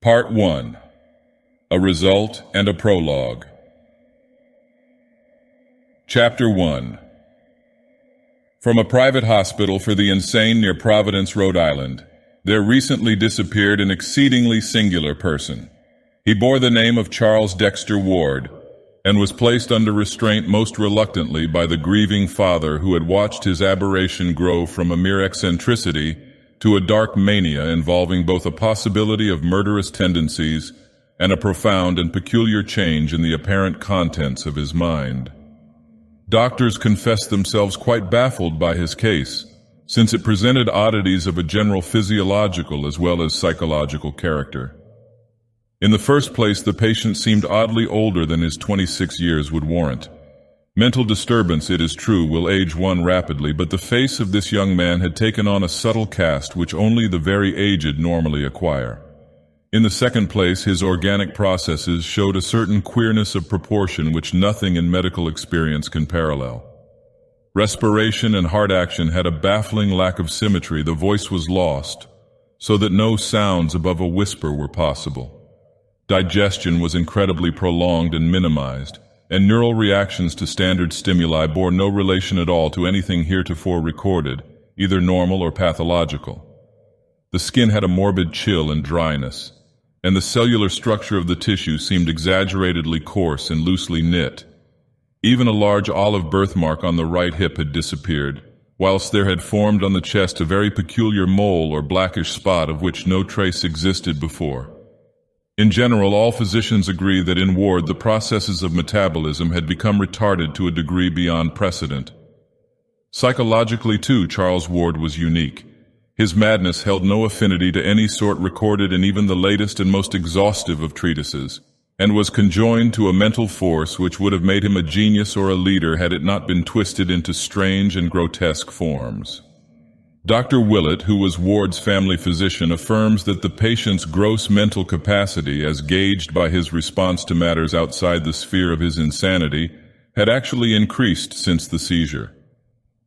Part 1. A Result and a Prologue. Chapter 1. From a private hospital for the insane near Providence, Rhode Island, there recently disappeared an exceedingly singular person. He bore the name of Charles Dexter Ward, and was placed under restraint most reluctantly by the grieving father who had watched his aberration grow from a mere eccentricity to a dark mania involving both a possibility of murderous tendencies and a profound and peculiar change in the apparent contents of his mind. Doctors confessed themselves quite baffled by his case, since it presented oddities of a general physiological as well as psychological character. In the first place, the patient seemed oddly older than his 26 years would warrant. Mental disturbance, it is true, will age one rapidly, but the face of this young man had taken on a subtle cast which only the very aged normally acquire. In the second place, his organic processes showed a certain queerness of proportion which nothing in medical experience can parallel. Respiration and heart action had a baffling lack of symmetry. The voice was lost, so that no sounds above a whisper were possible. Digestion was incredibly prolonged and minimized, and neural reactions to standard stimuli bore no relation at all to anything heretofore recorded, either normal or pathological. The skin had a morbid chill and dryness, and the cellular structure of the tissue seemed exaggeratedly coarse and loosely knit. Even a large olive birthmark on the right hip had disappeared, whilst there had formed on the chest a very peculiar mole or blackish spot of which no trace existed before. In general, all physicians agree that in Ward the processes of metabolism had become retarded to a degree beyond precedent. Psychologically, too, Charles Ward was unique. His madness held no affinity to any sort recorded in even the latest and most exhaustive of treatises, and was conjoined to a mental force which would have made him a genius or a leader had it not been twisted into strange and grotesque forms. Dr. Willett, who was Ward's family physician, affirms that the patient's gross mental capacity, as gauged by his response to matters outside the sphere of his insanity, had actually increased since the seizure.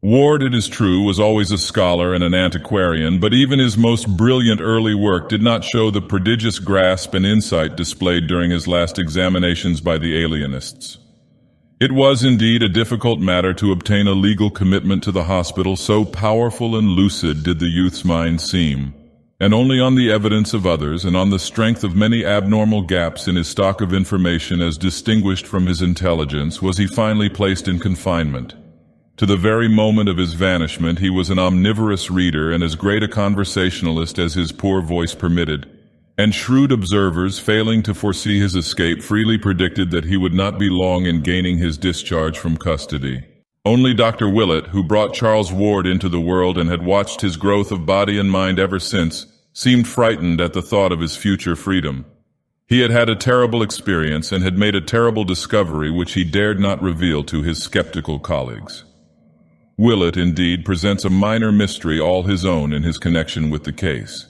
Ward, it is true, was always a scholar and an antiquarian, but even his most brilliant early work did not show the prodigious grasp and insight displayed during his last examinations by the alienists. It was indeed a difficult matter to obtain a legal commitment to the hospital, so powerful and lucid did the youth's mind seem, and only on the evidence of others and on the strength of many abnormal gaps in his stock of information as distinguished from his intelligence was he finally placed in confinement. To the very moment of his vanishment he was an omnivorous reader and as great a conversationalist as his poor voice permitted, and shrewd observers, failing to foresee his escape, freely predicted that he would not be long in gaining his discharge from custody. Only Dr. Willett, who brought Charles Ward into the world and had watched his growth of body and mind ever since, seemed frightened at the thought of his future freedom. He had had a terrible experience and had made a terrible discovery which he dared not reveal to his skeptical colleagues. Willett, indeed, presents a minor mystery all his own in his connection with the case.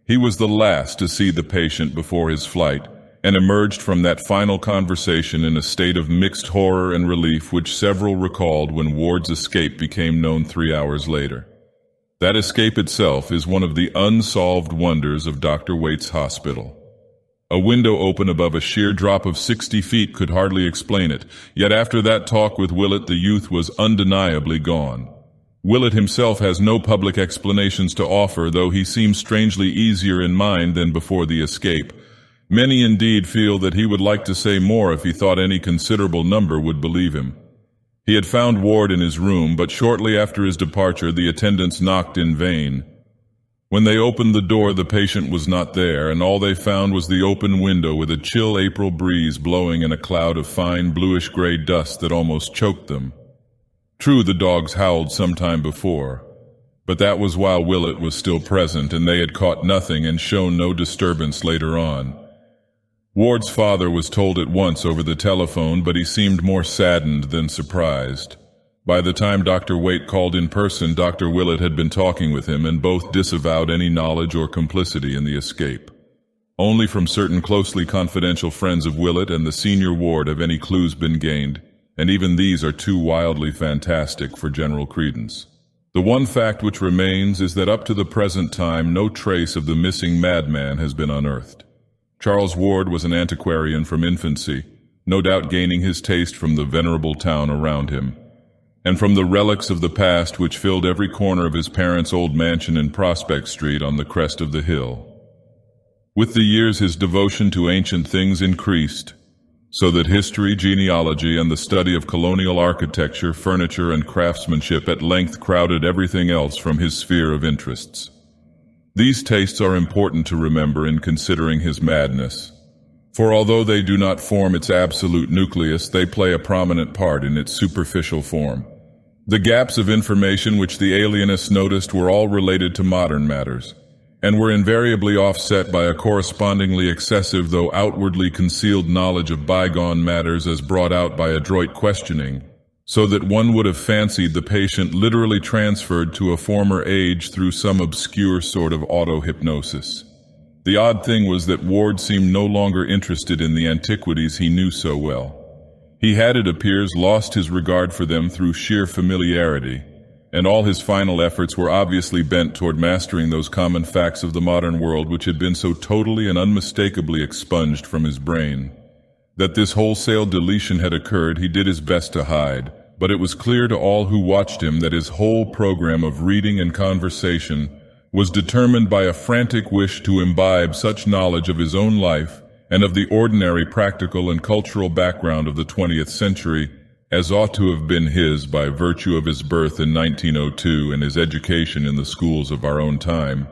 He was the last to see the patient before his flight, and emerged from that final conversation in a state of mixed horror and relief which several recalled when Ward's escape became known 3 hours later. That escape itself is one of the unsolved wonders of Dr. Waite's hospital. A window open above a sheer drop of 60 feet could hardly explain it, yet after that talk with Willett the youth was undeniably gone. Willett himself has no public explanations to offer, though he seems strangely easier in mind than before the escape. Many indeed feel that he would like to say more if he thought any considerable number would believe him. He had found Ward in his room, but shortly after his departure the attendants knocked in vain. When they opened the door the patient was not there, and all they found was the open window with a chill April breeze blowing in a cloud of fine bluish-gray dust that almost choked them. True, the dogs howled some time before, but that was while Willett was still present, and they had caught nothing and shown no disturbance later on. Ward's father was told at once over the telephone, but he seemed more saddened than surprised. By the time Dr. Waite called in person, Dr. Willett had been talking with him, and both disavowed any knowledge or complicity in the escape. Only from certain closely confidential friends of Willett and the senior Ward have any clues been gained, and even these are too wildly fantastic for general credence. The one fact which remains is that up to the present time no trace of the missing madman has been unearthed. Charles Ward was an antiquarian from infancy, no doubt gaining his taste from the venerable town around him, and from the relics of the past which filled every corner of his parents' old mansion in Prospect Street on the crest of the hill. With the years his devotion to ancient things increased, so that history, genealogy, and the study of colonial architecture, furniture, and craftsmanship at length crowded everything else from his sphere of interests. These tastes are important to remember in considering his madness, for although they do not form its absolute nucleus, they play a prominent part in its superficial form. The gaps of information which the alienists noticed were all related to modern matters, and were invariably offset by a correspondingly excessive though outwardly concealed knowledge of bygone matters as brought out by adroit questioning, so that one would have fancied the patient literally transferred to a former age through some obscure sort of auto-hypnosis. The odd thing was that Ward seemed no longer interested in the antiquities he knew so well. He had, it appears, lost his regard for them through sheer familiarity, and all his final efforts were obviously bent toward mastering those common facts of the modern world which had been so totally and unmistakably expunged from his brain. That this wholesale deletion had occurred he did his best to hide, but it was clear to all who watched him that his whole program of reading and conversation was determined by a frantic wish to imbibe such knowledge of his own life and of the ordinary practical and cultural background of the 20th century as ought to have been his by virtue of his birth in 1902 and his education in the schools of our own time.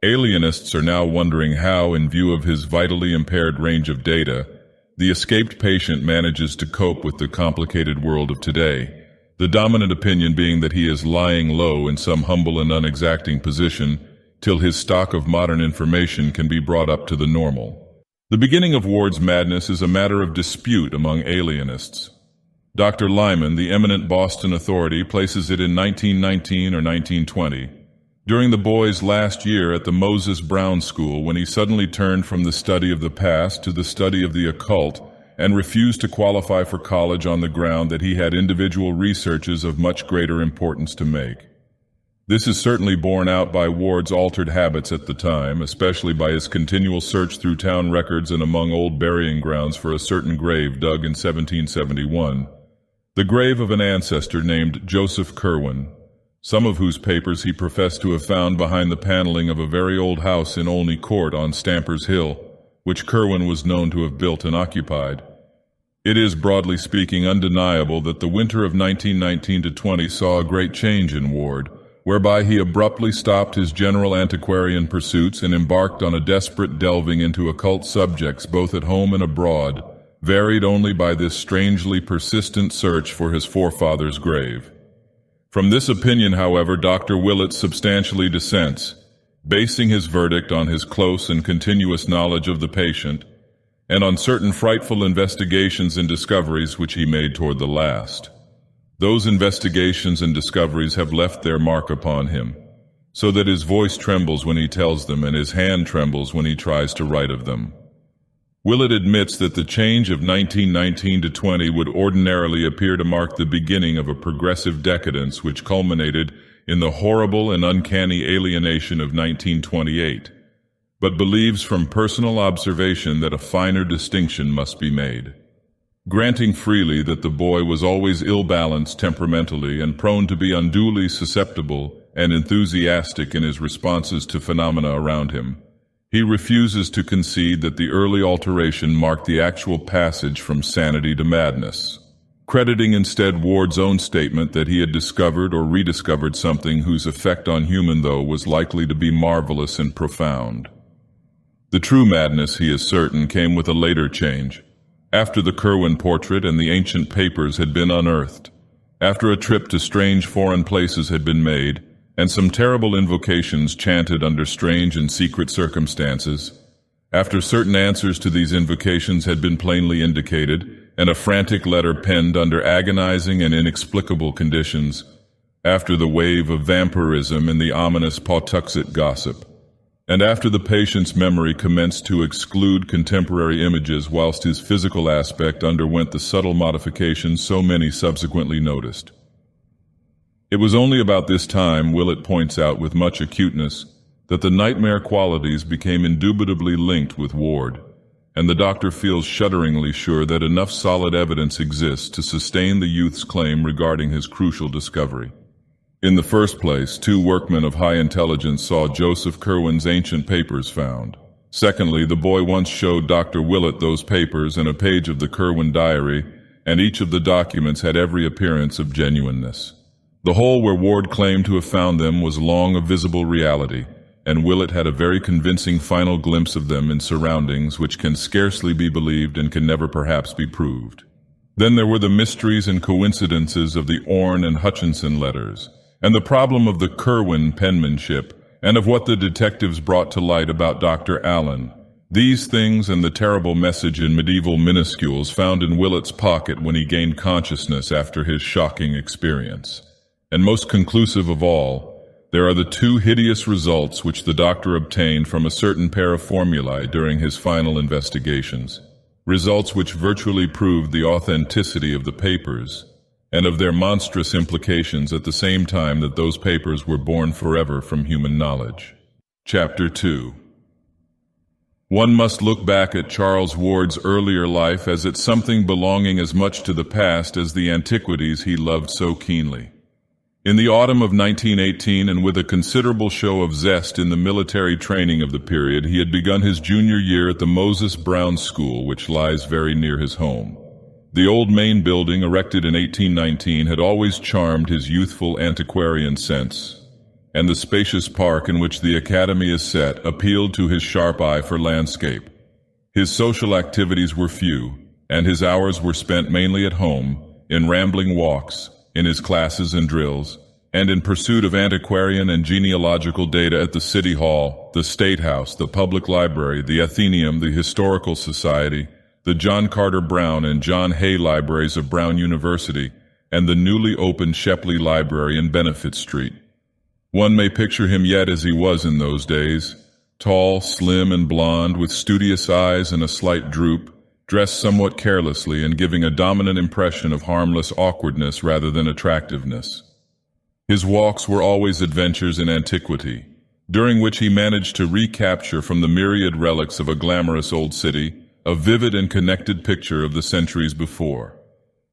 Alienists are now wondering how, in view of his vitally impaired range of data, the escaped patient manages to cope with the complicated world of today, the dominant opinion being that he is lying low in some humble and unexacting position till his stock of modern information can be brought up to the normal. The beginning of Ward's madness is a matter of dispute among alienists. Dr. Lyman, the eminent Boston authority, places it in 1919 or 1920, during the boy's last year at the Moses Brown School, when he suddenly turned from the study of the past to the study of the occult and refused to qualify for college on the ground that he had individual researches of much greater importance to make. This is certainly borne out by Ward's altered habits at the time, especially by his continual search through town records and among old burying grounds for a certain grave dug in 1771. The grave of an ancestor named Joseph Curwen, some of whose papers he professed to have found behind the paneling of a very old house in Olney Court on Stamper's Hill, which Curwen was known to have built and occupied. It is, broadly speaking, undeniable that the winter of 1919-20 saw a great change in Ward, whereby he abruptly stopped his general antiquarian pursuits and embarked on a desperate delving into occult subjects both at home and abroad, varied only by this strangely persistent search for his forefather's grave. From this opinion, however, Dr. Willett substantially dissents, basing his verdict on his close and continuous knowledge of the patient, and on certain frightful investigations and discoveries which he made toward the last. Those investigations and discoveries have left their mark upon him, so that his voice trembles when he tells them and his hand trembles when he tries to write of them. Willett admits that the change of 1919-20 would ordinarily appear to mark the beginning of a progressive decadence which culminated in the horrible and uncanny alienation of 1928, but believes from personal observation that a finer distinction must be made. Granting freely that the boy was always ill-balanced temperamentally and prone to be unduly susceptible and enthusiastic in his responses to phenomena around him, he refuses to concede that the early alteration marked the actual passage from sanity to madness, crediting instead Ward's own statement that he had discovered or rediscovered something whose effect on human thought was likely to be marvelous and profound. The true madness, he is certain, came with a later change, after the Curwen portrait and the ancient papers had been unearthed, after a trip to strange foreign places had been made, and some terrible invocations chanted under strange and secret circumstances, after certain answers to these invocations had been plainly indicated, and a frantic letter penned under agonizing and inexplicable conditions, after the wave of vampirism and the ominous Pawtuxet gossip, and after the patient's memory commenced to exclude contemporary images whilst his physical aspect underwent the subtle modifications so many subsequently noticed. It was only about this time, Willett points out with much acuteness, that the nightmare qualities became indubitably linked with Ward, and the doctor feels shudderingly sure that enough solid evidence exists to sustain the youth's claim regarding his crucial discovery. In the first place, 2 workmen of high intelligence saw Joseph Curwen's ancient papers found. Secondly, the boy once showed Dr. Willett those papers and a page of the Curwen diary, and each of the documents had every appearance of genuineness. The hole where Ward claimed to have found them was long a visible reality, and Willett had a very convincing final glimpse of them in surroundings which can scarcely be believed and can never perhaps be proved. Then there were the mysteries and coincidences of the Orne and Hutchinson letters, and the problem of the Curwen penmanship, and of what the detectives brought to light about Dr. Allen. These things and the terrible message in medieval minuscules found in Willett's pocket when he gained consciousness after his shocking experience. And most conclusive of all, there are the 2 hideous results which the doctor obtained from a certain pair of formulae during his final investigations, results which virtually proved the authenticity of the papers, and of their monstrous implications at the same time that those papers were born forever from human knowledge. Chapter 2. One must look back at Charles Ward's earlier life as at something belonging as much to the past as the antiquities he loved so keenly. In the autumn of 1918, and with a considerable show of zest in the military training of the period, he had begun his junior year at the Moses Brown School, which lies very near his home. The old main building, erected in 1819, had always charmed his youthful antiquarian sense, and the spacious park in which the academy is set appealed to his sharp eye for landscape. His social activities were few, and his hours were spent mainly at home, in rambling walks, in his classes and drills, and in pursuit of antiquarian and genealogical data at the City Hall, the State House, the Public Library, the Athenaeum, the Historical Society, the John Carter Brown and John Hay Libraries of Brown University, and the newly opened Shepley Library in Benefit Street. One may picture him yet as he was in those days, tall, slim, and blond, with studious eyes and a slight droop, dressed somewhat carelessly and giving a dominant impression of harmless awkwardness rather than attractiveness. His walks were always adventures in antiquity, during which he managed to recapture from the myriad relics of a glamorous old city a vivid and connected picture of the centuries before.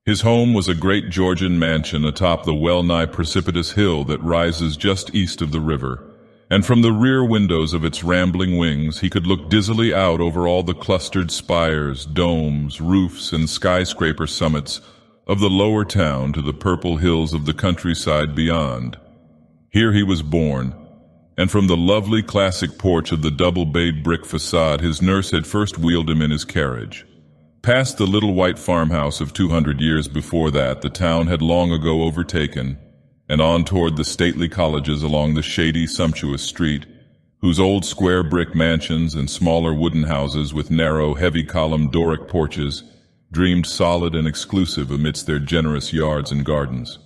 His home was a great Georgian mansion atop the well-nigh precipitous hill that rises just east of the river, and from the rear windows of its rambling wings he could look dizzily out over all the clustered spires, domes, roofs, and skyscraper summits of the lower town to the purple hills of the countryside beyond. Here he was born, and from the lovely classic porch of the double-bayed brick facade his nurse had first wheeled him in his carriage. Past the little white farmhouse of 200 years before that the town had long ago overtaken, and on toward the stately colleges along the shady, sumptuous street, whose old square brick mansions and smaller wooden houses with narrow, heavy-columned Doric porches dreamed solid and exclusive amidst their generous yards and gardens.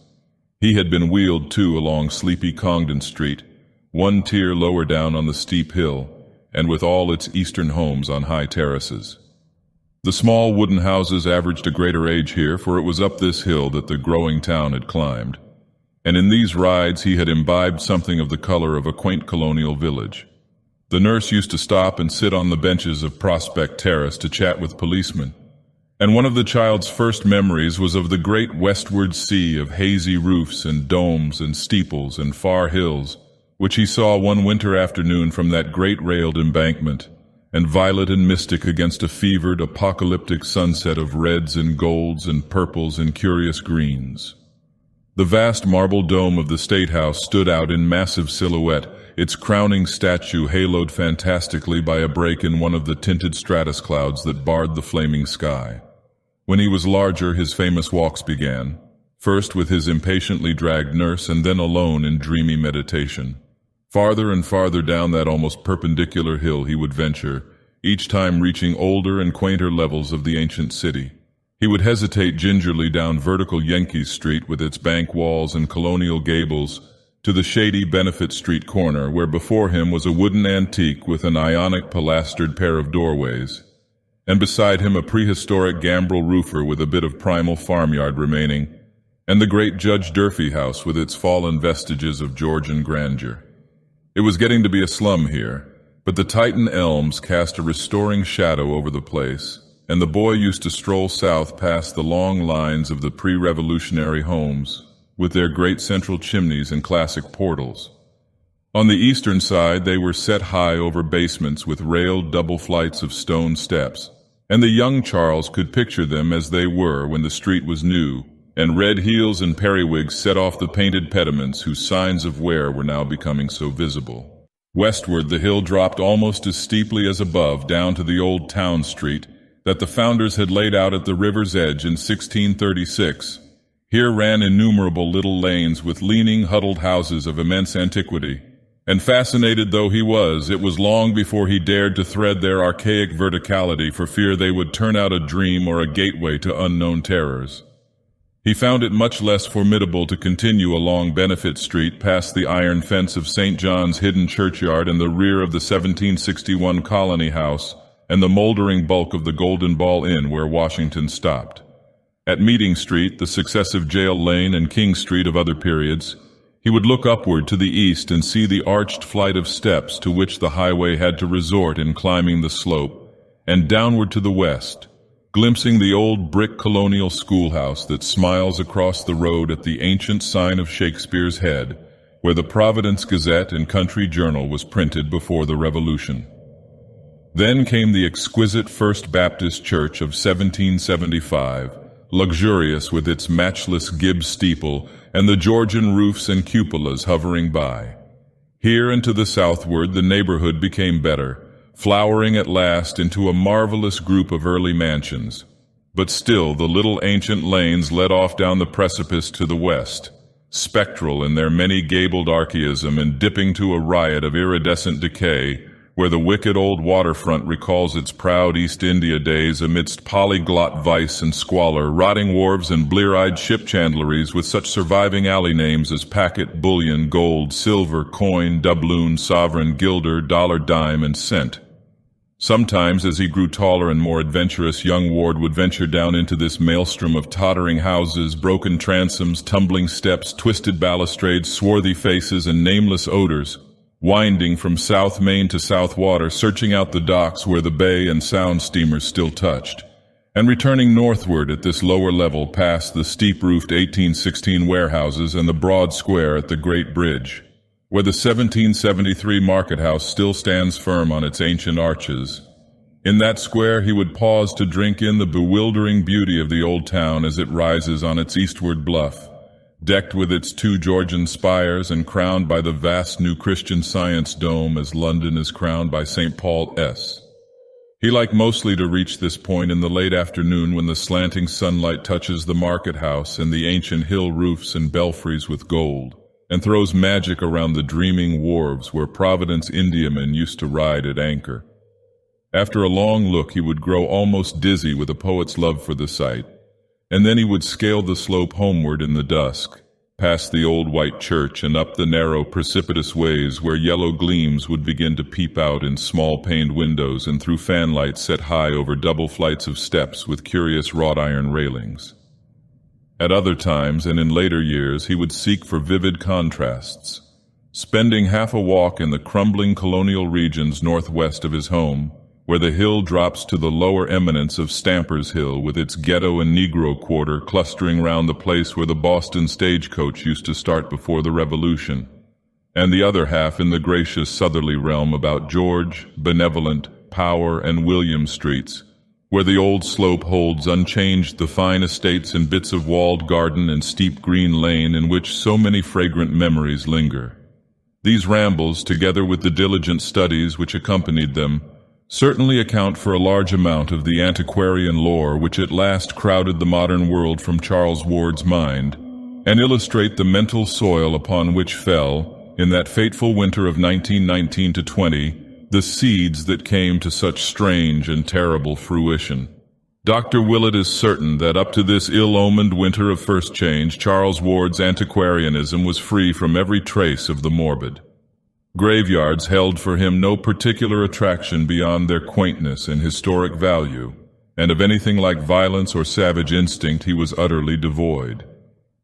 He had been wheeled, too, along sleepy Congdon Street, one tier lower down on the steep hill, and with all its eastern homes on high terraces. The small wooden houses averaged a greater age here, for it was up this hill that the growing town had climbed, and in these rides he had imbibed something of the color of a quaint colonial village. The nurse used to stop and sit on the benches of Prospect Terrace to chat with policemen, and one of the child's first memories was of the great westward sea of hazy roofs and domes and steeples and far hills, which he saw one winter afternoon from that great railed embankment, and violet and mystic against a fevered, apocalyptic sunset of reds and golds and purples and curious greens. The vast marble dome of the State House stood out in massive silhouette, its crowning statue haloed fantastically by a break in one of the tinted stratus clouds that barred the flaming sky. When he was larger, his famous walks began, first with his impatiently dragged nurse and then alone in dreamy meditation. Farther and farther down that almost perpendicular hill he would venture, each time reaching older and quainter levels of the ancient city. He would hesitate gingerly down vertical Yankee Street with its bank walls and colonial gables to the shady Benefit Street corner, where before him was a wooden antique with an Ionic pilastered pair of doorways, and beside him a prehistoric gambrel roofer with a bit of primal farmyard remaining, and the great Judge Durfee house with its fallen vestiges of Georgian grandeur. It was getting to be a slum here, but the Titan elms cast a restoring shadow over the place, and the boy used to stroll south past the long lines of the pre-revolutionary homes, with their great central chimneys and classic portals. On the eastern side they were set high over basements with railed double flights of stone steps, and the young Charles could picture them as they were when the street was new, and red heels and periwigs set off the painted pediments whose signs of wear were now becoming so visible. Westward the hill dropped almost as steeply as above down to the old town street that the founders had laid out at the river's edge in 1636. Here ran innumerable little lanes with leaning, huddled houses of immense antiquity, and fascinated though he was, it was long before he dared to thread their archaic verticality for fear they would turn out a dream or a gateway to unknown terrors. He found it much less formidable to continue along Benefit Street past the iron fence of St. John's hidden churchyard and the rear of the 1761 Colony House and the moldering bulk of the Golden Ball Inn where Washington stopped. At Meeting Street, the successive Jail Lane and King Street of other periods, he would look upward to the east and see the arched flight of steps to which the highway had to resort in climbing the slope, and downward to the west, glimpsing the old brick colonial schoolhouse that smiles across the road at the ancient sign of Shakespeare's Head, where the Providence Gazette and Country Journal was printed before the Revolution. Then came the exquisite First Baptist Church of 1775, luxurious with its matchless Gibbs steeple and the Georgian roofs and cupolas hovering by. Here and to the southward the neighborhood became better, flowering at last into a marvelous group of early mansions. But still the little ancient lanes led off down the precipice to the west, spectral in their many gabled archaism and dipping to a riot of iridescent decay, where the wicked old waterfront recalls its proud East India days amidst polyglot vice and squalor, rotting wharves and blear-eyed ship chandleries with such surviving alley names as Packet, Bullion, Gold, Silver, Coin, Doubloon, Sovereign, Guilder, Dollar, Dime, and Cent. Sometimes, as he grew taller and more adventurous, young Ward would venture down into this maelstrom of tottering houses, broken transoms, tumbling steps, twisted balustrades, swarthy faces, and nameless odors, winding from South Main to South Water, searching out the docks where the bay and sound steamers still touched, and returning northward at this lower level past the steep-roofed 1816 warehouses and the broad square at the Great Bridge, where the 1773 market house still stands firm on its ancient arches. In that square he would pause to drink in the bewildering beauty of the old town as it rises on its eastward bluff, decked with its 2 Georgian spires and crowned by the vast new Christian Science dome as London is crowned by St. Paul S. He liked mostly to reach this point in the late afternoon when the slanting sunlight touches the market house and the ancient hill roofs and belfries with gold, and throws magic around the dreaming wharves where Providence Indiamen used to ride at anchor. After a long look he would grow almost dizzy with a poet's love for the sight, and then he would scale the slope homeward in the dusk, past the old white church and up the narrow precipitous ways where yellow gleams would begin to peep out in small-paned windows and through fanlights set high over double flights of steps with curious wrought-iron railings. At other times, and in later years, he would seek for vivid contrasts, spending half a walk in the crumbling colonial regions northwest of his home, where the hill drops to the lower eminence of Stamper's Hill with its ghetto and Negro quarter clustering round the place where the Boston stagecoach used to start before the Revolution, and the other half in the gracious southerly realm about George, Benevolent, Power, and William streets, where the old slope holds unchanged the fine estates and bits of walled garden and steep green lane in which so many fragrant memories linger. These rambles, together with the diligent studies which accompanied them, certainly account for a large amount of the antiquarian lore which at last crowded the modern world from Charles Ward's mind, and illustrate the mental soil upon which fell, in that fateful winter of 1919-20, the seeds that came to such strange and terrible fruition. Dr. Willett is certain that up to this ill-omened winter of first change, Charles Ward's antiquarianism was free from every trace of the morbid. Graveyards held for him no particular attraction beyond their quaintness and historic value, and of anything like violence or savage instinct he was utterly devoid.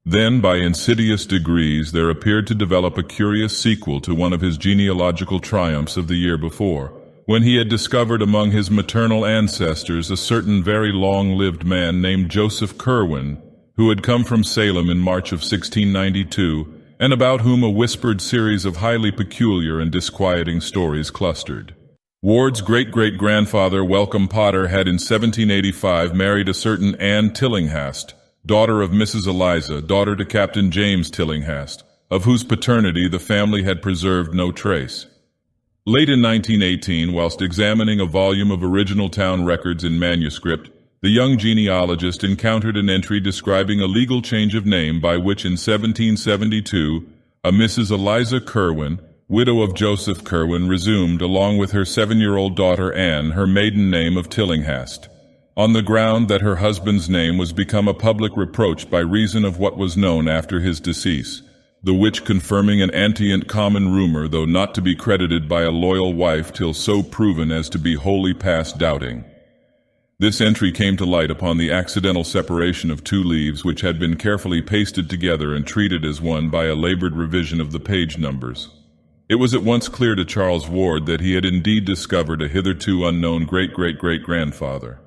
Then, by insidious degrees, there appeared to develop a curious sequel to one of his genealogical triumphs of the year before, when he had discovered among his maternal ancestors a certain very long-lived man named Joseph Curwen, who had come from Salem in March of 1692, and about whom a whispered series of highly peculiar and disquieting stories clustered. Ward's great-great-grandfather, Welcome Potter, had in 1785 married a certain Anne Tillinghast, daughter of Mrs. Eliza, daughter to Captain James Tillinghast, of whose paternity the family had preserved no trace. Late in 1918, whilst examining a volume of original town records in manuscript, the young genealogist encountered an entry describing a legal change of name by which in 1772 a Mrs. Eliza Curwen, widow of Joseph Curwen, resumed, along with her 7-year-old daughter Anne, her maiden name of Tillinghast, on the ground that her husband's name was become a public reproach by reason of what was known after his decease, the which confirming an antient common rumor, though not to be credited by a loyal wife till so proven as to be wholly past doubting. This entry came to light upon the accidental separation of two leaves which had been carefully pasted together and treated as one by a labored revision of the page numbers. It was at once clear to Charles Ward that he had indeed discovered a hitherto unknown great-great-great-grandfather.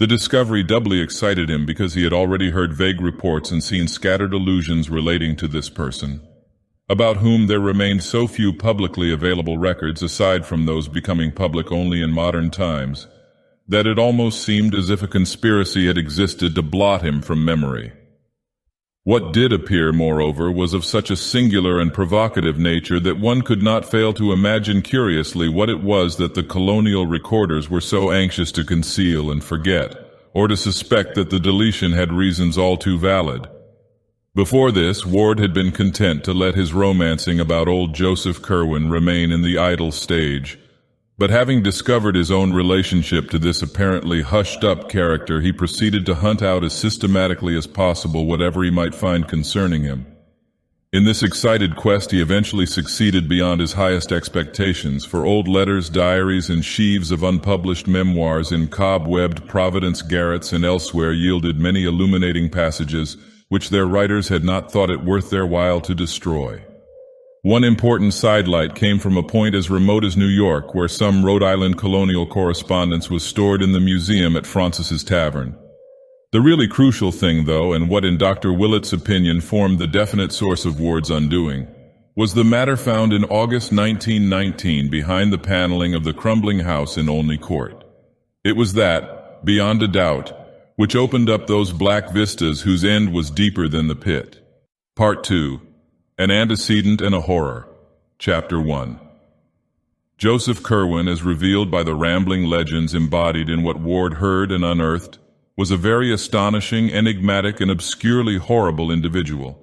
The discovery doubly excited him because he had already heard vague reports and seen scattered allusions relating to this person, about whom there remained so few publicly available records aside from those becoming public only in modern times, that it almost seemed as if a conspiracy had existed to blot him from memory. What did appear, moreover, was of such a singular and provocative nature that one could not fail to imagine curiously what it was that the colonial recorders were so anxious to conceal and forget, or to suspect that the deletion had reasons all too valid. Before this, Ward had been content to let his romancing about old Joseph Curwen remain in the idle stage, but having discovered his own relationship to this apparently hushed-up character, he proceeded to hunt out as systematically as possible whatever he might find concerning him. In this excited quest he eventually succeeded beyond his highest expectations, for old letters, diaries, and sheaves of unpublished memoirs in cobwebbed Providence garrets and elsewhere yielded many illuminating passages which their writers had not thought it worth their while to destroy. One important sidelight came from a point as remote as New York, where some Rhode Island colonial correspondence was stored in the museum at Francis's Tavern. The really crucial thing, though, and what in Dr. Willett's opinion formed the definite source of Ward's undoing, was the matter found in August 1919 behind the paneling of the crumbling house in Olney Court. It was that, beyond a doubt, which opened up those black vistas whose end was deeper than the pit. Part 2. An Antecedent and a Horror. Chapter 1. Joseph Curwen, as revealed by the rambling legends embodied in what Ward heard and unearthed, was a very astonishing, enigmatic, and obscurely horrible individual.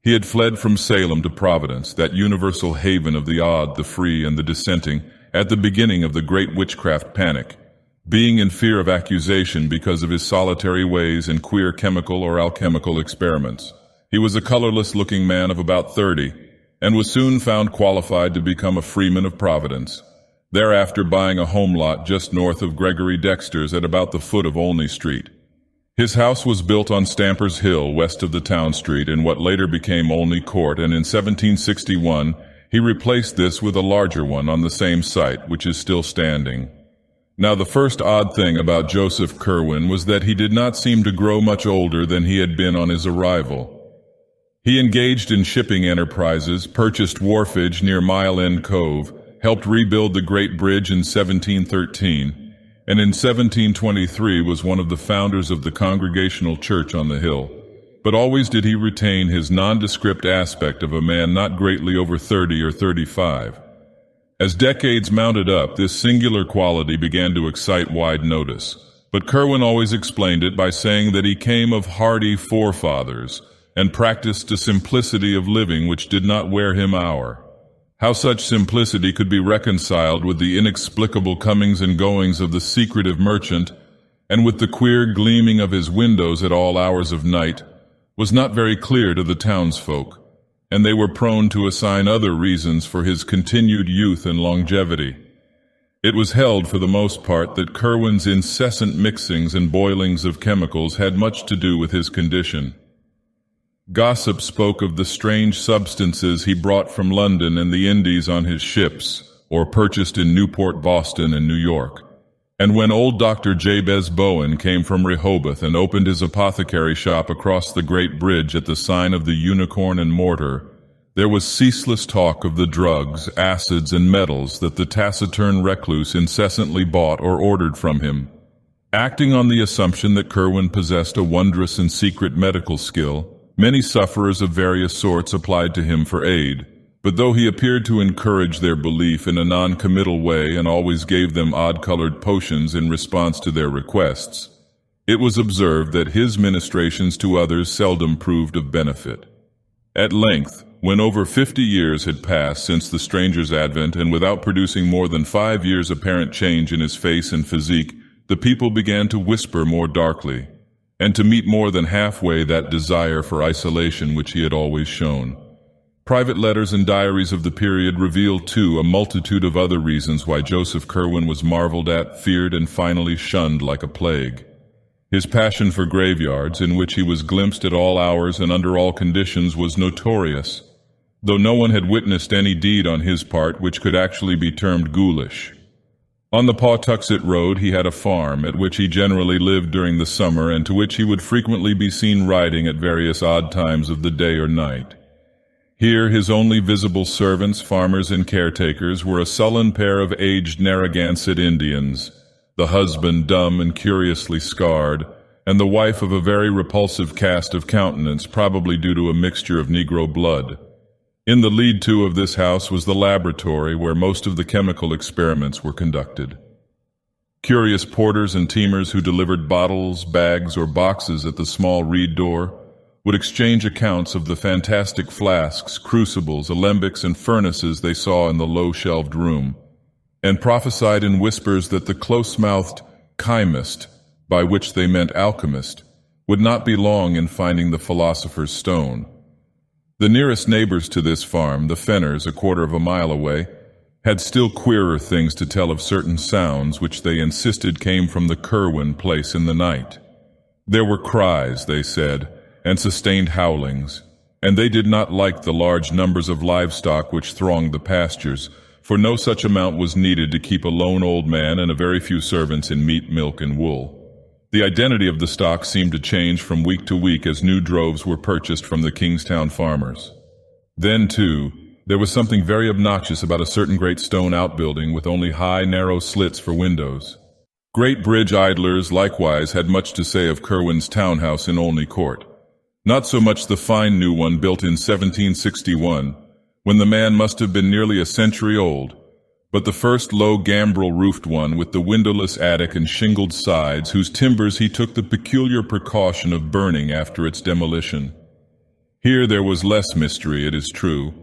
He had fled from Salem to Providence, that universal haven of the odd, the free, and the dissenting, at the beginning of the great witchcraft panic, being in fear of accusation because of his solitary ways and queer chemical or alchemical experiments. He was a colorless-looking man of about 30, and was soon found qualified to become a freeman of Providence, thereafter buying a home lot just north of Gregory Dexter's at about the foot of Olney Street. His house was built on Stamper's Hill west of the town street in what later became Olney Court, and in 1761 he replaced this with a larger one on the same site, which is still standing. Now, the first odd thing about Joseph Curwen was that he did not seem to grow much older than he had been on his arrival. He engaged in shipping enterprises, purchased wharfage near Mile End Cove, helped rebuild the Great Bridge in 1713, and in 1723 was one of the founders of the Congregational Church on the hill. But always did he retain his nondescript aspect of a man not greatly over 30 or 35. As decades mounted up, this singular quality began to excite wide notice, but Curwen always explained it by saying that he came of hardy forefathers, and practiced a simplicity of living which did not wear him out. How such simplicity could be reconciled with the inexplicable comings and goings of the secretive merchant, and with the queer gleaming of his windows at all hours of night, was not very clear to the townsfolk, and they were prone to assign other reasons for his continued youth and longevity. It was held for the most part that Curwen's incessant mixings and boilings of chemicals had much to do with his condition. Gossip spoke of the strange substances he brought from London and the Indies on his ships, or purchased in Newport, Boston, and New York. And when old Dr. Jabez Bowen came from Rehoboth and opened his apothecary shop across the great bridge at the sign of the Unicorn and Mortar, there was ceaseless talk of the drugs, acids, and metals that the taciturn recluse incessantly bought or ordered from him. Acting on the assumption that Curwen possessed a wondrous and secret medical skill, many sufferers of various sorts applied to him for aid. But though he appeared to encourage their belief in a non-committal way and always gave them odd-colored potions in response to their requests, it was observed that his ministrations to others seldom proved of benefit. At length, when over 50 years had passed since the stranger's advent and without producing more than 5 years' apparent change in his face and physique, the people began to whisper more darkly, and to meet more than halfway that desire for isolation which he had always shown. Private letters and diaries of the period reveal, too, a multitude of other reasons why Joseph Curwen was marveled at, feared, and finally shunned like a plague. His passion for graveyards, in which he was glimpsed at all hours and under all conditions, was notorious, though no one had witnessed any deed on his part which could actually be termed ghoulish. On the Pawtuxet Road he had a farm, at which he generally lived during the summer and to which he would frequently be seen riding at various odd times of the day or night. Here his only visible servants, farmers, and caretakers were a sullen pair of aged Narragansett Indians, the husband dumb and curiously scarred, and the wife of a very repulsive cast of countenance, probably due to a mixture of Negro blood. In the lead-to of this house was the laboratory where most of the chemical experiments were conducted. Curious porters and teamers who delivered bottles, bags, or boxes at the small reed door would exchange accounts of the fantastic flasks, crucibles, alembics, and furnaces they saw in the low-shelved room, and prophesied in whispers that the close-mouthed chymist, by which they meant alchemist, would not be long in finding the philosopher's stone. The nearest neighbors to this farm, the Fenners, a quarter of a mile away, had still queerer things to tell of certain sounds which they insisted came from the Curwen place in the night. There were cries, they said, and sustained howlings, and they did not like the large numbers of livestock which thronged the pastures, for no such amount was needed to keep a lone old man and a very few servants in meat, milk, and wool. The identity of the stock seemed to change from week to week as new droves were purchased from the Kingstown farmers. Then, too, there was something very obnoxious about a certain great stone outbuilding with only high, narrow slits for windows. Great bridge idlers likewise had much to say of Curwen's townhouse in Olney Court. Not so much the fine new one built in 1761, when the man must have been nearly a century old, but the first low gambrel-roofed one with the windowless attic and shingled sides, whose timbers he took the peculiar precaution of burning after its demolition. Here there was less mystery, it is true,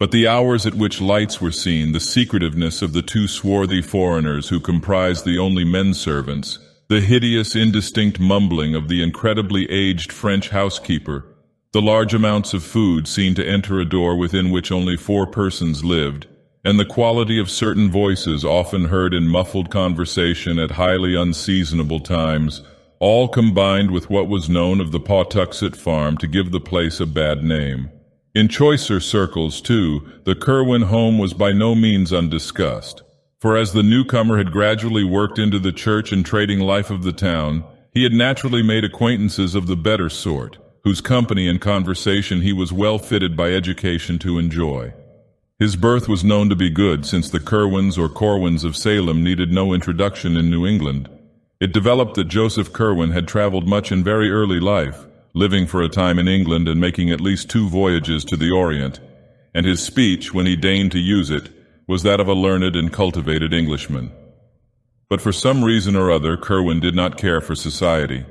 but the hours at which lights were seen, the secretiveness of the two swarthy foreigners who comprised the only men-servants, the hideous, indistinct mumbling of the incredibly aged French housekeeper, the large amounts of food seen to enter a door within which only 4 persons lived, and the quality of certain voices often heard in muffled conversation at highly unseasonable times, all combined with what was known of the Pawtuxet farm to give the place a bad name. In choicer circles, too, the Curwen home was by no means undiscussed. For as the newcomer had gradually worked into the church and trading life of the town, he had naturally made acquaintances of the better sort, whose company and conversation he was well fitted by education to enjoy. His birth was known to be good, since the Curwens or Corwins of Salem needed no introduction in New England. It developed that Joseph Curwen had traveled much in very early life, living for a time in England and making at least 2 voyages to the Orient, and his speech, when he deigned to use it, was that of a learned and cultivated Englishman. But for some reason or other, Curwen did not care for society.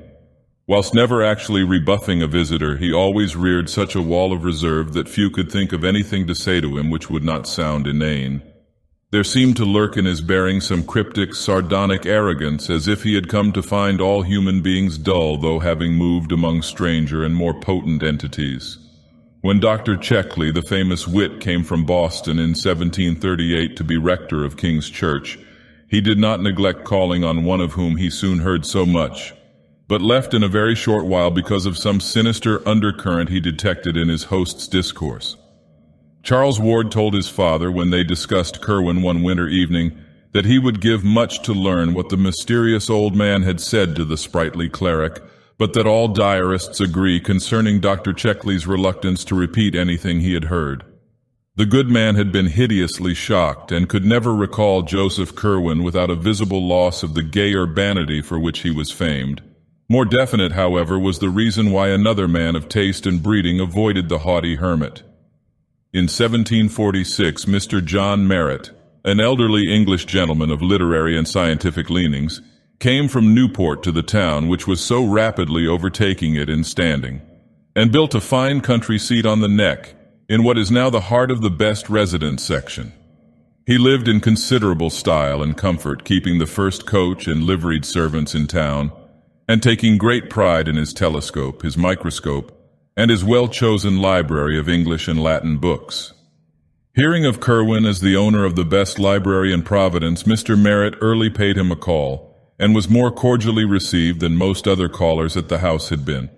Whilst never actually rebuffing a visitor, he always reared such a wall of reserve that few could think of anything to say to him which would not sound inane. There seemed to lurk in his bearing some cryptic, sardonic arrogance, as if he had come to find all human beings dull, though having moved among stranger and more potent entities. When Dr. Checkley, the famous wit, came from Boston in 1738 to be rector of King's Church, he did not neglect calling on one of whom he soon heard so much, but left in a very short while because of some sinister undercurrent he detected in his host's discourse. Charles Ward told his father when they discussed Curwen one winter evening that he would give much to learn what the mysterious old man had said to the sprightly cleric, but that all diarists agree concerning Dr. Checkley's reluctance to repeat anything he had heard. The good man had been hideously shocked and could never recall Joseph Curwen without a visible loss of the gay urbanity for which he was famed. More definite, however, was the reason why another man of taste and breeding avoided the haughty hermit. In 1746, Mr. John Marrett, an elderly English gentleman of literary and scientific leanings, came from Newport to the town which was so rapidly overtaking it in standing, and built a fine country seat on the Neck, in what is now the heart of the best residence section. He lived in considerable style and comfort, keeping the first coach and liveried servants in town, and taking great pride in his telescope, his microscope, and his well-chosen library of English and Latin books. Hearing of Curwen as the owner of the best library in Providence, Mr. Marrett early paid him a call, and was more cordially received than most other callers at the house had been.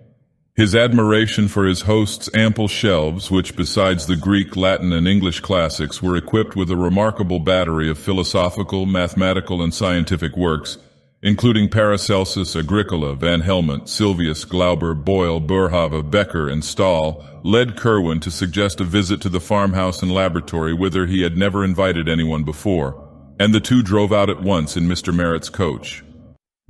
His admiration for his host's ample shelves, which besides the Greek, Latin, and English classics were equipped with a remarkable battery of philosophical, mathematical, and scientific works, including Paracelsus, Agricola, Van Helmont, Sylvius, Glauber, Boyle, Boerhaave, Becker, and Stahl, led Curwen to suggest a visit to the farmhouse and laboratory whither he had never invited anyone before, and the two drove out at once in Mr. Marrett's coach.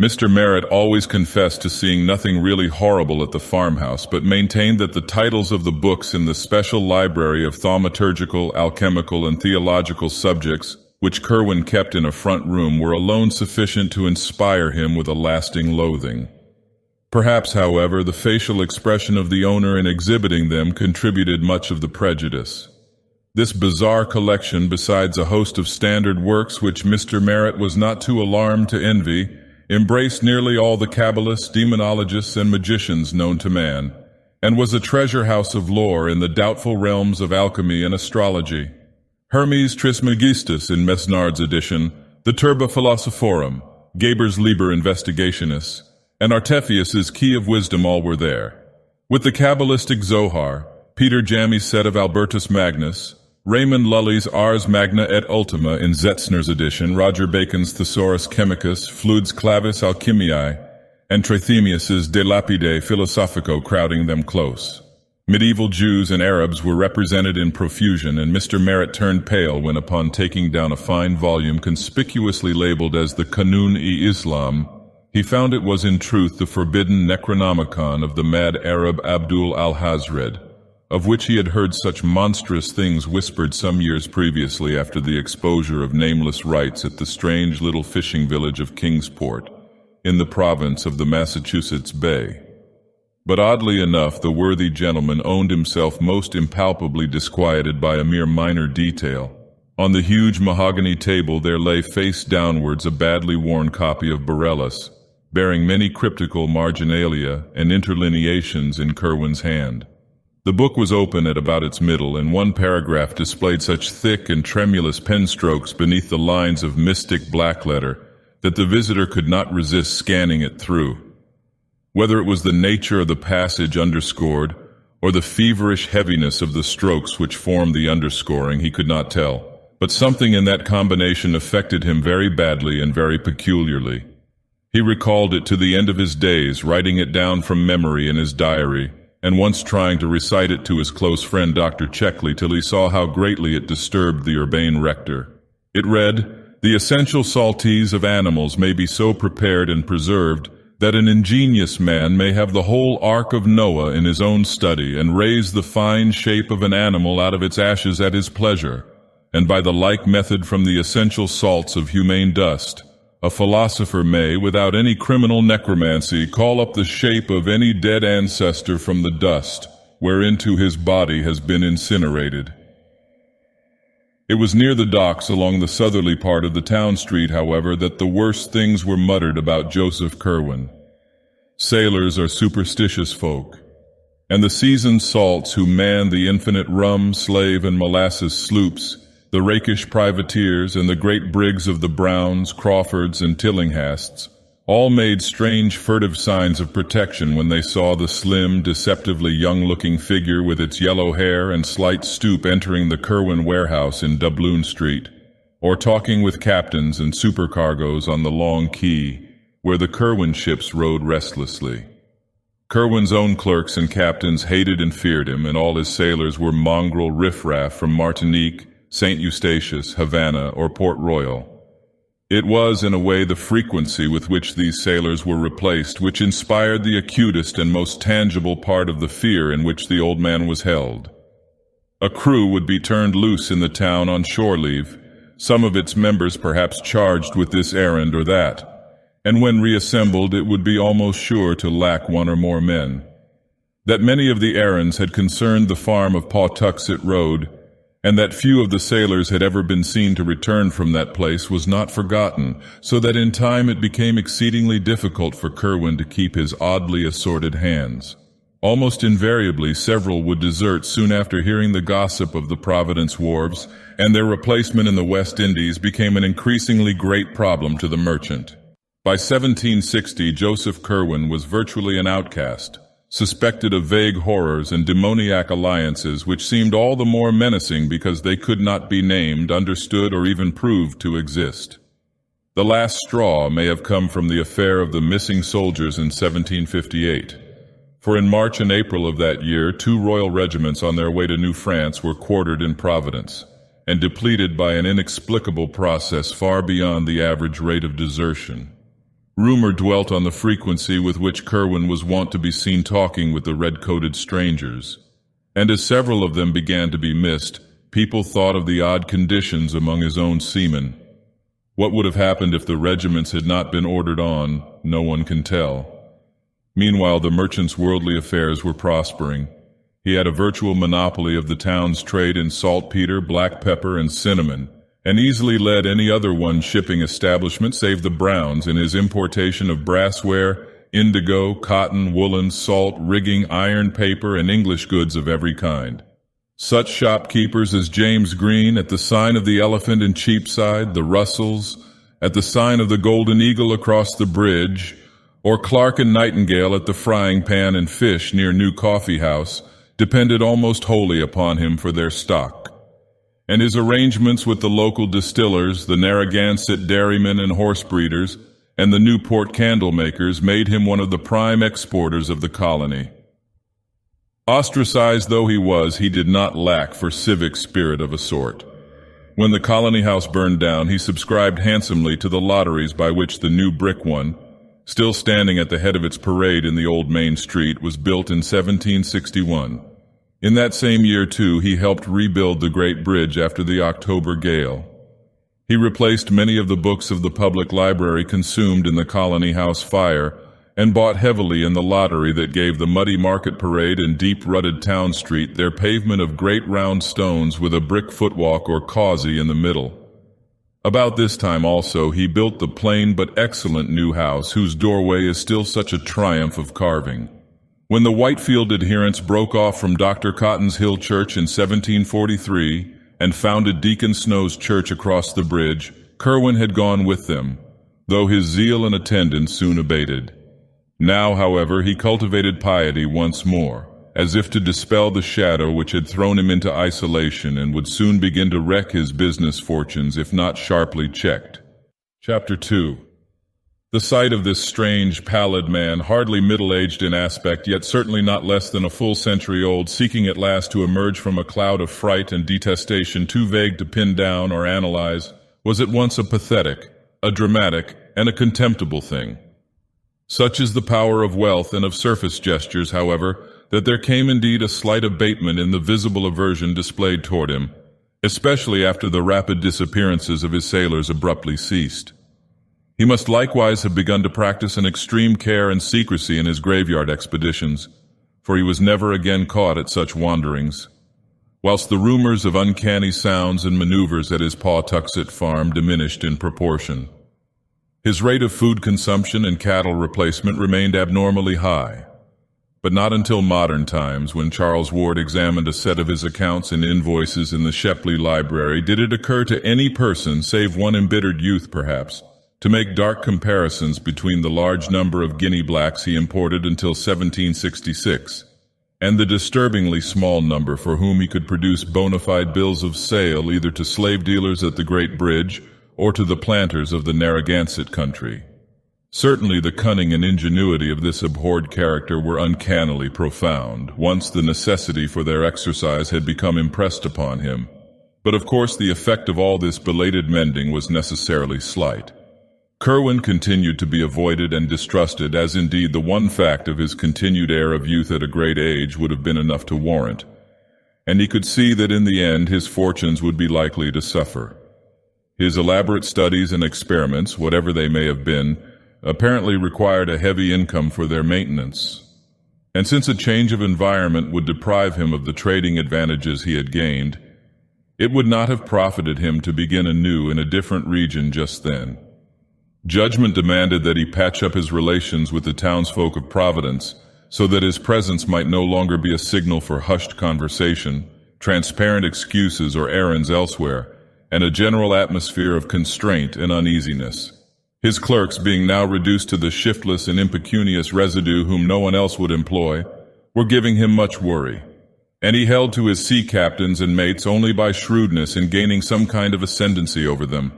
Mr. Marrett always confessed to seeing nothing really horrible at the farmhouse, but maintained that the titles of the books in the special library of thaumaturgical, alchemical, and theological subjects, which Curwen kept in a front room, were alone sufficient to inspire him with a lasting loathing. Perhaps, however, the facial expression of the owner in exhibiting them contributed much of the prejudice. This bizarre collection, besides a host of standard works which Mr. Marrett was not too alarmed to envy, embraced nearly all the Kabbalists, demonologists, and magicians known to man, and was a treasure house of lore in the doubtful realms of alchemy and astrology. Hermes Trismegistus in Mesnard's edition, the Turba Philosophorum, Geber's Liber Investigationis, and Artephius's Key of Wisdom all were there. With the Kabbalistic Zohar, Peter Jammy's set of Albertus Magnus, Raymond Lully's Ars Magna et Ultima in Zetzner's edition, Roger Bacon's Thesaurus Chemicus, Fluids Clavis Alchemiae, and Trithemius's De Lapide Philosophico crowding them close. Medieval Jews and Arabs were represented in profusion, and Mr. Marrett turned pale when, upon taking down a fine volume conspicuously labeled as the Kanun-i-Islam, he found it was in truth the forbidden Necronomicon of the mad Arab Abdul al-Hazred, of which he had heard such monstrous things whispered some years previously after the exposure of nameless rites at the strange little fishing village of Kingsport, in the province of the Massachusetts Bay. But oddly enough, the worthy gentleman owned himself most impalpably disquieted by a mere minor detail. On the huge mahogany table there lay face downwards a badly worn copy of Borellus, bearing many cryptical marginalia and interlineations in Curwen's hand. The book was open at about its middle, and one paragraph displayed such thick and tremulous pen strokes beneath the lines of mystic blackletter that the visitor could not resist scanning it through. Whether it was the nature of the passage underscored, or the feverish heaviness of the strokes which formed the underscoring, he could not tell, but something in that combination affected him very badly and very peculiarly. He recalled it to the end of his days, writing it down from memory in his diary, and once trying to recite it to his close friend Dr. Checkley till he saw how greatly it disturbed the urbane rector. It read, "The essential salties of animals may be so prepared and preserved that an ingenious man may have the whole Ark of Noah in his own study, and raise the fine shape of an animal out of its ashes at his pleasure, and by the like method from the essential salts of humane dust, a philosopher may, without any criminal necromancy, call up the shape of any dead ancestor from the dust, whereinto his body has been incinerated." It was near the docks along the southerly part of the town street, however, that the worst things were muttered about Joseph Curwen. Sailors are superstitious folk, and the seasoned salts who man the infinite rum, slave, and molasses sloops, the rakish privateers, and the great brigs of the Browns, Crawfords, and Tillinghasts, All made strange furtive signs of protection when they saw the slim, deceptively young-looking figure with its yellow hair and slight stoop entering the Kerwin warehouse in Doubloon Street, or talking with captains and supercargoes on the Long Quay, where the Kerwin ships rode restlessly. Kerwin's own clerks and captains hated and feared him, and all his sailors were mongrel riffraff from Martinique, St. Eustatius, Havana, or Port Royal. It was, in a way, the frequency with which these sailors were replaced which inspired the acutest and most tangible part of the fear in which the old man was held. A crew would be turned loose in the town on shore leave, some of its members perhaps charged with this errand or that, and when reassembled it would be almost sure to lack one or more men. That many of the errands had concerned the farm of Pawtuxet Road, and that few of the sailors had ever been seen to return from that place was not forgotten, so that in time it became exceedingly difficult for Kerwin to keep his oddly assorted hands. Almost invariably several would desert soon after hearing the gossip of the Providence wharves, and their replacement in the West Indies became an increasingly great problem to the merchant. By 1760, Joseph Kerwin was virtually an outcast, suspected of vague horrors and demoniac alliances which seemed all the more menacing because they could not be named, understood, or even proved to exist. The last straw may have come from the affair of the missing soldiers in 1758. For in March and April of that year, 2 royal regiments on their way to New France were quartered in Providence, and depleted by an inexplicable process far beyond the average rate of desertion. Rumor dwelt on the frequency with which Kerwin was wont to be seen talking with the red-coated strangers, and as several of them began to be missed, people thought of the odd conditions among his own seamen. What would have happened if the regiments had not been ordered on, no one can tell. Meanwhile, the merchant's worldly affairs were prospering. He had a virtual monopoly of the town's trade in saltpeter, black pepper, and cinnamon, and easily led any other one-shipping establishment save the Browns in his importation of brassware, indigo, cotton, woolen, salt, rigging, iron, paper, and English goods of every kind. Such shopkeepers as James Green at the sign of the Elephant in Cheapside, the Russells at the sign of the Golden Eagle across the bridge, or Clark and Nightingale at the Frying Pan and Fish near New Coffee House, depended almost wholly upon him for their stock. And his arrangements with the local distillers, the Narragansett dairymen and horse breeders, and the Newport candle makers made him one of the prime exporters of the colony. Ostracized though he was, he did not lack for civic spirit of a sort. When the colony house burned down, he subscribed handsomely to the lotteries by which the new brick one, still standing at the head of its parade in the old Main Street, was built in 1761. In that same year, too, he helped rebuild the great bridge after the October gale. He replaced many of the books of the public library consumed in the Colony House fire, and bought heavily in the lottery that gave the muddy market parade and deep-rutted town street their pavement of great round stones with a brick footwalk or causey in the middle. About this time also he built the plain but excellent new house whose doorway is still such a triumph of carving. When the Whitefield adherents broke off from Dr. Cotton's Hill Church in 1743 and founded Deacon Snow's church across the bridge, Kerwin had gone with them, though his zeal and attendance soon abated. Now, however, he cultivated piety once more, as if to dispel the shadow which had thrown him into isolation, and would soon begin to wreck his business fortunes if not sharply checked. Chapter 2. The sight of this strange, pallid man, hardly middle-aged in aspect, yet certainly not less than a full century old, seeking at last to emerge from a cloud of fright and detestation too vague to pin down or analyze, was at once a pathetic, a dramatic, and a contemptible thing. Such is the power of wealth and of surface gestures, however, that there came indeed a slight abatement in the visible aversion displayed toward him, especially after the rapid disappearances of his sailors abruptly ceased. He must likewise have begun to practice an extreme care and secrecy in his graveyard expeditions, for he was never again caught at such wanderings, whilst the rumors of uncanny sounds and maneuvers at his Pawtuxet farm diminished in proportion. His rate of food consumption and cattle replacement remained abnormally high, but not until modern times, when Charles Ward examined a set of his accounts and invoices in the Shepley Library, did it occur to any person, save one embittered youth perhaps, to make dark comparisons between the large number of Guinea blacks he imported until 1766, and the disturbingly small number for whom he could produce bona fide bills of sale either to slave dealers at the Great Bridge or to the planters of the Narragansett country. Certainly the cunning and ingenuity of this abhorred character were uncannily profound, once the necessity for their exercise had become impressed upon him. But of course the effect of all this belated mending was necessarily slight. Curwen continued to be avoided and distrusted, as indeed the one fact of his continued air of youth at a great age would have been enough to warrant, and he could see that in the end his fortunes would be likely to suffer. His elaborate studies and experiments, whatever they may have been, apparently required a heavy income for their maintenance, and since a change of environment would deprive him of the trading advantages he had gained, it would not have profited him to begin anew in a different region just then. Judgment demanded that he patch up his relations with the townsfolk of Providence so that his presence might no longer be a signal for hushed conversation, transparent excuses or errands elsewhere, and a general atmosphere of constraint and uneasiness. His clerks, being now reduced to the shiftless and impecunious residue whom no one else would employ, were giving him much worry, and he held to his sea captains and mates only by shrewdness in gaining some kind of ascendancy over them,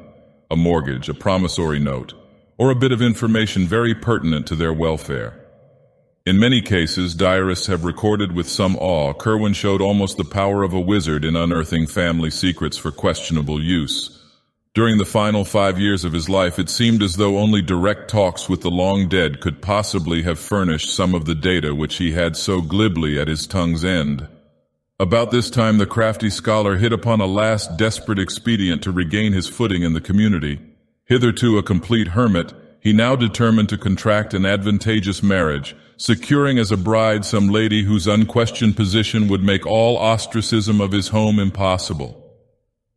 a mortgage, a promissory note, or a bit of information very pertinent to their welfare. In many cases, diarists have recorded with some awe, Curwen showed almost the power of a wizard in unearthing family secrets for questionable use. During the final 5 years of his life, it seemed as though only direct talks with the long dead could possibly have furnished some of the data which he had so glibly at his tongue's end. About this time, the crafty scholar hit upon a last desperate expedient to regain his footing in the community. Hitherto a complete hermit, he now determined to contract an advantageous marriage, securing as a bride some lady whose unquestioned position would make all ostracism of his home impossible.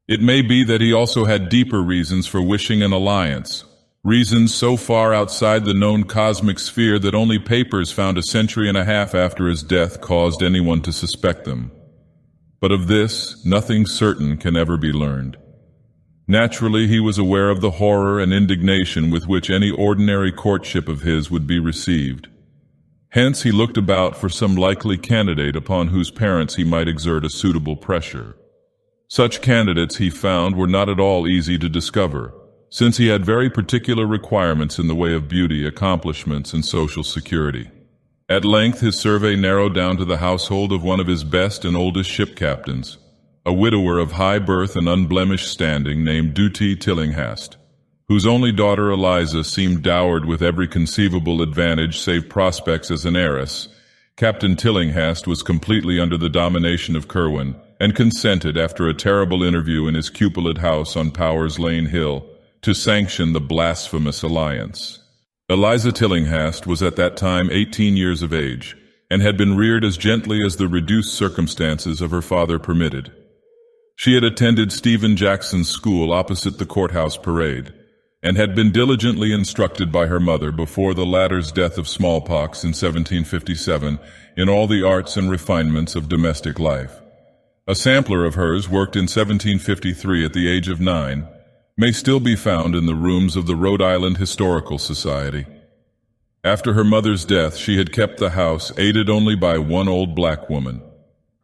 It may be that he also had deeper reasons for wishing an alliance, reasons so far outside the known cosmic sphere that only papers found a century and a half after his death caused anyone to suspect them. But of this, nothing certain can ever be learned. Naturally, he was aware of the horror and indignation with which any ordinary courtship of his would be received. Hence, he looked about for some likely candidate upon whose parents he might exert a suitable pressure. Such candidates, he found, were not at all easy to discover, since he had very particular requirements in the way of beauty, accomplishments, and social security. At length his survey narrowed down to the household of one of his best and oldest ship captains, a widower of high birth and unblemished standing named Duty Tillinghast, whose only daughter Eliza seemed dowered with every conceivable advantage save prospects as an heiress. Captain Tillinghast was completely under the domination of Curwen, and consented, after a terrible interview in his cupolaed house on Powers Lane Hill, to sanction the blasphemous alliance. Eliza Tillinghast was at that time 18 years of age, and had been reared as gently as the reduced circumstances of her father permitted. She had attended Stephen Jackson's school opposite the courthouse parade, and had been diligently instructed by her mother before the latter's death of smallpox in 1757 in all the arts and refinements of domestic life. A sampler of hers, worked in 1753 at the age of 9, may still be found in the rooms of the Rhode Island Historical Society. After her mother's death, she had kept the house, aided only by one old black woman.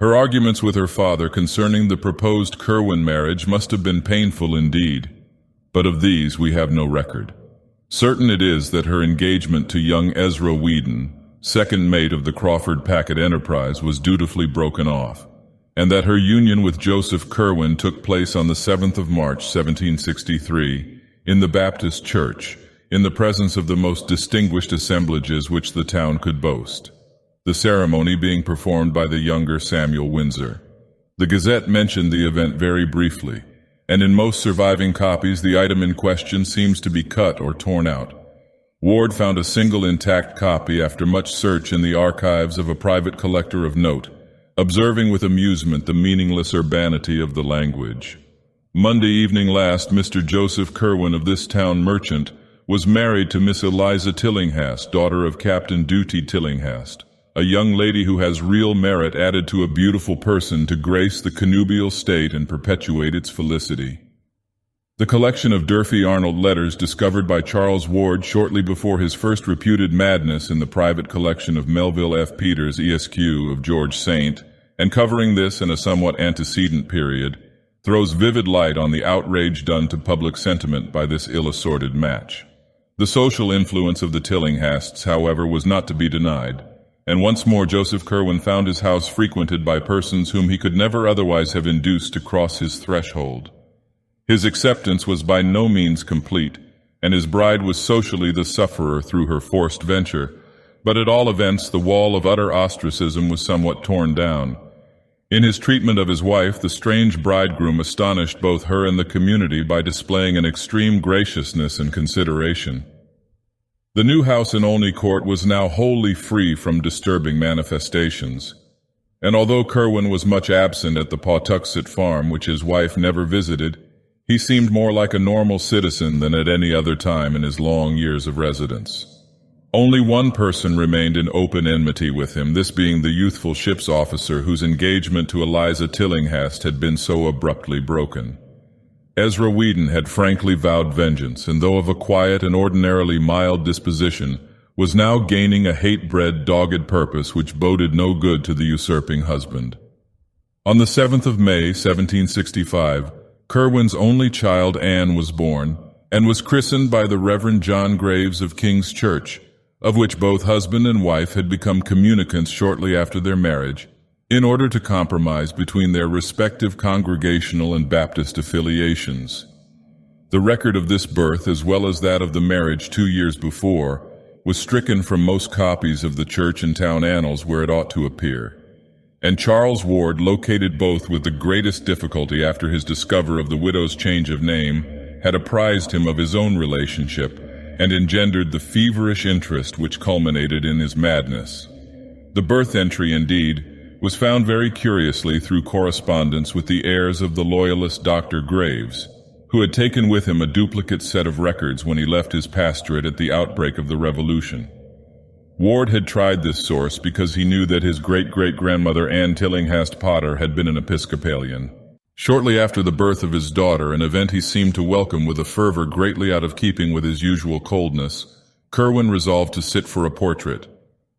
Her arguments with her father concerning the proposed Curwen marriage must have been painful indeed, but of these we have no record. Certain it is that her engagement to young Ezra Whedon, second mate of the Crawford Packet Enterprise, was dutifully broken off, and that her union with Joseph Curwen took place on the 7th of March, 1763, in the Baptist Church, in the presence of the most distinguished assemblages which the town could boast, the ceremony being performed by the younger Samuel Windsor. The Gazette mentioned the event very briefly, and in most surviving copies the item in question seems to be cut or torn out. Ward found a single intact copy after much search in the archives of a private collector of note, observing with amusement the meaningless urbanity of the language. Monday evening last, Mr. Joseph Curwen of this town merchant was married to Miss Eliza Tillinghast, daughter of Captain Duty Tillinghast, a young lady who has real merit added to a beautiful person to grace the connubial state and perpetuate its felicity. The collection of Durfee Arnold letters discovered by Charles Ward shortly before his first reputed madness in the private collection of Melville F. Peters, Esq. of George Saint, and covering this in a somewhat antecedent period, throws vivid light on the outrage done to public sentiment by this ill-assorted match. The social influence of the Tillinghasts, however, was not to be denied, and once more Joseph Curwen found his house frequented by persons whom he could never otherwise have induced to cross his threshold. His acceptance was by no means complete, and his bride was socially the sufferer through her forced venture, but at all events the wall of utter ostracism was somewhat torn down. In his treatment of his wife, the strange bridegroom astonished both her and the community by displaying an extreme graciousness and consideration. The new house in Olney Court was now wholly free from disturbing manifestations, and although Curwen was much absent at the Pawtuxet farm, which his wife never visited, he seemed more like a normal citizen than at any other time in his long years of residence. Only one person remained in open enmity with him, this being the youthful ship's officer whose engagement to Eliza Tillinghast had been so abruptly broken. Ezra Whedon had frankly vowed vengeance, and though of a quiet and ordinarily mild disposition, was now gaining a hate-bred, dogged purpose which boded no good to the usurping husband. On the 7th of May, 1765, Curwen's only child, Anne, was born, and was christened by the Reverend John Graves of King's Church, of which both husband and wife had become communicants shortly after their marriage, in order to compromise between their respective Congregational and Baptist affiliations. The record of this birth, as well as that of the marriage 2 years before, was stricken from most copies of the church and town annals where it ought to appear, and Charles Ward located both with the greatest difficulty after his discovery of the widow's change of name had apprised him of his own relationship and engendered the feverish interest which culminated in his madness. The birth entry, indeed, was found very curiously through correspondence with the heirs of the loyalist Dr. Graves, who had taken with him a duplicate set of records when he left his pastorate at the outbreak of the Revolution. Ward had tried this source because he knew that his great-great-grandmother Anne Tillinghast Potter had been an Episcopalian. Shortly after the birth of his daughter, an event he seemed to welcome with a fervor greatly out of keeping with his usual coldness, Curwen resolved to sit for a portrait.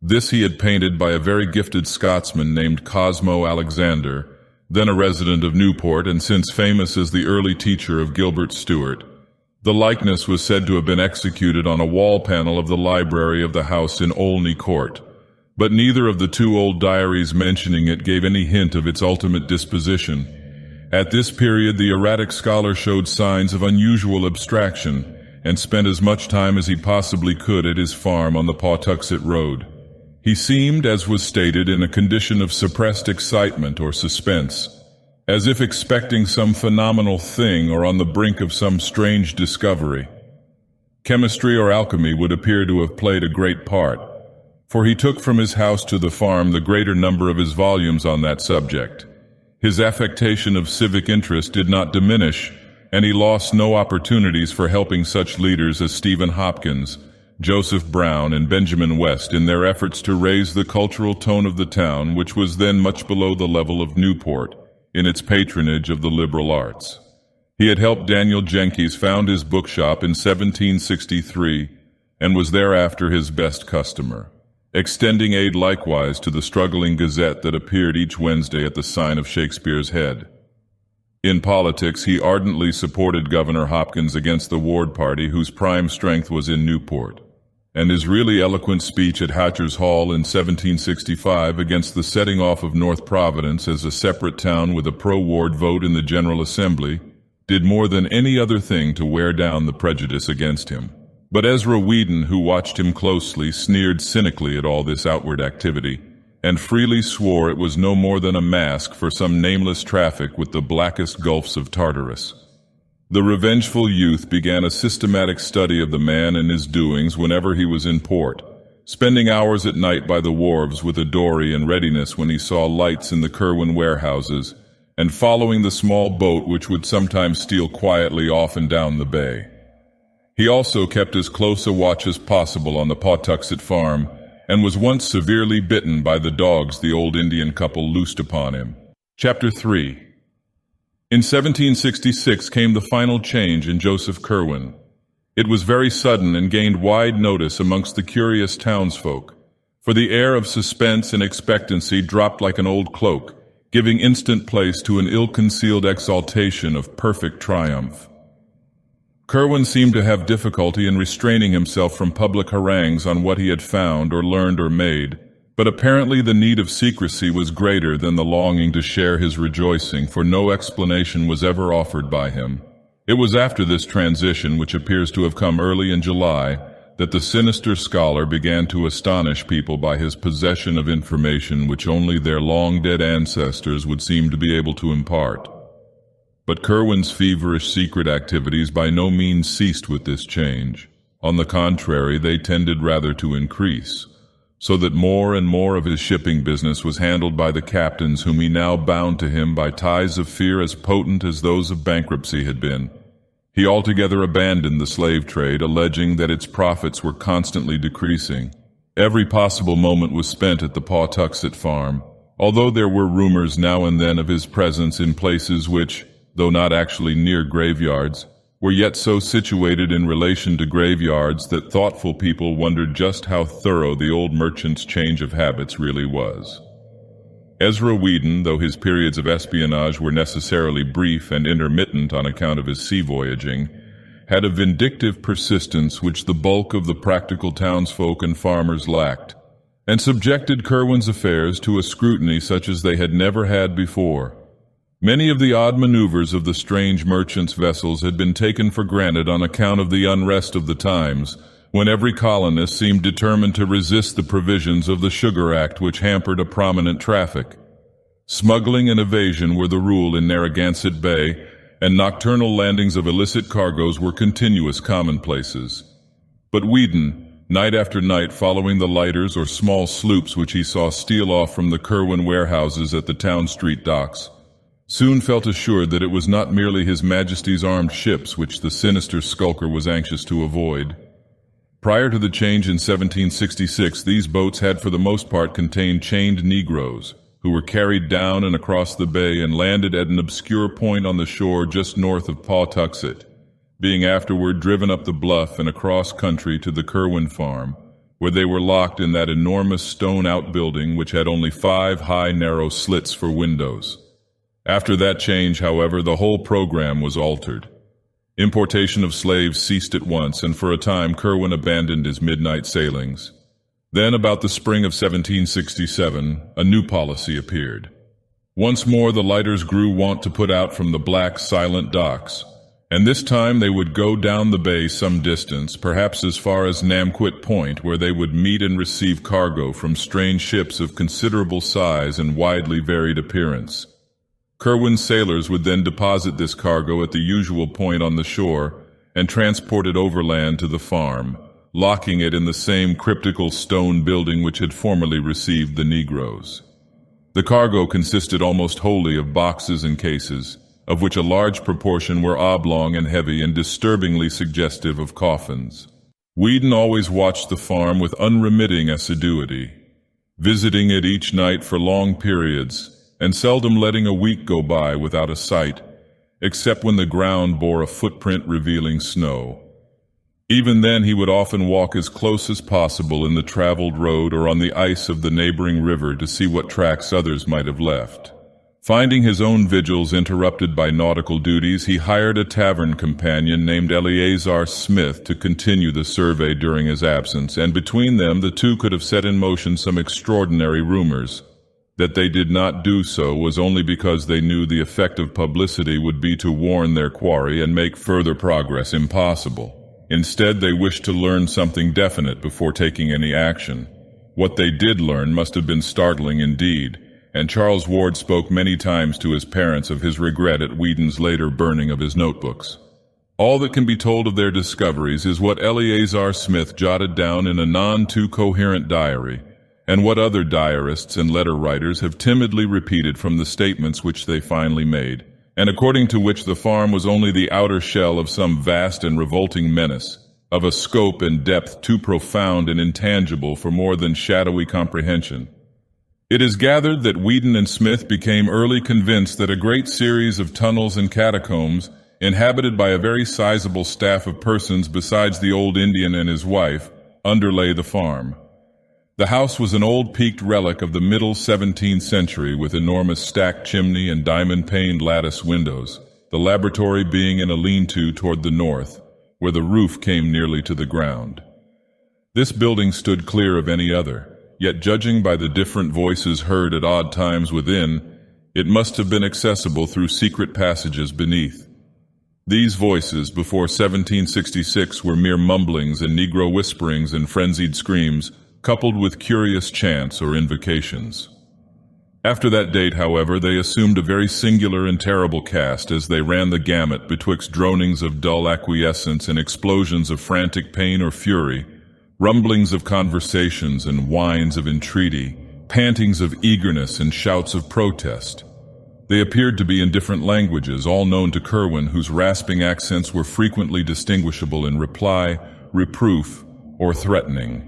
This he had painted by a very gifted Scotsman named Cosmo Alexander, then a resident of Newport and since famous as the early teacher of Gilbert Stuart. The likeness was said to have been executed on a wall panel of the library of the house in Olney Court, but neither of the two old diaries mentioning it gave any hint of its ultimate disposition. At this period, the erratic scholar showed signs of unusual abstraction and spent as much time as he possibly could at his farm on the Pawtuxet Road. He seemed, as was stated, in a condition of suppressed excitement or suspense, as if expecting some phenomenal thing or on the brink of some strange discovery. Chemistry or alchemy would appear to have played a great part, for he took from his house to the farm the greater number of his volumes on that subject. His affectation of civic interest did not diminish, and he lost no opportunities for helping such leaders as Stephen Hopkins, Joseph Brown, and Benjamin West in their efforts to raise the cultural tone of the town, which was then much below the level of Newport, in its patronage of the liberal arts. He had helped Daniel Jenkins found his bookshop in 1763, and was thereafter his best customer, extending aid likewise to the struggling Gazette that appeared each Wednesday at the sign of Shakespeare's Head. In politics, he ardently supported Governor Hopkins against the Ward party, whose prime strength was in Newport, and his really eloquent speech at Hatcher's Hall in 1765 against the setting off of North Providence as a separate town with a pro-Ward vote in the General Assembly did more than any other thing to wear down the prejudice against him. But Ezra Whedon, who watched him closely, sneered cynically at all this outward activity, and freely swore it was no more than a mask for some nameless traffic with the blackest gulfs of Tartarus. The revengeful youth began a systematic study of the man and his doings whenever he was in port, spending hours at night by the wharves with a dory in readiness when he saw lights in the Curwen warehouses, and following the small boat which would sometimes steal quietly off and down the bay. He also kept as close a watch as possible on the Pawtuxet farm, and was once severely bitten by the dogs the old Indian couple loosed upon him. Chapter 3. In 1766 came the final change in Joseph Curwen. It was very sudden and gained wide notice amongst the curious townsfolk, for the air of suspense and expectancy dropped like an old cloak, giving instant place to an ill-concealed exaltation of perfect triumph. Curwen seemed to have difficulty in restraining himself from public harangues on what he had found or learned or made, but apparently the need of secrecy was greater than the longing to share his rejoicing, for no explanation was ever offered by him. It was after this transition, which appears to have come early in July, that the sinister scholar began to astonish people by his possession of information which only their long-dead ancestors would seem to be able to impart. But Curwen's feverish secret activities by no means ceased with this change. On the contrary, they tended rather to increase, so that more and more of his shipping business was handled by the captains whom he now bound to him by ties of fear as potent as those of bankruptcy had been. He altogether abandoned the slave trade, alleging that its profits were constantly decreasing. Every possible moment was spent at the Pawtuxet farm, although there were rumors now and then of his presence in places which, though not actually near graveyards, were yet so situated in relation to graveyards that thoughtful people wondered just how thorough the old merchant's change of habits really was. Ezra Whedon, though his periods of espionage were necessarily brief and intermittent on account of his sea voyaging, had a vindictive persistence which the bulk of the practical townsfolk and farmers lacked, and subjected Curwen's affairs to a scrutiny such as they had never had before. Many of the odd maneuvers of the strange merchant's vessels had been taken for granted on account of the unrest of the times, when every colonist seemed determined to resist the provisions of the Sugar Act which hampered a prominent traffic. Smuggling and evasion were the rule in Narragansett Bay, and nocturnal landings of illicit cargoes were continuous commonplaces. But Whedon, night after night following the lighters or small sloops which he saw steal off from the Curwen warehouses at the Town Street docks, soon felt assured that it was not merely His Majesty's armed ships which the sinister skulker was anxious to avoid. Prior to the change in 1766, these boats had for the most part contained chained Negroes, who were carried down and across the bay and landed at an obscure point on the shore just north of Pawtuxet, being afterward driven up the bluff and across country to the Curwen farm, where they were locked in that enormous stone outbuilding which had only 5 high narrow slits for windows. After that change, however, the whole program was altered. Importation of slaves ceased at once, and for a time Curwen abandoned his midnight sailings. Then, about the spring of 1767, a new policy appeared. Once more the lighters grew wont to put out from the black, silent docks, and this time they would go down the bay some distance, perhaps as far as Namquit Point, where they would meet and receive cargo from strange ships of considerable size and widely varied appearance. Curwen's sailors would then deposit this cargo at the usual point on the shore and transport it overland to the farm, locking it in the same cryptical stone building which had formerly received the Negroes. The cargo consisted almost wholly of boxes and cases, of which a large proportion were oblong and heavy and disturbingly suggestive of coffins. Whedon always watched the farm with unremitting assiduity, visiting it each night for long periods, and seldom letting a week go by without a sight, except when the ground bore a footprint revealing snow. Even then he would often walk as close as possible in the traveled road or on the ice of the neighboring river to see what tracks others might have left. Finding his own vigils interrupted by nautical duties, he hired a tavern companion named Eleazar Smith to continue the survey during his absence, and between them the two could have set in motion some extraordinary rumors. That they did not do so was only because they knew the effect of publicity would be to warn their quarry and make further progress impossible. Instead, they wished to learn something definite before taking any action. What they did learn must have been startling indeed, and Charles Ward spoke many times to his parents of his regret at Whedon's later burning of his notebooks. All that can be told of their discoveries is what Eleazar Smith jotted down in a none-too-coherent diary, and what other diarists and letter writers have timidly repeated from the statements which they finally made, and according to which the farm was only the outer shell of some vast and revolting menace, of a scope and depth too profound and intangible for more than shadowy comprehension. It is gathered that Whedon and Smith became early convinced that a great series of tunnels and catacombs, inhabited by a very sizable staff of persons besides the old Indian and his wife, underlay the farm. The house was an old peaked relic of the middle 17th century with enormous stacked chimney and diamond-paned lattice windows, the laboratory being in a lean-to toward the north, where the roof came nearly to the ground. This building stood clear of any other, yet judging by the different voices heard at odd times within, it must have been accessible through secret passages beneath. These voices, before 1766, were mere mumblings and Negro whisperings and frenzied screams, coupled with curious chants or invocations. After that date, however, they assumed a very singular and terrible cast as they ran the gamut betwixt dronings of dull acquiescence and explosions of frantic pain or fury, rumblings of conversations and whines of entreaty, pantings of eagerness and shouts of protest. They appeared to be in different languages, all known to Kerwin, whose rasping accents were frequently distinguishable in reply, reproof, or threatening.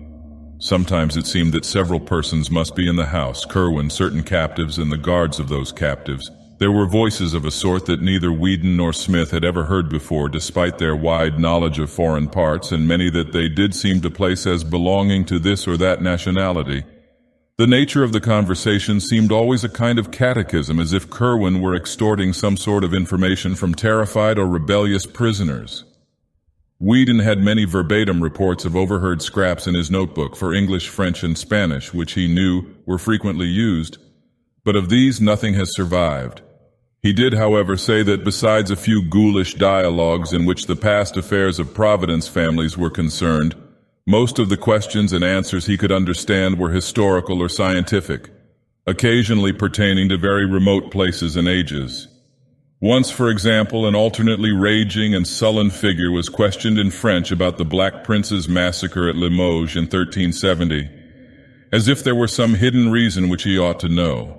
Sometimes it seemed that several persons must be in the house, Kerwin, certain captives, and the guards of those captives. There were voices of a sort that neither Whedon nor Smith had ever heard before, despite their wide knowledge of foreign parts, and many that they did seem to place as belonging to this or that nationality. The nature of the conversation seemed always a kind of catechism, as if Kerwin were extorting some sort of information from terrified or rebellious prisoners. Whedon had many verbatim reports of overheard scraps in his notebook for English, French, and Spanish, which he knew were frequently used, but of these nothing has survived. He did, however, say that besides a few ghoulish dialogues in which the past affairs of Providence families were concerned, most of the questions and answers he could understand were historical or scientific, occasionally pertaining to very remote places and ages. Once, for example, an alternately raging and sullen figure was questioned in French about the Black Prince's massacre at Limoges in 1370, as if there were some hidden reason which he ought to know.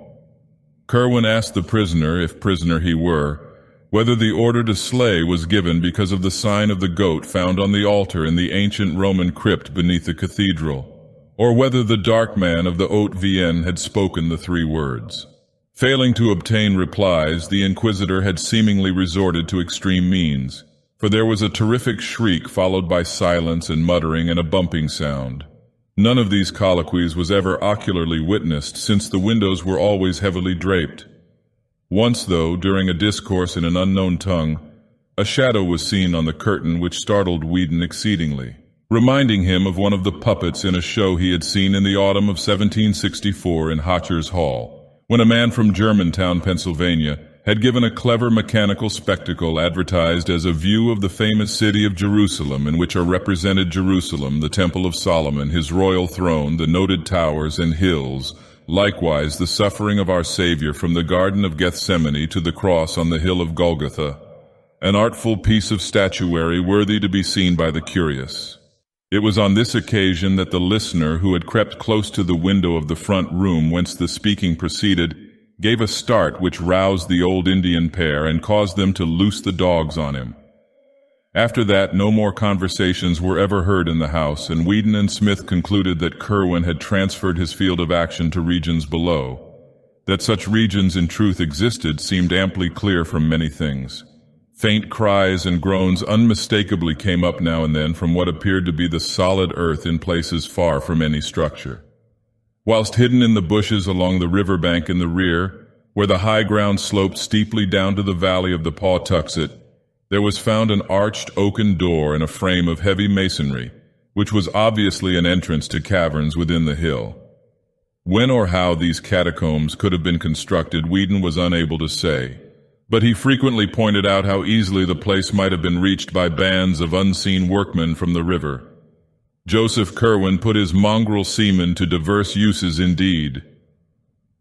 Kerwin asked the prisoner, if prisoner he were, whether the order to slay was given because of the sign of the goat found on the altar in the ancient Roman crypt beneath the cathedral, or whether the dark man of the Haute Vienne had spoken the three words. Failing to obtain replies, the Inquisitor had seemingly resorted to extreme means, for there was a terrific shriek followed by silence and muttering and a bumping sound. None of these colloquies was ever ocularly witnessed, since the windows were always heavily draped. Once, though, during a discourse in an unknown tongue, a shadow was seen on the curtain which startled Whedon exceedingly, reminding him of one of the puppets in a show he had seen in the autumn of 1764 in Hotcher's Hall, when a man from Germantown, Pennsylvania, had given a clever mechanical spectacle advertised as a view of the famous city of Jerusalem, in which are represented Jerusalem, the Temple of Solomon, his royal throne, the noted towers and hills, likewise the suffering of our Savior from the Garden of Gethsemane to the cross on the hill of Golgotha, an artful piece of statuary worthy to be seen by the curious. It was on this occasion that the listener, who had crept close to the window of the front room whence the speaking proceeded, gave a start which roused the old Indian pair and caused them to loose the dogs on him. After that, no more conversations were ever heard in the house, and Whedon and Smith concluded that Kerwin had transferred his field of action to regions below. That such regions in truth existed seemed amply clear from many things. Faint cries and groans unmistakably came up now and then from what appeared to be the solid earth in places far from any structure. Whilst hidden in the bushes along the river bank in the rear, where the high ground sloped steeply down to the valley of the Pawtuxet, there was found an arched oaken door in a frame of heavy masonry, which was obviously an entrance to caverns within the hill. When or how these catacombs could have been constructed, Whedon was unable to say, but he frequently pointed out how easily the place might have been reached by bands of unseen workmen from the river. Joseph Kerwin put his mongrel seamen to diverse uses indeed.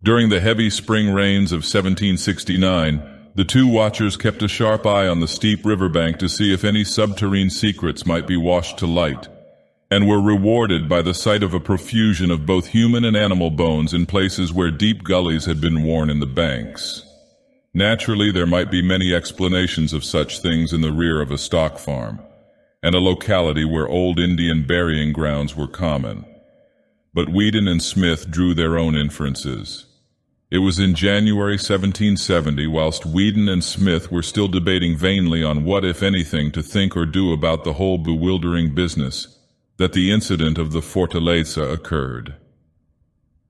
During the heavy spring rains of 1769, the two watchers kept a sharp eye on the steep riverbank to see if any subterrane secrets might be washed to light, and were rewarded by the sight of a profusion of both human and animal bones in places where deep gullies had been worn in the banks. Naturally, there might be many explanations of such things in the rear of a stock farm, and a locality where old Indian burying grounds were common. but Whedon and Smith drew their own inferences. It was in January 1770, whilst Whedon and Smith were still debating vainly on what, if anything, to think or do about the whole bewildering business, that the incident of the Fortaleza occurred.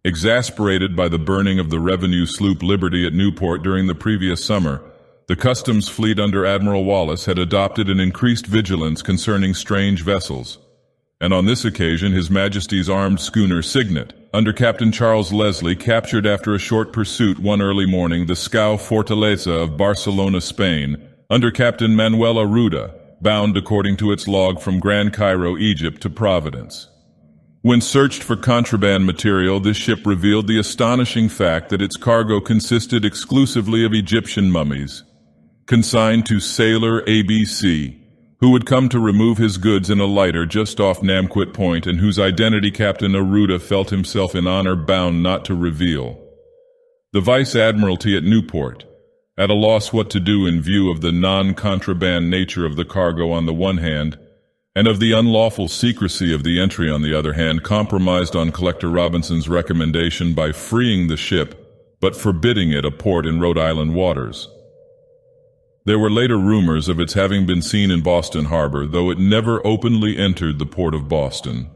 Exasperated by the burning of the revenue sloop Liberty at Newport during the previous summer, the customs fleet under Admiral Wallace had adopted an increased vigilance concerning strange vessels, and on this occasion His Majesty's armed schooner Signet, under Captain Charles Leslie, captured after a short pursuit one early morning the scow Fortaleza of Barcelona, Spain, under Captain Manuel Arruda, bound according to its log from Grand Cairo, Egypt to Providence. When searched for contraband material, this ship revealed the astonishing fact that its cargo consisted exclusively of Egyptian mummies, consigned to sailor ABC, who would come to remove his goods in a lighter just off Namquit Point and whose identity Captain Arruda felt himself in honor bound not to reveal. The Vice Admiralty at Newport, at a loss what to do in view of the non-contraband nature of the cargo on the one hand, and of the unlawful secrecy of the entry on the other hand, compromised on Collector Robinson's recommendation by freeing the ship, but forbidding it a port in Rhode Island waters. There were later rumors of its having been seen in Boston Harbor, though it never openly entered the port of Boston.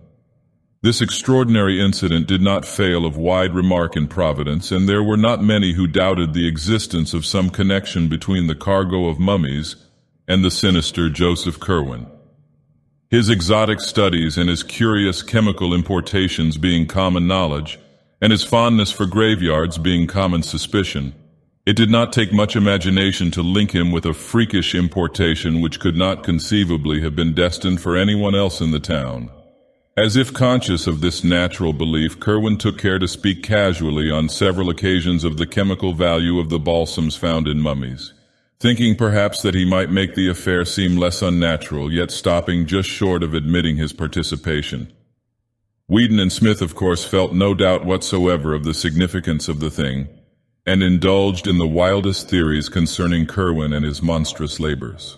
This extraordinary incident did not fail of wide remark in Providence, and there were not many who doubted the existence of some connection between the cargo of mummies and the sinister Joseph Curwen. His exotic studies and his curious chemical importations being common knowledge, and his fondness for graveyards being common suspicion, it did not take much imagination to link him with a freakish importation which could not conceivably have been destined for anyone else in the town. As if conscious of this natural belief, Curwen took care to speak casually on several occasions of the chemical value of the balsams found in mummies, thinking perhaps that he might make the affair seem less unnatural, yet stopping just short of admitting his participation. Whedon and Smith, of course, felt no doubt whatsoever of the significance of the thing, and indulged in the wildest theories concerning Curwen and his monstrous labors.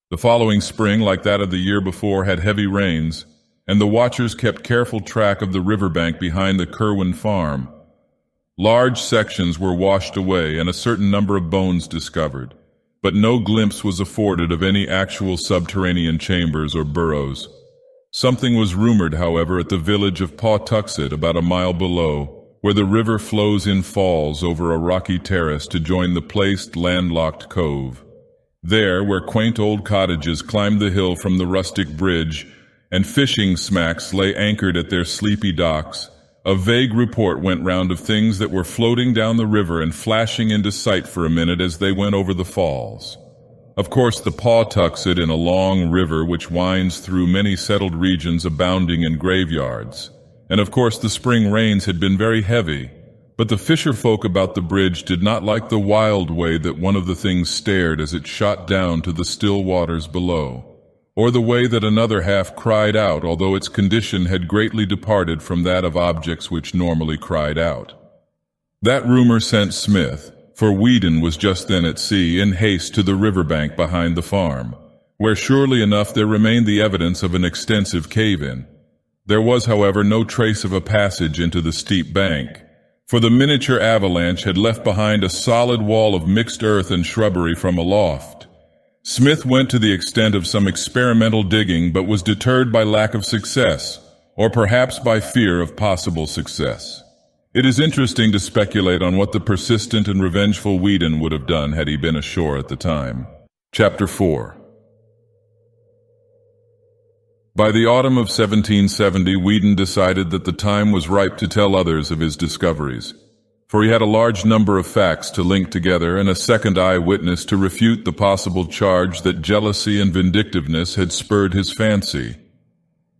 The following spring, like that of the year before, had heavy rains, and the watchers kept careful track of the riverbank behind the Curwen farm. Large sections were washed away and a certain number of bones discovered, but no glimpse was afforded of any actual subterranean chambers or burrows. Something was rumored, however, at the village of Pawtuxet, about a mile below, where the river flows in falls over a rocky terrace to join the placed landlocked cove. There, where quaint old cottages climbed the hill from the rustic bridge, and fishing smacks lay anchored at their sleepy docks, a vague report went round of things that were floating down the river and flashing into sight for a minute as they went over the falls. Of course, the Pawtuxet in a long river which winds through many settled regions abounding in graveyards. And of course the spring rains had been very heavy, but the fisher folk about the bridge did not like the wild way that one of the things stared as it shot down to the still waters below, or the way that another half cried out, although its condition had greatly departed from that of objects which normally cried out. That rumor sent Smith, for Whedon was just then at sea, in haste to the riverbank behind the farm, where surely enough there remained the evidence of an extensive cave-in. There was, however, no trace of a passage into the steep bank, for the miniature avalanche had left behind a solid wall of mixed earth and shrubbery from aloft. Smith went to the extent of some experimental digging, but was deterred by lack of success, or perhaps by fear of possible success. It is interesting to speculate on what the persistent and revengeful Whedon would have done had he been ashore at the time. Chapter 4. By the autumn of 1770, Whedon decided that the time was ripe to tell others of his discoveries, for he had a large number of facts to link together and a second eyewitness to refute the possible charge that jealousy and vindictiveness had spurred his fancy.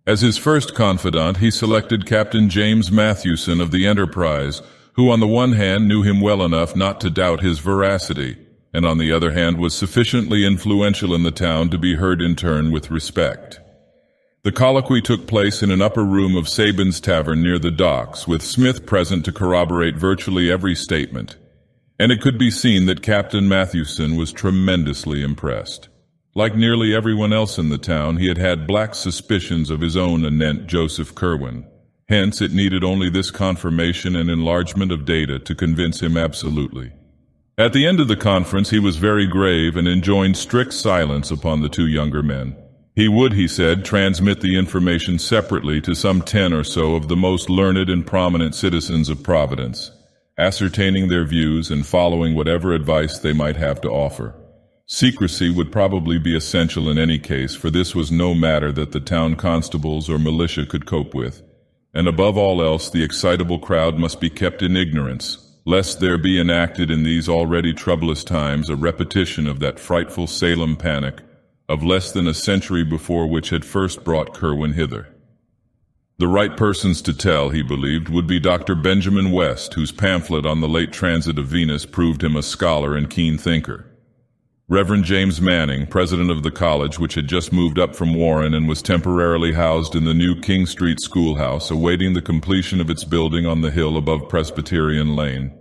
As his first confidant, he selected Captain James Matthewson of the Enterprise, who on the one hand knew him well enough not to doubt his veracity, and on the other hand was sufficiently influential in the town to be heard in turn with respect. The colloquy took place in an upper room of Sabin's Tavern near the docks, with Smith present to corroborate virtually every statement, and it could be seen that Captain Matthewson was tremendously impressed. Like nearly everyone else in the town, he had had black suspicions of his own anent Joseph Curwen, Hence, it needed only this confirmation and enlargement of data to convince him absolutely. At the end of the conference, he was very grave and enjoined strict silence upon the two younger men. He would, he said, transmit the information separately to some 10 or so of the most learned and prominent citizens of Providence, ascertaining their views and following whatever advice they might have to offer. Secrecy would probably be essential in any case, for this was no matter that the town constables or militia could cope with. And above all else, the excitable crowd must be kept in ignorance, lest there be enacted in these already troublous times a repetition of that frightful Salem panic of less than a century before, which had first brought Kerwin hither. The right persons to tell, he believed, would be Dr. Benjamin West, whose pamphlet on the late transit of Venus proved him a scholar and keen thinker. Reverend James Manning, president of the college, which had just moved up from Warren and was temporarily housed in the new King Street schoolhouse, awaiting the completion of its building on the hill above Presbyterian Lane.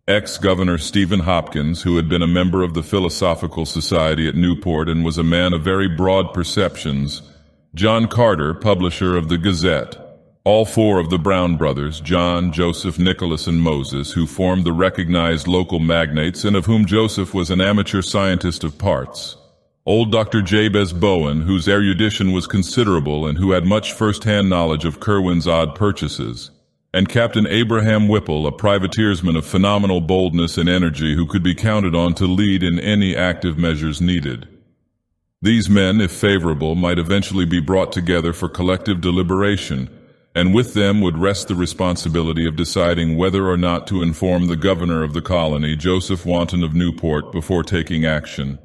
Ex-Governor Stephen Hopkins, who had been a member of the Philosophical Society at Newport and was a man of very broad perceptions. John Carter, publisher of the Gazette. All four of the Brown brothers, John, Joseph, Nicholas, and Moses, who formed the recognized local magnates and of whom Joseph was an amateur scientist of parts. Old Dr. Jabez Bowen, whose erudition was considerable and who had much first-hand knowledge of Kerwin's odd purchases. And Captain Abraham Whipple, a privateersman of phenomenal boldness and energy who could be counted on to lead in any active measures needed. These men, if favorable, might eventually be brought together for collective deliberation, and with them would rest the responsibility of deciding whether or not to inform the governor of the colony, Joseph Wanton of Newport, before taking action.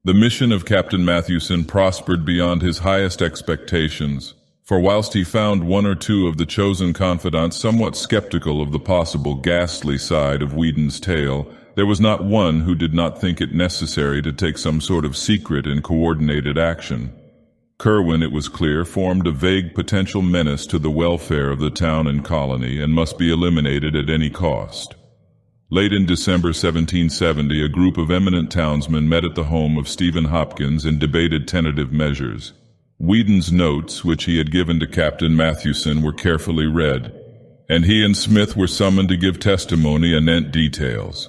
The mission of Captain Mathewson prospered beyond his highest expectations, for whilst he found one or two of the chosen confidants somewhat skeptical of the possible ghastly side of Whedon's tale, there was not one who did not think it necessary to take some sort of secret and coordinated action. Kerwin, it was clear, formed a vague potential menace to the welfare of the town and colony and must be eliminated at any cost. Late in December 1770, a group of eminent townsmen met at the home of Stephen Hopkins and debated tentative measures. Whedon's notes, which he had given to Captain Mathewson, were carefully read, and he and Smith were summoned to give testimony anent details.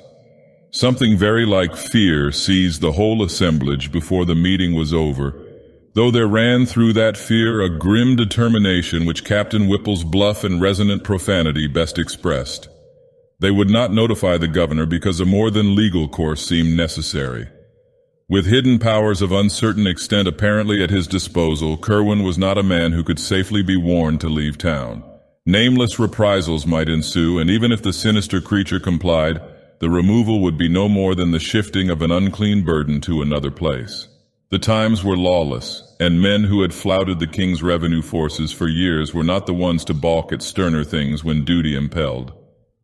Something very like fear seized the whole assemblage before the meeting was over, though there ran through that fear a grim determination which Captain Whipple's bluff and resonant profanity best expressed. They would not notify the governor because a more than legal course seemed necessary. With hidden powers of uncertain extent apparently at his disposal, Kerwin was not a man who could safely be warned to leave town. Nameless reprisals might ensue, and even if the sinister creature complied, the removal would be no more than the shifting of an unclean burden to another place. The times were lawless, and men who had flouted the king's revenue forces for years were not the ones to balk at sterner things when duty impelled.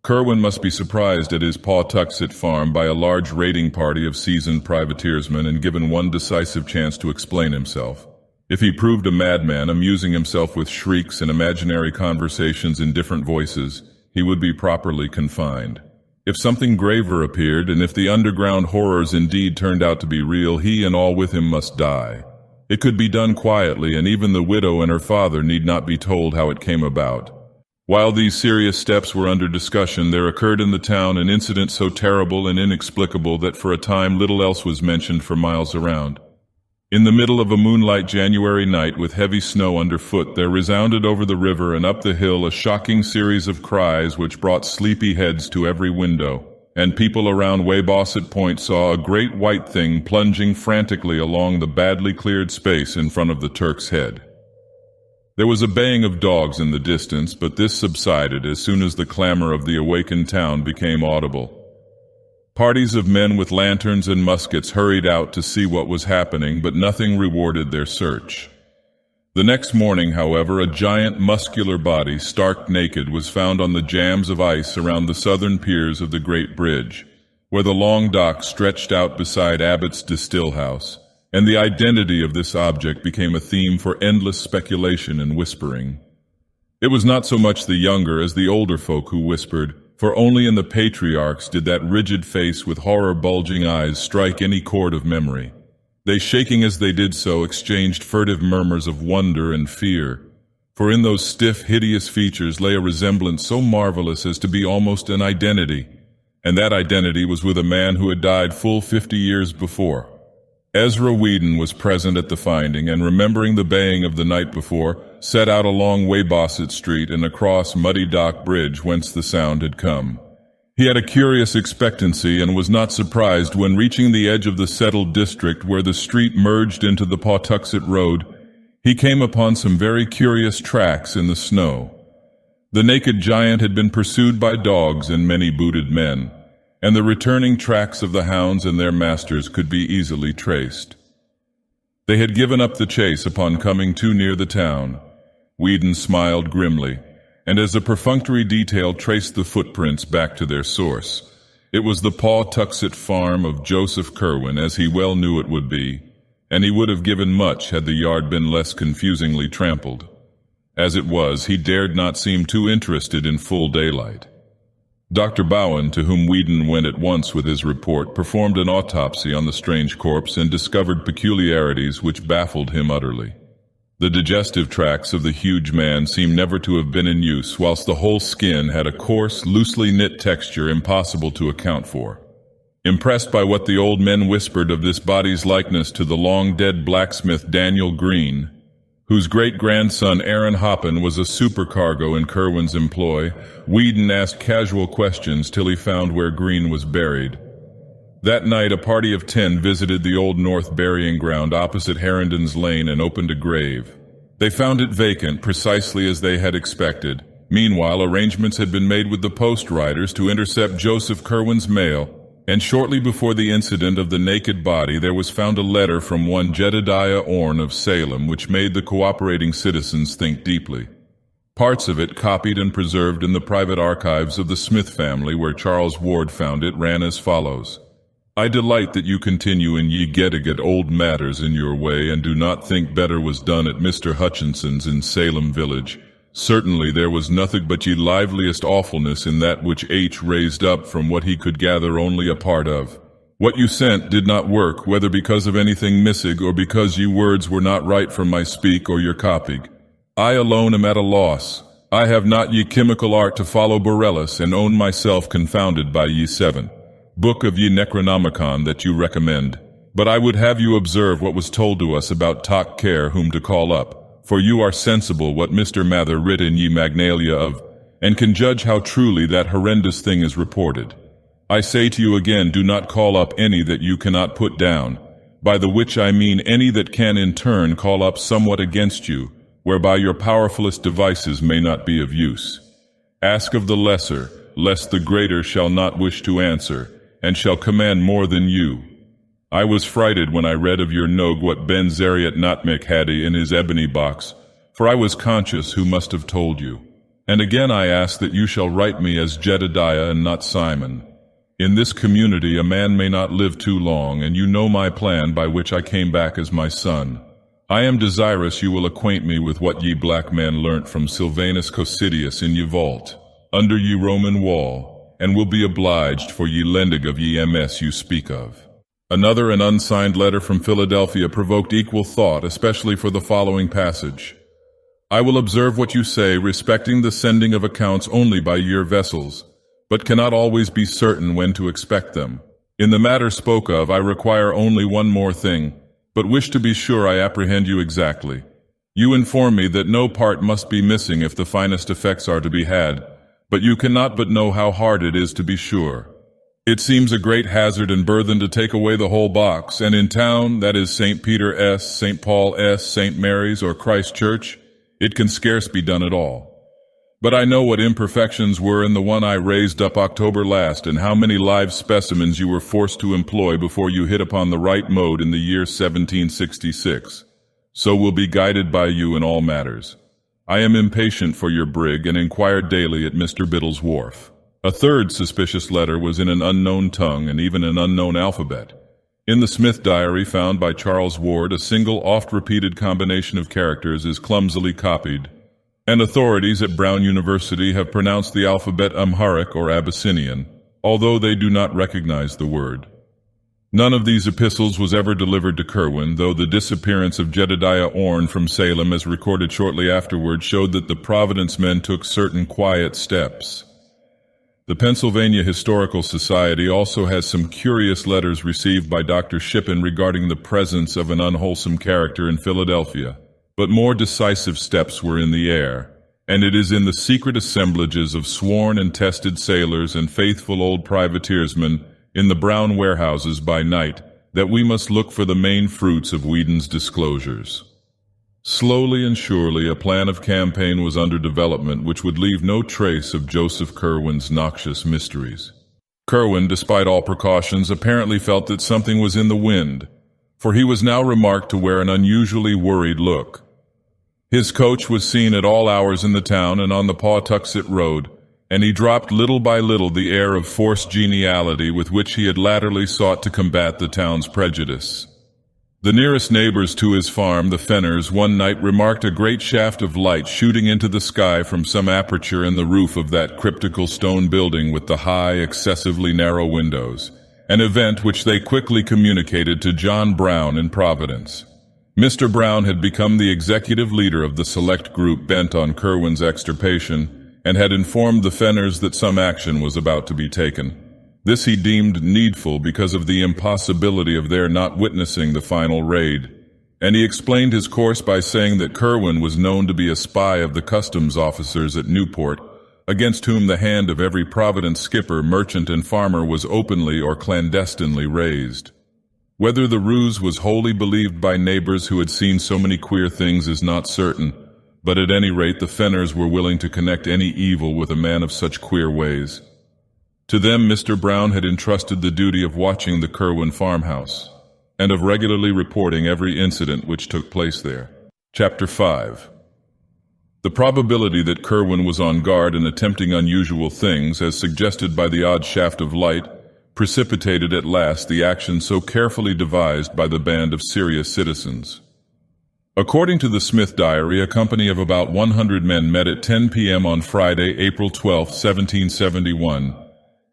Kerwin must be surprised at his Pawtuxet farm by a large raiding party of seasoned privateersmen and given one decisive chance to explain himself. If he proved a madman, amusing himself with shrieks and imaginary conversations in different voices, he would be properly confined. If something graver appeared, and if the underground horrors indeed turned out to be real, he and all with him must die. It could be done quietly, and even the widow and her father need not be told how it came about. While these serious steps were under discussion, there occurred in the town an incident so terrible and inexplicable that for a time little else was mentioned for miles around. In the middle of a moonlight January night with heavy snow underfoot, there resounded over the river and up the hill a shocking series of cries which brought sleepy heads to every window, and people around Weybosset Point saw a great white thing plunging frantically along the badly cleared space in front of the Turk's Head. There was a baying of dogs in the distance, but this subsided as soon as the clamor of the awakened town became audible. Parties of men with lanterns and muskets hurried out to see what was happening, but nothing rewarded their search. The next morning, however, a giant muscular body, stark naked, was found on the jams of ice around the southern piers of the Great Bridge, where the long dock stretched out beside Abbott's Distill House, and the identity of this object became a theme for endless speculation and whispering. It was not so much the younger as the older folk who whispered, for only in the patriarchs did that rigid face with horror-bulging eyes strike any chord of memory. They, shaking as they did so, exchanged furtive murmurs of wonder and fear. For in those stiff, hideous features lay a resemblance so marvelous as to be almost an identity, and that identity was with a man who had died full 50 years before. Ezra Whedon was present at the finding, and remembering the baying of the night before, set out along Weybosset Street and across Muddy Dock Bridge whence the sound had come. He had a curious expectancy and was not surprised when, reaching the edge of the settled district where the street merged into the Pawtuxet Road, he came upon some very curious tracks in the snow. The naked giant had been pursued by dogs and many booted men, and the returning tracks of the hounds and their masters could be easily traced. They had given up the chase upon coming too near the town. Whedon smiled grimly, and as a perfunctory detail traced the footprints back to their source. It was the Pawtuxet farm of Joseph Kerwin, as he well knew it would be, and he would have given much had the yard been less confusingly trampled. As it was, he dared not seem too interested in full daylight. Dr. Bowen, to whom Whedon went at once with his report, performed an autopsy on the strange corpse and discovered peculiarities which baffled him utterly. The digestive tracts of the huge man seemed never to have been in use, whilst the whole skin had a coarse, loosely knit texture impossible to account for. Impressed by what the old men whispered of this body's likeness to the long-dead blacksmith Daniel Green, whose great-grandson Aaron Hoppin was a supercargo in Kerwin's employ, Whedon asked casual questions till he found where Green was buried. That night a party of 10 visited the Old North burying ground opposite Herndon's Lane and opened a grave. They found it vacant, precisely as they had expected. Meanwhile, arrangements had been made with the post riders to intercept Joseph Kerwin's mail, and shortly before the incident of the naked body there was found a letter from one Jedediah Orne of Salem which made the cooperating citizens think deeply. Parts of it, copied and preserved in the private archives of the Smith family where Charles Ward found it, ran as follows. I delight that you continue in ye get old matters in your way, and do not think better was done at Mr. Hutchinson's in Salem village. Certainly there was nothing but ye liveliest awfulness in that which H raised up from what he could gather only a part of. What you sent did not work, whether because of anything missing or because ye words were not right from my speak or your copying. I alone am at a loss. I have not ye chemical art to follow Borellus, and own myself confounded by ye 7. Book of ye Necronomicon that you recommend. But I would have you observe what was told to us about tak care whom to call up. For you are sensible what Mr. Mather writ in ye Magnalia of, and can judge how truly that horrendous thing is reported. I say to you again, do not call up any that you cannot put down, by the which I mean any that can in turn call up somewhat against you, whereby your powerfulest devices may not be of use. Ask of the lesser, lest the greater shall not wish to answer, and shall command more than you. I was frighted when I read of your Nog what Ben Zariat Notmek had in his ebony box, for I was conscious who must have told you. And again I ask that you shall write me as Jedediah and not Simon. In this community a man may not live too long, and you know my plan by which I came back as my son. I am desirous you will acquaint me with what ye black men learnt from Sylvanus Cocidius in ye vault, under ye Roman wall, and will be obliged for ye lending of ye MS you speak of. Another and unsigned letter from Philadelphia provoked equal thought, especially for the following passage. I will observe what you say respecting the sending of accounts only by your vessels, but cannot always be certain when to expect them. In the matter spoke of, I require only one more thing, but wish to be sure I apprehend you exactly. You inform me that no part must be missing if the finest effects are to be had, but you cannot but know how hard it is to be sure. It seems a great hazard and burthen to take away the whole box, and in town, that is St. Peter S., St. Paul S., St. Mary's, or Christ Church, it can scarce be done at all. But I know what imperfections were in the one I raised up October last, and how many live specimens you were forced to employ before you hit upon the right mode in the year 1766. So will be guided by you in all matters. I am impatient for your brig, and inquire daily at Mr. Biddle's wharf. A third suspicious letter was in an unknown tongue and even an unknown alphabet. In the Smith diary found by Charles Ward, a single oft-repeated combination of characters is clumsily copied, and authorities at Brown University have pronounced the alphabet Amharic or Abyssinian, although they do not recognize the word. None of these epistles was ever delivered to Kerwin, though the disappearance of Jedediah Orne from Salem, as recorded shortly afterward, showed that the Providence men took certain quiet steps. The Pennsylvania Historical Society also has some curious letters received by Dr. Shippen regarding the presence of an unwholesome character in Philadelphia. But more decisive steps were in the air, and it is in the secret assemblages of sworn and tested sailors and faithful old privateersmen in the brown warehouses by night that we must look for the main fruits of Whedon's disclosures. Slowly and surely a plan of campaign was under development which would leave no trace of Joseph Kerwin's noxious mysteries. Kerwin, despite all precautions, apparently felt that something was in the wind, for he was now remarked to wear an unusually worried look. His coach was seen at all hours in the town and on the Pawtuxet Road, and he dropped little by little the air of forced geniality with which he had latterly sought to combat the town's prejudice. The nearest neighbors to his farm, the Fenners, one night remarked a great shaft of light shooting into the sky from some aperture in the roof of that cryptical stone building with the high, excessively narrow windows, an event which they quickly communicated to John Brown in Providence. Mr. Brown had become the executive leader of the select group bent on Kerwin's extirpation, and had informed the Fenners that some action was about to be taken. This he deemed needful because of the impossibility of their not witnessing the final raid, and he explained his course by saying that Kerwin was known to be a spy of the customs officers at Newport, against whom the hand of every Providence skipper, merchant, and farmer was openly or clandestinely raised. Whether the ruse was wholly believed by neighbors who had seen so many queer things is not certain, but at any rate the Fenners were willing to connect any evil with a man of such queer ways. To them Mr. Brown had entrusted the duty of watching the Kerwin farmhouse, and of regularly reporting every incident which took place there. Chapter 5. The probability that Kerwin was on guard and attempting unusual things, as suggested by the odd shaft of light, precipitated at last the action so carefully devised by the band of serious citizens. According to the Smith Diary, a company of about 100 men met at 10 p.m. on Friday, April 12, 1771,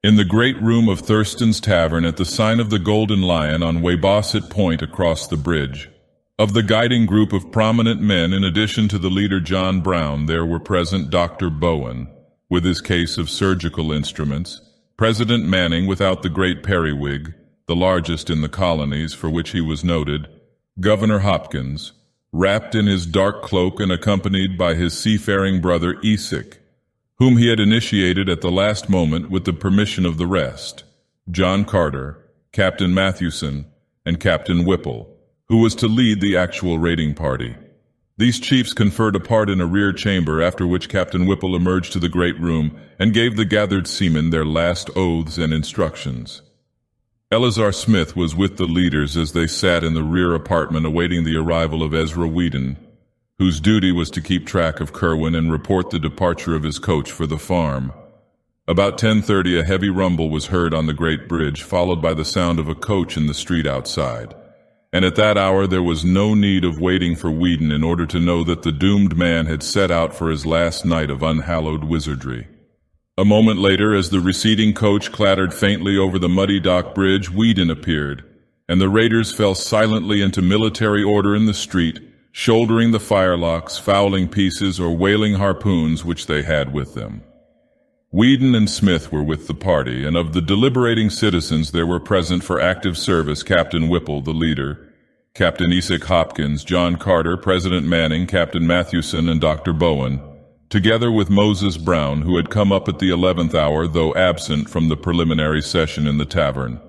in the great room of Thurston's Tavern at the sign of the Golden Lion on Weybosset Point across the bridge. Of the guiding group of prominent men, in addition to the leader John Brown, there were present Dr. Bowen, with his case of surgical instruments, President Manning without the great periwig, the largest in the colonies for which he was noted, Governor Hopkins, wrapped in his dark cloak and accompanied by his seafaring brother Esic, whom he had initiated at the last moment with the permission of the rest, John Carter, Captain Mathewson, and Captain Whipple, who was to lead the actual raiding party. These chiefs conferred apart in a rear chamber, after which Captain Whipple emerged to the great room and gave the gathered seamen their last oaths and instructions. Eleazar Smith was with the leaders as they sat in the rear apartment awaiting the arrival of Ezra Whedon, whose duty was to keep track of Kerwin and report the departure of his coach for the farm. About 10:30 a heavy rumble was heard on the great bridge, followed by the sound of a coach in the street outside. And at that hour there was no need of waiting for Whedon in order to know that the doomed man had set out for his last night of unhallowed wizardry. A moment later, as the receding coach clattered faintly over the muddy dock bridge, Whedon appeared, and the raiders fell silently into military order in the street, shouldering the firelocks, fowling pieces, or whaling harpoons which they had with them. Whedon and Smith were with the party, and of the deliberating citizens there were present for active service Captain Whipple, the leader, Captain Esic Hopkins, John Carter, President Manning, Captain Mathewson, and Dr. Bowen, together with Moses Brown, who had come up at the 11th hour, though absent from the preliminary session in the tavern.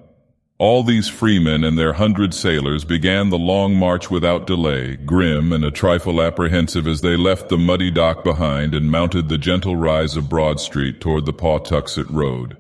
All these freemen and their 100 sailors began the long march without delay, grim and a trifle apprehensive as they left the muddy dock behind and mounted the gentle rise of Broad Street toward the Pawtuxet Road.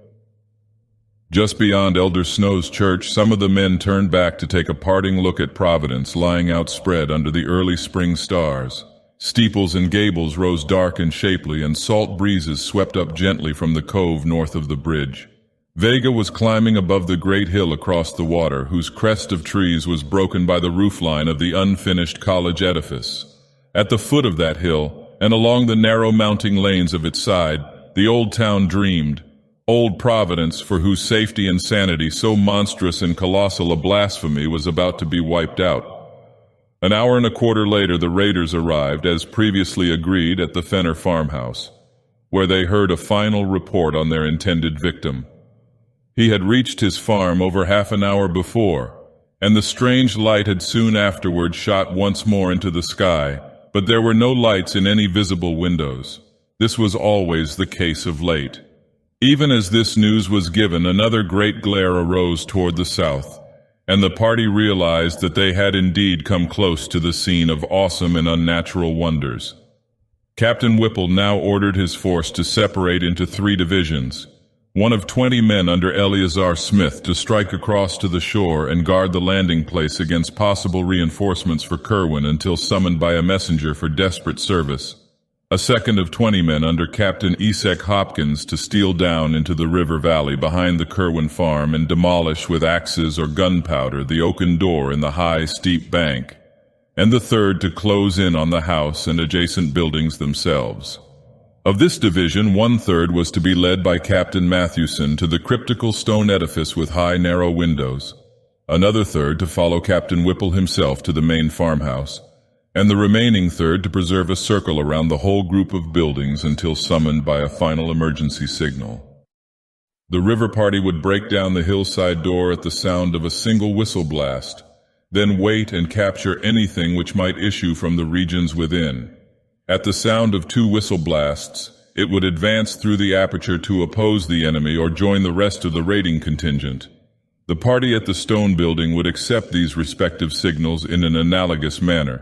Just beyond Elder Snow's church, some of the men turned back to take a parting look at Providence lying outspread under the early spring stars. Steeples and gables rose dark and shapely, and salt breezes swept up gently from the cove north of the bridge. Vega was climbing above the great hill across the water, whose crest of trees was broken by the roofline of the unfinished college edifice. At the foot of that hill, and along the narrow mounting lanes of its side, the old town dreamed, Old Providence, for whose safety and sanity so monstrous and colossal a blasphemy was about to be wiped out. An hour and a quarter later the raiders arrived, as previously agreed, at the Fenner farmhouse, where they heard a final report on their intended victim. He had reached his farm over half an hour before, and the strange light had soon afterward shot once more into the sky, but there were no lights in any visible windows. This was always the case of late. Even as this news was given, another great glare arose toward the south, and the party realized that they had indeed come close to the scene of awesome and unnatural wonders. Captain Whipple now ordered his force to separate into 3 divisions, one of 20 men under Eleazar Smith to strike across to the shore and guard the landing place against possible reinforcements for Kerwin until summoned by a messenger for desperate service. A second of 20 men under Captain Esek Hopkins to steal down into the river valley behind the Kerwin farm and demolish with axes or gunpowder the oaken door in the high, steep bank, and the third to close in on the house and adjacent buildings themselves. Of this division, 1/3 was to be led by Captain Mathewson to the cryptical stone edifice with high, narrow windows, another third to follow Captain Whipple himself to the main farmhouse, and the remaining third to preserve a circle around the whole group of buildings until summoned by a final emergency signal. The river party would break down the hillside door at the sound of a single whistle blast, then wait and capture anything which might issue from the regions within. At the sound of 2 whistle blasts, it would advance through the aperture to oppose the enemy or join the rest of the raiding contingent. The party at the stone building would accept these respective signals in an analogous manner,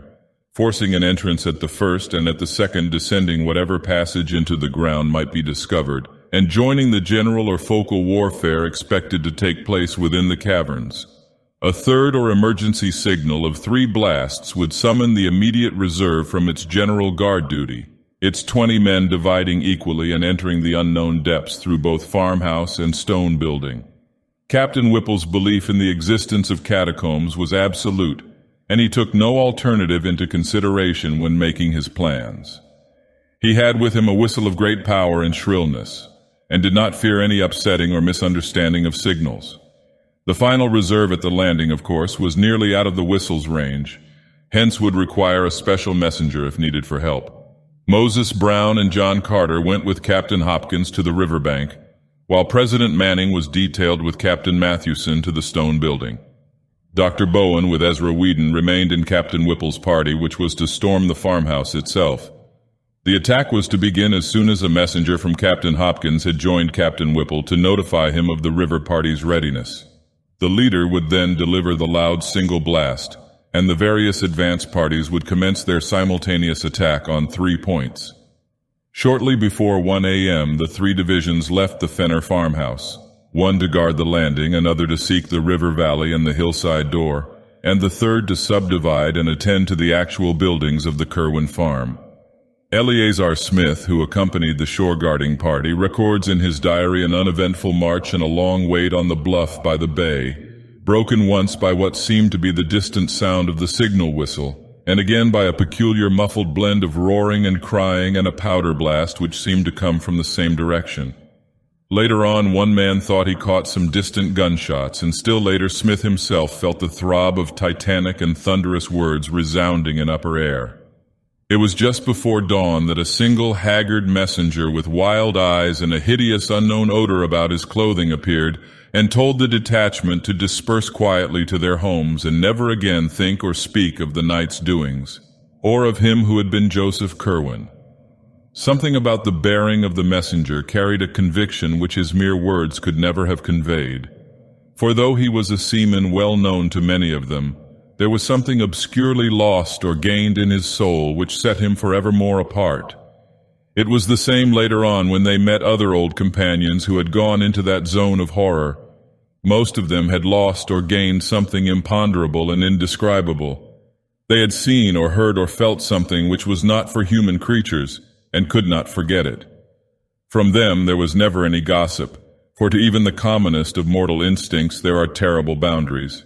forcing an entrance at the first and at the second, descending whatever passage into the ground might be discovered, and joining the general or focal warfare expected to take place within the caverns. A third or emergency signal of 3 blasts would summon the immediate reserve from its general guard duty, its 20 men dividing equally and entering the unknown depths through both farmhouse and stone building. Captain Whipple's belief in the existence of catacombs was absolute, and he took no alternative into consideration when making his plans. He had with him a whistle of great power and shrillness, and did not fear any upsetting or misunderstanding of signals. The final reserve at the landing, of course, was nearly out of the whistle's range, hence would require a special messenger if needed for help. Moses Brown and John Carter went with Captain Hopkins to the riverbank, while President Manning was detailed with Captain Mathewson to the stone building. Dr. Bowen with Ezra Whedon remained in Captain Whipple's party, which was to storm the farmhouse itself. The attack was to begin as soon as a messenger from Captain Hopkins had joined Captain Whipple to notify him of the river party's readiness. The leader would then deliver the loud single blast, and the various advance parties would commence their simultaneous attack on 3 points. Shortly before 1 a.m., the 3 divisions left the Fenner farmhouse, one to guard the landing, another to seek the river valley and the hillside door, and the third to subdivide and attend to the actual buildings of the Kerwin farm. Eleazar Smith, who accompanied the shore-guarding party, records in his diary an uneventful march and a long wait on the bluff by the bay, broken once by what seemed to be the distant sound of the signal whistle, and again by a peculiar muffled blend of roaring and crying and a powder blast which seemed to come from the same direction. Later on, one man thought he caught some distant gunshots, and still later Smith himself felt the throb of titanic and thunderous words resounding in upper air. It was just before dawn that a single haggard messenger with wild eyes and a hideous unknown odor about his clothing appeared and told the detachment to disperse quietly to their homes and never again think or speak of the night's doings, or of him who had been Joseph Kerwin. Something about the bearing of the messenger carried a conviction which his mere words could never have conveyed. For though he was a seaman well known to many of them, there was something obscurely lost or gained in his soul which set him forevermore apart. It was the same later on when they met other old companions who had gone into that zone of horror. Most of them had lost or gained something imponderable and indescribable. They had seen or heard or felt something which was not for human creatures, and could not forget it. From them there was never any gossip, for to even the commonest of mortal instincts there are terrible boundaries.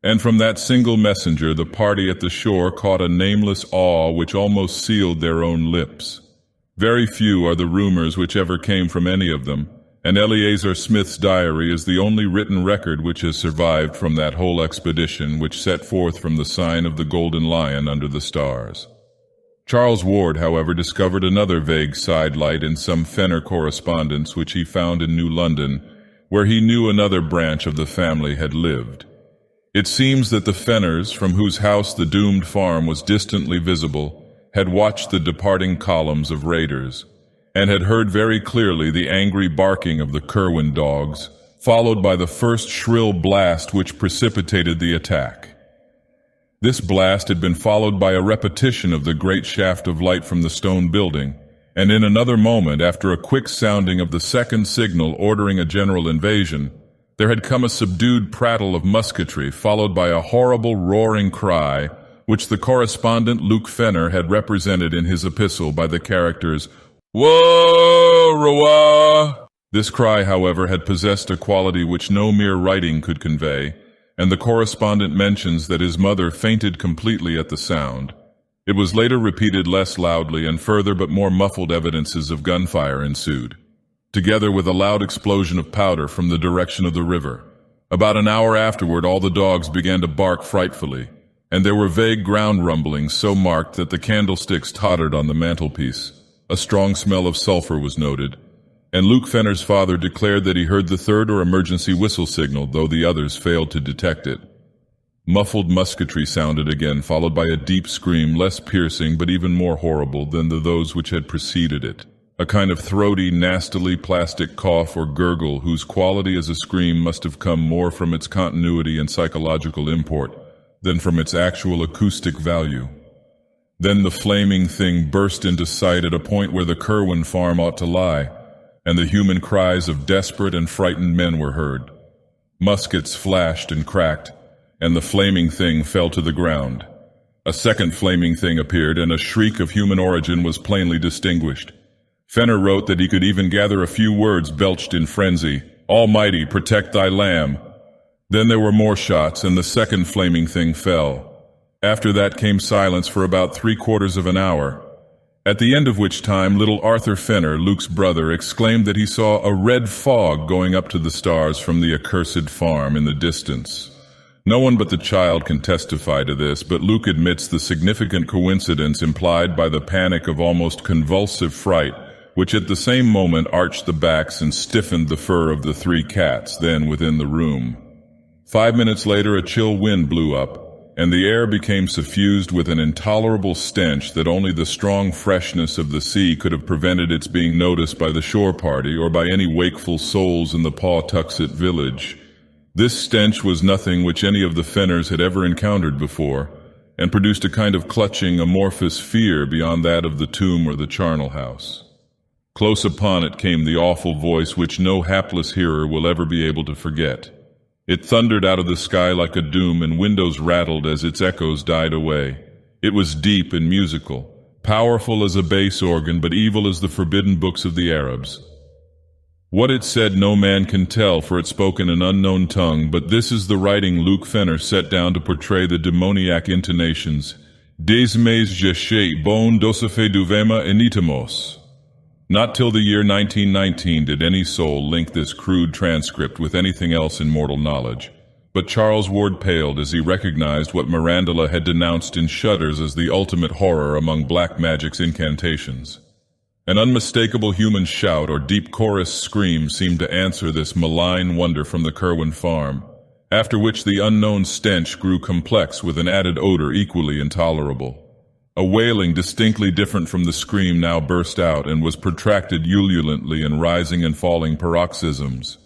And from that single messenger the party at the shore caught a nameless awe which almost sealed their own lips. Very few are the rumors which ever came from any of them, and Eleazar Smith's diary is the only written record which has survived from that whole expedition which set forth from the sign of the Golden Lion under the stars. Charles Ward, however, discovered another vague sidelight in some Fenner correspondence which he found in New London, where he knew another branch of the family had lived. It seems that the Fenners, from whose house the doomed farm was distantly visible, had watched the departing columns of raiders, and had heard very clearly the angry barking of the Kerwin dogs, followed by the first shrill blast which precipitated the attack. This blast had been followed by a repetition of the great shaft of light from the stone building, and in another moment, after a quick sounding of the second signal ordering a general invasion, there had come a subdued prattle of musketry, followed by a horrible roaring cry, which the correspondent Luke Fenner had represented in his epistle by the characters "Whoa-ra-wah." This cry, however, had possessed a quality which no mere writing could convey, and the correspondent mentions that his mother fainted completely at the sound. It was later repeated less loudly, and further but more muffled evidences of gunfire ensued, together with a loud explosion of powder from the direction of the river. About an hour afterward, all the dogs began to bark frightfully, and there were vague ground rumblings so marked that the candlesticks tottered on the mantelpiece. A strong smell of sulfur was noted, and Luke Fenner's father declared that he heard the third or emergency whistle signal, though the others failed to detect it. Muffled musketry sounded again, followed by a deep scream, less piercing but even more horrible than those which had preceded it. A kind of throaty, nastily plastic cough or gurgle whose quality as a scream must have come more from its continuity and psychological import than from its actual acoustic value. Then the flaming thing burst into sight at a point where the Kerwin farm ought to lie, and the human cries of desperate and frightened men were heard. Muskets flashed and cracked, and the flaming thing fell to the ground. A second flaming thing appeared, and a shriek of human origin was plainly distinguished. Fenner wrote that he could even gather a few words belched in frenzy. "Almighty, protect thy lamb." Then there were more shots, and the second flaming thing fell. After that came silence for about 3/4 of an hour, at the end of which time little Arthur Fenner, Luke's brother, exclaimed that he saw a red fog going up to the stars from the accursed farm in the distance. No one but the child can testify to this, but Luke admits the significant coincidence implied by the panic of almost convulsive fright, which at the same moment arched the backs and stiffened the fur of the 3 cats then within the room. 5 minutes later a chill wind blew up, and the air became suffused with an intolerable stench that only the strong freshness of the sea could have prevented its being noticed by the shore party or by any wakeful souls in the Pawtuxet village. This stench was nothing which any of the Fenners had ever encountered before, and produced a kind of clutching, amorphous fear beyond that of the tomb or the charnel house. Close upon it came the awful voice which no hapless hearer will ever be able to forget. It thundered out of the sky like a doom, and windows rattled as its echoes died away. It was deep and musical, powerful as a bass organ, but evil as the forbidden books of the Arabs. What it said no man can tell, for it spoke in an unknown tongue, but this is the writing Luke Fenner set down to portray the demoniac intonations. Des mes jeshe bon dosafe duvema enitamos. Not till the year 1919 did any soul link this crude transcript with anything else in mortal knowledge, but Charles Ward paled as he recognized what Mirandola had denounced in Shudders as the ultimate horror among black magic's incantations. An unmistakable human shout or deep chorus scream seemed to answer this malign wonder from the Kerwin farm, after which the unknown stench grew complex with an added odor equally intolerable. A wailing distinctly different from the scream now burst out and was protracted ululantly in rising and falling paroxysms.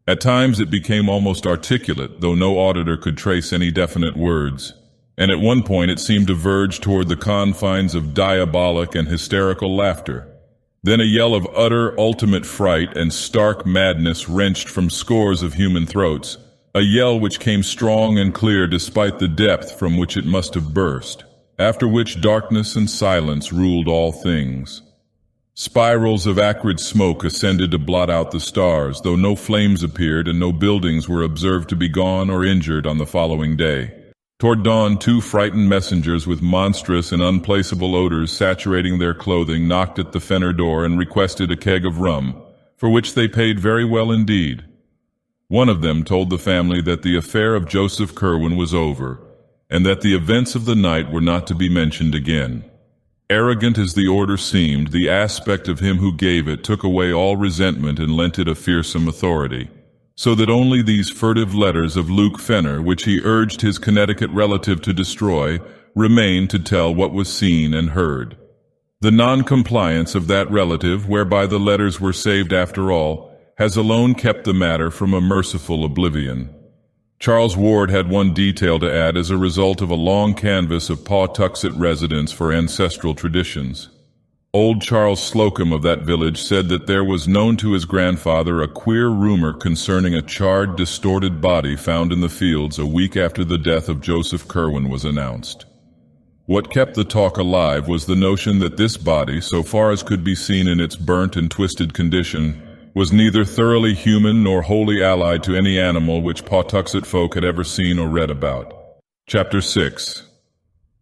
At times it became almost articulate, though no auditor could trace any definite words, and at one point it seemed to verge toward the confines of diabolic and hysterical laughter. Then a yell of utter, ultimate fright and stark madness wrenched from scores of human throats, a yell which came strong and clear despite the depth from which it must have burst, after which darkness and silence ruled all things. Spirals of acrid smoke ascended to blot out the stars, though no flames appeared and no buildings were observed to be gone or injured on the following day. Toward dawn, 2 frightened messengers with monstrous and unplaceable odors saturating their clothing knocked at the Fenner door and requested a keg of rum, for which they paid very well indeed. One of them told the family that the affair of Joseph Kerwin was over, and that the events of the night were not to be mentioned again. Arrogant as the order seemed, the aspect of him who gave it took away all resentment and lent it a fearsome authority, so that only these furtive letters of Luke Fenner, which he urged his Connecticut relative to destroy, remained to tell what was seen and heard. The non-compliance of that relative, whereby the letters were saved after all, has alone kept the matter from a merciful oblivion. Charles Ward had one detail to add as a result of a long canvass of Pawtuxet residents for ancestral traditions. Old Charles Slocum of that village said that there was known to his grandfather a queer rumor concerning a charred, distorted body found in the fields a week after the death of Joseph Kerwin was announced. What kept the talk alive was the notion that this body, so far as could be seen in its burnt and twisted condition, was neither thoroughly human nor wholly allied to any animal which Pawtuxet folk had ever seen or read about. Chapter 6.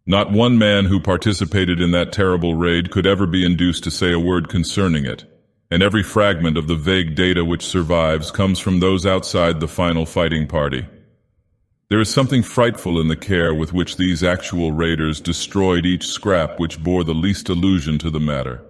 Not one man who participated in that terrible raid could ever be induced to say a word concerning it, and every fragment of the vague data which survives comes from those outside the final fighting party. There is something frightful in the care with which these actual raiders destroyed each scrap which bore the least allusion to the matter.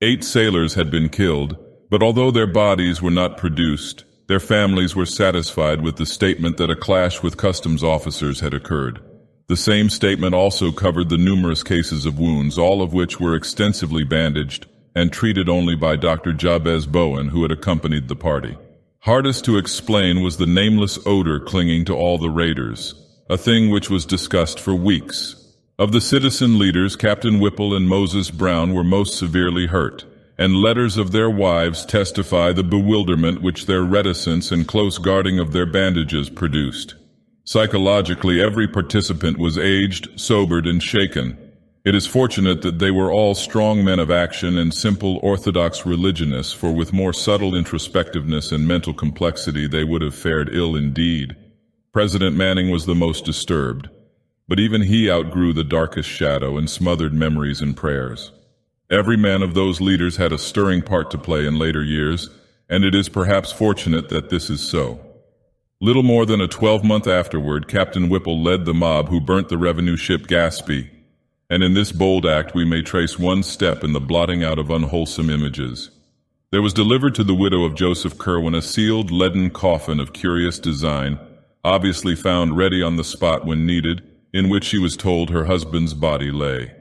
8 sailors had been killed, but although their bodies were not produced, their families were satisfied with the statement that a clash with customs officers had occurred. The same statement also covered the numerous cases of wounds, all of which were extensively bandaged and treated only by Dr. Jabez Bowen, who had accompanied the party. Hardest to explain was the nameless odor clinging to all the raiders, a thing which was discussed for weeks. Of the citizen leaders, Captain Whipple and Moses Brown were most severely hurt, and letters of their wives testify the bewilderment which their reticence and close guarding of their bandages produced. Psychologically, every participant was aged, sobered, and shaken. It is fortunate that they were all strong men of action and simple orthodox religionists, for with more subtle introspectiveness and mental complexity they would have fared ill indeed. President Manning was the most disturbed, but even he outgrew the darkest shadow and smothered memories and prayers. Every man of those leaders had a stirring part to play in later years, and it is perhaps fortunate that this is so. Little more than a 12-month afterward, Captain Whipple led the mob who burnt the revenue ship Gaspee, and in this bold act we may trace one step in the blotting out of unwholesome images. There was delivered to the widow of Joseph Kerwin a sealed leaden coffin of curious design, obviously found ready on the spot when needed, in which she was told her husband's body lay.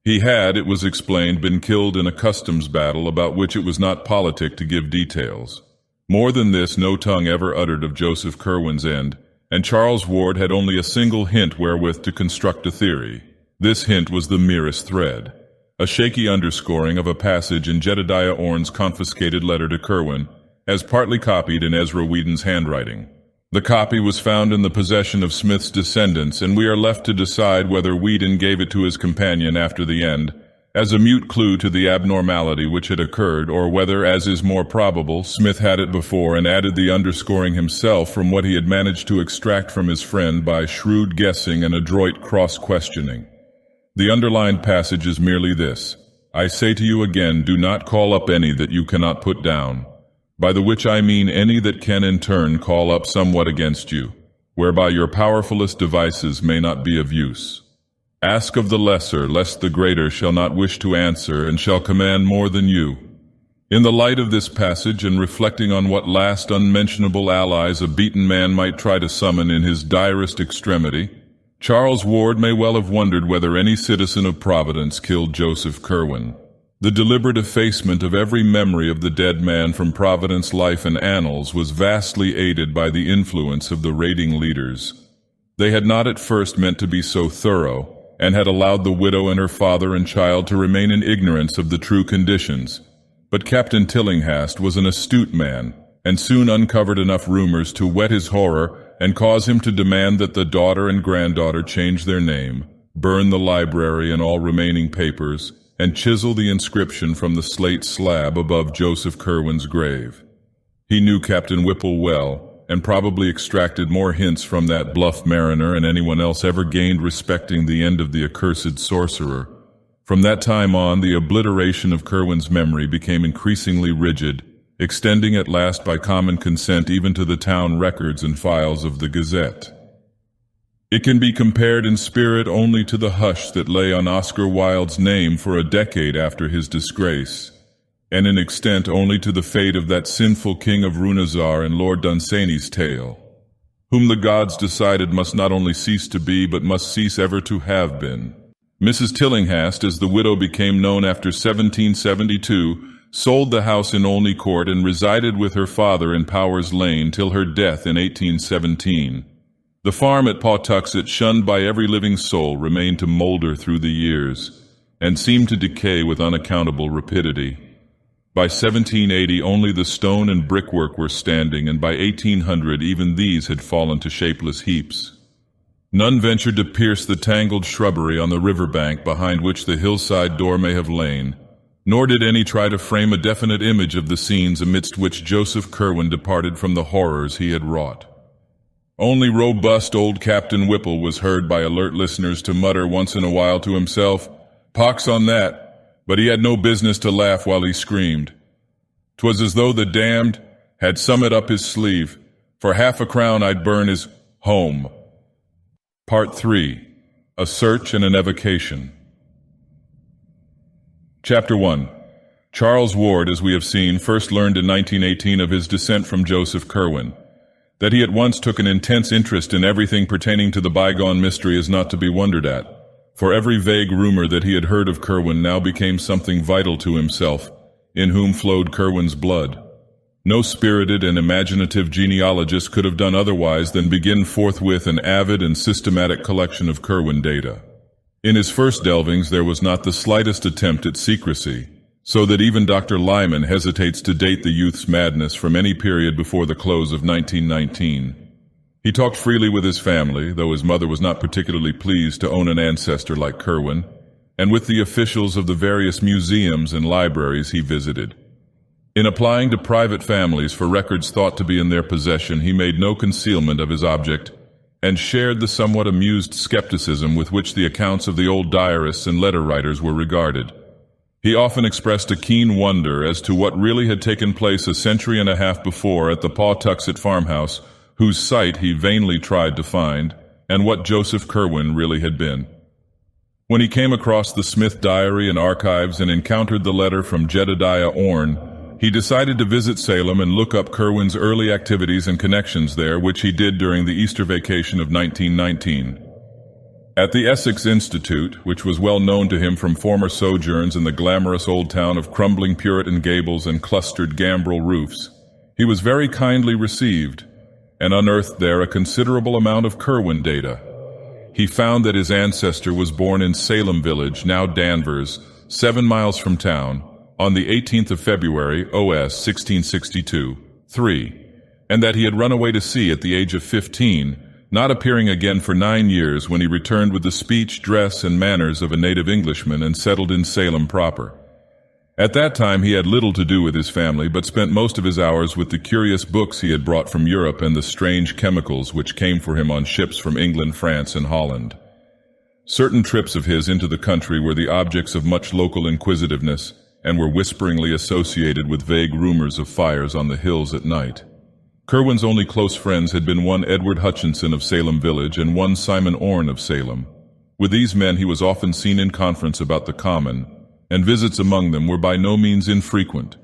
He had, it was explained, been killed in a customs battle about which it was not politic to give details. More than this no tongue ever uttered of Joseph Kerwin's end, and Charles Ward had only a single hint wherewith to construct a theory. This hint was the merest thread, a shaky underscoring of a passage in Jedediah Orne's confiscated letter to Kerwin, as partly copied in Ezra Whedon's handwriting. The copy was found in the possession of Smith's descendants, and we are left to decide whether Whedon gave it to his companion after the end, as a mute clue to the abnormality which had occurred, or whether, as is more probable, Smith had it before and added the underscoring himself from what he had managed to extract from his friend by shrewd guessing and adroit cross-questioning. The underlined passage is merely this: I say to you again, do not call up any that you cannot put down, by the which I mean any that can in turn call up somewhat against you, whereby your powerfulest devices may not be of use. Ask of the lesser, lest the greater shall not wish to answer, and shall command more than you. In the light of this passage, and reflecting on what last unmentionable allies a beaten man might try to summon in his direst extremity, Charles Ward may well have wondered whether any citizen of Providence killed Joseph Kerwin. The deliberate effacement of every memory of the dead man from Providence life and annals was vastly aided by the influence of the raiding leaders. They had not at first meant to be so thorough, and had allowed the widow and her father and child to remain in ignorance of the true conditions. But Captain Tillinghast was an astute man, and soon uncovered enough rumors to whet his horror and cause him to demand that the daughter and granddaughter change their name, burn the library and all remaining papers, and chisel the inscription from the slate slab above Joseph Kerwin's grave. He knew Captain Whipple well, and probably extracted more hints from that bluff mariner than anyone else ever gained respecting the end of the accursed sorcerer. From that time on, the obliteration of Kerwin's memory became increasingly rigid, extending at last by common consent even to the town records and files of the Gazette. It can be compared in spirit only to the hush that lay on Oscar Wilde's name for a decade after his disgrace, and in extent only to the fate of that sinful king of Runazar in Lord Dunsany's tale, whom the gods decided must not only cease to be, but must cease ever to have been. Mrs. Tillinghast, as the widow became known after 1772, sold the house in Olney Court and resided with her father in Powers Lane till her death in 1817. The farm at Pawtuxet, shunned by every living soul, remained to moulder through the years, and seemed to decay with unaccountable rapidity. By 1780 only the stone and brickwork were standing, and by 1800 even these had fallen to shapeless heaps. None ventured to pierce the tangled shrubbery on the river bank behind which the hillside door may have lain, nor did any try to frame a definite image of the scenes amidst which Joseph Curwen departed from the horrors he had wrought. Only robust old Captain Whipple was heard by alert listeners to mutter once in a while to himself, "Pox on that," but he had no business to laugh while he screamed. 'Twas as though the damned had summoned up his sleeve. For half a crown I'd burn his home. Part 3. A Search and an Evocation. Chapter 1. Charles Ward, as we have seen, first learned in 1918 of his descent from Joseph Curwen. That he at once took an intense interest in everything pertaining to the bygone mystery is not to be wondered at, for every vague rumor that he had heard of Curwen now became something vital to himself, in whom flowed Curwen's blood. No spirited and imaginative genealogist could have done otherwise than begin forthwith an avid and systematic collection of Curwen data. In his first delvings there was not the slightest attempt at secrecy, so that even Dr. Lyman hesitates to date the youth's madness from any period before the close of 1919. He talked freely with his family, though his mother was not particularly pleased to own an ancestor like Curwen, and with the officials of the various museums and libraries he visited. In applying to private families for records thought to be in their possession, he made no concealment of his object, and shared the somewhat amused skepticism with which the accounts of the old diarists and letter writers were regarded. He often expressed a keen wonder as to what really had taken place a century and a half before at the Pawtuxet farmhouse, whose site he vainly tried to find, and what Joseph Curwen really had been. When he came across the Smith diary and archives and encountered the letter from Jedediah Orne, he decided to visit Salem and look up Curwen's early activities and connections there, which he did during the Easter vacation of 1919. At the Essex Institute, which was well known to him from former sojourns in the glamorous old town of crumbling Puritan gables and clustered gambrel roofs, he was very kindly received, and unearthed there a considerable amount of Curwen data. He found that his ancestor was born in Salem Village, now Danvers, 7 miles from town, on the 18th of February, OS 1662, 3, and that he had run away to sea at the age of 15, not appearing again for 9 years, when he returned with the speech, dress, and manners of a native Englishman and settled in Salem proper. At that time he had little to do with his family, but spent most of his hours with the curious books he had brought from Europe and the strange chemicals which came for him on ships from England, France, and Holland. Certain trips of his into the country were the objects of much local inquisitiveness, and were whisperingly associated with vague rumors of fires on the hills at night. Curwen's only close friends had been one Edward Hutchinson of Salem Village and one Simon Orne of Salem. With these men he was often seen in conference about the common, and visits among them were by no means infrequent.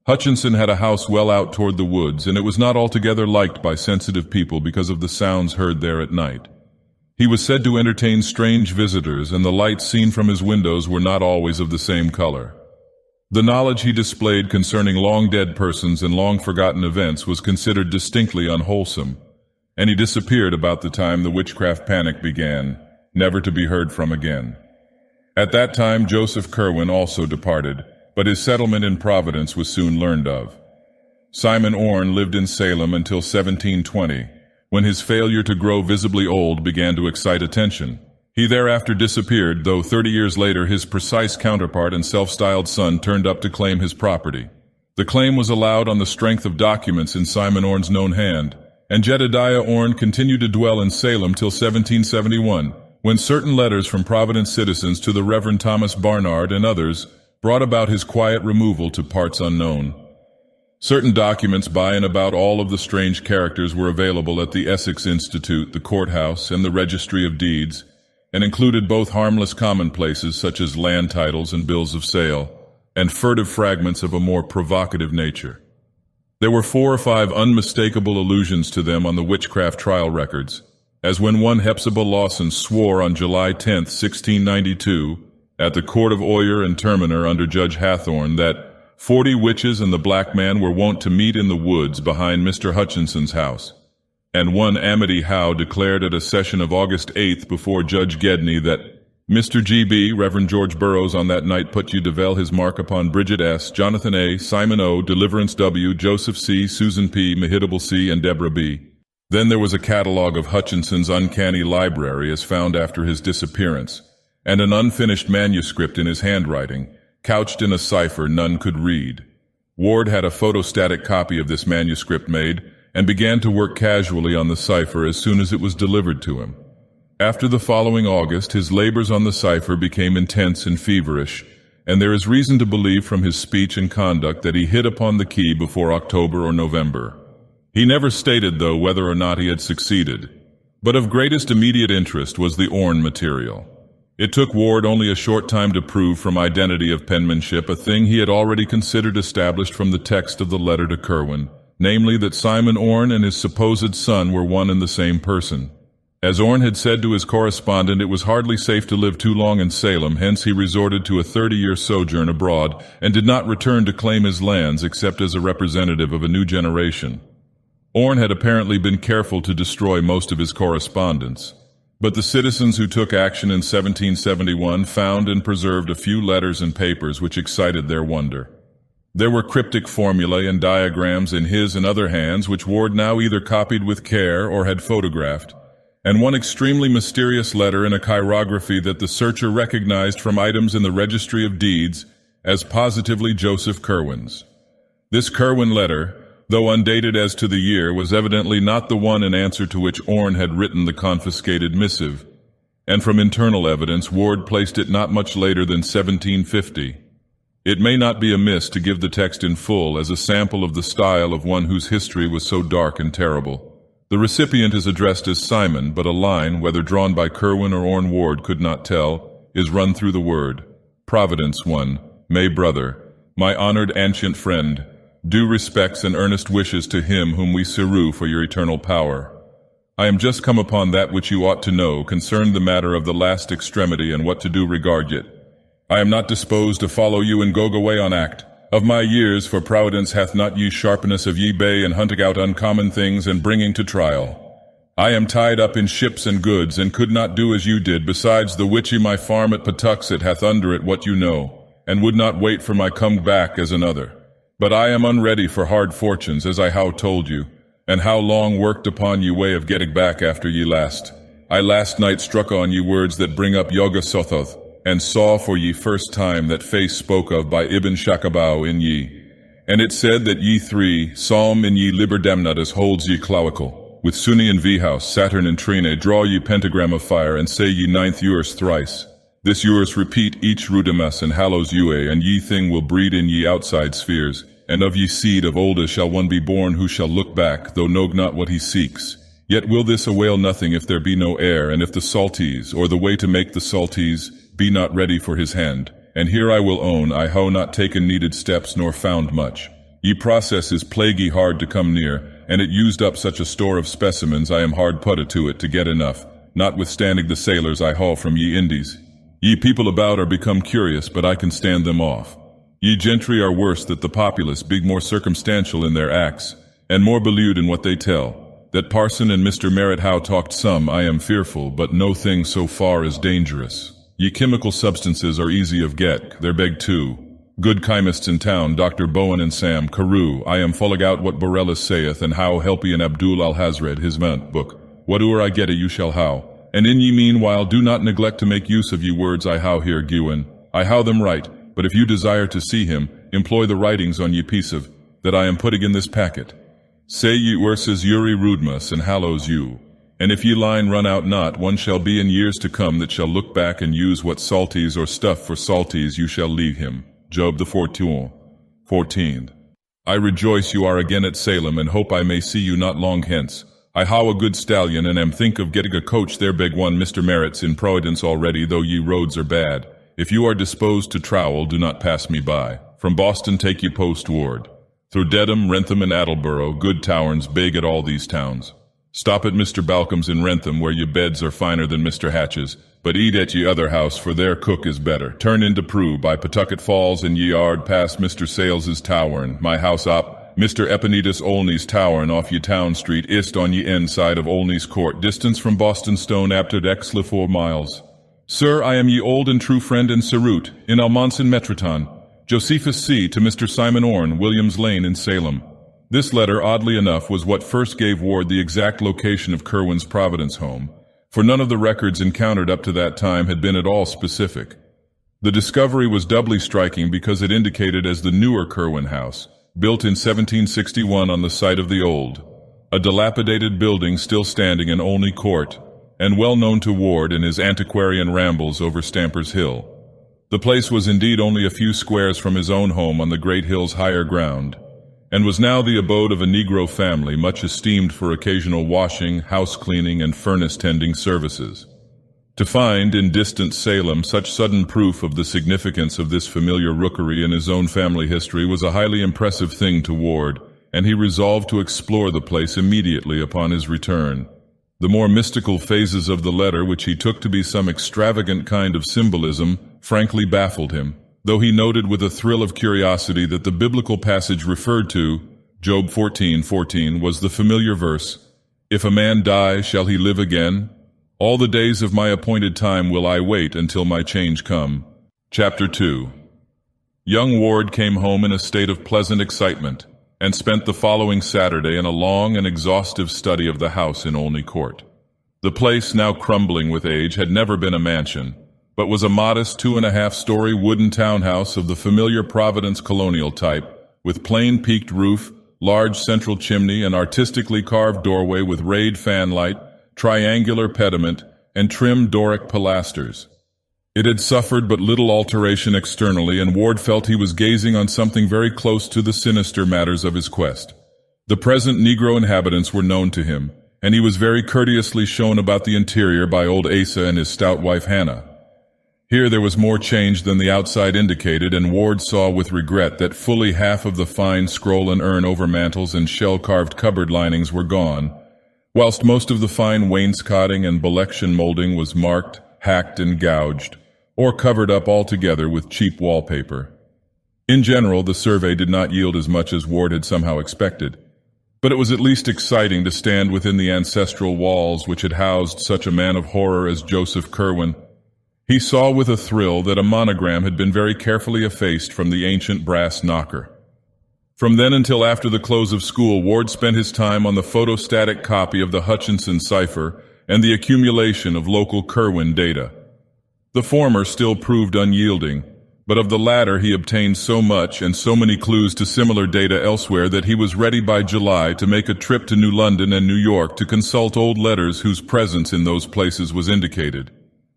Hutchinson had a house well out toward the woods, and it was not altogether liked by sensitive people because of the sounds heard there at night. He was said to entertain strange visitors, and the lights seen from his windows were not always of the same color. The knowledge he displayed concerning long-dead persons and long-forgotten events was considered distinctly unwholesome, and he disappeared about the time the witchcraft panic began, never to be heard from again. At that time Joseph Curwen also departed, but his settlement in Providence was soon learned of. Simon Orne lived in Salem until 1720, when his failure to grow visibly old began to excite attention. He thereafter disappeared, though 30 years later his precise counterpart and self-styled son turned up to claim his property. The claim was allowed on the strength of documents in Simon Orne's known hand, and Jedediah Orne continued to dwell in Salem till 1771, when certain letters from Providence citizens to the Reverend Thomas Barnard and others brought about his quiet removal to parts unknown. Certain documents by and about all of the strange characters were available at the Essex Institute, the courthouse, and the Registry of Deeds, and included both harmless commonplaces such as land titles and bills of sale, and furtive fragments of a more provocative nature. There were 4 or 5 unmistakable allusions to them on the witchcraft trial records, as when one Hepzibah Lawson swore on July 10, 1692, at the court of Oyer and Terminer under Judge Hathorne that 40 witches and the black man were wont to meet in the woods behind Mr. Hutchinson's house, and one Amity Howe declared at a session of August 8th before Judge Gedney that Mr. G.B., Reverend George Burroughs on that night put you devil his mark upon Bridget S., Jonathan A., Simon O., Deliverance W., Joseph C., Susan P., Mehitable C., and Deborah B. Then there was a catalogue of Hutchinson's uncanny library as found after his disappearance, and an unfinished manuscript in his handwriting, couched in a cipher none could read. Ward had a photostatic copy of this manuscript made and began to work casually on the cipher as soon as it was delivered to him. After the following August, his labors on the cipher became intense and feverish, and there is reason to believe from his speech and conduct that he hit upon the key before October or November. He never stated, though, whether or not he had succeeded. But of greatest immediate interest was the Orne material. It took Ward only a short time to prove from identity of penmanship a thing he had already considered established from the text of the letter to Curwen, namely that Simon Orne and his supposed son were one and the same person. As Orne had said to his correspondent, it was hardly safe to live too long in Salem, hence he resorted to a 30-year sojourn abroad and did not return to claim his lands except as a representative of a new generation. Orne had apparently been careful to destroy most of his correspondence. But the citizens who took action in 1771 found and preserved a few letters and papers which excited their wonder. There were cryptic formulae and diagrams in his and other hands which Ward now either copied with care or had photographed, and one extremely mysterious letter in a chirography that the searcher recognized from items in the Registry of Deeds as positively Joseph Curwen's. This Curwen letter, though undated as to the year, was evidently not the one in answer to which Orne had written the confiscated missive, and from internal evidence Ward placed it not much later than 1750. It may not be amiss to give the text in full as a sample of the style of one whose history was so dark and terrible. The recipient is addressed as Simon, but a line, whether drawn by Curwen or Orne Ward could not tell, is run through the word. Providence 1. May brother, my honored ancient friend, due respects and earnest wishes to him whom we seru for your eternal power. I am just come upon that which you ought to know concerned the matter of the last extremity and what to do regard it. I am not disposed to follow you and go away on act. Of my years, for Providence hath not ye sharpness of ye bay in hunting out uncommon things and bringing to trial. I am tied up in ships and goods, and could not do as you did, besides the witchy my farm at Patuxet hath under it what you know, and would not wait for my come back as another. But I am unready for hard fortunes, as I how told you, and how long worked upon ye way of getting back after ye last. I last night struck on ye words that bring up Yoga Sothoth, and saw for ye first time that face spoke of by Ibn Shakabau in ye. And it said that ye 3, Psalm in ye liber damnatus holds ye clavicle. With Suni and V-house, Saturn and Trine, draw ye pentagram of fire, and say ye 9th Eurus thrice. This Eurus repeat each rudimus and hallows Ue, and ye thing will breed in ye outside spheres. And of ye seed of oldest shall one be born who shall look back, though know not what he seeks. Yet will this avail nothing if there be no air, and if the salties, or the way to make the salties, be not ready for his hand. And here I will own, I ho not taken needed steps, nor found much. Ye process is plaguey hard to come near, and it used up such a store of specimens I am hard putted to it to get enough, notwithstanding the sailors I haul from ye Indies. Ye people about are become curious, but I can stand them off. Ye gentry are worse that the populace be more circumstantial in their acts, and more belewed in what they tell. That Parson and Mr. Merritt Howe talked some, I am fearful, but no thing so far is dangerous. Ye chemical substances are easy of get, they're beg too. Good chymists in town, Dr. Bowen and Sam, Carew, I am fulling out what Borellus saith, and how helpy and Abdul al-Hazred, his mount book. Whatever I get you shall how. And in ye meanwhile do not neglect to make use of ye words I how here, Gewin. I how them right, but if you desire to see him, employ the writings on ye piece of, that I am putting in this packet. Say ye Ursus Uri Rudmus, and hallows you. And if ye line run out not, one shall be in years to come that shall look back and use what salties or stuff for salties you shall leave him. Job the 14th. I rejoice you are again at Salem, and hope I may see you not long hence. I how a good stallion, and am think of getting a coach there. Beg one Mr. Merritt's in Providence already, though ye roads are bad. If you are disposed to trowel, do not pass me by. From Boston take ye postward. Through Dedham, Wrentham, and Attleboro, good taverns big at all these towns. Stop at Mr. Balcom's in Wrentham, where ye beds are finer than Mr. Hatch's, but eat at ye other house, for their cook is better. Turn into Prue, by Pawtucket Falls, and ye yard past Mr. Sales's towern, my house op, Mr. Epinetus Olney's towern off ye Town Street, ist on ye end side of Olney's Court, distance from Boston Stone after Exley 4 miles. Sir, I am ye old and true friend and Cerute, in Almonson Metroton, Josephus C. to Mr. Simon Orne, Williams Lane in Salem. This letter, oddly enough, was what first gave Ward the exact location of Kerwin's Providence home, for none of the records encountered up to that time had been at all specific. The discovery was doubly striking because it indicated as the newer Kerwin house, built in 1761 on the site of the old, a dilapidated building still standing in Olney Court, and well known to Ward in his antiquarian rambles over Stamper's Hill. The place was indeed only a few squares from his own home on the great hill's higher ground, and was now the abode of a Negro family much esteemed for occasional washing, house-cleaning, and furnace-tending services. To find, in distant Salem, such sudden proof of the significance of this familiar rookery in his own family history was a highly impressive thing to Ward, and he resolved to explore the place immediately upon his return. The more mystical phases of the letter, which he took to be some extravagant kind of symbolism, frankly baffled him, though he noted with a thrill of curiosity that the biblical passage referred to, Job 14:14, was the familiar verse, "If a man die, shall he live again? All the days of my appointed time will I wait until my change come." Chapter 2. Young Ward came home in a state of pleasant excitement, and spent the following Saturday in a long and exhaustive study of the house in Olney Court. The place, now crumbling with age, had never been a mansion, but was a modest 2.5-story wooden townhouse of the familiar Providence colonial type, with plain peaked roof, large central chimney, and artistically carved doorway with rayed fanlight, triangular pediment, and trim Doric pilasters. It had suffered but little alteration externally, and Ward felt he was gazing on something very close to the sinister matters of his quest. The present Negro inhabitants were known to him, and he was very courteously shown about the interior by old Asa and his stout wife Hannah. Here there was more change than the outside indicated, and Ward saw with regret that fully half of the fine scroll and urn overmantels and shell-carved cupboard linings were gone, whilst most of the fine wainscoting and Balection molding was marked, hacked, and gouged, or covered up altogether with cheap wallpaper. In general, the survey did not yield as much as Ward had somehow expected, but it was at least exciting to stand within the ancestral walls which had housed such a man of horror as Joseph Kerwin. He saw with a thrill that a monogram had been very carefully effaced from the ancient brass knocker. From then until after the close of school, Ward spent his time on the photostatic copy of the Hutchinson cipher and the accumulation of local Kerwin data. The former still proved unyielding, but of the latter he obtained so much and so many clues to similar data elsewhere that he was ready by July to make a trip to New London and New York to consult old letters whose presence in those places was indicated.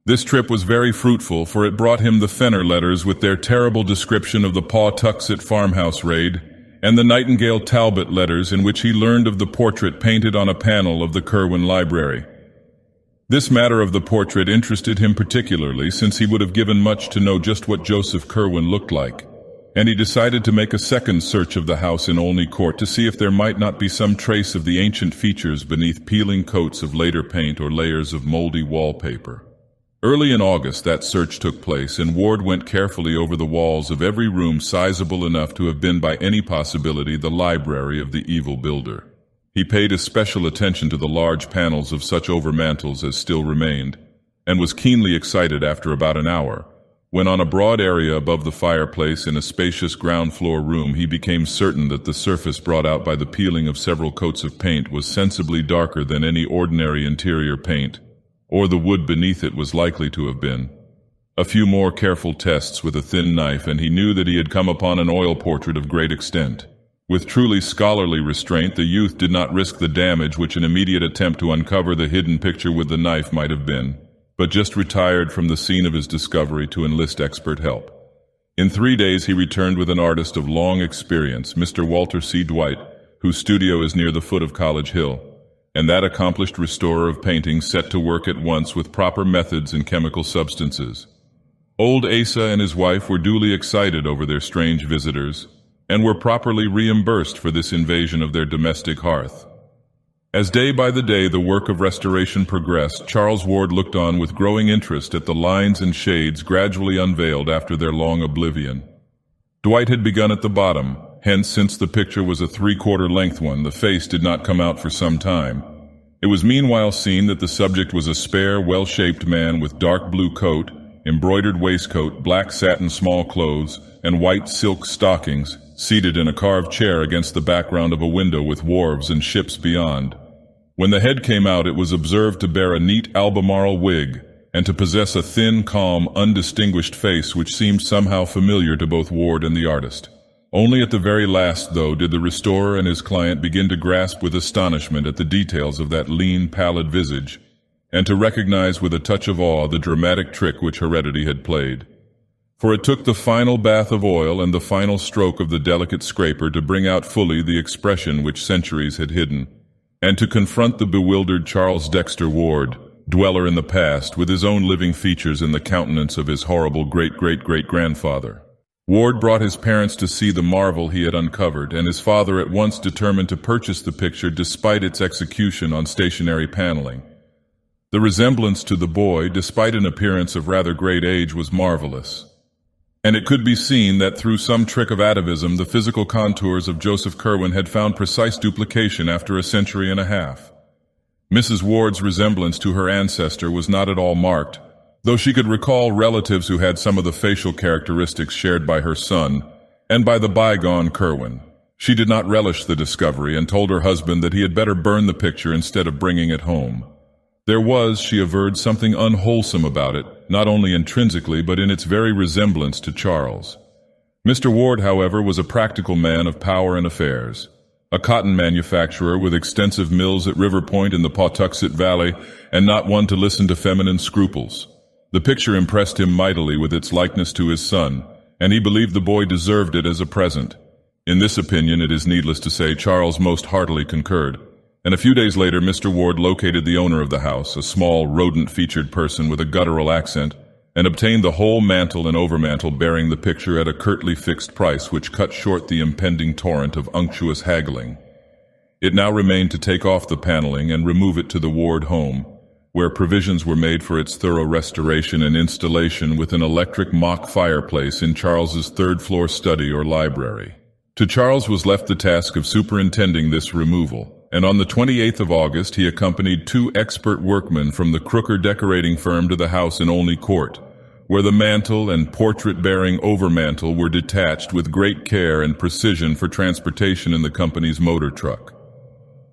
This trip was very fruitful, for it brought him the Fenner letters with their terrible description of the Pawtuxet farmhouse raid, and the Nightingale Talbot letters in which he learned of the portrait painted on a panel of the Kerwin Library. This matter of the portrait interested him particularly, since he would have given much to know just what Joseph Kerwin looked like, and he decided to make a second search of the house in Olney Court to see if there might not be some trace of the ancient features beneath peeling coats of later paint or layers of moldy wallpaper. Early in August that search took place, and Ward went carefully over the walls of every room sizable enough to have been by any possibility the library of the evil builder. He paid especial attention to the large panels of such overmantels as still remained, and was keenly excited after about an hour, when on a broad area above the fireplace in a spacious ground-floor room he became certain that the surface brought out by the peeling of several coats of paint was sensibly darker than any ordinary interior paint, or the wood beneath it was likely to have been. A few more careful tests with a thin knife, and he knew that he had come upon an oil portrait of great extent. With truly scholarly restraint, the youth did not risk the damage which an immediate attempt to uncover the hidden picture with the knife might have been, but just retired from the scene of his discovery to enlist expert help. In 3 days he returned with an artist of long experience, Mr. Walter C. Dwight, whose studio is near the foot of College Hill, and that accomplished restorer of painting set to work at once with proper methods and chemical substances. Old Asa and his wife were duly excited over their strange visitors, and were properly reimbursed for this invasion of their domestic hearth. As day by the day the work of restoration progressed, Charles Ward looked on with growing interest at the lines and shades gradually unveiled after their long oblivion. Dwight had begun at the bottom, hence, since the picture was a 3/4 length one, the face did not come out for some time. It was meanwhile seen that the subject was a spare, well-shaped man with dark blue coat, embroidered waistcoat, black satin small clothes, and white silk stockings, seated in a carved chair against the background of a window with wharves and ships beyond. When the head came out, it was observed to bear a neat Albemarle wig, and to possess a thin, calm, undistinguished face which seemed somehow familiar to both Ward and the artist. Only at the very last, though, did the restorer and his client begin to grasp with astonishment at the details of that lean, pallid visage, and to recognize with a touch of awe the dramatic trick which heredity had played. For it took the final bath of oil and the final stroke of the delicate scraper to bring out fully the expression which centuries had hidden, and to confront the bewildered Charles Dexter Ward, dweller in the past, with his own living features in the countenance of his horrible great-great-great-grandfather. Ward brought his parents to see the marvel he had uncovered, and his father at once determined to purchase the picture despite its execution on stationary paneling. The resemblance to the boy, despite an appearance of rather great age, was marvelous. And it could be seen that through some trick of atavism the physical contours of Joseph Curwen had found precise duplication after a century and a half. Mrs. Ward's resemblance to her ancestor was not at all marked, though she could recall relatives who had some of the facial characteristics shared by her son and by the bygone Curwen. She did not relish the discovery and told her husband that he had better burn the picture instead of bringing it home. There was, she averred, something unwholesome about it, not only intrinsically but in its very resemblance to Charles. Mr. Ward, however, was a practical man of power and affairs, a cotton manufacturer with extensive mills at River Point in the Pawtuxet Valley, and not one to listen to feminine scruples. The picture impressed him mightily with its likeness to his son, and he believed the boy deserved it as a present. In this opinion, it is needless to say, Charles most heartily concurred. And a few days later Mr. Ward located the owner of the house, a small, rodent-featured person with a guttural accent, and obtained the whole mantle and overmantle bearing the picture at a curtly fixed price which cut short the impending torrent of unctuous haggling. It now remained to take off the paneling and remove it to the Ward home, where provisions were made for its thorough restoration and installation with an electric mock fireplace in Charles's third-floor study or library. To Charles was left the task of superintending this removal, and on the 28th of August he accompanied 2 expert workmen from the Crooker decorating firm to the house in Olney Court, where the mantle and portrait-bearing overmantle were detached with great care and precision for transportation in the company's motor truck.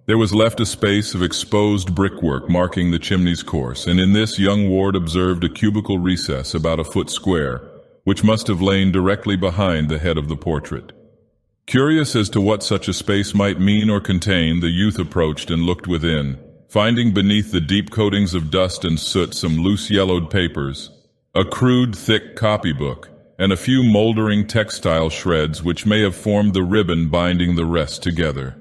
There was left a space of exposed brickwork marking the chimney's course, and in this young Ward observed a cubical recess about a foot square, which must have lain directly behind the head of the portrait. Curious as to what such a space might mean or contain, the youth approached and looked within, finding beneath the deep coatings of dust and soot some loose yellowed papers, a crude, thick copybook, and a few moldering textile shreds which may have formed the ribbon binding the rest together.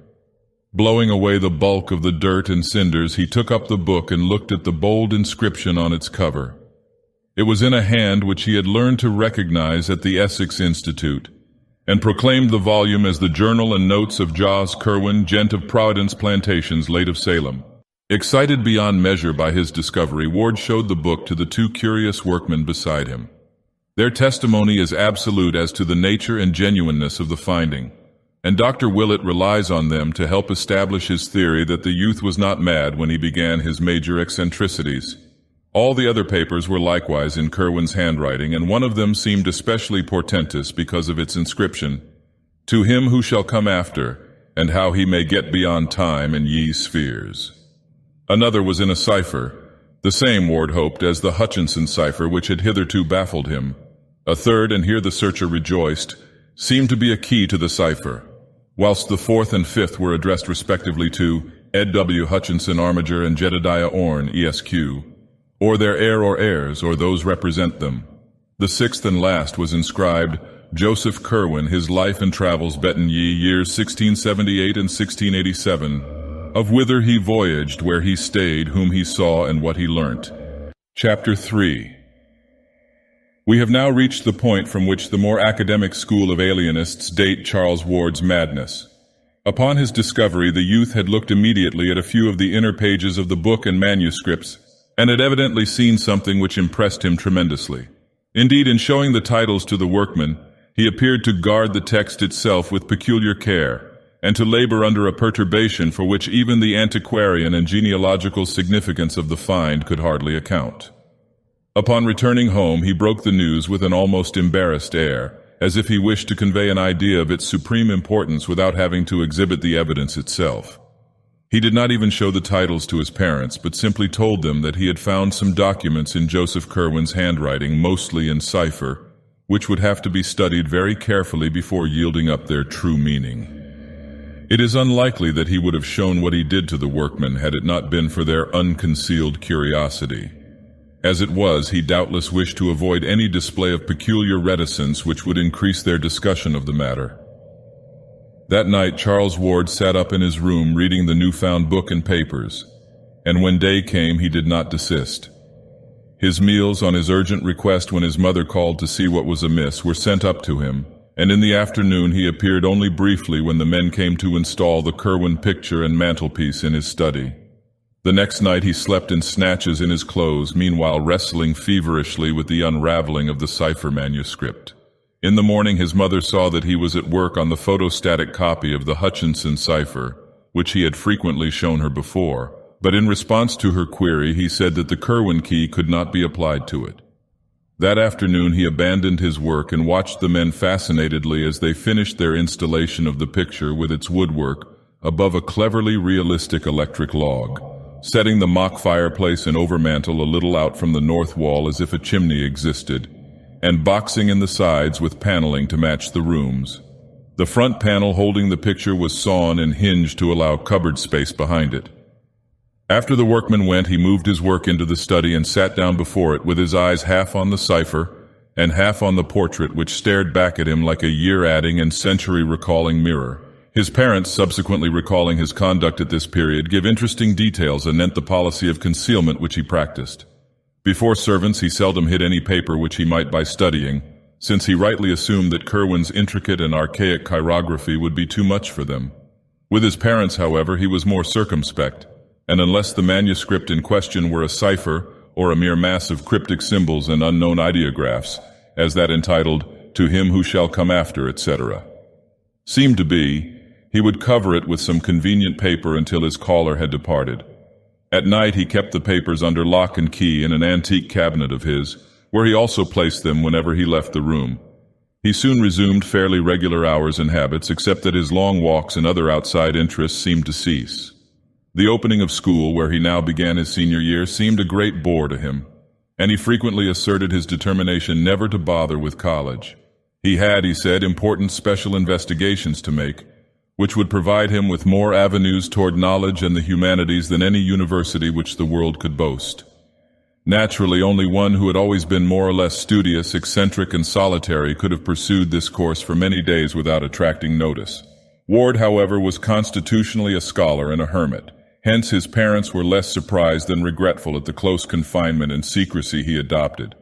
Blowing away the bulk of the dirt and cinders, he took up the book and looked at the bold inscription on its cover. It was in a hand which he had learned to recognize at the Essex Institute, and proclaimed the volume as the Journal and Notes of Jos. Curwen, Gent of Providence Plantations, late of Salem. Excited beyond measure by his discovery, Ward showed the book to the 2 curious workmen beside him. Their testimony is absolute as to the nature and genuineness of the finding, and Dr. Willett relies on them to help establish his theory that the youth was not mad when he began his major eccentricities. All the other papers were likewise in Curwen's handwriting, and one of them seemed especially portentous because of its inscription, "To him who shall come after, and how he may get beyond time and ye spheres." Another was in a cipher, the same, Ward hoped, as the Hutchinson cipher which had hitherto baffled him. A third, and here the searcher rejoiced, seemed to be a key to the cipher, whilst the 4th and 5th were addressed respectively to Ed W. Hutchinson Armiger and Jedediah Orne, ESQ, or their heir or heirs, or those represent them. The 6th and last was inscribed, Joseph Curwen, His Life and Travels betten ye, years 1678 and 1687, of whither he voyaged, where he stayed, whom he saw, and what he learnt. Chapter 3. We have now reached the point from which the more academic school of alienists date Charles Ward's madness. Upon his discovery, the youth had looked immediately at a few of the inner pages of the book and manuscripts, and had evidently seen something which impressed him tremendously. Indeed, in showing the titles to the workmen, he appeared to guard the text itself with peculiar care, and to labor under a perturbation for which even the antiquarian and genealogical significance of the find could hardly account. Upon returning home, he broke the news with an almost embarrassed air, as if he wished to convey an idea of its supreme importance without having to exhibit the evidence itself. He did not even show the titles to his parents, but simply told them that he had found some documents in Joseph Curwen's handwriting, mostly in cipher, which would have to be studied very carefully before yielding up their true meaning. It is unlikely that he would have shown what he did to the workmen had it not been for their unconcealed curiosity. As it was, he doubtless wished to avoid any display of peculiar reticence which would increase their discussion of the matter. That night Charles Ward sat up in his room reading the newfound book and papers, and when day came he did not desist. His meals, on his urgent request when his mother called to see what was amiss, were sent up to him, and in the afternoon he appeared only briefly when the men came to install the Curwen picture and mantelpiece in his study. The next night he slept in snatches in his clothes, meanwhile wrestling feverishly with the unraveling of the cipher manuscript. In the morning his mother saw that he was at work on the photostatic copy of the Hutchinson cipher, which he had frequently shown her before, but in response to her query he said that the Curwen key could not be applied to it. That afternoon he abandoned his work and watched the men fascinatedly as they finished their installation of the picture with its woodwork above a cleverly realistic electric log, setting the mock fireplace and overmantel a little out from the north wall as if a chimney existed, and boxing in the sides with paneling to match the rooms. The front panel holding the picture was sawn and hinged to allow cupboard space behind it. After the workman went, he moved his work into the study and sat down before it with his eyes half on the cipher and half on the portrait, which stared back at him like a year-adding and century-recalling mirror. His parents, subsequently recalling his conduct at this period, give interesting details anent the policy of concealment which he practiced. Before servants he seldom hid any paper which he might by studying, since he rightly assumed that Curwen's intricate and archaic chirography would be too much for them. With his parents, however, he was more circumspect, and unless the manuscript in question were a cipher or a mere mass of cryptic symbols and unknown ideographs, as that entitled, "To him who shall come after," etc., seemed to be, he would cover it with some convenient paper until his caller had departed. At night he kept the papers under lock and key in an antique cabinet of his, where he also placed them whenever he left the room. He soon resumed fairly regular hours and habits, except that his long walks and other outside interests seemed to cease. The opening of school, where he now began his senior year, seemed a great bore to him, and he frequently asserted his determination never to bother with college. He had, he said, important special investigations to make, which would provide him with more avenues toward knowledge and the humanities than any university which the world could boast. Naturally, only one who had always been more or less studious, eccentric, and solitary could have pursued this course for many days without attracting notice. Ward, however, was constitutionally a scholar and a hermit. Hence his parents were less surprised than regretful at the close confinement and secrecy he adopted.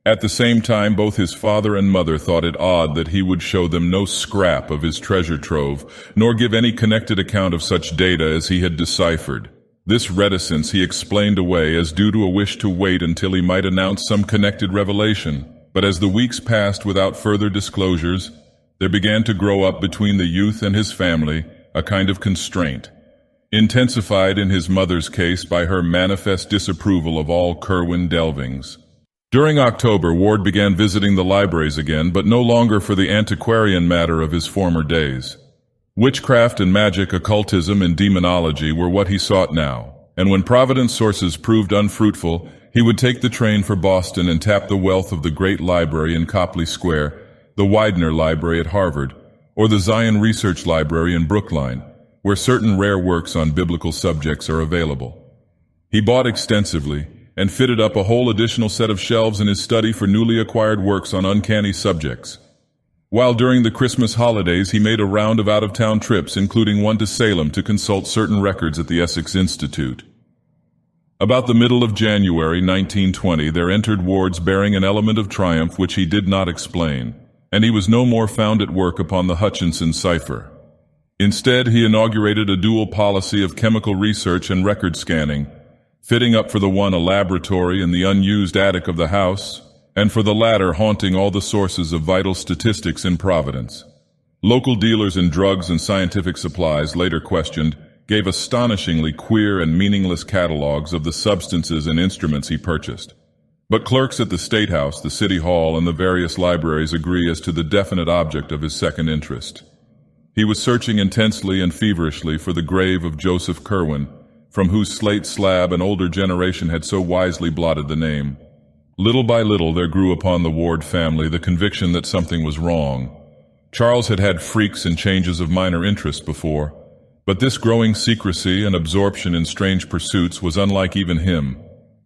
At the same time, both his father and mother thought it odd that he would show them no scrap of his treasure trove, nor give any connected account of such data as he had deciphered. This reticence he explained away as due to a wish to wait until he might announce some connected revelation. But as the weeks passed without further disclosures, there began to grow up between the youth and his family a kind of constraint, intensified in his mother's case by her manifest disapproval of all Curwen delvings. During October, Ward began visiting the libraries again, but no longer for the antiquarian matter of his former days. Witchcraft and magic, occultism and demonology were what he sought now, and when Providence sources proved unfruitful, he would take the train for Boston and tap the wealth of the great library in Copley Square, the Widener Library at Harvard, or the Zion Research Library in Brookline, where certain rare works on biblical subjects are available. He bought extensively, and fitted up a whole additional set of shelves in his study for newly acquired works on uncanny subjects. While during the Christmas holidays he made a round of out-of-town trips, including one to Salem to consult certain records at the Essex Institute. About the middle of January 1920 there entered wards bearing an element of triumph which he did not explain, and he was no more found at work upon the Hutchinson cipher. Instead, he inaugurated a dual policy of chemical research and record scanning, fitting up for the one a laboratory in the unused attic of the house, and for the latter haunting all the sources of vital statistics in Providence. Local dealers in drugs and scientific supplies, later questioned, gave astonishingly queer and meaningless catalogs of the substances and instruments he purchased. But clerks at the State House, the City Hall, and the various libraries agree as to the definite object of his second interest. He was searching intensely and feverishly for the grave of Joseph Curwen, from whose slate slab an older generation had so wisely blotted the name. Little by little there grew upon the Ward family the conviction that something was wrong. Charles had had freaks and changes of minor interest before, but this growing secrecy and absorption in strange pursuits was unlike even him.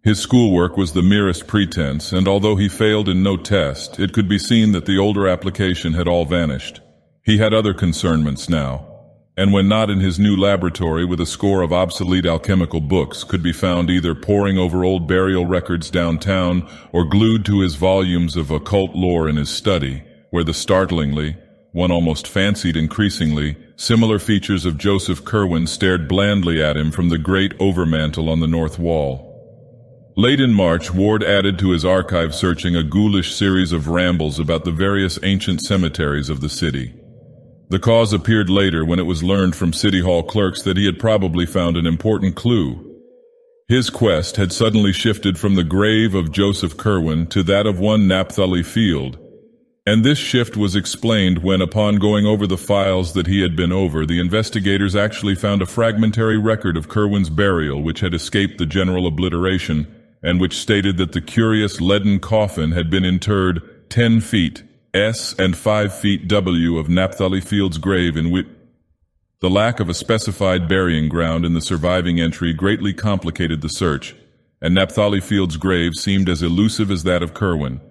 His schoolwork was the merest pretense, and although he failed in no test, it could be seen that the older application had all vanished. He had other concernments now, and when not in his new laboratory with a score of obsolete alchemical books, could be found either poring over old burial records downtown or glued to his volumes of occult lore in his study, where the startlingly, one almost fancied increasingly, similar features of Joseph Curwen stared blandly at him from the great overmantel on the north wall. Late in March, Ward added to his archive searching a ghoulish series of rambles about the various ancient cemeteries of the city. The cause appeared later when it was learned from City Hall clerks that he had probably found an important clue. His quest had suddenly shifted from the grave of Joseph Curwen to that of one Napthali Field, and this shift was explained when, upon going over the files that he had been over, the investigators actually found a fragmentary record of Curwen's burial which had escaped the general obliteration, and which stated that the curious leaden coffin had been interred 10 feet S and 5 feet W of Napthali Field's grave in which the lack of a specified burying ground in the surviving entry greatly complicated the search, and Napthali Field's grave seemed as elusive as that of Curwen.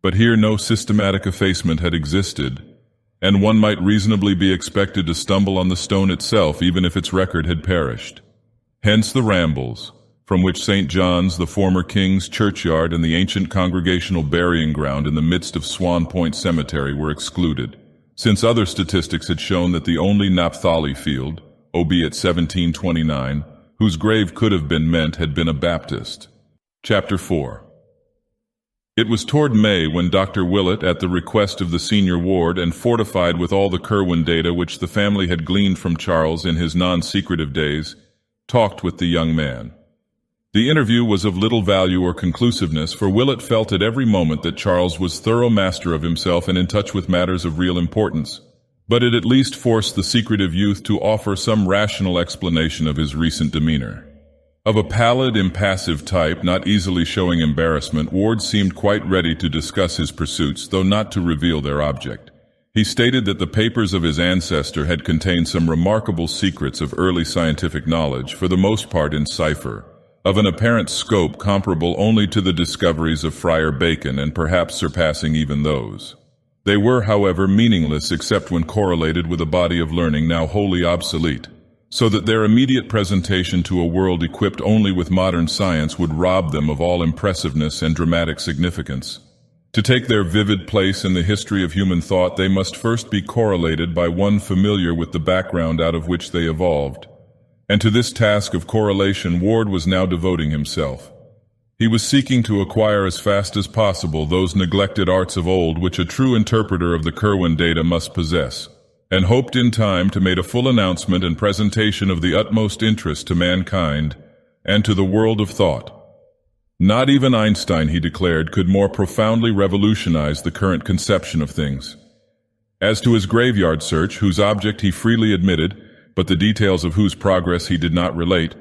But here no systematic effacement had existed, and one might reasonably be expected to stumble on the stone itself even if its record had perished. Hence the rambles, from which St. John's, the former King's churchyard, and the ancient congregational burying ground in the midst of Swan Point Cemetery were excluded, since other statistics had shown that the only Napthali Field, albeit 1729, whose grave could have been meant had been a Baptist. Chapter 4. It was toward May when Dr. Willett, at the request of the senior ward and fortified with all the Curwen data which the family had gleaned from Charles in his non-secretive days, talked with the young man. The interview was of little value or conclusiveness, for Willett felt at every moment that Charles was thorough master of himself and in touch with matters of real importance, but it at least forced the secretive youth to offer some rational explanation of his recent demeanor. Of a pallid, impassive type, not easily showing embarrassment, Ward seemed quite ready to discuss his pursuits, though not to reveal their object. He stated that the papers of his ancestor had contained some remarkable secrets of early scientific knowledge, for the most part in cipher, of an apparent scope comparable only to the discoveries of Friar Bacon and perhaps surpassing even those. They were, however, meaningless except when correlated with a body of learning now wholly obsolete, so that their immediate presentation to a world equipped only with modern science would rob them of all impressiveness and dramatic significance. To take their vivid place in the history of human thought, they must first be correlated by one familiar with the background out of which they evolved. And to this task of correlation Ward was now devoting himself. He was seeking to acquire as fast as possible those neglected arts of old which a true interpreter of the Curwen data must possess, and hoped in time to make a full announcement and presentation of the utmost interest to mankind and to the world of thought. Not even Einstein, he declared, could more profoundly revolutionize the current conception of things. As to his graveyard search, whose object he freely admitted, but the details of whose progress he did not relate,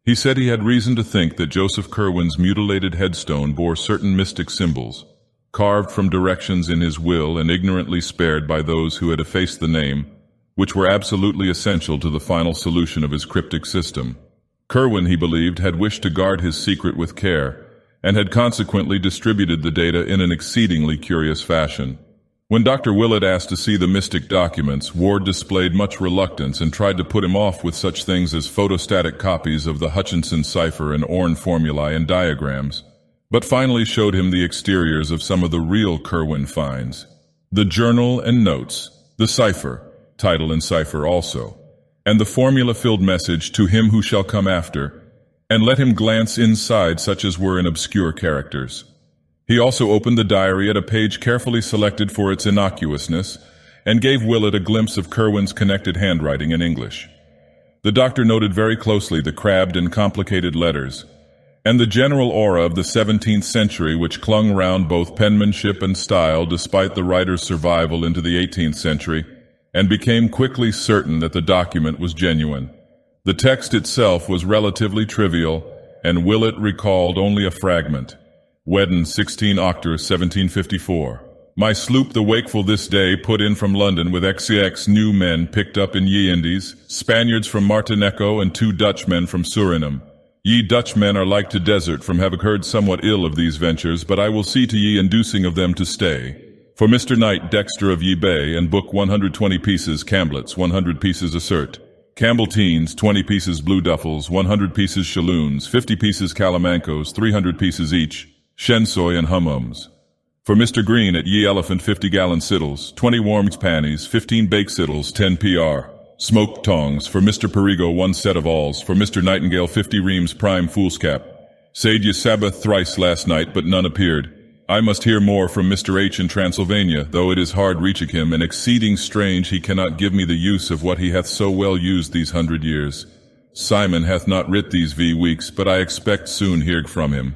he said he had reason to think that Joseph Curwen's mutilated headstone bore certain mystic symbols, carved from directions in his will and ignorantly spared by those who had effaced the name, which were absolutely essential to the final solution of his cryptic system. Curwen, he believed, had wished to guard his secret with care, and had consequently distributed the data in an exceedingly curious fashion. When Dr. Willett asked to see the mystic documents, Ward displayed much reluctance and tried to put him off with such things as photostatic copies of the Hutchinson cipher and Orne formulae and diagrams, but finally showed him the exteriors of some of the real Kerwin finds. The journal and notes, the cipher, title and cipher also, and the formula-filled message to him who shall come after, and let him glance inside such as were in obscure characters. He also opened the diary at a page carefully selected for its innocuousness, and gave Willett a glimpse of Kerwin's connected handwriting in English. The doctor noted very closely the crabbed and complicated letters, and the general aura of the 17th century which clung round both penmanship and style despite the writer's survival into the 18th century, and became quickly certain that the document was genuine. The text itself was relatively trivial, and Willett recalled only a fragment. Wedden, 16 Octor, 1754. My sloop the Wakeful this day put in from London with XX new men picked up in ye Indies, Spaniards from Martineco and 2 Dutchmen from Suriname. Ye Dutchmen are like to desert from having heard somewhat ill of these ventures, but I will see to ye inducing of them to stay. For Mr. Knight Dexter of ye Bay, and book 120 pieces Camblets, 100 pieces Assert. Campbell Teens, 20 pieces Blue Duffels, 100 pieces Shalloons, 50 pieces Calamancos, 300 pieces each. Shensoy and Humums. For Mr. Green at Ye Elephant 50-gallon siddles, 20 warms pannies, 15 bake siddles, 10 PR. Smoked tongs. For Mr. Perigo 1 set of alls. For Mr. Nightingale 50 reams prime foolscap. Said ye Sabbath thrice last night, but none appeared. I must hear more from Mr. H in Transylvania, though it is hard reaching him, and exceeding strange he cannot give me the use of what he hath so well used these 100 years. Simon hath not writ these weeks, but I expect soon hear from him.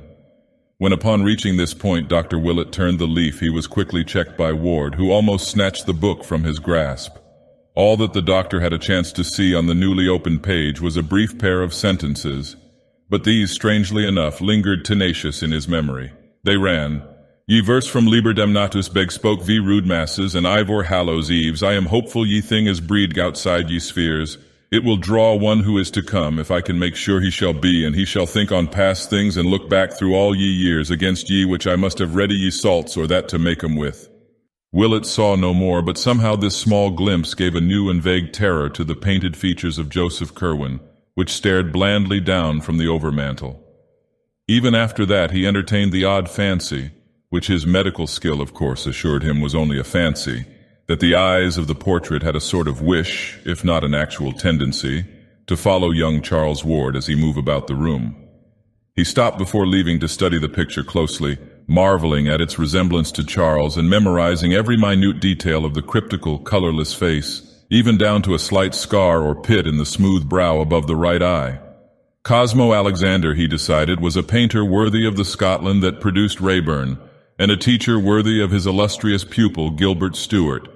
When upon reaching this point Dr. Willett turned the leaf, he was quickly checked by Ward, who almost snatched the book from his grasp. All that the doctor had a chance to see on the newly opened page was a brief pair of sentences, but these, strangely enough, lingered tenacious in his memory. They ran, Ye verse from Liber Damnatus beg spoke v rude masses and Ivor Hallows Eves, I am hopeful ye thing is breed outside ye spheres. It will draw one who is to come, if I can make sure he shall be, and he shall think on past things and look back through all ye years against ye which I must have ready ye salts or that to make 'em with. Willett saw no more, but somehow this small glimpse gave a new and vague terror to the painted features of Joseph Kerwin, which stared blandly down from the overmantel. Even after that he entertained the odd fancy, which his medical skill of course assured him was only a fancy, that the eyes of the portrait had a sort of wish, if not an actual tendency, to follow young Charles Ward as he moved about the room. He stopped before leaving to study the picture closely, marveling at its resemblance to Charles and memorizing every minute detail of the cryptical, colorless face, even down to a slight scar or pit in the smooth brow above the right eye. Cosmo Alexander, he decided, was a painter worthy of the Scotland that produced Raeburn, and a teacher worthy of his illustrious pupil Gilbert Stuart.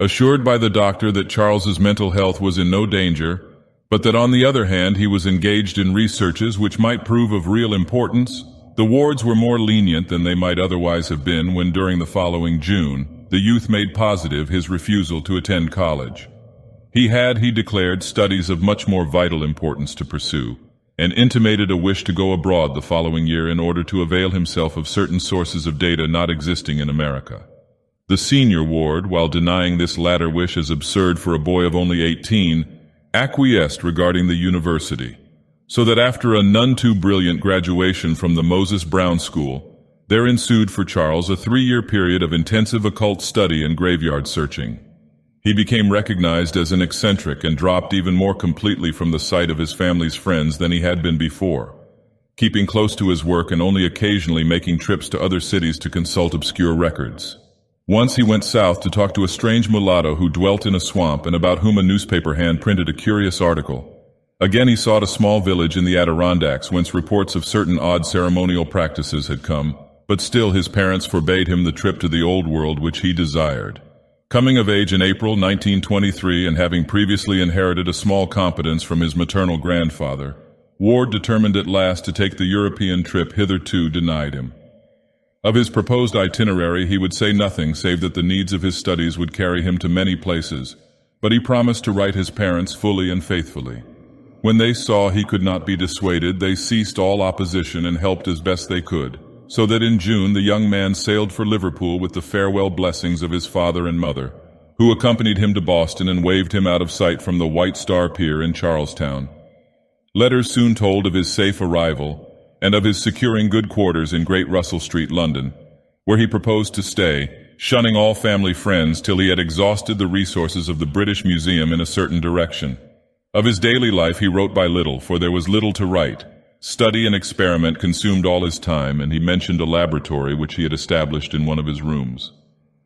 Assured by the doctor that Charles's mental health was in no danger, but that on the other hand he was engaged in researches which might prove of real importance, the Wards were more lenient than they might otherwise have been when during the following June the youth made positive his refusal to attend college. He had, he declared, studies of much more vital importance to pursue, and intimated a wish to go abroad the following year in order to avail himself of certain sources of data not existing in America. The senior Ward, while denying this latter wish as absurd for a boy of only 18, acquiesced regarding the university, so that after a none too brilliant graduation from the Moses Brown School, there ensued for Charles a 3-year period of intensive occult study and graveyard searching. He became recognized as an eccentric and dropped even more completely from the sight of his family's friends than he had been before, keeping close to his work and only occasionally making trips to other cities to consult obscure records. Once he went south to talk to a strange mulatto who dwelt in a swamp and about whom a newspaper hand printed a curious article. Again he sought a small village in the Adirondacks whence reports of certain odd ceremonial practices had come, but still his parents forbade him the trip to the old world which he desired. Coming of age in April 1923 and having previously inherited a small competence from his maternal grandfather, Ward determined at last to take the European trip hitherto denied him. Of his proposed itinerary he would say nothing save that the needs of his studies would carry him to many places, but he promised to write his parents fully and faithfully. When they saw he could not be dissuaded, they ceased all opposition and helped as best they could, so that in June the young man sailed for Liverpool with the farewell blessings of his father and mother, who accompanied him to Boston and waved him out of sight from the White Star Pier in Charlestown. Letters soon told of his safe arrival, and of his securing good quarters in Great Russell Street, London, where he proposed to stay, shunning all family friends till he had exhausted the resources of the British Museum in a certain direction. Of his daily life he wrote by little, for there was little to write. Study and experiment consumed all his time, and he mentioned a laboratory which he had established in one of his rooms.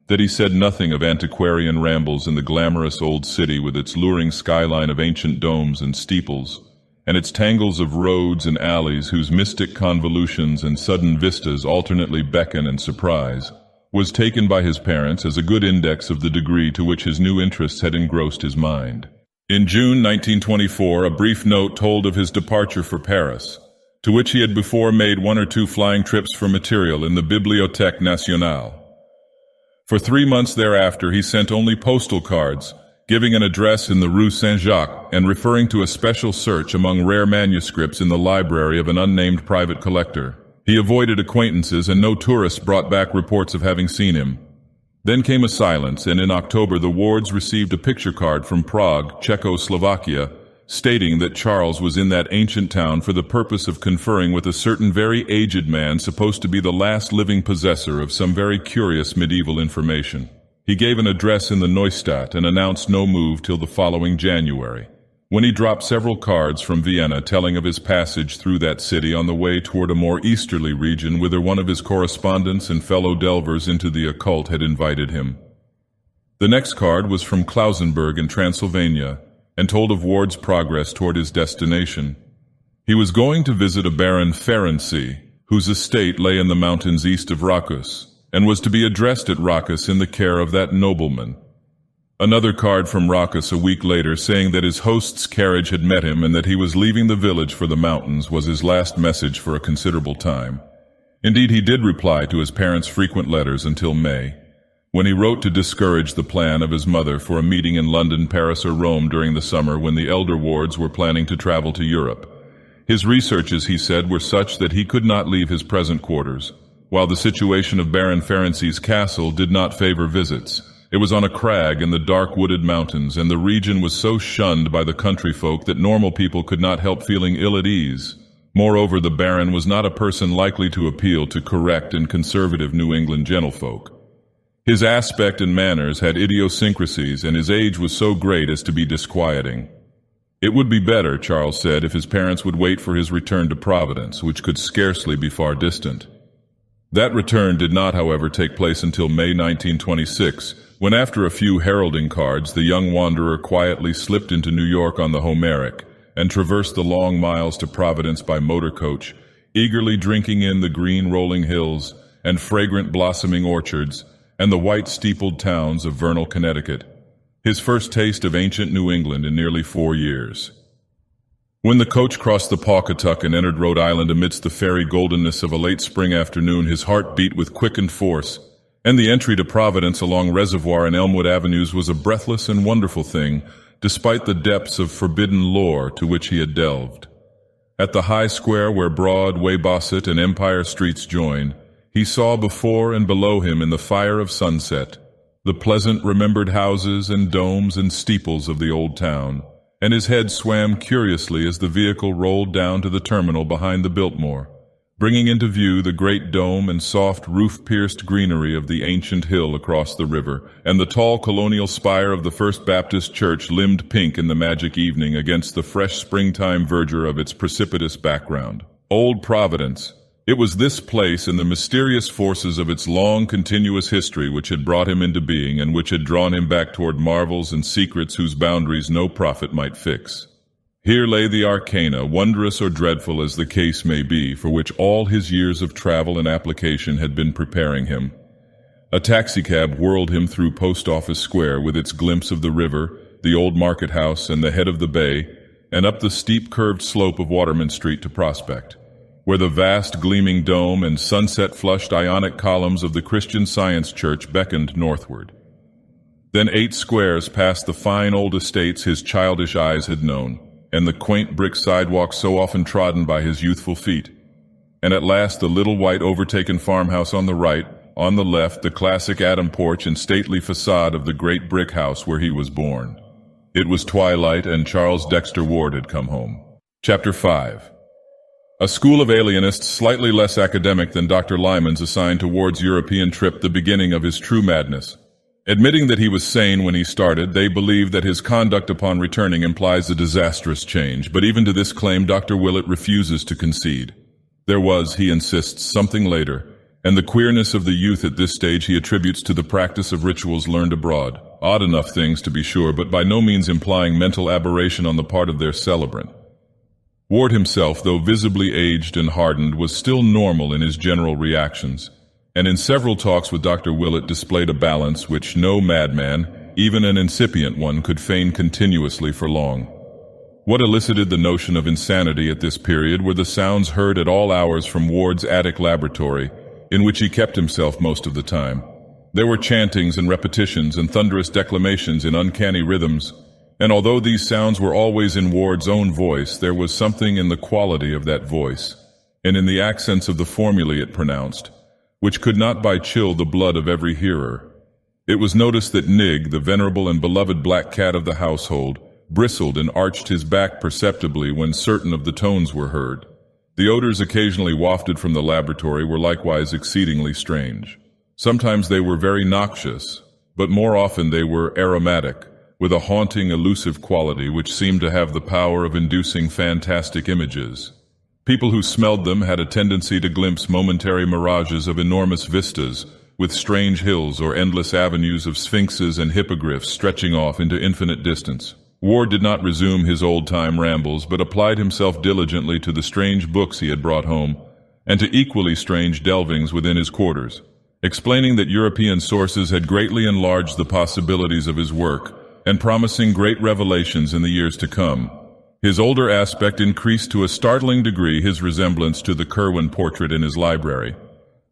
That he said nothing of antiquarian rambles in the glamorous old city with its luring skyline of ancient domes and steeples, and its tangles of roads and alleys whose mystic convolutions and sudden vistas alternately beckon and surprise, was taken by his parents as a good index of the degree to which his new interests had engrossed his mind. In June 1924, a brief note told of his departure for Paris, to which he had before made 1 or 2 flying trips for material in the Bibliothèque Nationale. For 3 months thereafter he sent only postal cards, giving an address in the Rue Saint-Jacques and referring to a special search among rare manuscripts in the library of an unnamed private collector. He avoided acquaintances, and no tourists brought back reports of having seen him. Then came a silence, and in October the wards received a picture card from Prague, Czechoslovakia, stating that Charles was in that ancient town for the purpose of conferring with a certain very aged man supposed to be the last living possessor of some very curious medieval information. He gave an address in the Neustadt and announced no move till the following January, when he dropped several cards from Vienna telling of his passage through that city on the way toward a more easterly region whither one of his correspondents and fellow delvers into the occult had invited him. The next card was from Klausenburg in Transylvania, and told of Ward's progress toward his destination. He was going to visit a Baron Ferenczi, whose estate lay in the mountains east of Racus, and was to be addressed at Racus in the care of that nobleman. Another card from Racus a week later saying that his host's carriage had met him and that he was leaving the village for the mountains was his last message for a considerable time. Indeed, he did reply to his parents' frequent letters until May, when he wrote to discourage the plan of his mother for a meeting in London, Paris, or Rome during the summer when the elder Wards were planning to travel to Europe. His researches, he said, were such that he could not leave his present quarters, while the situation of Baron Ferenczi's castle did not favor visits. It was on a crag in the dark wooded mountains, and the region was so shunned by the country folk that normal people could not help feeling ill at ease. Moreover, the Baron was not a person likely to appeal to correct and conservative New England gentlefolk. His aspect and manners had idiosyncrasies, and his age was so great as to be disquieting. It would be better, Charles said, if his parents would wait for his return to Providence, which could scarcely be far distant. That return did not, however, take place until May 1926, when after a few heralding cards the young wanderer quietly slipped into New York on the Homeric and traversed the long miles to Providence by motor coach, eagerly drinking in the green rolling hills and fragrant blossoming orchards and the white-steepled towns of Vernal, Connecticut, his first taste of ancient New England in nearly 4 years. When the coach crossed the Pawcatuck and entered Rhode Island amidst the fairy goldenness of a late spring afternoon, his heart beat with quickened force, and the entry to Providence along Reservoir and Elmwood Avenues was a breathless and wonderful thing, despite the depths of forbidden lore to which he had delved. At the high square where Broad, Weybosset, and Empire Streets join, he saw before and below him in the fire of sunset the pleasant remembered houses and domes and steeples of the old town, and his head swam curiously as the vehicle rolled down to the terminal behind the Biltmore, bringing into view the great dome and soft roof-pierced greenery of the ancient hill across the river, and the tall colonial spire of the First Baptist Church limned pink in the magic evening against the fresh springtime verdure of its precipitous background. Old Providence! It was this place and the mysterious forces of its long, continuous history which had brought him into being and which had drawn him back toward marvels and secrets whose boundaries no prophet might fix. Here lay the arcana, wondrous or dreadful as the case may be, for which all his years of travel and application had been preparing him. A taxicab whirled him through Post Office Square with its glimpse of the river, the old market house, and the head of the bay, and up the steep curved slope of Waterman Street to Prospect, where the vast gleaming dome and sunset-flushed Ionic columns of the Christian Science Church beckoned northward. Then 8 squares past the fine old estates his childish eyes had known, and the quaint brick sidewalks so often trodden by his youthful feet. and at last the little white overtaken farmhouse on the right, on the left the classic Adam porch and stately facade of the great brick house where he was born. It was twilight, and Charles Dexter Ward had come home. Chapter 5. A school of alienists slightly less academic than Dr. Lyman's assigned to Ward's European trip the beginning of his true madness. Admitting that he was sane when he started, they believe that his conduct upon returning implies a disastrous change, but even to this claim Dr. Willett refuses to concede. There was, he insists, something later, and the queerness of the youth at this stage he attributes to the practice of rituals learned abroad. Odd enough things, to be sure, but by no means implying mental aberration on the part of their celebrant. Ward himself, though visibly aged and hardened, was still normal in his general reactions, and in several talks with Dr. Willett displayed a balance which no madman, even an incipient one, could feign continuously for long. What elicited the notion of insanity at this period were the sounds heard at all hours from Ward's attic laboratory, in which he kept himself most of the time. There were chantings and repetitions and thunderous declamations in uncanny rhythms, and although these sounds were always in Ward's own voice, there was something in the quality of that voice, and in the accents of the formulae it pronounced, which could not but chill the blood of every hearer. It was noticed that Nig, the venerable and beloved black cat of the household, bristled and arched his back perceptibly when certain of the tones were heard. The odors occasionally wafted from the laboratory were likewise exceedingly strange. Sometimes they were very noxious, but more often they were aromatic, with a haunting, elusive quality which seemed to have the power of inducing fantastic images. People who smelled them had a tendency to glimpse momentary mirages of enormous vistas, with strange hills or endless avenues of sphinxes and hippogriffs stretching off into infinite distance. Ward did not resume his old-time rambles, but applied himself diligently to the strange books he had brought home, and to equally strange delvings within his quarters, explaining that European sources had greatly enlarged the possibilities of his work, and promising great revelations in the years to come. His older aspect increased to a startling degree his resemblance to the Curwen portrait in his library,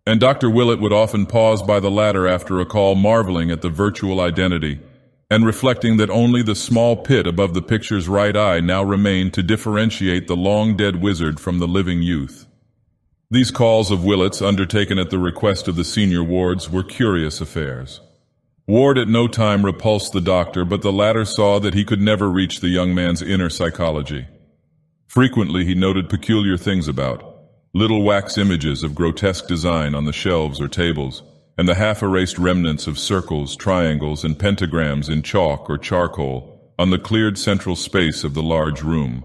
and Dr. Willett would often pause by the latter after a call, marveling at the virtual identity, and reflecting that only the small pit above the picture's right eye now remained to differentiate the long-dead wizard from the living youth. These calls of Willett's, undertaken at the request of the senior Wards, were curious affairs. Ward at no time repulsed the doctor, but the latter saw that he could never reach the young man's inner psychology. Frequently he noted peculiar things about little wax images of grotesque design on the shelves or tables, and the half-erased remnants of circles, triangles, and pentagrams in chalk or charcoal on the cleared central space of the large room.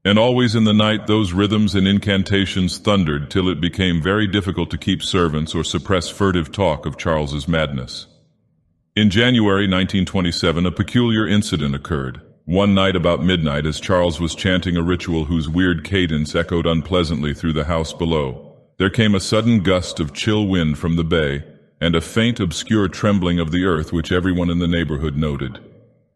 And always in the night those rhythms and incantations thundered till it became very difficult to keep servants or suppress furtive talk of Charles's madness. In January 1927, a peculiar incident occurred. One night about midnight, as Charles was chanting a ritual whose weird cadence echoed unpleasantly through the house below, there came a sudden gust of chill wind from the bay, and a faint, obscure trembling of the earth which everyone in the neighborhood noted.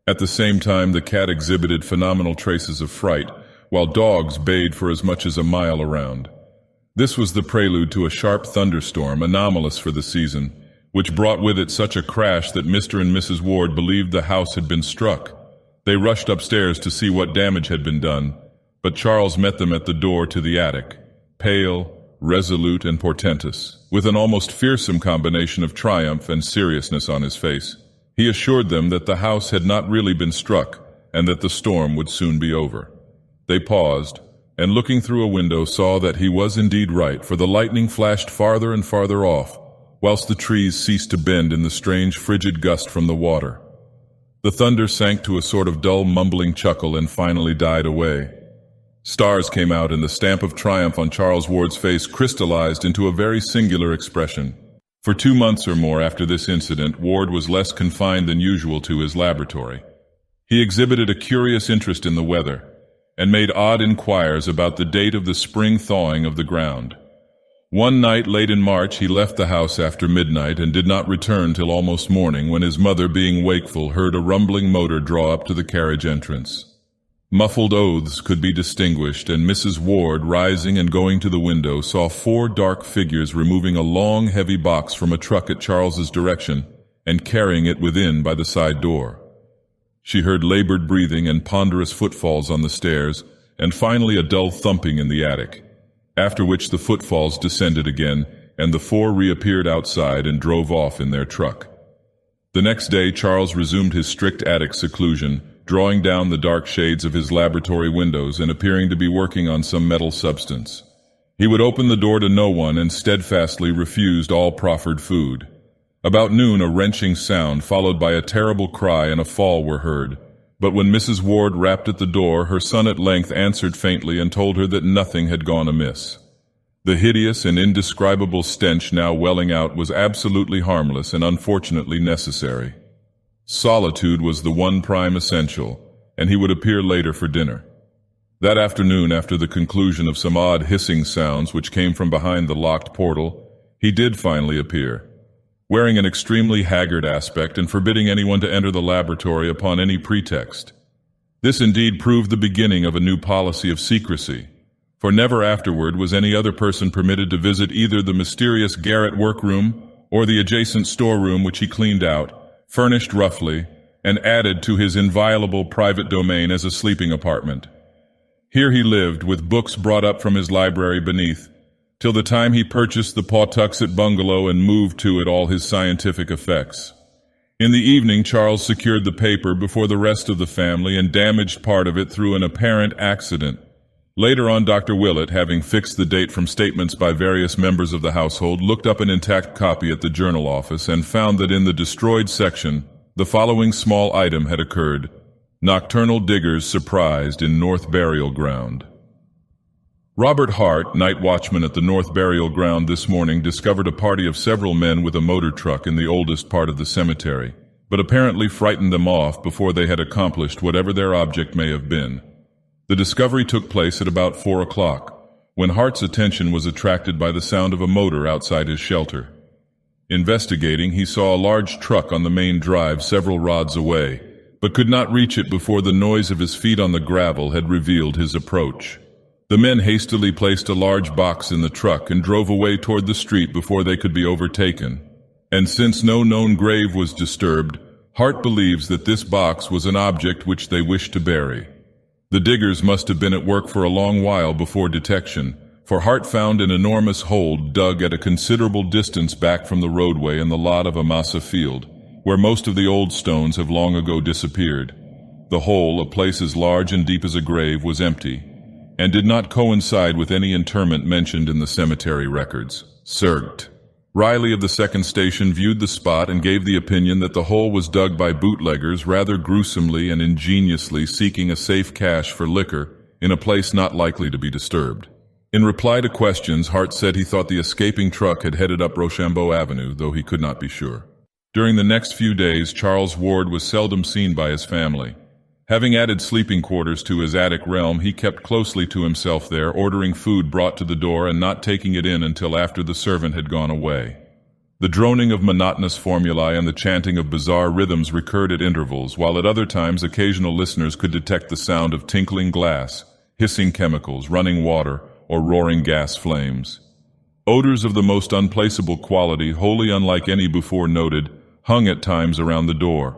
At the same time, the cat exhibited phenomenal traces of fright, while dogs bayed for as much as a mile around. This was the prelude to a sharp thunderstorm, anomalous for the season, which brought with it such a crash that Mr. and Mrs. Ward believed the house had been struck. They rushed upstairs to see what damage had been done, but Charles met them at the door to the attic, pale, resolute, and portentous, with an almost fearsome combination of triumph and seriousness on his face. He assured them that the house had not really been struck, and that the storm would soon be over. They paused, and looking through a window saw that he was indeed right, for the lightning flashed farther and farther off, whilst the trees ceased to bend in the strange frigid gust from the water. The thunder sank to a sort of dull mumbling chuckle and finally died away. Stars came out, and the stamp of triumph on Charles Ward's face crystallized into a very singular expression. For 2 months or more after this incident, Ward was less confined than usual to his laboratory. He exhibited a curious interest in the weather, and made odd inquiries about the date of the spring thawing of the ground. One night late in March he left the house after midnight and did not return till almost morning, when his mother, being wakeful, heard a rumbling motor draw up to the carriage entrance. Muffled oaths could be distinguished, and Mrs. Ward, rising and going to the window, saw 4 dark figures removing a long, heavy box from a truck at Charles's direction and carrying it within by the side door. She heard labored breathing and ponderous footfalls on the stairs, and finally a dull thumping in the attic. after which the footfalls descended again, and the four reappeared outside and drove off in their truck. The next day Charles resumed his strict attic seclusion, drawing down the dark shades of his laboratory windows and appearing to be working on some metal substance. He would open the door to no one and steadfastly refused all proffered food. About noon a wrenching sound followed by a terrible cry and a fall were heard, but when Mrs. Ward rapped at the door, her son at length answered faintly and told her that nothing had gone amiss. The hideous and indescribable stench now welling out was absolutely harmless and unfortunately necessary. Solitude was the one prime essential, and he would appear later for dinner. That afternoon, after the conclusion of some odd hissing sounds which came from behind the locked portal, he did finally appear, wearing an extremely haggard aspect and forbidding anyone to enter the laboratory upon any pretext. This indeed proved the beginning of a new policy of secrecy, for never afterward was any other person permitted to visit either the mysterious garret workroom or the adjacent storeroom which he cleaned out, furnished roughly, and added to his inviolable private domain as a sleeping apartment. Here he lived, with books brought up from his library beneath, till the time he purchased the Pawtuxet bungalow and moved to it all his scientific effects. In the evening Charles secured the paper before the rest of the family and damaged part of it through an apparent accident. Later on, Dr. Willett, having fixed the date from statements by various members of the household, looked up an intact copy at the journal office and found that in the destroyed section the following small item had occurred: Nocturnal diggers surprised in North Burial Ground. Robert Hart, night watchman at the North Burial Ground this morning, discovered a party of several men with a motor truck in the oldest part of the cemetery, but apparently frightened them off before they had accomplished whatever their object may have been. The discovery took place at about 4 o'clock, when Hart's attention was attracted by the sound of a motor outside his shelter. Investigating, he saw a large truck on the main drive several rods away, but could not reach it before the noise of his feet on the gravel had revealed his approach. The men hastily placed a large box in the truck and drove away toward the street before they could be overtaken. And since no known grave was disturbed, Hart believes that this box was an object which they wished to bury. The diggers must have been at work for a long while before detection, for Hart found an enormous hole dug at a considerable distance back from the roadway in the lot of a massa field, where most of the old stones have long ago disappeared. The hole, a place as large and deep as a grave, was empty, and did not coincide with any interment mentioned in the cemetery records. Sergt. Riley of the second station viewed the spot and gave the opinion that the hole was dug by bootleggers rather gruesomely and ingeniously seeking a safe cache for liquor in a place not likely to be disturbed. In reply to questions, Hart said he thought the escaping truck had headed up Rochambeau Avenue, though he could not be sure. During the next few days, Charles Ward was seldom seen by his family. Having added sleeping quarters to his attic realm, he kept closely to himself there, ordering food brought to the door and not taking it in until after the servant had gone away. The droning of monotonous formulae and the chanting of bizarre rhythms recurred at intervals, while at other times occasional listeners could detect the sound of tinkling glass, hissing chemicals, running water, or roaring gas flames. Odors of the most unplaceable quality, wholly unlike any before noted, hung at times around the door,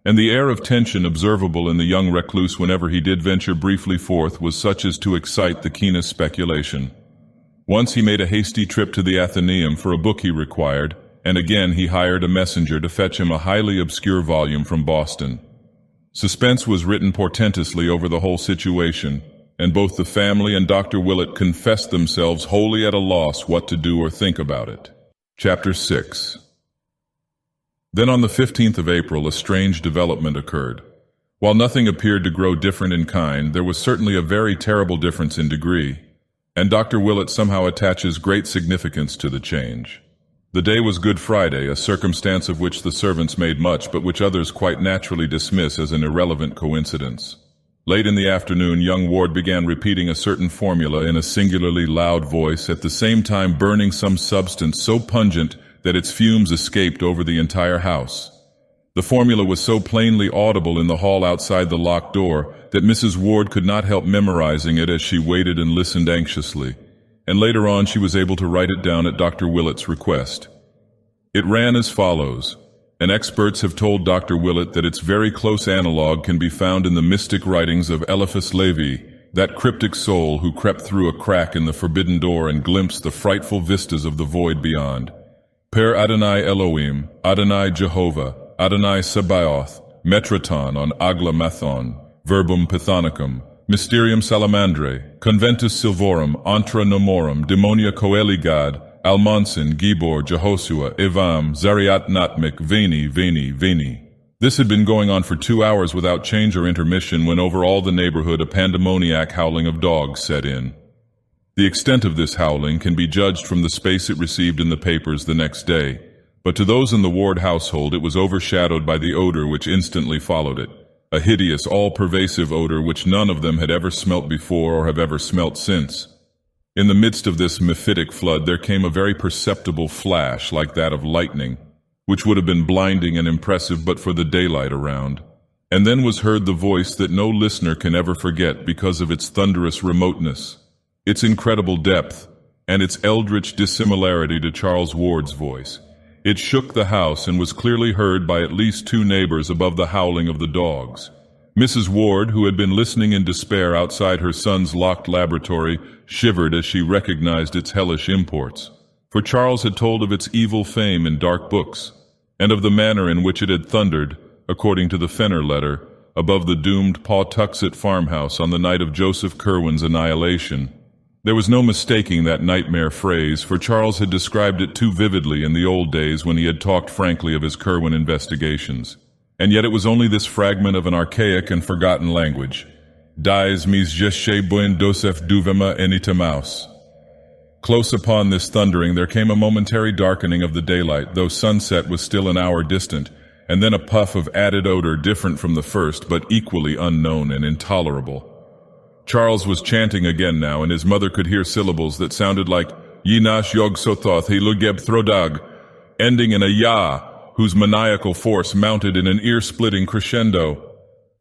and the air of tension observable in the young recluse whenever he did venture briefly forth was such as to excite the keenest speculation. Once he made a hasty trip to the Athenaeum for a book he required, and again he hired a messenger to fetch him a highly obscure volume from Boston. Suspense was written portentously over the whole situation, and both the family and Dr. Willett confessed themselves wholly at a loss what to do or think about it. Chapter 6. Then on the 15th of April, a strange development occurred. While nothing appeared to grow different in kind, there was certainly a very terrible difference in degree, and Dr. Willett somehow attaches great significance to the change. The day was Good Friday, a circumstance of which the servants made much, but which others quite naturally dismiss as an irrelevant coincidence. Late in the afternoon, young Ward began repeating a certain formula in a singularly loud voice, at the same time burning some substance so pungent that its fumes escaped over the entire house. The formula was so plainly audible in the hall outside the locked door that Mrs. Ward could not help memorizing it as she waited and listened anxiously, and later on she was able to write it down at Dr. Willett's request. It ran as follows, and experts have told Dr. Willett that its very close analog can be found in the mystic writings of Eliphas Levi, that cryptic soul who crept through a crack in the forbidden door and glimpsed the frightful vistas of the void beyond. Per Adonai Elohim, Adonai Jehovah, Adonai Sabaoth, Metraton on Agla Mathon, Verbum Pythonicum, Mysterium Salamandre, Conventus Silvorum, Antra Nomorum, Demonia Coeli Gad, Almonsin, Gibor, Jehoshua, Evam, Zariat Natmik, Veni, Veni, Veni. This had been going on for 2 hours without change or intermission when over all the neighborhood a pandemoniac howling of dogs set in. The extent of this howling can be judged from the space it received in the papers the next day, but to those in the Ward household it was overshadowed by the odor which instantly followed it, a hideous, all-pervasive odor which none of them had ever smelt before or have ever smelt since. In the midst of this mephitic flood there came a very perceptible flash like that of lightning, which would have been blinding and impressive but for the daylight around. And then was heard the voice that no listener can ever forget because of its thunderous remoteness, its incredible depth, and its eldritch dissimilarity to Charles Ward's voice. It shook the house and was clearly heard by at least 2 neighbors above the howling of the dogs. Mrs. Ward, who had been listening in despair outside her son's locked laboratory, shivered as she recognized its hellish imports. For Charles had told of its evil fame in dark books, and of the manner in which it had thundered, according to the Fenner letter, above the doomed Pawtuxet farmhouse on the night of Joseph Kerwin's annihilation. There was no mistaking that nightmare phrase, for Charles had described it too vividly in the old days when he had talked frankly of his Kerwin investigations. And yet it was only this fragment of an archaic and forgotten language. Dies mis jesche buen dosef duvema enitamaus. Close upon this thundering there came a momentary darkening of the daylight, though sunset was still an hour distant, and then a puff of added odor different from the first, but equally unknown and intolerable. Charles was chanting again now, and his mother could hear syllables that sounded like Yinash Yog Sothoth He Lugeb Throdag, ending in a Ya, whose maniacal force mounted in an ear-splitting crescendo.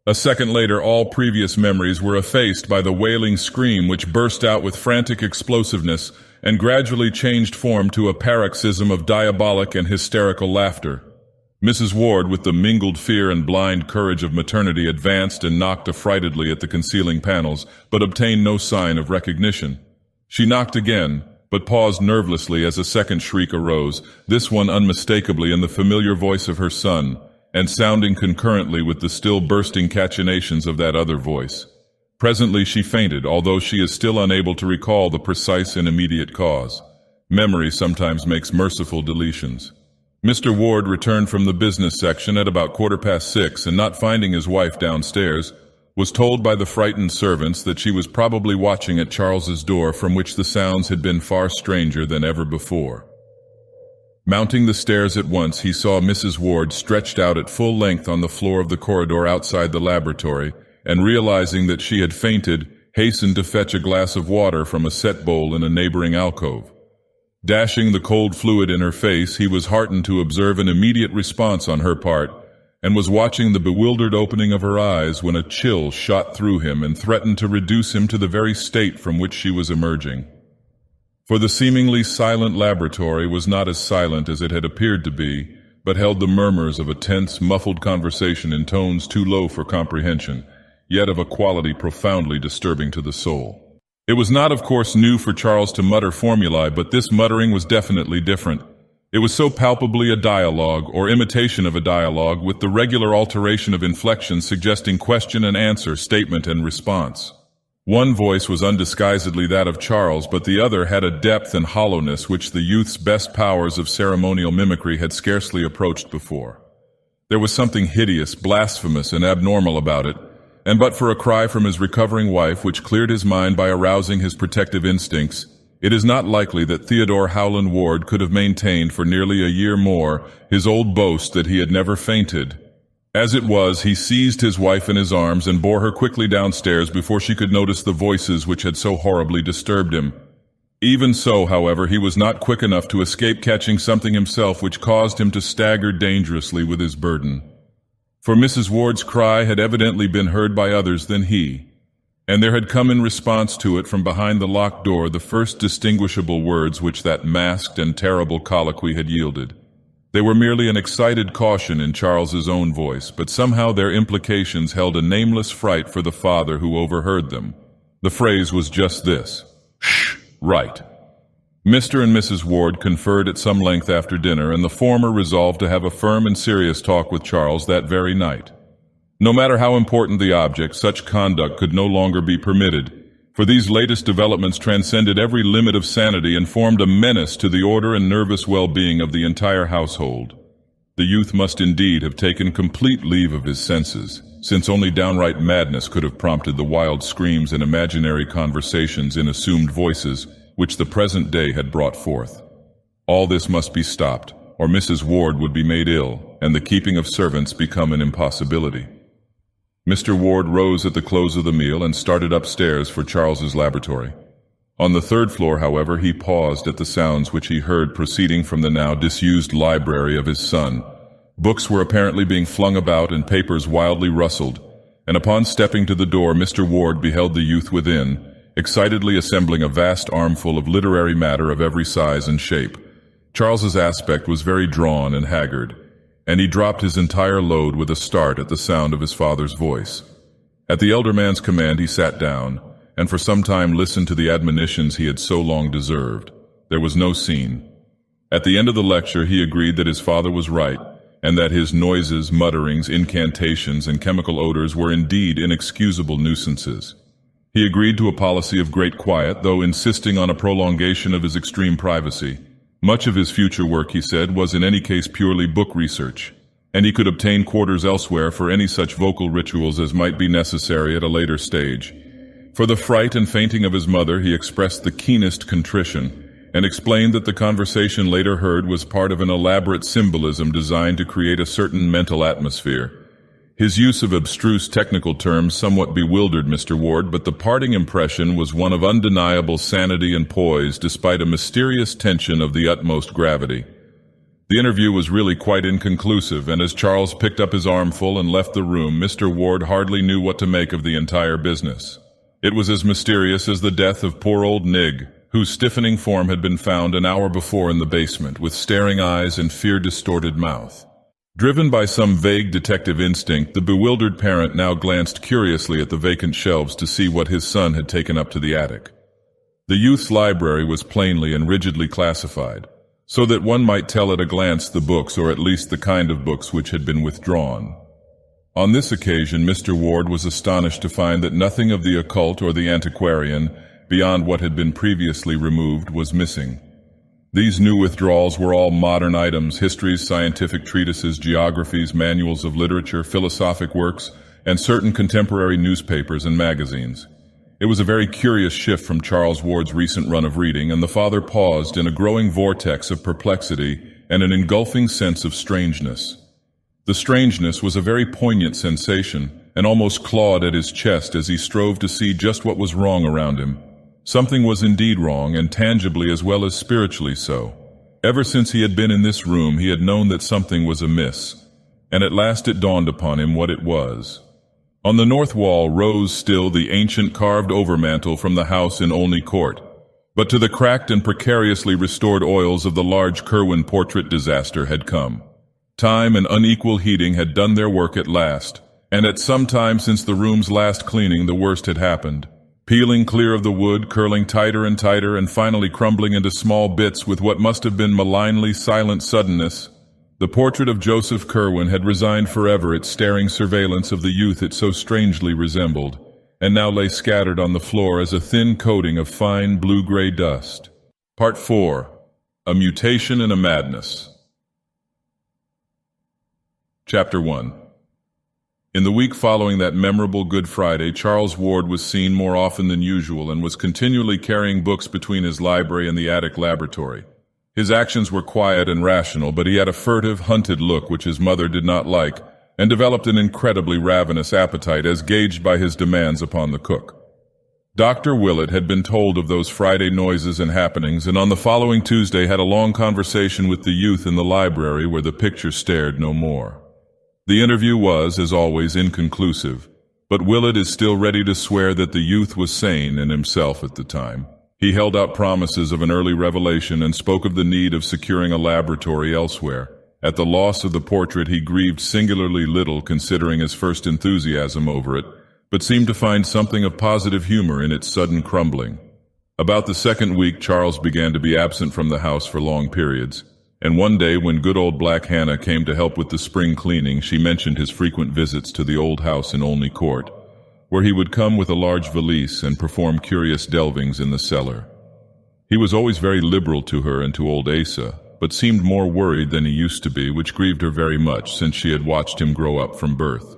A second later, all previous memories were effaced by the wailing scream which burst out with frantic explosiveness and gradually changed form to a paroxysm of diabolic and hysterical laughter. Mrs. Ward, with the mingled fear and blind courage of maternity, advanced and knocked affrightedly at the concealing panels, but obtained no sign of recognition. She knocked again, but paused nervelessly as a second shriek arose, this one unmistakably in the familiar voice of her son, and sounding concurrently with the still bursting cachinnations of that other voice. Presently she fainted, although she is still unable to recall the precise and immediate cause. Memory sometimes makes merciful deletions. Mr. Ward returned from the business section at about 6:15, and not finding his wife downstairs, was told by the frightened servants that she was probably watching at Charles's door, from which the sounds had been far stranger than ever before. Mounting the stairs at once, he saw Mrs. Ward stretched out at full length on the floor of the corridor outside the laboratory, and realizing that she had fainted, hastened to fetch a glass of water from a set bowl in a neighboring alcove. Dashing the cold fluid in her face, he was heartened to observe an immediate response on her part, and was watching the bewildered opening of her eyes when a chill shot through him and threatened to reduce him to the very state from which she was emerging. For the seemingly silent laboratory was not as silent as it had appeared to be, but held the murmurs of a tense, muffled conversation in tones too low for comprehension, yet of a quality profoundly disturbing to the soul. It was not, of course, new for Charles to mutter formulae, but this muttering was definitely different. It was so palpably a dialogue, or imitation of a dialogue, with the regular alteration of inflection suggesting question and answer, statement and response. One voice was undisguisedly that of Charles, but the other had a depth and hollowness which the youth's best powers of ceremonial mimicry had scarcely approached before. There was something hideous, blasphemous, and abnormal about it, and but for a cry from his recovering wife which cleared his mind by arousing his protective instincts, it is not likely that Theodore Howland Ward could have maintained for nearly a year more his old boast that he had never fainted. As it was, he seized his wife in his arms and bore her quickly downstairs before she could notice the voices which had so horribly disturbed him. Even so, however, he was not quick enough to escape catching something himself which caused him to stagger dangerously with his burden. For Mrs. Ward's cry had evidently been heard by others than he, and there had come in response to it from behind the locked door the first distinguishable words which that masked and terrible colloquy had yielded. They were merely an excited caution in Charles's own voice, but somehow their implications held a nameless fright for the father who overheard them. The phrase was just this: "Shh, right." Mr. and Mrs. Ward conferred at some length after dinner, and the former resolved to have a firm and serious talk with Charles that very night. No matter how important the object, such conduct could no longer be permitted, for these latest developments transcended every limit of sanity and formed a menace to the order and nervous well-being of the entire household. The youth must indeed have taken complete leave of his senses, since only downright madness could have prompted the wild screams and imaginary conversations in assumed voices which the present day had brought forth. All this must be stopped, or Mrs. Ward would be made ill, and the keeping of servants become an impossibility. Mr. Ward rose at the close of the meal and started upstairs for Charles's laboratory. On the third floor, however, he paused at the sounds which he heard proceeding from the now disused library of his son. Books were apparently being flung about and papers wildly rustled, and upon stepping to the door Mr. Ward beheld the youth within, excitedly assembling a vast armful of literary matter of every size and shape. Charles's aspect was very drawn and haggard, and he dropped his entire load with a start at the sound of his father's voice. At the elder man's command he sat down, and for some time listened to the admonitions he had so long deserved. There was no scene. At the end of the lecture he agreed that his father was right, and that his noises, mutterings, incantations, and chemical odors were indeed inexcusable nuisances. He agreed to a policy of great quiet, though insisting on a prolongation of his extreme privacy. Much of his future work, he said, was in any case purely book research, and he could obtain quarters elsewhere for any such vocal rituals as might be necessary at a later stage. For the fright and fainting of his mother he expressed the keenest contrition, and explained that the conversation later heard was part of an elaborate symbolism designed to create a certain mental atmosphere. His use of abstruse technical terms somewhat bewildered Mr. Ward, but the parting impression was one of undeniable sanity and poise despite a mysterious tension of the utmost gravity. The interview was really quite inconclusive, and as Charles picked up his armful and left the room, Mr. Ward hardly knew what to make of the entire business. It was as mysterious as the death of poor old Nig, whose stiffening form had been found an hour before in the basement, with staring eyes and fear-distorted mouth. Driven by some vague detective instinct, the bewildered parent now glanced curiously at the vacant shelves to see what his son had taken up to the attic. The youth's library was plainly and rigidly classified, so that one might tell at a glance the books, or at least the kind of books, which had been withdrawn. On this occasion, Mr. Ward was astonished to find that nothing of the occult or the antiquarian, beyond what had been previously removed, was missing. These new withdrawals were all modern items: histories, scientific treatises, geographies, manuals of literature, philosophic works, and certain contemporary newspapers and magazines. It was a very curious shift from Charles Ward's recent run of reading, and the father paused in a growing vortex of perplexity and an engulfing sense of strangeness. The strangeness was a very poignant sensation, and almost clawed at his chest as he strove to see just what was wrong around him. Something was indeed wrong, and tangibly as well as spiritually so. Ever since he had been in this room, he had known that something was amiss, and at last it dawned upon him what it was. On the north wall rose still the ancient carved overmantel from the house in Olney Court, but to the cracked and precariously restored oils of the large Curwen portrait disaster had come. Time and unequal heating had done their work at last, and at some time since the room's last cleaning the worst had happened. Peeling clear of the wood, curling tighter and tighter, and finally crumbling into small bits with what must have been malignly silent suddenness, the portrait of Joseph Curwen had resigned forever its staring surveillance of the youth it so strangely resembled, and now lay scattered on the floor as a thin coating of fine blue-gray dust. Part 4. A Mutation and a Madness. Chapter 1. In the week following that memorable Good Friday, Charles Ward was seen more often than usual and was continually carrying books between his library and the attic laboratory. His actions were quiet and rational, but he had a furtive, hunted look which his mother did not like, and developed an incredibly ravenous appetite as gauged by his demands upon the cook. Dr. Willett had been told of those Friday noises and happenings, and on the following Tuesday had a long conversation with the youth in the library where the picture stared no more. The interview was, as always, inconclusive, but Willett is still ready to swear that the youth was sane and himself at the time. He held out promises of an early revelation and spoke of the need of securing a laboratory elsewhere. At the loss of the portrait he grieved singularly little considering his first enthusiasm over it, but seemed to find something of positive humor in its sudden crumbling. About the second week, Charles began to be absent from the house for long periods, and one day when good old Black Hannah came to help with the spring cleaning, she mentioned his frequent visits to the old house in Olney Court, where he would come with a large valise and perform curious delvings in the cellar. He was always very liberal to her and to old Asa, but seemed more worried than he used to be, which grieved her very much since she had watched him grow up from birth.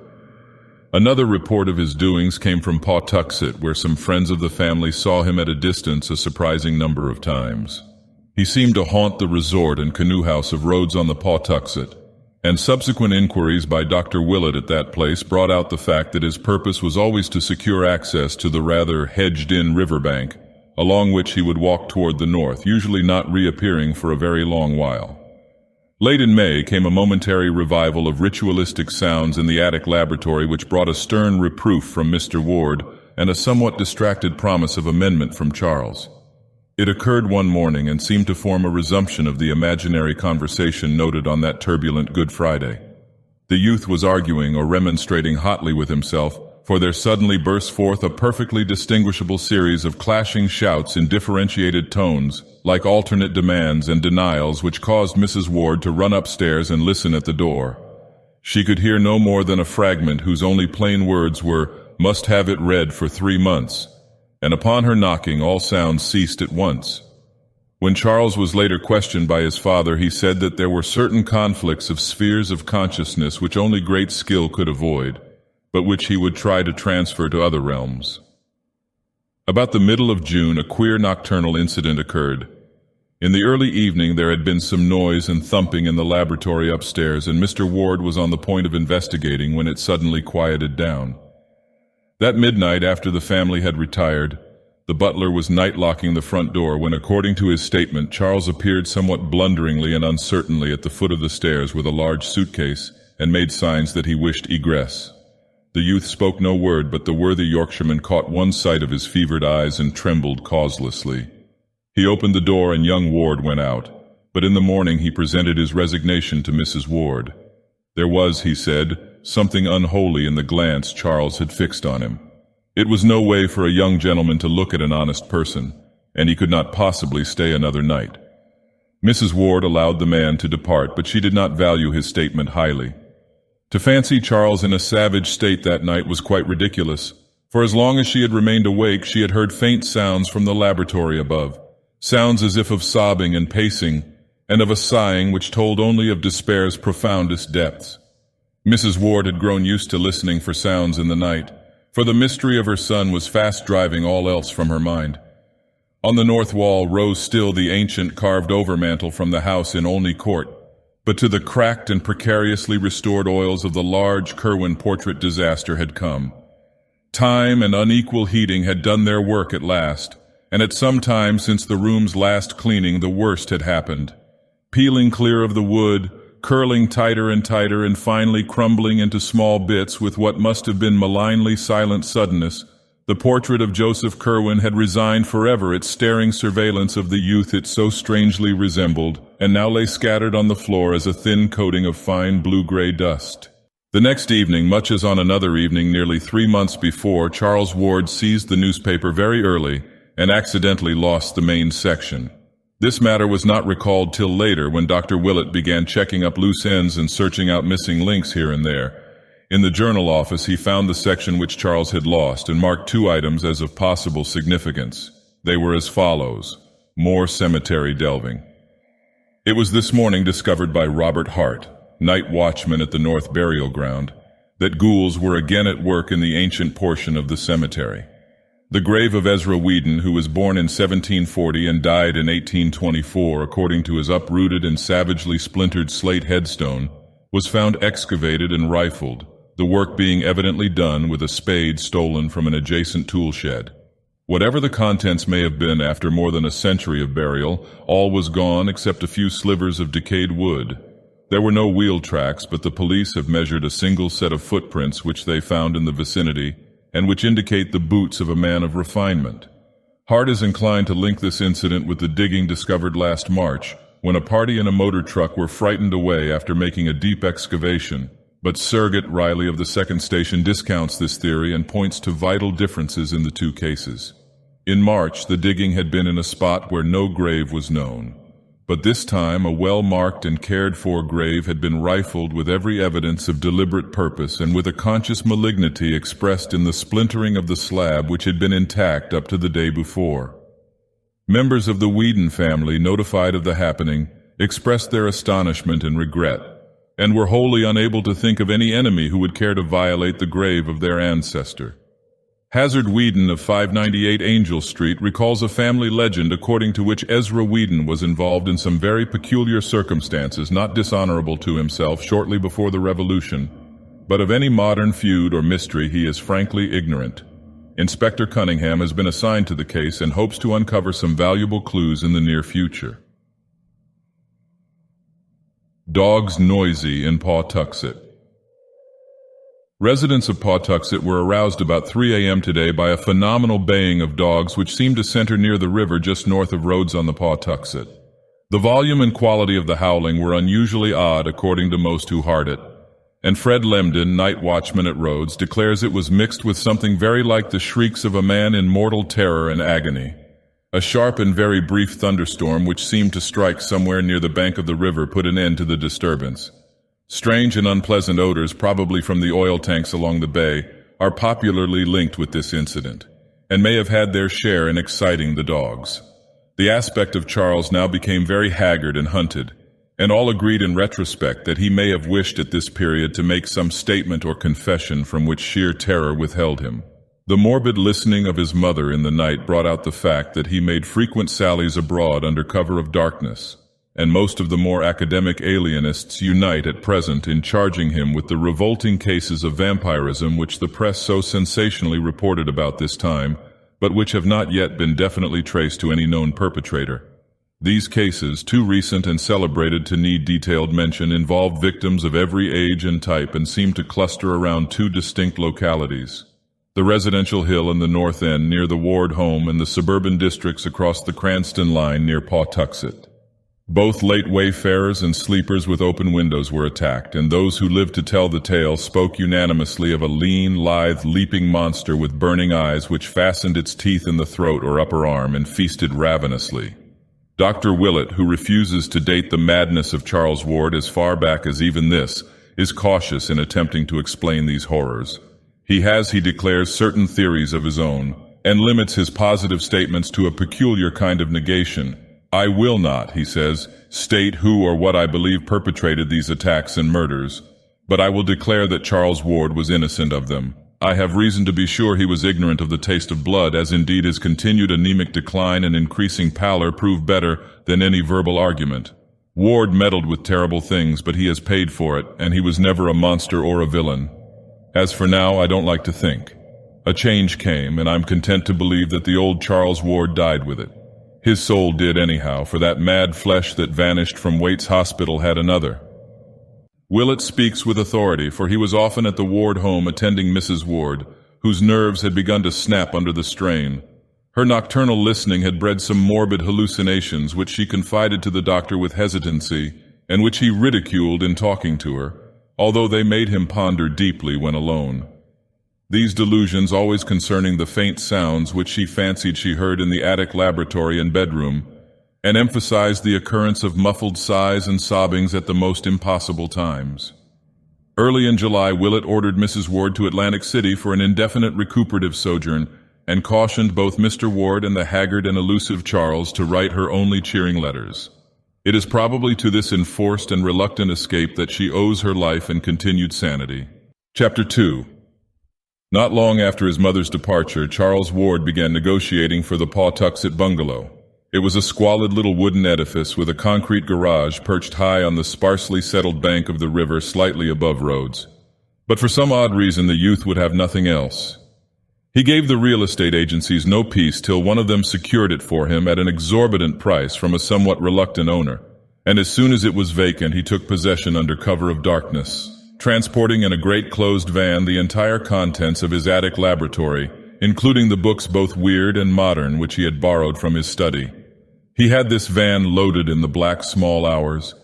Another report of his doings came from Pawtuxet, where some friends of the family saw him at a distance a surprising number of times. He seemed to haunt the resort and canoe house of Rhodes on the Pawtuxet, and subsequent inquiries by Dr. Willett at that place brought out the fact that his purpose was always to secure access to the rather hedged-in riverbank, along which he would walk toward the north, usually not reappearing for a very long while. Late in May came a momentary revival of ritualistic sounds in the attic laboratory, which brought a stern reproof from Mr. Ward and a somewhat distracted promise of amendment from Charles. It occurred one morning and seemed to form a resumption of the imaginary conversation noted on that turbulent Good Friday. The youth was arguing or remonstrating hotly with himself, for there suddenly burst forth a perfectly distinguishable series of clashing shouts in differentiated tones, like alternate demands and denials, which caused Mrs. Ward to run upstairs and listen at the door. She could hear no more than a fragment whose only plain words were, "Must have it read for 3 months," and upon her knocking all sounds ceased at once. When Charles was later questioned by his father, he said that there were certain conflicts of spheres of consciousness which only great skill could avoid, but which he would try to transfer to other realms. About the middle of June, a queer nocturnal incident occurred. In the early evening there had been some noise and thumping in the laboratory upstairs, and Mr. Ward was on the point of investigating when it suddenly quieted down. That midnight, after the family had retired, the butler was night-locking the front door when, according to his statement, Charles appeared somewhat blunderingly and uncertainly at the foot of the stairs with a large suitcase and made signs that he wished egress. The youth spoke no word, but the worthy Yorkshireman caught one sight of his fevered eyes and trembled causelessly. He opened the door and young Ward went out, but in the morning he presented his resignation to Mrs. Ward. There was, he said, something unholy in the glance Charles had fixed on him. It was no way for a young gentleman to look at an honest person, and he could not possibly stay another night. Mrs. Ward allowed the man to depart, but she did not value his statement highly. To fancy Charles in a savage state that night was quite ridiculous, for as long as she had remained awake she had heard faint sounds from the laboratory above, sounds as if of sobbing and pacing, and of a sighing which told only of despair's profoundest depths. Mrs. Ward had grown used to listening for sounds in the night, for the mystery of her son was fast driving all else from her mind. On the north wall rose still the ancient carved overmantel from the house in Olney Court, but to the cracked and precariously restored oils of the large Curwen portrait disaster had come. Time and unequal heating had done their work at last, and at some time since the room's last cleaning the worst had happened. Peeling clear of the wood, curling tighter and tighter, and finally crumbling into small bits with what must have been malignly silent suddenness, the portrait of Joseph Curwen had resigned forever its staring surveillance of the youth it so strangely resembled, and now lay scattered on the floor as a thin coating of fine blue-gray dust. The next evening, much as on another evening nearly 3 months before, Charles Ward seized the newspaper very early and accidentally lost the main section. This matter was not recalled till later, when Dr. Willett began checking up loose ends and searching out missing links here and there. In the journal office he found the section which Charles had lost and marked 2 items as of possible significance. They were as follows: more cemetery delving. It was this morning discovered by Robert Hart, night watchman at the North Burial Ground, that ghouls were again at work in the ancient portion of the cemetery. The grave of Ezra Whedon, who was born in 1740 and died in 1824, according to his uprooted and savagely splintered slate headstone, was found excavated and rifled, the work being evidently done with a spade stolen from an adjacent tool shed. Whatever the contents may have been after more than a century of burial, all was gone except a few slivers of decayed wood. There were no wheel tracks, but the police have measured a single set of footprints which they found in the vicinity, and which indicate the boots of a man of refinement. Hart is inclined to link this incident with the digging discovered last March, when a party in a motor truck were frightened away after making a deep excavation, But Surrogate Riley of the second station discounts this theory and points to vital differences in the two cases. In March, the digging had been in a spot where no grave was known. But this time, a well-marked and cared-for grave had been rifled with every evidence of deliberate purpose and with a conscious malignity expressed in the splintering of the slab which had been intact up to the day before. Members of the Whedon family, notified of the happening, expressed their astonishment and regret, and were wholly unable to think of any enemy who would care to violate the grave of their ancestor. Hazard Whedon of 598 Angel Street recalls a family legend according to which Ezra Whedon was involved in some very peculiar circumstances not dishonorable to himself shortly before the Revolution, but of any modern feud or mystery he is frankly ignorant. Inspector Cunningham has been assigned to the case and hopes to uncover some valuable clues in the near future. Dogs noisy in Pawtuxet. Residents of Pawtuxet were aroused about 3 a.m. today by a phenomenal baying of dogs which seemed to center near the river just north of Rhodes on the Pawtuxet. The volume and quality of the howling were unusually odd according to most who heard it, and Fred Lemden, night watchman at Rhodes, declares it was mixed with something very like the shrieks of a man in mortal terror and agony. A sharp and very brief thunderstorm which seemed to strike somewhere near the bank of the river put an end to the disturbance. Strange and unpleasant odors, probably from the oil tanks along the bay, are popularly linked with this incident, and may have had their share in exciting the dogs. The aspect of Charles now became very haggard and hunted, and all agreed in retrospect that he may have wished at this period to make some statement or confession from which sheer terror withheld him. The morbid listening of his mother in the night brought out the fact that he made frequent sallies abroad under cover of darkness, and most of the more academic alienists unite at present in charging him with the revolting cases of vampirism which the press so sensationally reported about this time, but which have not yet been definitely traced to any known perpetrator. These cases, too recent and celebrated to need detailed mention, involved victims of every age and type and seem to cluster around two distinct localities: the residential hill in the north end near the Ward home and the suburban districts across the Cranston line near Pawtuxet. Both late wayfarers and sleepers with open windows were attacked, and those who lived to tell the tale spoke unanimously of a lean, lithe, leaping monster with burning eyes which fastened its teeth in the throat or upper arm and feasted ravenously. Dr. Willett, who refuses to date the madness of Charles Ward as far back as even this, is cautious in attempting to explain these horrors. He declares, certain theories of his own, and limits his positive statements to a peculiar kind of negation. I will not, he says, state who or what I believe perpetrated these attacks and murders, but I will declare that Charles Ward was innocent of them. I have reason to be sure he was ignorant of the taste of blood, as indeed his continued anemic decline and increasing pallor prove better than any verbal argument. Ward meddled with terrible things, but he has paid for it, and he was never a monster or a villain. As for now, I don't like to think. A change came, and I'm content to believe that the old Charles Ward died with it. His soul did anyhow, for that mad flesh that vanished from Waite's Hospital had another. Willett speaks with authority, for he was often at the Ward home attending Mrs. Ward, whose nerves had begun to snap under the strain. Her nocturnal listening had bred some morbid hallucinations which she confided to the doctor with hesitancy, and which he ridiculed in talking to her, although they made him ponder deeply when alone. These delusions, always concerning the faint sounds which she fancied she heard in the attic laboratory and bedroom, and emphasized the occurrence of muffled sighs and sobbings at the most impossible times. Early in July, Willett ordered Mrs. Ward to Atlantic City for an indefinite recuperative sojourn, and cautioned both Mr. Ward and the haggard and elusive Charles to write her only cheering letters. It is probably to this enforced and reluctant escape that she owes her life and continued sanity. Chapter 2. Not long after his mother's departure, Charles Ward began negotiating for the Pawtuxet bungalow. It was a squalid little wooden edifice with a concrete garage perched high on the sparsely settled bank of the river slightly above Rhodes. But for some odd reason the youth would have nothing else. He gave the real estate agencies no peace till one of them secured it for him at an exorbitant price from a somewhat reluctant owner, and as soon as it was vacant he took possession under cover of darkness, transporting in a great closed van the entire contents of his attic laboratory, including the books both weird and modern which he had borrowed from his study. He had this van loaded in the black small hours,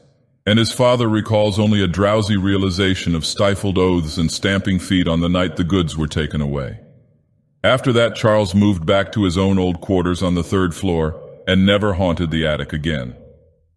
and his father recalls only a drowsy realization of stifled oaths and stamping feet on the night the goods were taken away. After that, Charles moved back to his own old quarters on the third floor and never haunted the attic again.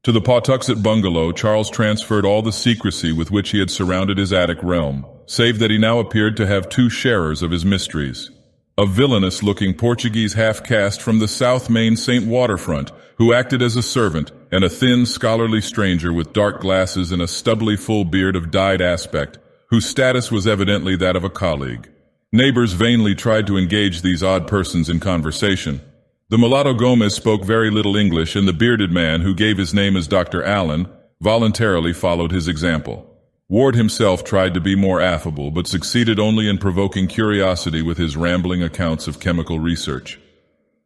To the Pawtuxet bungalow, Charles transferred all the secrecy with which he had surrounded his attic realm, save that he now appeared to have two sharers of his mysteries. A villainous-looking Portuguese half-caste from the South Main St. waterfront, who acted as a servant, and a thin, scholarly stranger with dark glasses and a stubbly full beard of dyed aspect, whose status was evidently that of a colleague. Neighbors vainly tried to engage these odd persons in conversation. The mulatto Gomez spoke very little English, and the bearded man, who gave his name as Dr. Allen, voluntarily followed his example. Ward himself tried to be more affable, but succeeded only in provoking curiosity with his rambling accounts of chemical research.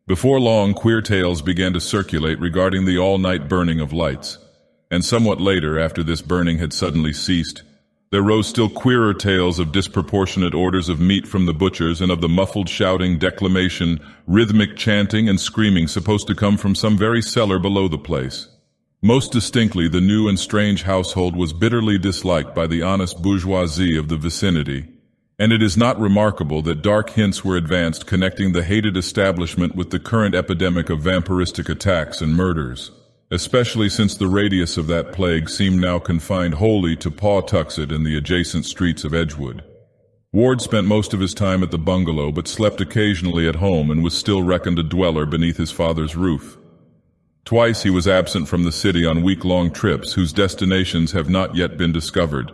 Before long, queer tales began to circulate regarding the all-night burning of lights, and somewhat later, after this burning had suddenly ceased, there rose still queerer tales of disproportionate orders of meat from the butchers and of the muffled shouting, declamation, rhythmic chanting, and screaming supposed to come from some very cellar below the place. Most distinctly, the new and strange household was bitterly disliked by the honest bourgeoisie of the vicinity, and it is not remarkable that dark hints were advanced connecting the hated establishment with the current epidemic of vampiristic attacks and murders, especially since the radius of that plague seemed now confined wholly to Pawtuxet and the adjacent streets of Edgewood. Ward spent most of his time at the bungalow, but slept occasionally at home and was still reckoned a dweller beneath his father's roof. Twice he was absent from the city on week-long trips whose destinations have not yet been discovered.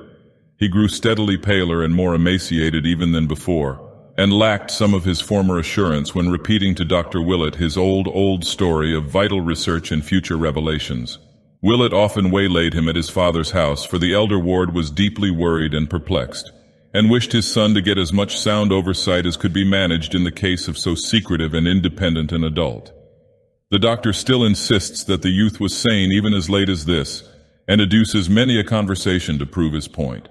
He grew steadily paler and more emaciated even than before, and lacked some of his former assurance when repeating to Dr. Willett his old story of vital research and future revelations. Willett often waylaid him at his father's house, for the elder Ward was deeply worried and perplexed, and wished his son to get as much sound oversight as could be managed in the case of so secretive and independent an adult. The doctor still insists that the youth was sane even as late as this, and adduces many a conversation to prove his point.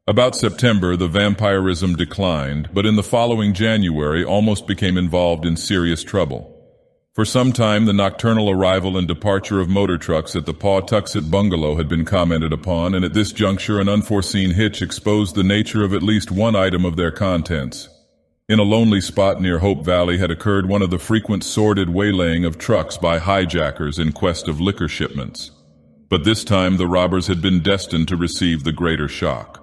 About September, the vampirism declined, but in the following January almost became involved in serious trouble. For some time, the nocturnal arrival and departure of motor trucks at the Pawtuxet bungalow had been commented upon, and at this juncture an unforeseen hitch exposed the nature of at least one item of their contents. In a lonely spot near Hope Valley had occurred one of the frequent sordid waylaying of trucks by hijackers in quest of liquor shipments. But this time the robbers had been destined to receive the greater shock.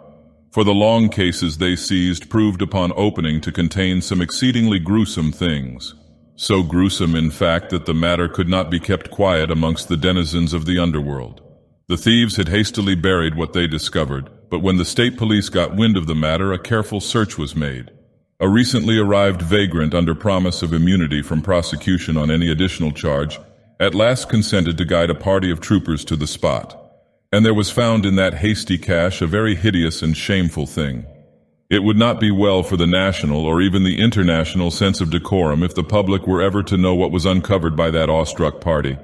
For the long cases they seized proved upon opening to contain some exceedingly gruesome things. So gruesome, in fact, that the matter could not be kept quiet amongst the denizens of the underworld. The thieves had hastily buried what they discovered, but when the state police got wind of the matter, a careful search was made. A recently arrived vagrant, under promise of immunity from prosecution on any additional charge, at last consented to guide a party of troopers to the spot. And there was found in that hasty cache a very hideous and shameful thing. It would not be well for the national or even the international sense of decorum if the public were ever to know what was uncovered by that awestruck party.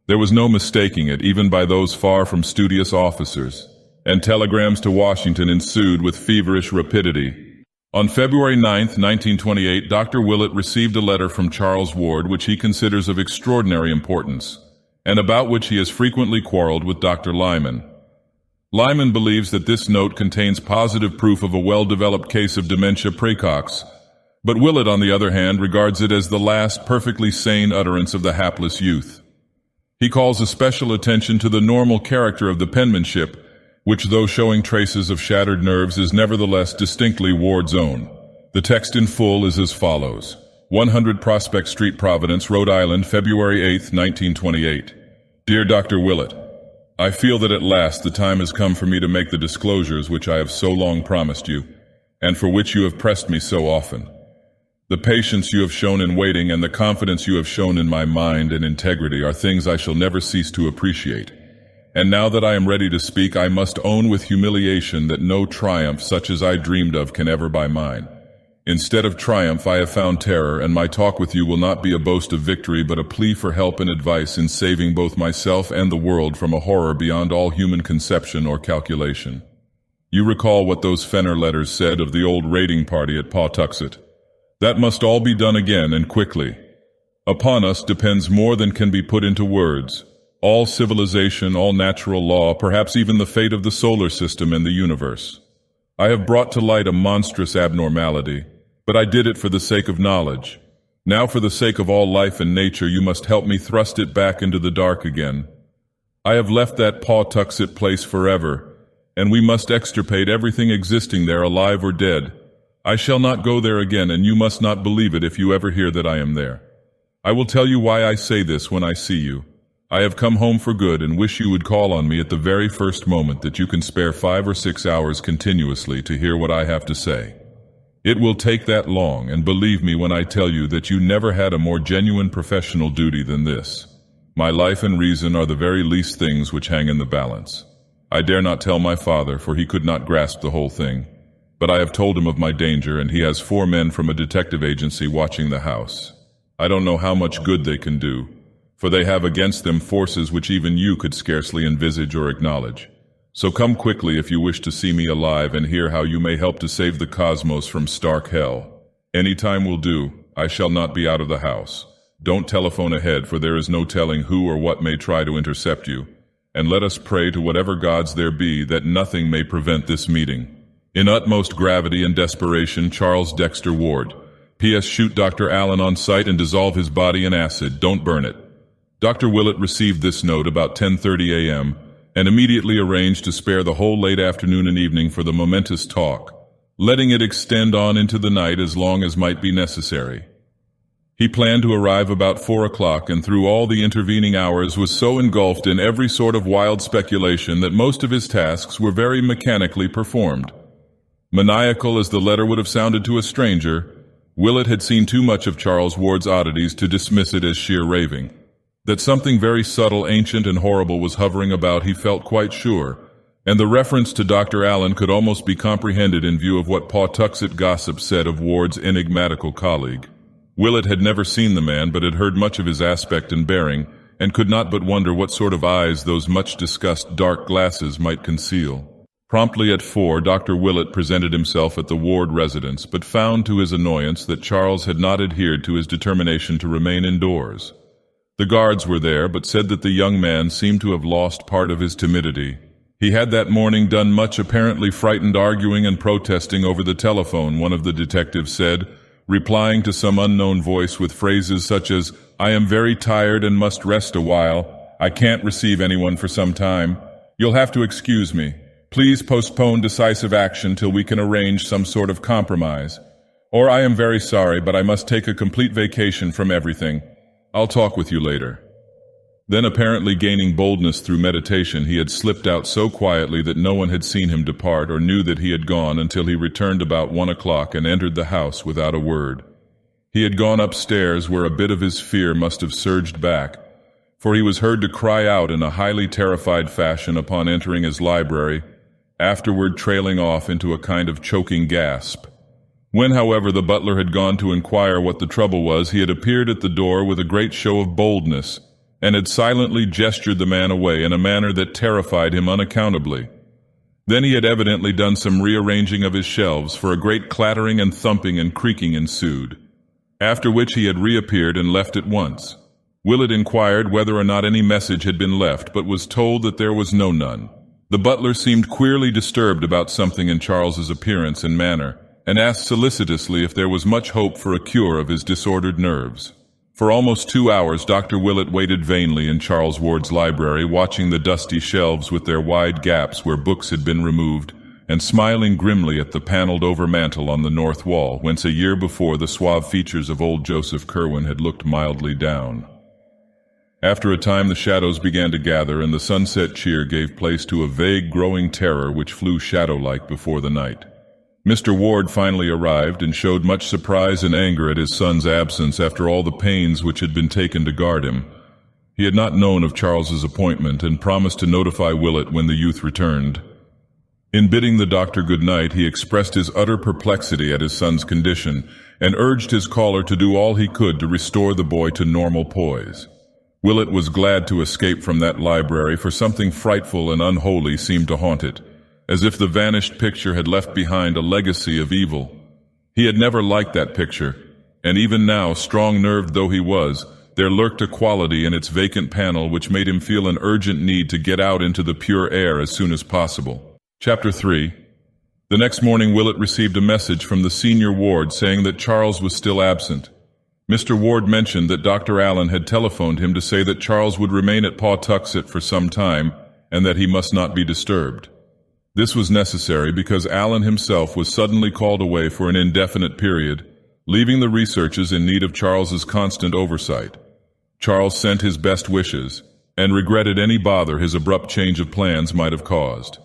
There was no mistaking it, even by those far from studious officers, and telegrams to Washington ensued with feverish rapidity. On February 9, 1928, Dr. Willett received a letter from Charles Ward which he considers of extraordinary importance, and about which he has frequently quarreled with Dr. Lyman. Lyman believes that this note contains positive proof of a well-developed case of dementia praecox, but Willett, on the other hand, regards it as the last perfectly sane utterance of the hapless youth. He calls especial attention to the normal character of the penmanship, which, though showing traces of shattered nerves, is nevertheless distinctly Ward's own. The text in full is as follows. 100 Prospect Street, Providence, Rhode Island, February 8, 1928. Dear Dr. Willett, I feel that at last the time has come for me to make the disclosures which I have so long promised you, and for which you have pressed me so often. The patience you have shown in waiting and the confidence you have shown in my mind and integrity are things I shall never cease to appreciate. And now that I am ready to speak, I must own with humiliation that no triumph such as I dreamed of can ever buy mine. Instead of triumph, I have found terror, and my talk with you will not be a boast of victory, but a plea for help and advice in saving both myself and the world from a horror beyond all human conception or calculation. You recall what those Fenner letters said of the old raiding party at Pawtuxet. That must all be done again, and quickly. Upon us depends more than can be put into words. all civilization, all natural law, perhaps even the fate of the solar system and the universe. I have brought to light a monstrous abnormality, but I did it for the sake of knowledge. Now for the sake of all life and nature, you must help me thrust it back into the dark again. I have left that Pawtuxet place forever, and we must extirpate everything existing there, alive or dead. I shall not go there again, and you must not believe it if you ever hear that I am there. I will tell you why I say this when I see you. I have come home for good and wish you would call on me at the very first moment that you can spare 5 or 6 hours continuously to hear what I have to say. It will take that long, and believe me when I tell you that you never had a more genuine professional duty than this. My life and reason are the very least things which hang in the balance. I dare not tell my father, for he could not grasp the whole thing. But I have told him of my danger, and he has 4 men from a detective agency watching the house. I don't know how much good they can do, for they have against them forces which even you could scarcely envisage or acknowledge. So come quickly if you wish to see me alive and hear how you may help to save the cosmos from stark hell. Any time will do. I shall not be out of the house. Don't telephone ahead, for there is no telling who or what may try to intercept you. And let us pray to whatever gods there be that nothing may prevent this meeting. In utmost gravity and desperation, Charles Dexter Ward. P.S. Shoot Dr. Allen on sight and dissolve his body in acid. Don't burn it. Dr. Willett received this note about 10:30 a.m., and immediately arranged to spare the whole late afternoon and evening for the momentous talk, letting it extend on into the night as long as might be necessary. He planned to arrive about 4 o'clock, and through all the intervening hours was so engulfed in every sort of wild speculation that most of his tasks were very mechanically performed. Maniacal as the letter would have sounded to a stranger, Willett had seen too much of Charles Ward's oddities to dismiss it as sheer raving. That something very subtle, ancient, and horrible was hovering about he felt quite sure, and the reference to Dr. Allen could almost be comprehended in view of what Pawtuxet gossip said of Ward's enigmatical colleague. Willett had never seen the man, but had heard much of his aspect and bearing, and could not but wonder what sort of eyes those much-discussed dark glasses might conceal. Promptly at 4, Dr. Willett presented himself at the Ward residence, but found to his annoyance that Charles had not adhered to his determination to remain indoors. The guards were there, but said that the young man seemed to have lost part of his timidity. He had that morning done much apparently frightened arguing and protesting over the telephone, one of the detectives said, replying to some unknown voice with phrases such as, "I am very tired and must rest a while. I can't receive anyone for some time. You'll have to excuse me. Please postpone decisive action till we can arrange some sort of compromise. Or I am very sorry, but I must take a complete vacation from everything. I'll talk with you later." Then, apparently gaining boldness through meditation, he had slipped out so quietly that no one had seen him depart or knew that he had gone until he returned about 1 o'clock and entered the house without a word. He had gone upstairs, where a bit of his fear must have surged back, for he was heard to cry out in a highly terrified fashion upon entering his library, afterward trailing off into a kind of choking gasp. When, however, the butler had gone to inquire what the trouble was, he had appeared at the door with a great show of boldness, and had silently gestured the man away in a manner that terrified him unaccountably. Then he had evidently done some rearranging of his shelves, for a great clattering and thumping and creaking ensued, after which he had reappeared and left at once. Willett inquired whether or not any message had been left, but was told that there was none. The butler seemed queerly disturbed about something in Charles's appearance and manner, and asked solicitously if there was much hope for a cure of his disordered nerves. For almost 2 hours Dr. Willett waited vainly in Charles Ward's library, watching the dusty shelves with their wide gaps where books had been removed, and smiling grimly at the paneled overmantel on the north wall, whence a year before the suave features of old Joseph Curwen had looked mildly down. After a time the shadows began to gather, and the sunset cheer gave place to a vague growing terror which flew shadow-like before the night. Mr. Ward finally arrived and showed much surprise and anger at his son's absence after all the pains which had been taken to guard him. He had not known of Charles's appointment and promised to notify Willett when the youth returned. In bidding the doctor good night, he expressed his utter perplexity at his son's condition and urged his caller to do all he could to restore the boy to normal poise. Willett was glad to escape from that library, for something frightful and unholy seemed to haunt it, as if the vanished picture had left behind a legacy of evil. He had never liked that picture, and even now, strong-nerved though he was, there lurked a quality in its vacant panel which made him feel an urgent need to get out into the pure air as soon as possible. Chapter 3. The next morning Willett received a message from the senior ward saying that Charles was still absent. Mr. Ward mentioned that Dr. Allen had telephoned him to say that Charles would remain at Pawtuxet for some time and that he must not be disturbed. This was necessary because Allen himself was suddenly called away for an indefinite period, leaving the researches in need of Charles's constant oversight. Charles sent his best wishes and regretted any bother his abrupt change of plans might have caused.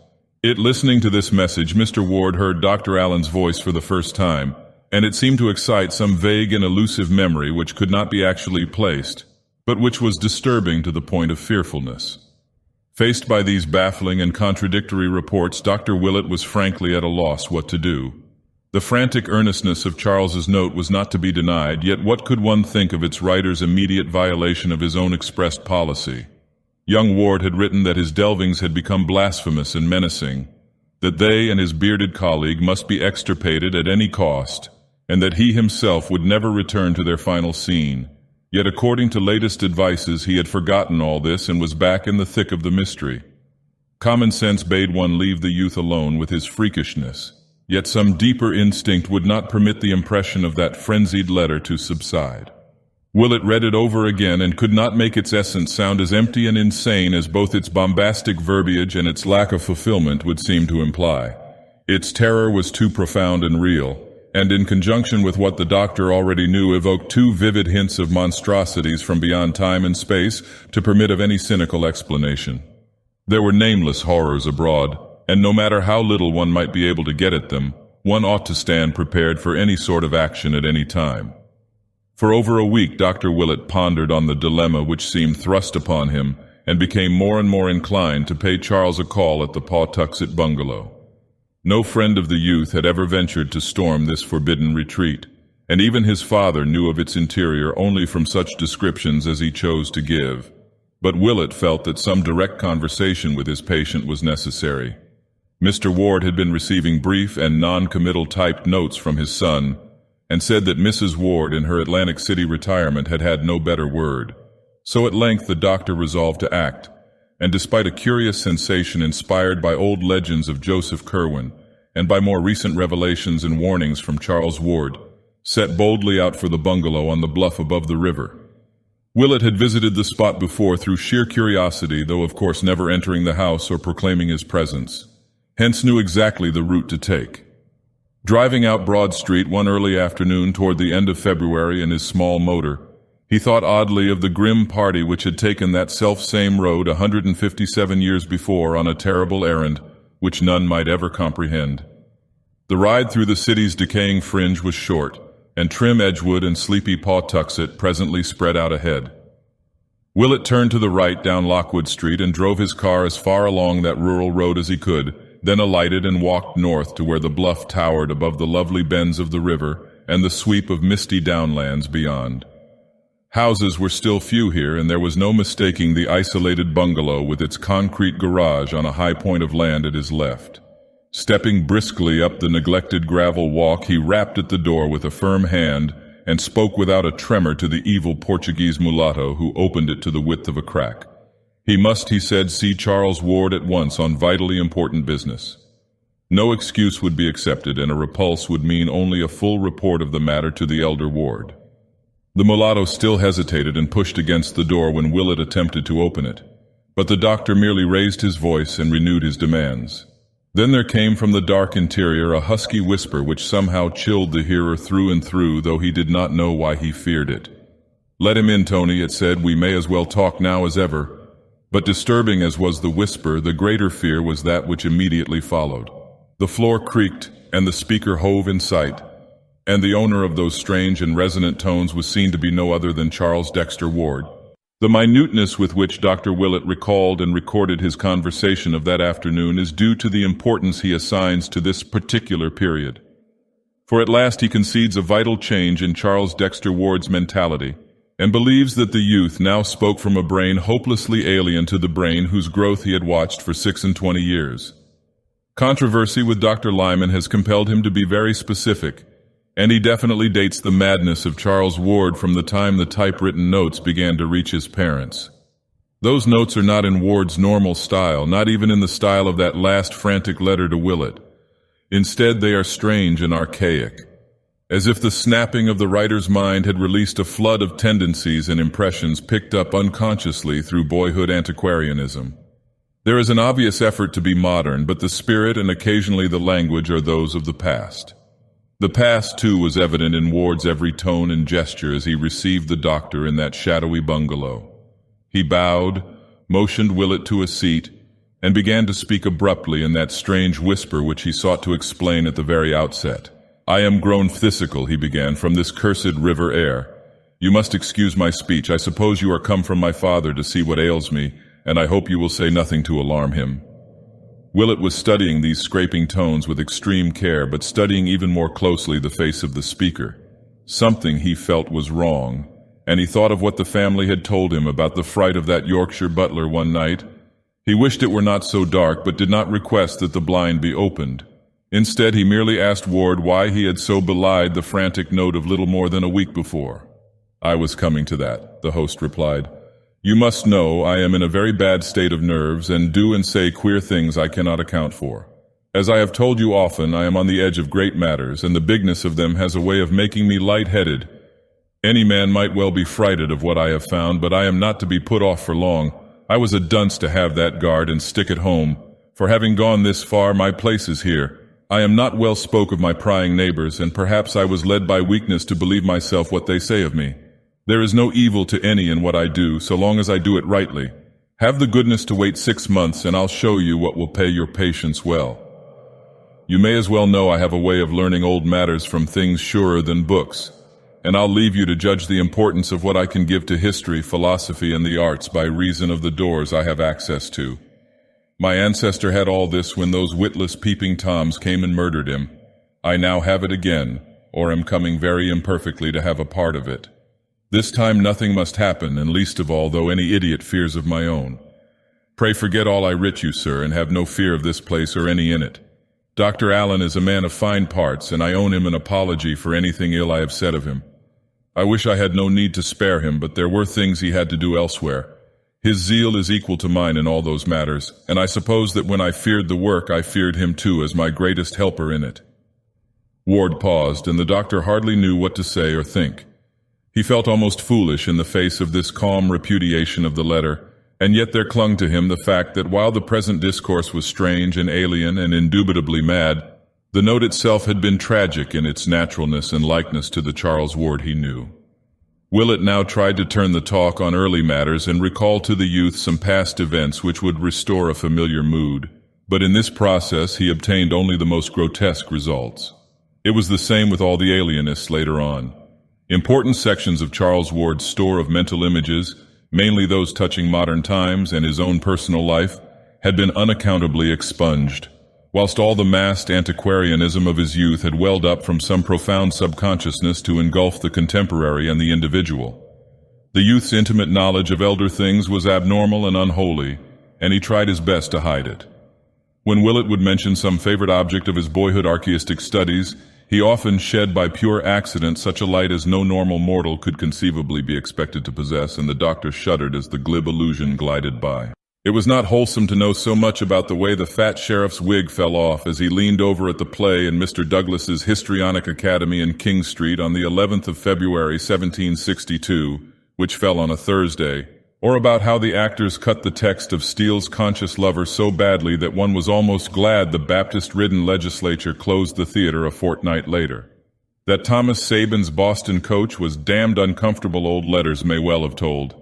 Listening to this message, Mr. Ward heard Dr. Allen's voice for the first time, and it seemed to excite some vague and elusive memory which could not be actually placed, but which was disturbing to the point of fearfulness. Faced by these baffling and contradictory reports, Dr. Willett was frankly at a loss what to do. The frantic earnestness of Charles's note was not to be denied, yet what could one think of its writer's immediate violation of his own expressed policy? Young Ward had written that his delvings had become blasphemous and menacing, that they and his bearded colleague must be extirpated at any cost, and that he himself would never return to their final scene. Yet according to latest advices he had forgotten all this and was back in the thick of the mystery. Common sense bade one leave the youth alone with his freakishness, yet some deeper instinct would not permit the impression of that frenzied letter to subside. Willett read it over again and could not make its essence sound as empty and insane as both its bombastic verbiage and its lack of fulfillment would seem to imply. Its terror was too profound and real, and in conjunction with what the doctor already knew evoked too vivid hints of monstrosities from beyond time and space to permit of any cynical explanation. There were nameless horrors abroad, and no matter how little one might be able to get at them, one ought to stand prepared for any sort of action at any time. For over a week Dr. Willett pondered on the dilemma which seemed thrust upon him, and became more and more inclined to pay Charles a call at the Pawtuxet bungalow. No friend of the youth had ever ventured to storm this forbidden retreat, and even his father knew of its interior only from such descriptions as he chose to give. But Willett felt that some direct conversation with his patient was necessary. Mr. Ward had been receiving brief and non-committal typed notes from his son, and said that Mrs. Ward in her Atlantic City retirement had had no better word. So at length the doctor resolved to act, and despite a curious sensation inspired by old legends of Joseph Curwen, and by more recent revelations and warnings from Charles Ward, set boldly out for the bungalow on the bluff above the river. Willett had visited the spot before through sheer curiosity, though of course never entering the house or proclaiming his presence, hence knew exactly the route to take. Driving out Broad Street one early afternoon toward the end of February in his small motor, he thought oddly of the grim party which had taken that self-same road 157 years before on a terrible errand which none might ever comprehend. The ride through the city's decaying fringe was short, and trim Edgewood and sleepy Pawtuxet presently spread out ahead. Willett turned to the right down Lockwood Street and drove his car as far along that rural road as he could, then alighted and walked north to where the bluff towered above the lovely bends of the river and the sweep of misty downlands beyond. Houses were still few here, and there was no mistaking the isolated bungalow with its concrete garage on a high point of land at his left. Stepping briskly up the neglected gravel walk, he rapped at the door with a firm hand and spoke without a tremor to the evil Portuguese mulatto who opened it to the width of a crack. He must, he said, see Charles Ward at once on vitally important business. No excuse would be accepted, and a repulse would mean only a full report of the matter to the elder Ward. The mulatto still hesitated and pushed against the door when Willett attempted to open it, but the doctor merely raised his voice and renewed his demands. Then there came from the dark interior a husky whisper which somehow chilled the hearer through and through, though he did not know why he feared it. "Let him in, Tony," it said. "We may as well talk now as ever." But disturbing as was the whisper, the greater fear was that which immediately followed. The floor creaked, and the speaker hove in sight, and the owner of those strange and resonant tones was seen to be no other than Charles Dexter Ward. The minuteness with which Dr. Willett recalled and recorded his conversation of that afternoon is due to the importance he assigns to this particular period. For at last he concedes a vital change in Charles Dexter Ward's mentality, and believes that the youth now spoke from a brain hopelessly alien to the brain whose growth he had watched for 26 years. Controversy with Dr. Lyman has compelled him to be very specific, And he definitely dates the madness of Charles Ward from the time the typewritten notes began to reach his parents. Those notes are not in Ward's normal style, not even in the style of that last frantic letter to Willett. Instead, they are strange and archaic, as if the snapping of the writer's mind had released a flood of tendencies and impressions picked up unconsciously through boyhood antiquarianism. There is an obvious effort to be modern, but the spirit and occasionally the language are those of the past. The past, too, was evident in Ward's every tone and gesture as he received the doctor in that shadowy bungalow. He bowed, motioned Willett to a seat, and began to speak abruptly in that strange whisper which he sought to explain at the very outset. "I am grown phthisical," he began, "from this cursed river air. You must excuse my speech. I suppose you are come from my father to see what ails me, and I hope you will say nothing to alarm him." Willett was studying these scraping tones with extreme care, but studying even more closely the face of the speaker. Something, he felt, was wrong, and he thought of what the family had told him about the fright of that Yorkshire butler one night. He wished it were not so dark, but did not request that the blind be opened. Instead, he merely asked Ward why he had so belied the frantic note of little more than a week before. "I was coming to that," the host replied. "You must know I am in a very bad state of nerves and do and say queer things I cannot account for. As I have told you often, I am on the edge of great matters, and the bigness of them has a way of making me light-headed. Any man might well be frighted of what I have found, but I am not to be put off for long. I was a dunce to have that guard and stick at home, for having gone this far, my place is here. I am not well spoke of my prying neighbors, and perhaps I was led by weakness to believe myself what they say of me. There is no evil to any in what I do, so long as I do it rightly. Have the goodness to wait 6 months, and I'll show you what will pay your patience well. You may as well know I have a way of learning old matters from things surer than books, and I'll leave you to judge the importance of what I can give to history, philosophy, and the arts by reason of the doors I have access to. My ancestor had all this when those witless peeping toms came and murdered him. I now have it again, or am coming very imperfectly to have a part of it. This time nothing must happen, and least of all, though any idiot fears of my own. Pray forget all I writ you, sir, and have no fear of this place or any in it. Dr. Allen is a man of fine parts, and I owe him an apology for anything ill I have said of him. I wish I had no need to spare him, but there were things he had to do elsewhere. His zeal is equal to mine in all those matters, and I suppose that when I feared the work, I feared him too as my greatest helper in it." Ward paused, and the doctor hardly knew what to say or think. He felt almost foolish in the face of this calm repudiation of the letter, and yet there clung to him the fact that while the present discourse was strange and alien and indubitably mad, the note itself had been tragic in its naturalness and likeness to the Charles Ward he knew. Willett now tried to turn the talk on early matters and recall to the youth some past events which would restore a familiar mood, but in this process he obtained only the most grotesque results. It was the same with all the alienists later on. Important sections of Charles Ward's store of mental images, mainly those touching modern times and his own personal life, had been unaccountably expunged, whilst all the massed antiquarianism of his youth had welled up from some profound subconsciousness to engulf the contemporary and the individual. The youth's intimate knowledge of elder things was abnormal and unholy, and he tried his best to hide it. When Willett would mention some favorite object of his boyhood archaistic studies, he often shed by pure accident such a light as no normal mortal could conceivably be expected to possess, and the doctor shuddered as the glib allusion glided by. It was not wholesome to know so much about the way the fat sheriff's wig fell off as he leaned over at the play in Mr. Douglas's Histrionic Academy in King Street on the 11th of February 1762, which fell on a Thursday, or about how the actors cut the text of Steele's Conscious Lover so badly that one was almost glad the Baptist-ridden legislature closed the theater a fortnight later. That Thomas Sabin's Boston coach was damned uncomfortable old letters may well have told.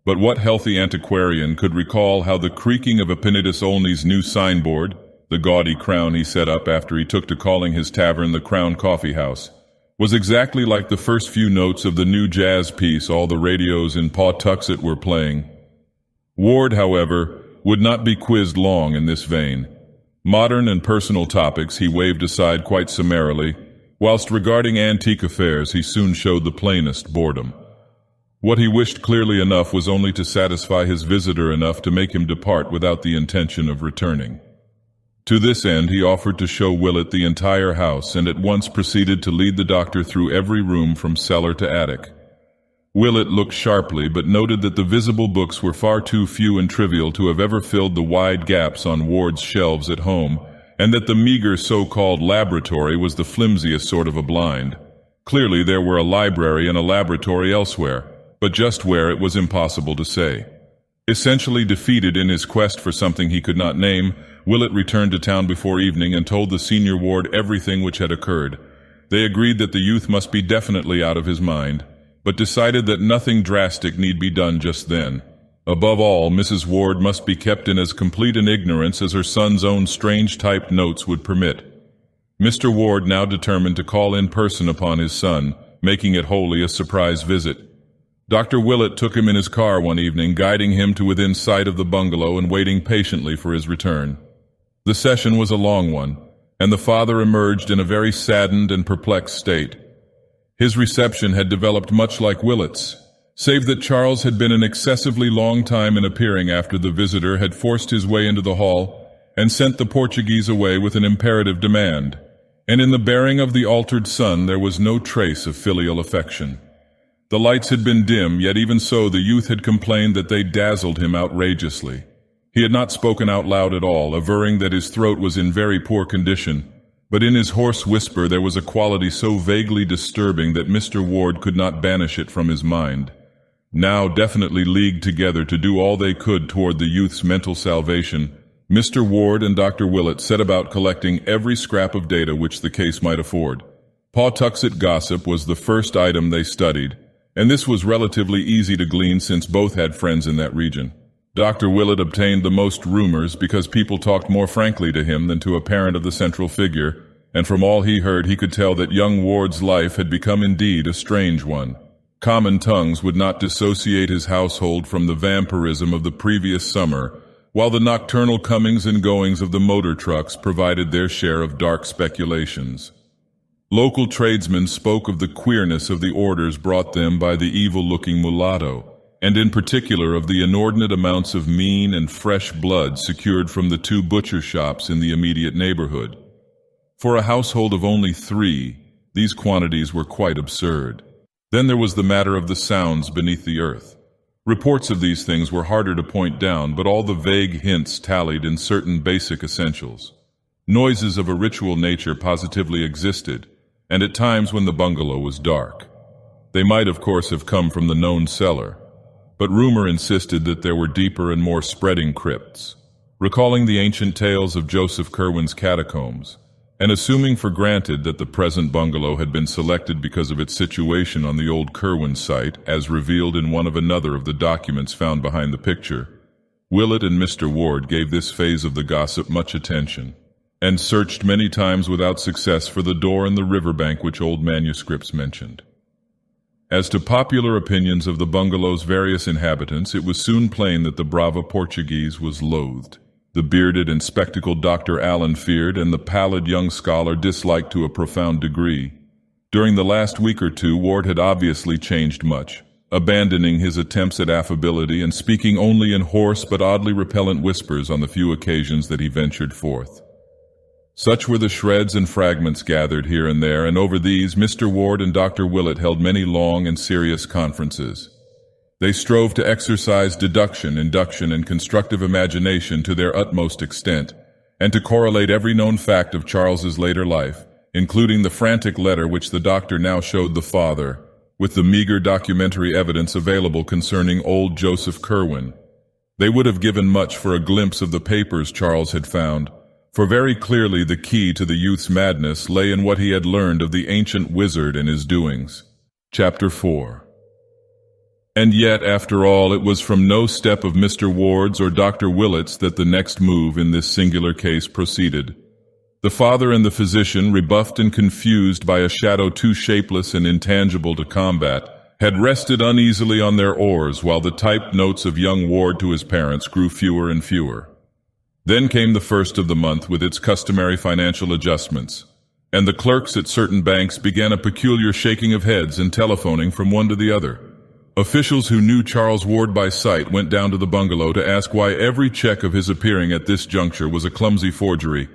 But what healthy antiquarian could recall how the creaking of Epaenetus Olney's new signboard, the gaudy crown he set up after he took to calling his tavern the Crown Coffee House, was exactly like the first few notes of the new jazz piece all the radios in Pawtuxet were playing. Ward, however, would not be quizzed long in this vein. Modern and personal topics he waved aside quite summarily, whilst regarding antique affairs he soon showed the plainest boredom. What he wished clearly enough was only to satisfy his visitor enough to make him depart without the intention of returning. To this end, he offered to show Willett the entire house and at once proceeded to lead the doctor through every room from cellar to attic. Willett looked sharply but noted that the visible books were far too few and trivial to have ever filled the wide gaps on Ward's shelves at home, and that the meager so-called laboratory was the flimsiest sort of a blind. Clearly there were a library and a laboratory elsewhere, but just where it was impossible to say. Essentially defeated in his quest for something he could not name, Willett returned to town before evening and told the senior ward everything which had occurred. They agreed that the youth must be definitely out of his mind, but decided that nothing drastic need be done just then. Above all, Mrs. Ward must be kept in as complete an ignorance as her son's own strange typed notes would permit. Mr. Ward now determined to call in person upon his son, making it wholly a surprise visit. Dr. Willett took him in his car one evening, guiding him to within sight of the bungalow and waiting patiently for his return. The session was a long one, and the father emerged in a very saddened and perplexed state. His reception had developed much like Willett's, save that Charles had been an excessively long time in appearing after the visitor had forced his way into the hall and sent the Portuguese away with an imperative demand, and in the bearing of the altered son there was no trace of filial affection. The lights had been dim, yet even so the youth had complained that they dazzled him outrageously. He had not spoken out loud at all, averring that his throat was in very poor condition, but in his hoarse whisper there was a quality so vaguely disturbing that Mr. Ward could not banish it from his mind. Now definitely leagued together to do all they could toward the youth's mental salvation, Mr. Ward and Dr. Willett set about collecting every scrap of data which the case might afford. Pawtuxet gossip was the first item they studied, and this was relatively easy to glean since both had friends in that region. Dr. Willett obtained the most rumors because people talked more frankly to him than to a parent of the central figure, and from all he heard he could tell that young Ward's life had become indeed a strange one. Common tongues would not dissociate his household from the vampirism of the previous summer, while the nocturnal comings and goings of the motor trucks provided their share of dark speculations. Local tradesmen spoke of the queerness of the orders brought them by the evil-looking mulatto, and in particular of the inordinate amounts of mean and fresh blood secured from the 2 butcher shops in the immediate neighborhood. For a household of only 3, these quantities were quite absurd. Then there was the matter of the sounds beneath the earth. Reports of these things were harder to point down, but all the vague hints tallied in certain basic essentials. Noises of a ritual nature positively existed, and at times when the bungalow was dark. They might, of course, have come from the known cellar, but rumor insisted that there were deeper and more spreading crypts. Recalling the ancient tales of Joseph Curwen's catacombs, and assuming for granted that the present bungalow had been selected because of its situation on the old Curwen site, as revealed in one of another of the documents found behind the picture, Willett and Mr. Ward gave this phase of the gossip much attention, and searched many times without success for the door in the riverbank which old manuscripts mentioned. As to popular opinions of the bungalow's various inhabitants, it was soon plain that the brava Portuguese was loathed. The bearded and spectacled Dr. Allen feared, and the pallid young scholar disliked to a profound degree. During the last week or 2, Ward had obviously changed much, abandoning his attempts at affability and speaking only in hoarse but oddly repellent whispers on the few occasions that he ventured forth. Such were the shreds and fragments gathered here and there, and over these Mr. Ward and Dr. Willett held many long and serious conferences. They strove to exercise deduction, induction, and constructive imagination to their utmost extent, and to correlate every known fact of Charles's later life, including the frantic letter which the doctor now showed the father, with the meager documentary evidence available concerning old Joseph Curwen. They would have given much for a glimpse of the papers Charles had found, for very clearly the key to the youth's madness lay in what he had learned of the ancient wizard and his doings. Chapter 4. And yet, after all, it was from no step of Mr. Ward's or Dr. Willett's that the next move in this singular case proceeded. The father and the physician, rebuffed and confused by a shadow too shapeless and intangible to combat, had rested uneasily on their oars while the typed notes of young Ward to his parents grew fewer and fewer. Then came the first of the month with its customary financial adjustments, and the clerks at certain banks began a peculiar shaking of heads and telephoning from one to the other. Officials who knew Charles Ward by sight went down to the bungalow to ask why every check of his appearing at this juncture was a clumsy forgery,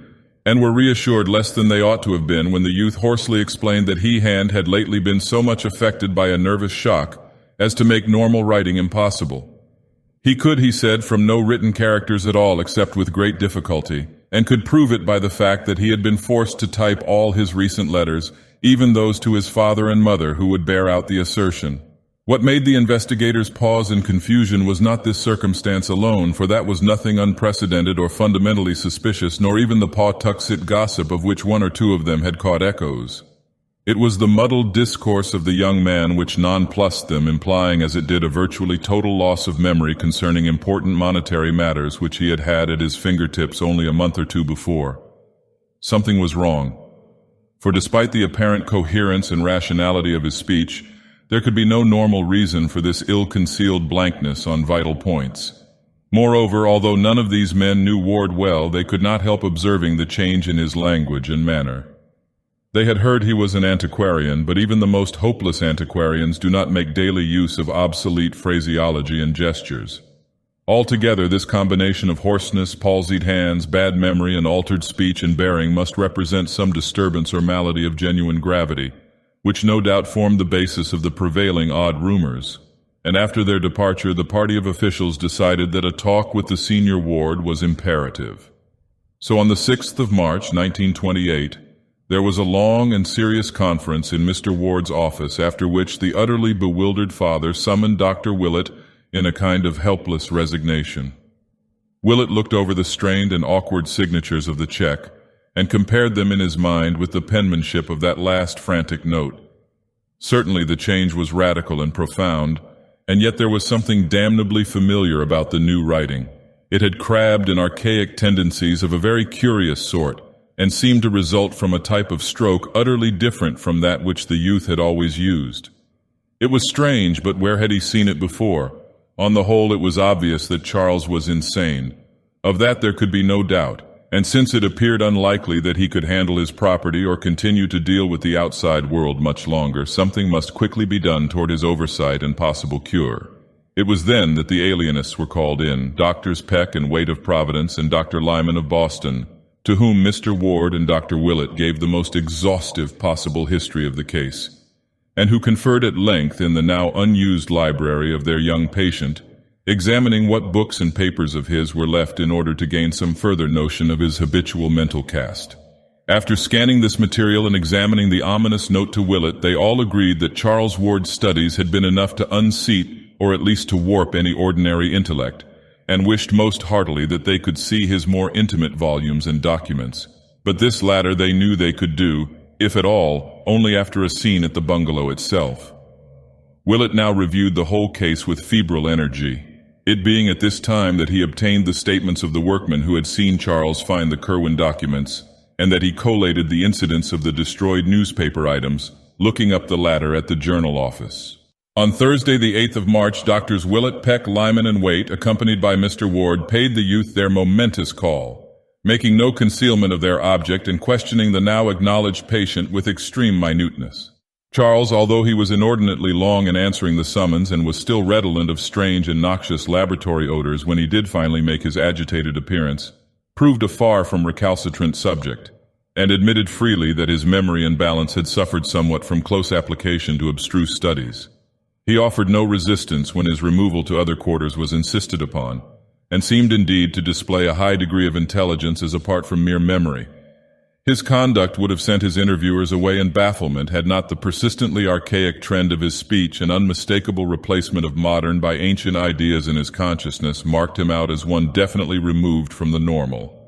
and were reassured less than they ought to have been when the youth hoarsely explained that he had lately been so much affected by a nervous shock as to make normal writing impossible. He could, he said, from no written characters at all except with great difficulty, and could prove it by the fact that he had been forced to type all his recent letters, even those to his father and mother, who would bear out the assertion. What made the investigators pause in confusion was not this circumstance alone, for that was nothing unprecedented or fundamentally suspicious, nor even the Pawtuxet gossip of which one or two of them had caught echoes. It was the muddled discourse of the young man which nonplussed them, implying as it did a virtually total loss of memory concerning important monetary matters which he had had at his fingertips only a month or two before. Something was wrong, for despite the apparent coherence and rationality of his speech, there could be no normal reason for this ill-concealed blankness on vital points. Moreover, although none of these men knew Ward well, they could not help observing the change in his language and manner. They had heard he was an antiquarian, but even the most hopeless antiquarians do not make daily use of obsolete phraseology and gestures. Altogether, this combination of hoarseness, palsied hands, bad memory, and altered speech and bearing must represent some disturbance or malady of genuine gravity, which no doubt formed the basis of the prevailing odd rumors. And after their departure, the party of officials decided that a talk with the senior ward was imperative. So on the 6th of March, 1928, there was a long and serious conference in Mr. Ward's office, after which the utterly bewildered father summoned Dr. Willett in a kind of helpless resignation. Willett looked over the strained and awkward signatures of the check and compared them in his mind with the penmanship of that last frantic note. Certainly the change was radical and profound, and yet there was something damnably familiar about the new writing. It had crabbed and archaic tendencies of a very curious sort, and seemed to result from a type of stroke utterly different from that which the youth had always used. It was strange, but where had he seen it before? On the whole, it was obvious that Charles was insane. Of that there could be no doubt, and since it appeared unlikely that he could handle his property or continue to deal with the outside world much longer, something must quickly be done toward his oversight and possible cure. It was then that the alienists were called in, Doctors Peck and Waite of Providence and Dr. Lyman of Boston, to whom Mr. Ward and Dr. Willett gave the most exhaustive possible history of the case, and who conferred at length in the now unused library of their young patient, examining what books and papers of his were left in order to gain some further notion of his habitual mental cast. After scanning this material and examining the ominous note to Willett, they all agreed that Charles Ward's studies had been enough to unseat, or at least to warp, any ordinary intellect, and wished most heartily that they could see his more intimate volumes and documents. But this latter they knew they could do, if at all, only after a scene at the bungalow itself. Willett now reviewed the whole case with febrile energy, it being at this time that he obtained the statements of the workmen who had seen Charles find the Kerwin documents, and that he collated the incidents of the destroyed newspaper items, looking up the latter at the Journal office. On Thursday, the 8th of March, Doctors Willett, Peck, Lyman, and Waite, accompanied by Mr. Ward, paid the youth their momentous call, making no concealment of their object and questioning the now acknowledged patient with extreme minuteness. Charles, although he was inordinately long in answering the summons and was still redolent of strange and noxious laboratory odors when he did finally make his agitated appearance, proved a far from recalcitrant subject, and admitted freely that his memory and balance had suffered somewhat from close application to abstruse studies. He offered no resistance when his removal to other quarters was insisted upon, and seemed indeed to display a high degree of intelligence as apart from mere memory. His conduct would have sent his interviewers away in bafflement had not the persistently archaic trend of his speech and unmistakable replacement of modern by ancient ideas in his consciousness marked him out as one definitely removed from the normal.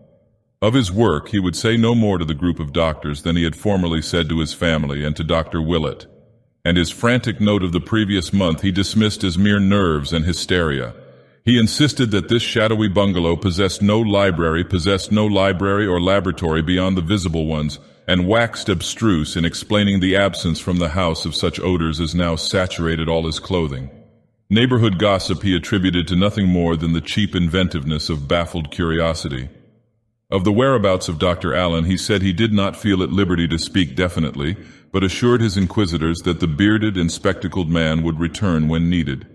Of his work he would say no more to the group of doctors than he had formerly said to his family and to Dr. Willett, and his frantic note of the previous month he dismissed as mere nerves and hysteria. He insisted that this shadowy bungalow possessed no library or laboratory beyond the visible ones, and waxed abstruse in explaining the absence from the house of such odors as now saturated all his clothing. Neighborhood gossip he attributed to nothing more than the cheap inventiveness of baffled curiosity. Of the whereabouts of Dr. Allen he said he did not feel at liberty to speak definitely, but assured his inquisitors that the bearded and spectacled man would return when needed.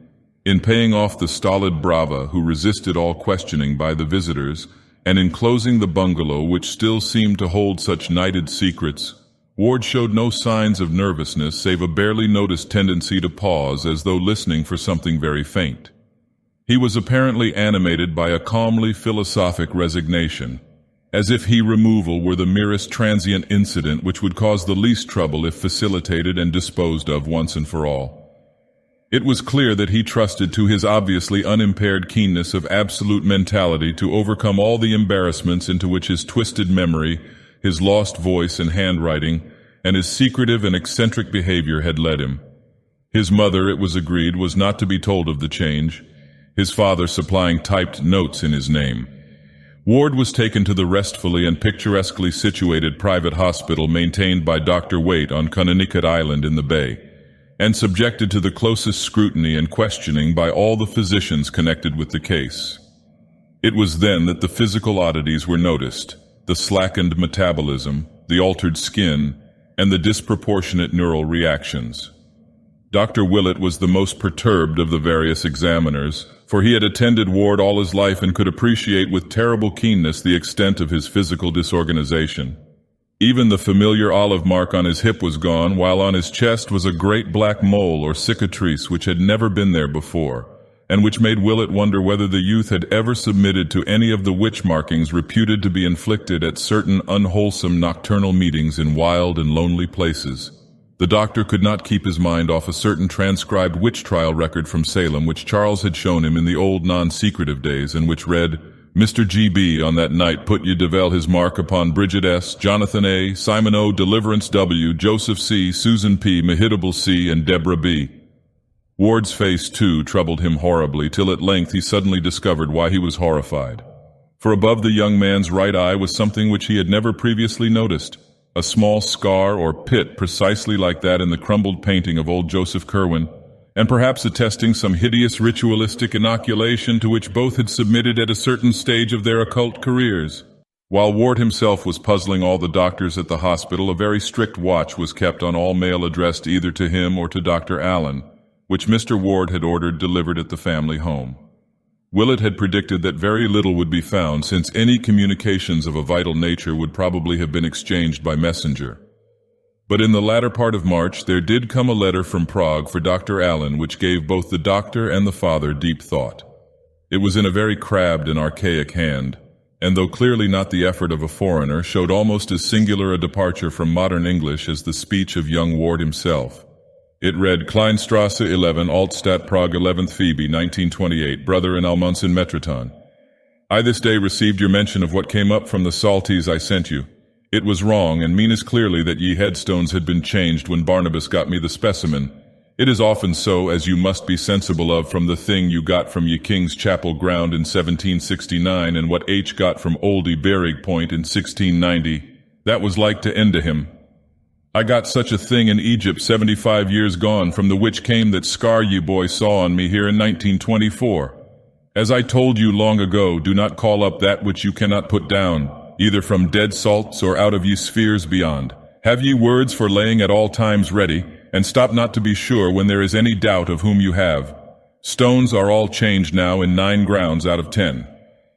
In paying off the stolid brava who resisted all questioning by the visitors, and enclosing the bungalow which still seemed to hold such nighted secrets, Ward showed no signs of nervousness save a barely noticed tendency to pause as though listening for something very faint. He was apparently animated by a calmly philosophic resignation, as if removal were the merest transient incident which would cause the least trouble if facilitated and disposed of once and for all. It was clear that he trusted to his obviously unimpaired keenness of absolute mentality to overcome all the embarrassments into which his twisted memory, his lost voice and handwriting, and his secretive and eccentric behavior had led him. His mother, it was agreed, was not to be told of the change, his father supplying typed notes in his name. Ward was taken to the restfully and picturesquely situated private hospital maintained by Dr. Waite on Connecticut Island in the Bay, and subjected to the closest scrutiny and questioning by all the physicians connected with the case. It was then that the physical oddities were noticed, the slackened metabolism, the altered skin, and the disproportionate neural reactions. Dr. Willett was the most perturbed of the various examiners, for he had attended Ward all his life and could appreciate with terrible keenness the extent of his physical disorganization. Even the familiar olive mark on his hip was gone, while on his chest was a great black mole or cicatrice which had never been there before, and which made Willett wonder whether the youth had ever submitted to any of the witch markings reputed to be inflicted at certain unwholesome nocturnal meetings in wild and lonely places. The doctor could not keep his mind off a certain transcribed witch trial record from Salem which Charles had shown him in the old non-secretive days, and which read, Mr. G.B. on that night put ye Devell his mark upon Bridget S., Jonathan A., Simon O., Deliverance W., Joseph C., Susan P., Mehitable C., and Deborah B. Ward's face, too, troubled him horribly, till at length he suddenly discovered why he was horrified. For above the young man's right eye was something which he had never previously noticed, a small scar or pit precisely like that in the crumbled painting of old Joseph Curwen, and perhaps attesting some hideous ritualistic inoculation to which both had submitted at a certain stage of their occult careers. While Ward himself was puzzling all the doctors at the hospital, a very strict watch was kept on all mail addressed either to him or to Dr. Allen, which Mr. Ward had ordered delivered at the family home. Willett had predicted that very little would be found, since any communications of a vital nature would probably have been exchanged by messenger. But in the latter part of March there did come a letter from Prague for Dr. Allen which gave both the doctor and the father deep thought. It was in a very crabbed and archaic hand, and though clearly not the effort of a foreigner, showed almost as singular a departure from modern English as the speech of young Ward himself. It read, Kleinstrasse 11, Altstadt, Prague, 11th Phoebe, 1928, brother in Almonson Metroton. I this day received your mention of what came up from the salties I sent you. It was wrong, and mean as clearly that ye headstones had been changed when Barnabas got me the specimen. It is often so, as you must be sensible of from the thing you got from ye King's Chapel ground in 1769, and what H got from Oldie Berrig Point in 1690. That was like to end to him. I got such a thing in Egypt 75 years gone from the which came that scar ye boy saw on me here in 1924. As I told you long ago, do not call up that which you cannot put down, either from dead salts or out of ye spheres beyond. Have ye words for laying at all times ready, and stop not to be sure when there is any doubt of whom you have. Stones are all changed now in 9 grounds out of 10.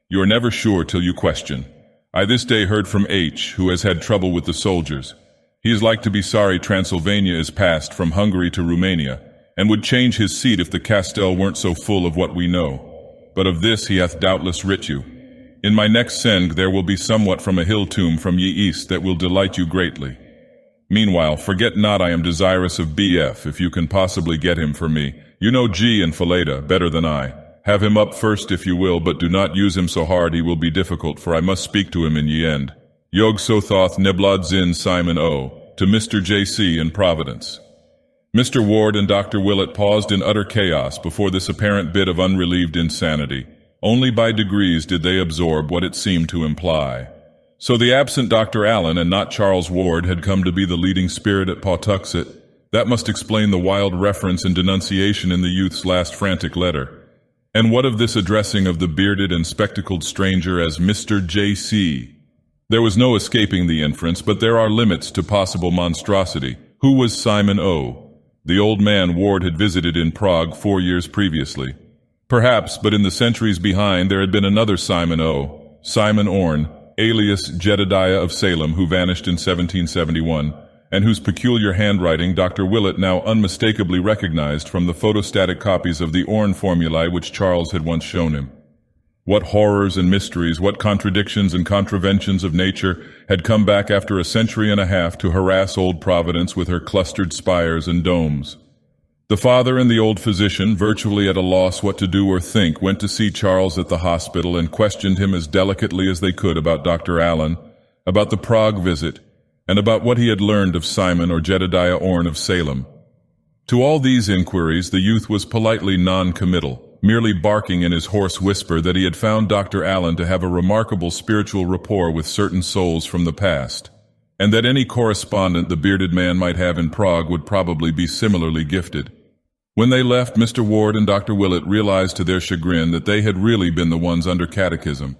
You are never sure till you question. I this day heard from H., who has had trouble with the soldiers. He is like to be sorry Transylvania is passed from Hungary to Romania, and would change his seat if the castell weren't so full of what we know. But of this he hath doubtless writ you. In my next send there will be somewhat from a hill tomb from ye east that will delight you greatly. Meanwhile, forget not I am desirous of B.F. if you can possibly get him for me. You know G. and Faleda better than I. Have him up first if you will, but do not use him so hard he will be difficult, for I must speak to him in ye end. Yog Sothoth Neblad Zin Simon O. to Mr. J.C. in Providence. Mr. Ward and Dr. Willett paused in utter chaos before this apparent bit of unrelieved insanity. Only by degrees did they absorb what it seemed to imply. So the absent Dr. Allen and not Charles Ward had come to be the leading spirit at Pawtuxet. That must explain the wild reference and denunciation in the youth's last frantic letter. And what of this addressing of the bearded and spectacled stranger as Mr. J.C.? There was no escaping the inference, but there are limits to possible monstrosity. Who was Simon O., the old man Ward had visited in Prague 4 years previously? Perhaps, but in the centuries behind there had been another Simon O., Simon Orne, alias Jedediah of Salem, who vanished in 1771, and whose peculiar handwriting Dr. Willett now unmistakably recognized from the photostatic copies of the Orne formulae which Charles had once shown him. What horrors and mysteries, what contradictions and contraventions of nature had come back after a century and a half to harass old Providence with her clustered spires and domes. The father and the old physician, virtually at a loss what to do or think, went to see Charles at the hospital and questioned him as delicately as they could about Dr. Allen, about the Prague visit, and about what he had learned of Simon or Jedediah Orne of Salem. To all these inquiries the youth was politely non-committal, merely barking in his hoarse whisper that he had found Dr. Allen to have a remarkable spiritual rapport with certain souls from the past, and that any correspondent the bearded man might have in Prague would probably be similarly gifted. When they left, Mr. Ward and Dr. Willett realized to their chagrin that they had really been the ones under catechism,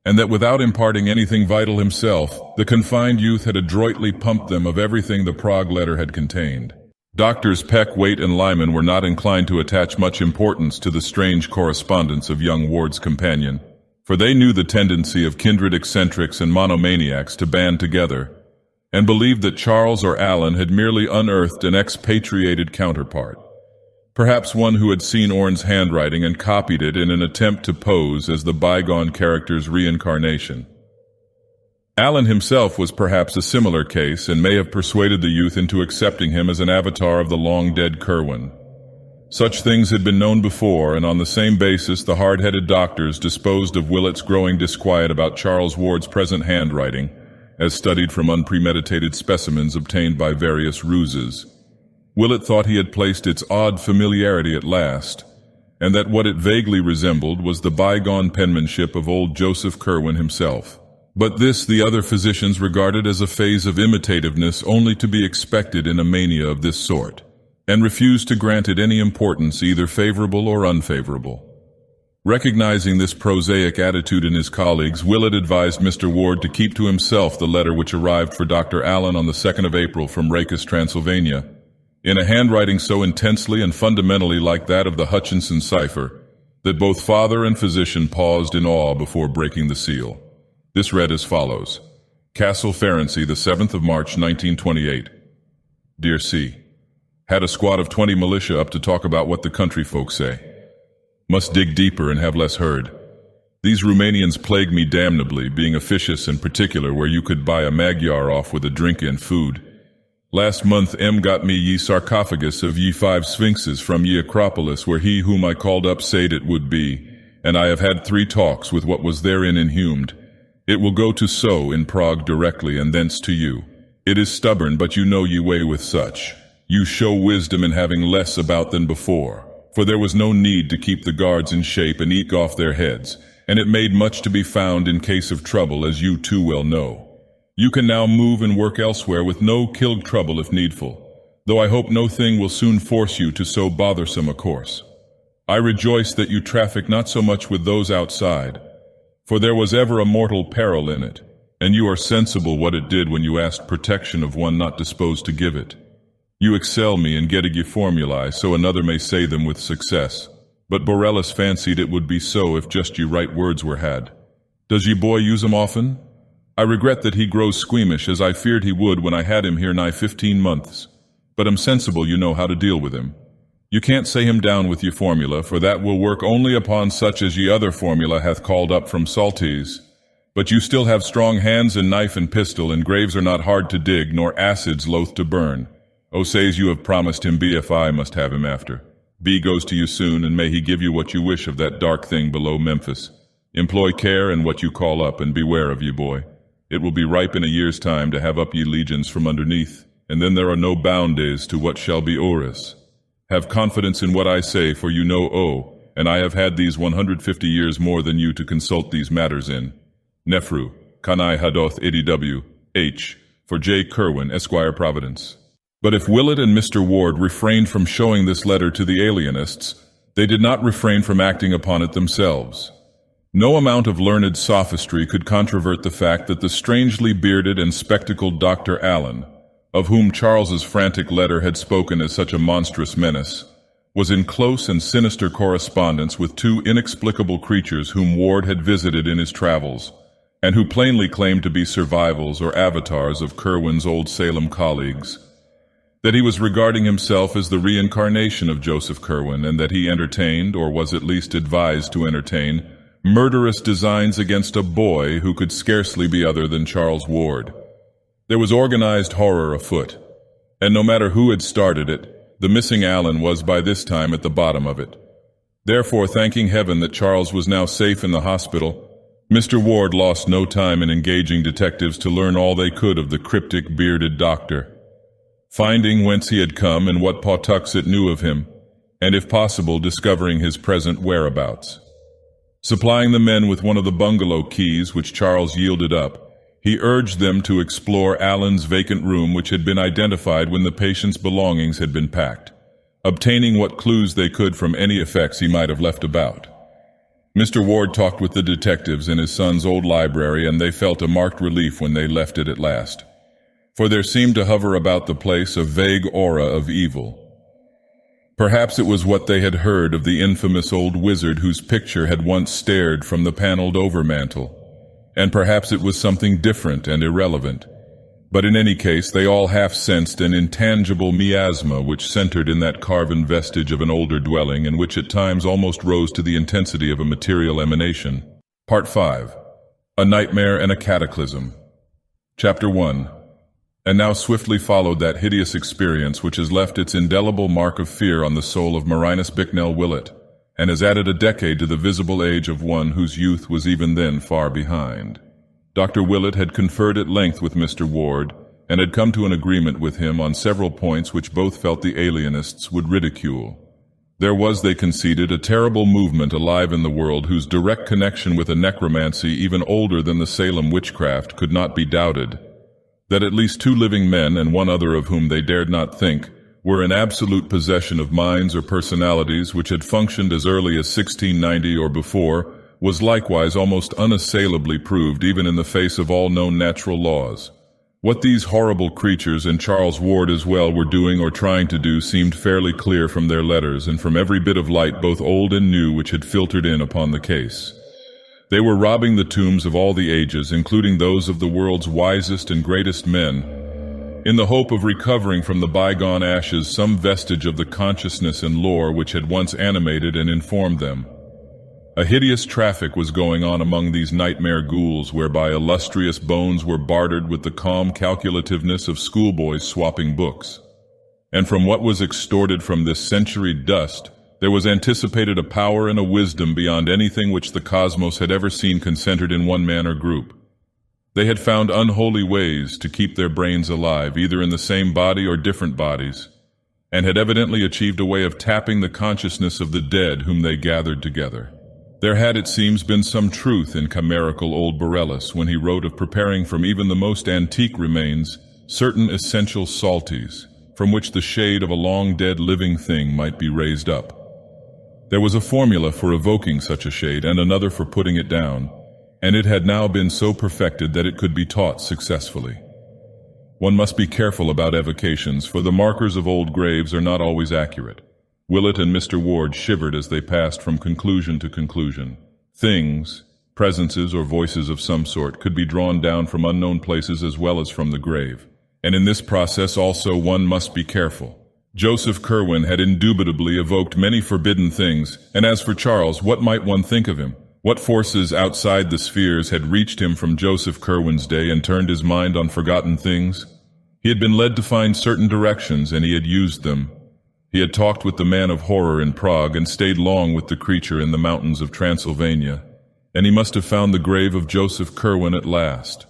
and that without imparting anything vital himself, the confined youth had adroitly pumped them of everything the Prague letter had contained. Doctors Peck, Waite, and Lyman were not inclined to attach much importance to the strange correspondence of young Ward's companion, for they knew the tendency of kindred eccentrics and monomaniacs to band together, and believed that Charles or Allen had merely unearthed an expatriated counterpart, perhaps one who had seen Orne's handwriting and copied it in an attempt to pose as the bygone character's reincarnation. Allen himself was perhaps a similar case and may have persuaded the youth into accepting him as an avatar of the long-dead Kerwin. Such things had been known before, and on the same basis the hard-headed doctors disposed of Willett's growing disquiet about Charles Ward's present handwriting, as studied from unpremeditated specimens obtained by various ruses. Willett thought he had placed its odd familiarity at last, and that what it vaguely resembled was the bygone penmanship of old Joseph Kerwin himself. But this the other physicians regarded as a phase of imitativeness only to be expected in a mania of this sort, and refused to grant it any importance, either favorable or unfavorable. Recognizing this prosaic attitude in his colleagues, Willett advised Mr. Ward to keep to himself the letter which arrived for Dr. Allen on the 2nd of April from Rakes, Transylvania, in a handwriting so intensely and fundamentally like that of the Hutchinson cipher that both father and physician paused in awe before breaking the seal. This read as follows: Castle Ferency, the 7th of March, 1928. Dear C. Had a squad of 20 militia up to talk about what the country folk say. Must dig deeper and have less herd. These Romanians plague me damnably, being officious in particular where you could buy a Magyar off with a drink and food. Last month M got me ye sarcophagus of ye 5 sphinxes from ye Acropolis, where he whom I called up said it would be, and I have had 3 talks with what was therein inhumed. It will go to so in Prague directly, and thence to you. It is stubborn, but you know ye way with such. You show wisdom in having less about than before, for there was no need to keep the guards in shape and eke off their heads, and it made much to be found in case of trouble, as you too well know. You can now move and work elsewhere with no killed trouble if needful, though I hope no thing will soon force you to so bothersome a course. I rejoice that you traffic not so much with those outside, for there was ever a mortal peril in it, and you are sensible what it did when you asked protection of one not disposed to give it. You excel me in getting ye formulae, so another may say them with success, but Borellus fancied it would be so if just ye right words were had. Does ye boy use 'em often? I regret that he grows squeamish, as I feared he would when I had him here nigh 15 months, but am sensible you know how to deal with him. You can't say him down with ye formula, for that will work only upon such as ye other formula hath called up from Saltese. But you still have strong hands in knife and pistol, and graves are not hard to dig, nor acids loath to burn. O says you have promised him BFI must have him after. B goes to you soon, and may he give you what you wish of that dark thing below Memphis. Employ care in what you call up, and beware of ye boy. It will be ripe in a year's time to have up ye legions from underneath, and then there are no boundaries to what shall be Oris. Have confidence in what I say, for you know and I have had these 150 years more than you to consult these matters in. Nefru, Kanai Hadoth IDW, H, for J. Kerwin, Esquire Providence. But if Willett and Mr. Ward refrained from showing this letter to the alienists, they did not refrain from acting upon it themselves. No amount of learned sophistry could controvert the fact that the strangely bearded and spectacled Dr. Allen, of whom Charles's frantic letter had spoken as such a monstrous menace, was in close and sinister correspondence with 2 inexplicable creatures whom Ward had visited in his travels, and who plainly claimed to be survivals or avatars of Kerwin's old Salem colleagues, that he was regarding himself as the reincarnation of Joseph Kerwin, and that he entertained, or was at least advised to entertain, murderous designs against a boy who could scarcely be other than Charles Ward. There was organized horror afoot, and no matter who had started it, the missing Alan was by this time at the bottom of it. Therefore, thanking heaven that Charles was now safe in the hospital, Mr. Ward lost no time in engaging detectives to learn all they could of the cryptic, bearded doctor, finding whence he had come and what Pawtuxet knew of him, and if possible discovering his present whereabouts. Supplying the men with one of the bungalow keys which Charles yielded up, he urged them to explore Alan's vacant room, which had been identified when the patient's belongings had been packed, obtaining what clues they could from any effects he might have left about. Mr. Ward talked with the detectives in his son's old library, and they felt a marked relief when they left it at last, for there seemed to hover about the place a vague aura of evil. Perhaps it was what they had heard of the infamous old wizard whose picture had once stared from the paneled overmantel, and perhaps it was something different and irrelevant. But in any case, they all half-sensed an intangible miasma which centered in that carven vestige of an older dwelling, and which at times almost rose to the intensity of a material emanation. Part 5. A Nightmare and a Cataclysm. Chapter 1. And now swiftly followed that hideous experience which has left its indelible mark of fear on the soul of Marinus Bicknell Willett, and has added a decade to the visible age of one whose youth was even then far behind. Dr. Willett had conferred at length with Mr. Ward, and had come to an agreement with him on several points which both felt the alienists would ridicule. There was, they conceded, a terrible movement alive in the world whose direct connection with a necromancy even older than the Salem witchcraft could not be doubted. That at least 2 living men, and one other of whom they dared not think, were in absolute possession of minds or personalities which had functioned as early as 1690 or before, was likewise almost unassailably proved even in the face of all known natural laws. What these horrible creatures, and Charles Ward as well, were doing or trying to do seemed fairly clear from their letters and from every bit of light, both old and new, which had filtered in upon the case. They were robbing the tombs of all the ages, including those of the world's wisest and greatest men, in the hope of recovering from the bygone ashes some vestige of the consciousness and lore which had once animated and informed them. A hideous traffic was going on among these nightmare ghouls, whereby illustrious bones were bartered with the calm calculativeness of schoolboys swapping books. And from what was extorted from this centuried dust, there was anticipated a power and a wisdom beyond anything which the cosmos had ever seen concentered in one man or group. They had found unholy ways to keep their brains alive, either in the same body or different bodies, and had evidently achieved a way of tapping the consciousness of the dead whom they gathered together. There had, it seems, been some truth in chimerical old Borellus when he wrote of preparing from even the most antique remains certain essential salties, from which the shade of a long-dead living thing might be raised up. There was a formula for evoking such a shade and another for putting it down, and it had now been so perfected that it could be taught successfully. One must be careful about evocations, for the markers of old graves are not always accurate. Willett and Mr. Ward shivered as they passed from conclusion to conclusion. Things, presences or voices of some sort, could be drawn down from unknown places as well as from the grave. And in this process also one must be careful. Joseph Kerwin had indubitably evoked many forbidden things, and as for Charles, what might one think of him? What forces outside the spheres had reached him from Joseph Kerwin's day and turned his mind on forgotten things? He had been led to find certain directions, and he had used them. He had talked with the man of horror in Prague and stayed long with the creature in the mountains of Transylvania, and he must have found the grave of Joseph Kerwin at last.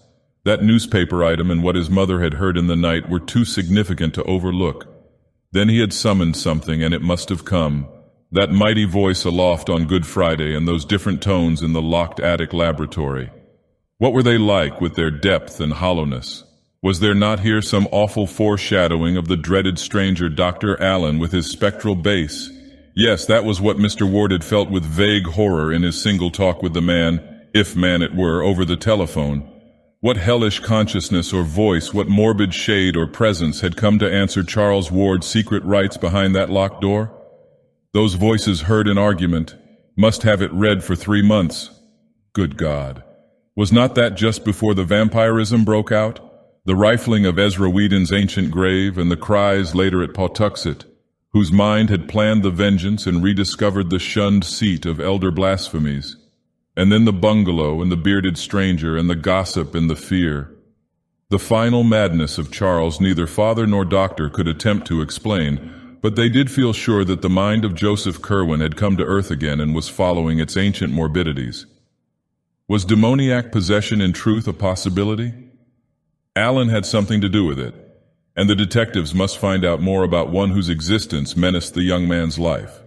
That newspaper item and what his mother had heard in the night were too significant to overlook. Then he had summoned something, and it must have come. That mighty voice aloft on Good Friday and those different tones in the locked attic laboratory. What were they like with their depth and hollowness? Was there not here some awful foreshadowing of the dreaded stranger Dr. Allen with his spectral bass? Yes, that was what Mr. Ward had felt with vague horror in his single talk with the man, if man it were, over the telephone. What hellish consciousness or voice, what morbid shade or presence had come to answer Charles Ward's secret rites behind that locked door? Those voices heard in argument must have it read for 3 months. Good God! Was not that just before the vampirism broke out? The rifling of Ezra Whedon's ancient grave and the cries later at Pawtuxet, whose mind had planned the vengeance and rediscovered the shunned seat of elder blasphemies. And then the bungalow and the bearded stranger and the gossip and the fear. The final madness of Charles neither father nor doctor could attempt to explain, but they did feel sure that the mind of Joseph Curwen had come to earth again and was following its ancient morbidities. Was demoniac possession in truth a possibility? Alan had something to do with it, and the detectives must find out more about one whose existence menaced the young man's life.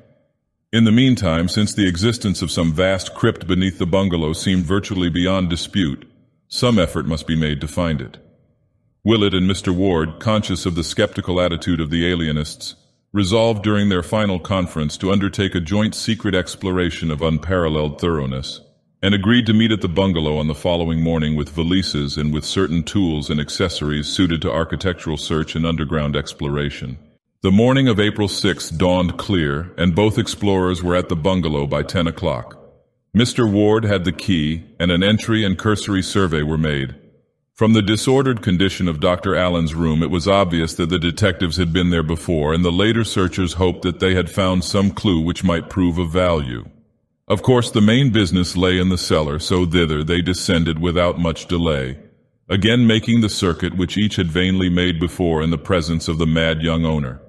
In the meantime, since the existence of some vast crypt beneath the bungalow seemed virtually beyond dispute, some effort must be made to find it. Willett and Mr. Ward, conscious of the skeptical attitude of the alienists, resolved during their final conference to undertake a joint secret exploration of unparalleled thoroughness, and agreed to meet at the bungalow on the following morning with valises and with certain tools and accessories suited to architectural search and underground exploration. The morning of April 6 dawned clear, and both explorers were at the bungalow by 10 o'clock. Mr. Ward had the key, and an entry and cursory survey were made. From the disordered condition of Dr. Allen's room, it was obvious that the detectives had been there before, and the later searchers hoped that they had found some clue which might prove of value. Of course, the main business lay in the cellar, so thither they descended without much delay, again making the circuit which each had vainly made before in the presence of the mad young owner.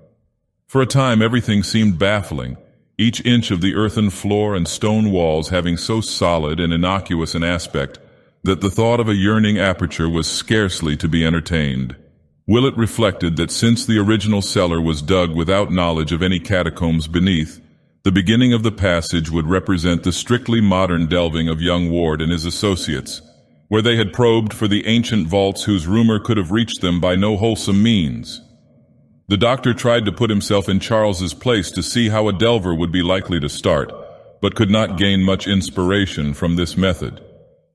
For a time everything seemed baffling, each inch of the earthen floor and stone walls having so solid and innocuous an aspect that the thought of a yearning aperture was scarcely to be entertained. Willett reflected that since the original cellar was dug without knowledge of any catacombs beneath, the beginning of the passage would represent the strictly modern delving of young Ward and his associates, where they had probed for the ancient vaults whose rumor could have reached them by no wholesome means. The doctor tried to put himself in Charles's place to see how a delver would be likely to start, but could not gain much inspiration from this method.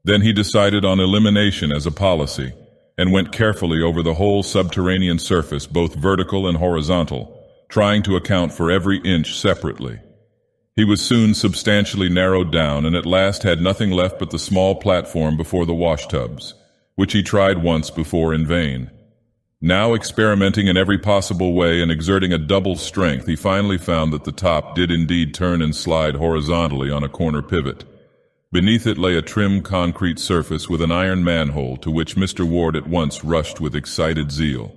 Then he decided on elimination as a policy, and went carefully over the whole subterranean surface, both vertical and horizontal, trying to account for every inch separately. He was soon substantially narrowed down, and at last had nothing left but the small platform before the washtubs, which he tried once before in vain. Now, experimenting in every possible way and exerting a double strength, he finally found that the top did indeed turn and slide horizontally on a corner pivot. Beneath it lay a trim concrete surface with an iron manhole, to which Mr. Ward at once rushed with excited zeal.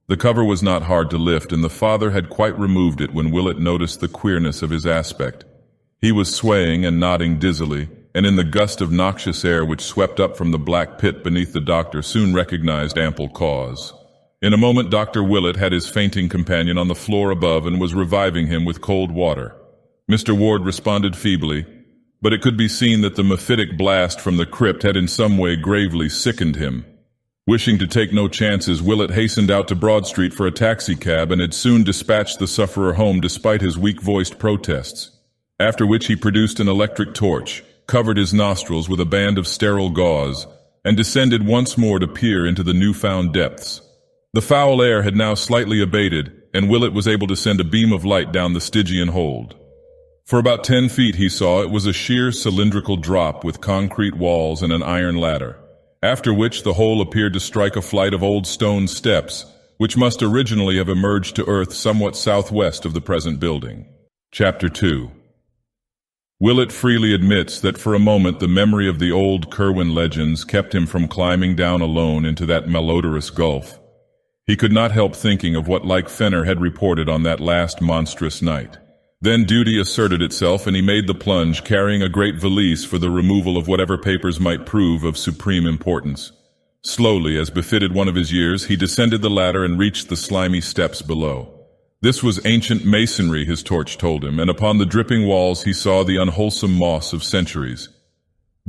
The cover was not hard to lift, and the father had quite removed it when Willett noticed the queerness of his aspect. He was swaying and nodding dizzily, and in the gust of noxious air which swept up from the black pit beneath, the doctor soon recognized ample cause. In a moment Dr. Willett had his fainting companion on the floor above and was reviving him with cold water. Mr. Ward responded feebly, but it could be seen that the mephitic blast from the crypt had in some way gravely sickened him. Wishing to take no chances, Willett hastened out to Broad Street for a taxicab and had soon dispatched the sufferer home despite his weak-voiced protests, after which he produced an electric torch, covered his nostrils with a band of sterile gauze, and descended once more to peer into the newfound depths. The foul air had now slightly abated, and Willett was able to send a beam of light down the Stygian hold. For about 10 feet, he saw, it was a sheer cylindrical drop with concrete walls and an iron ladder, after which the hole appeared to strike a flight of old stone steps, which must originally have emerged to earth somewhat southwest of the present building. Chapter 2. Willett freely admits that for a moment the memory of the old Curwen legends kept him from climbing down alone into that malodorous gulf. He could not help thinking of what Like Fenner had reported on that last monstrous night. Then duty asserted itself, and he made the plunge, carrying a great valise for the removal of whatever papers might prove of supreme importance. Slowly, as befitted one of his years, he descended the ladder and reached the slimy steps below. This was ancient masonry, his torch told him, and upon the dripping walls he saw the unwholesome moss of centuries.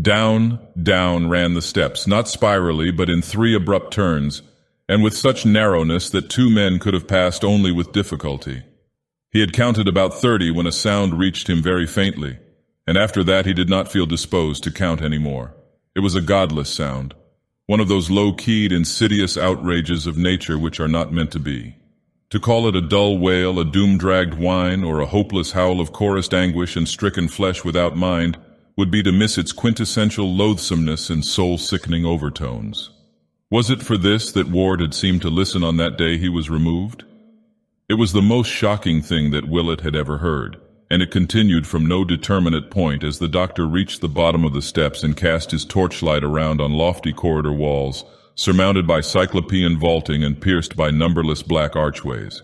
Down, down ran the steps, not spirally, but in 3 abrupt turns, and with such narrowness that 2 men could have passed only with difficulty. He had counted about 30 when a sound reached him very faintly, and after that he did not feel disposed to count any more. It was a godless sound, one of those low-keyed, insidious outrages of nature which are not meant to be. To call it a dull wail, a doom-dragged whine, or a hopeless howl of chorused anguish and stricken flesh without mind would be to miss its quintessential loathsomeness and soul-sickening overtones. Was it for this that Ward had seemed to listen on that day he was removed? It was the most shocking thing that Willett had ever heard, and it continued from no determinate point as the doctor reached the bottom of the steps and cast his torchlight around on lofty corridor walls, surmounted by cyclopean vaulting and pierced by numberless black archways.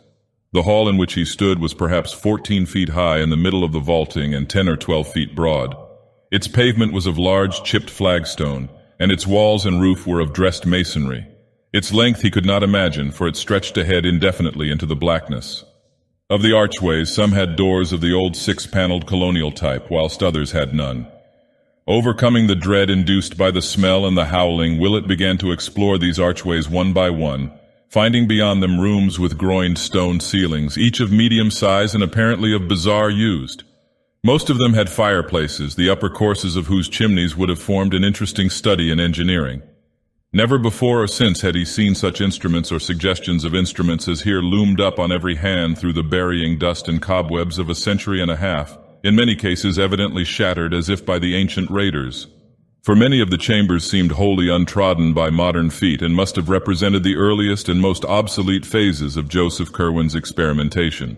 The hall in which he stood was perhaps 14 feet high in the middle of the vaulting and 10 or 12 feet broad. Its pavement was of large, chipped flagstone, and its walls and roof were of dressed masonry. Its length he could not imagine, for it stretched ahead indefinitely into the blackness. Of the archways, some had doors of the old six-paneled colonial type, whilst others had none. Overcoming the dread induced by the smell and the howling, Willett began to explore these archways one by one, finding beyond them rooms with groined stone ceilings, each of medium size and apparently of bizarre use. Most of them had fireplaces, the upper courses of whose chimneys would have formed an interesting study in engineering. Never before or since had he seen such instruments or suggestions of instruments as here loomed up on every hand through the burying dust and cobwebs of a century and a half, in many cases evidently shattered as if by the ancient raiders. For many of the chambers seemed wholly untrodden by modern feet and must have represented the earliest and most obsolete phases of Joseph Curwen's experimentation.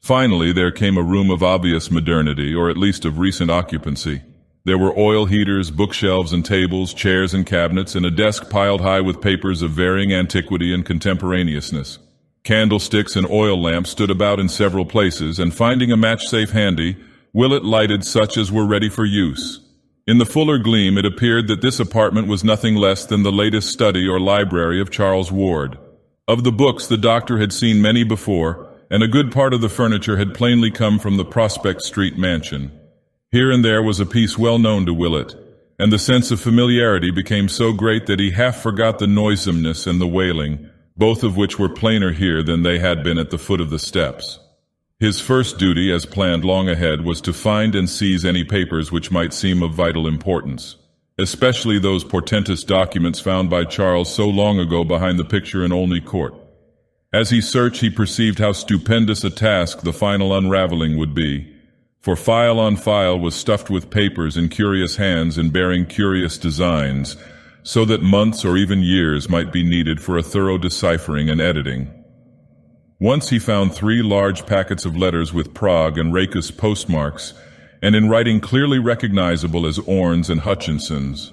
Finally, there came a room of obvious modernity, or at least of recent occupancy. There were oil heaters, bookshelves and tables, chairs and cabinets, and a desk piled high with papers of varying antiquity and contemporaneousness. Candlesticks and oil lamps stood about in several places, and finding a match-safe handy, Willett lighted such as were ready for use. In the fuller gleam, it appeared that this apartment was nothing less than the latest study or library of Charles Ward. Of the books, the doctor had seen many before, and a good part of the furniture had plainly come from the Prospect Street mansion. Here and there was a piece well known to Willett, and the sense of familiarity became so great that he half forgot the noisomeness and the wailing, both of which were plainer here than they had been at the foot of the steps. His first duty, as planned long ahead, was to find and seize any papers which might seem of vital importance, especially those portentous documents found by Charles so long ago behind the picture in Olney Court. As he searched, he perceived how stupendous a task the final unraveling would be, for file on file was stuffed with papers in curious hands and bearing curious designs, so that months or even years might be needed for a thorough deciphering and editing. Once he found 3 large packets of letters with Prague and Racus postmarks, and in writing clearly recognizable as Orne's and Hutchinson's,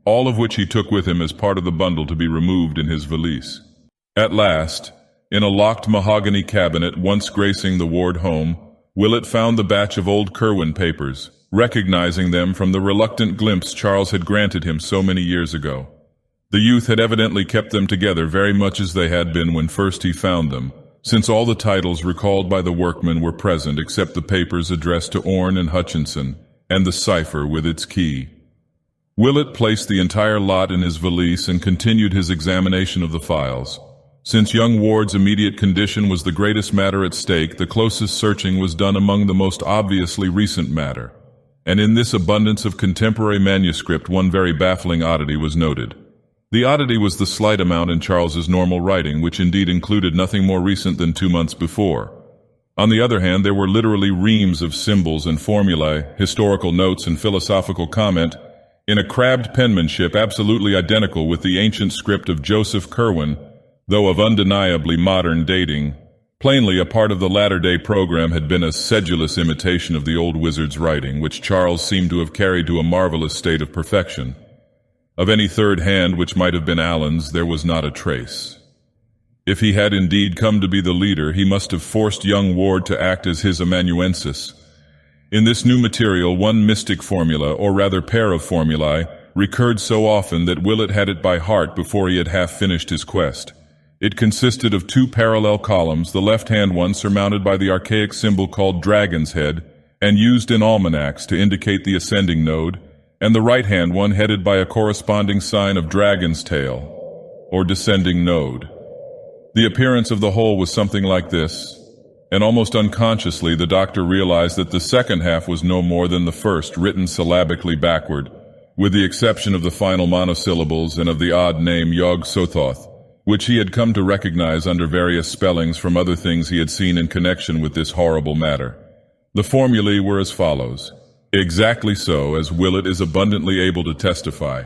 all of which he took with him as part of the bundle to be removed in his valise. At last, in a locked mahogany cabinet once gracing the Ward home, Willett found the batch of old Curwen papers, recognizing them from the reluctant glimpse Charles had granted him so many years ago. The youth had evidently kept them together very much as they had been when first he found them, since all the titles recalled by the workmen were present except the papers addressed to Orne and Hutchinson, and the cipher with its key. Willett placed the entire lot in his valise and continued his examination of the files. Since young Ward's immediate condition was the greatest matter at stake, the closest searching was done among the most obviously recent matter, and in this abundance of contemporary manuscript one very baffling oddity was noted. The oddity was the slight amount in Charles's normal writing, which indeed included nothing more recent than 2 months before. On the other hand, there were literally reams of symbols and formulae, historical notes and philosophical comment, in a crabbed penmanship absolutely identical with the ancient script of Joseph Curwen, though of undeniably modern dating. Plainly, a part of the latter-day program had been a sedulous imitation of the old wizard's writing, which Charles seemed to have carried to a marvelous state of perfection. Of any third hand which might have been Alan's, there was not a trace. If he had indeed come to be the leader, he must have forced young Ward to act as his amanuensis. In this new material, one mystic formula, or rather pair of formulae, recurred so often that Willett had it by heart before he had half finished his quest. It consisted of 2 parallel columns, the left-hand one surmounted by the archaic symbol called Dragon's Head, and used in almanacs to indicate the ascending node, and the right-hand one headed by a corresponding sign of Dragon's Tail, or descending node. The appearance of the whole was something like this, and almost unconsciously the doctor realized that the second half was no more than the first, written syllabically backward, with the exception of the final monosyllables and of the odd name Yog-Sothoth, which he had come to recognize under various spellings from other things he had seen in connection with this horrible matter. The formulae were as follows: Exactly so, as Willett is abundantly able to testify.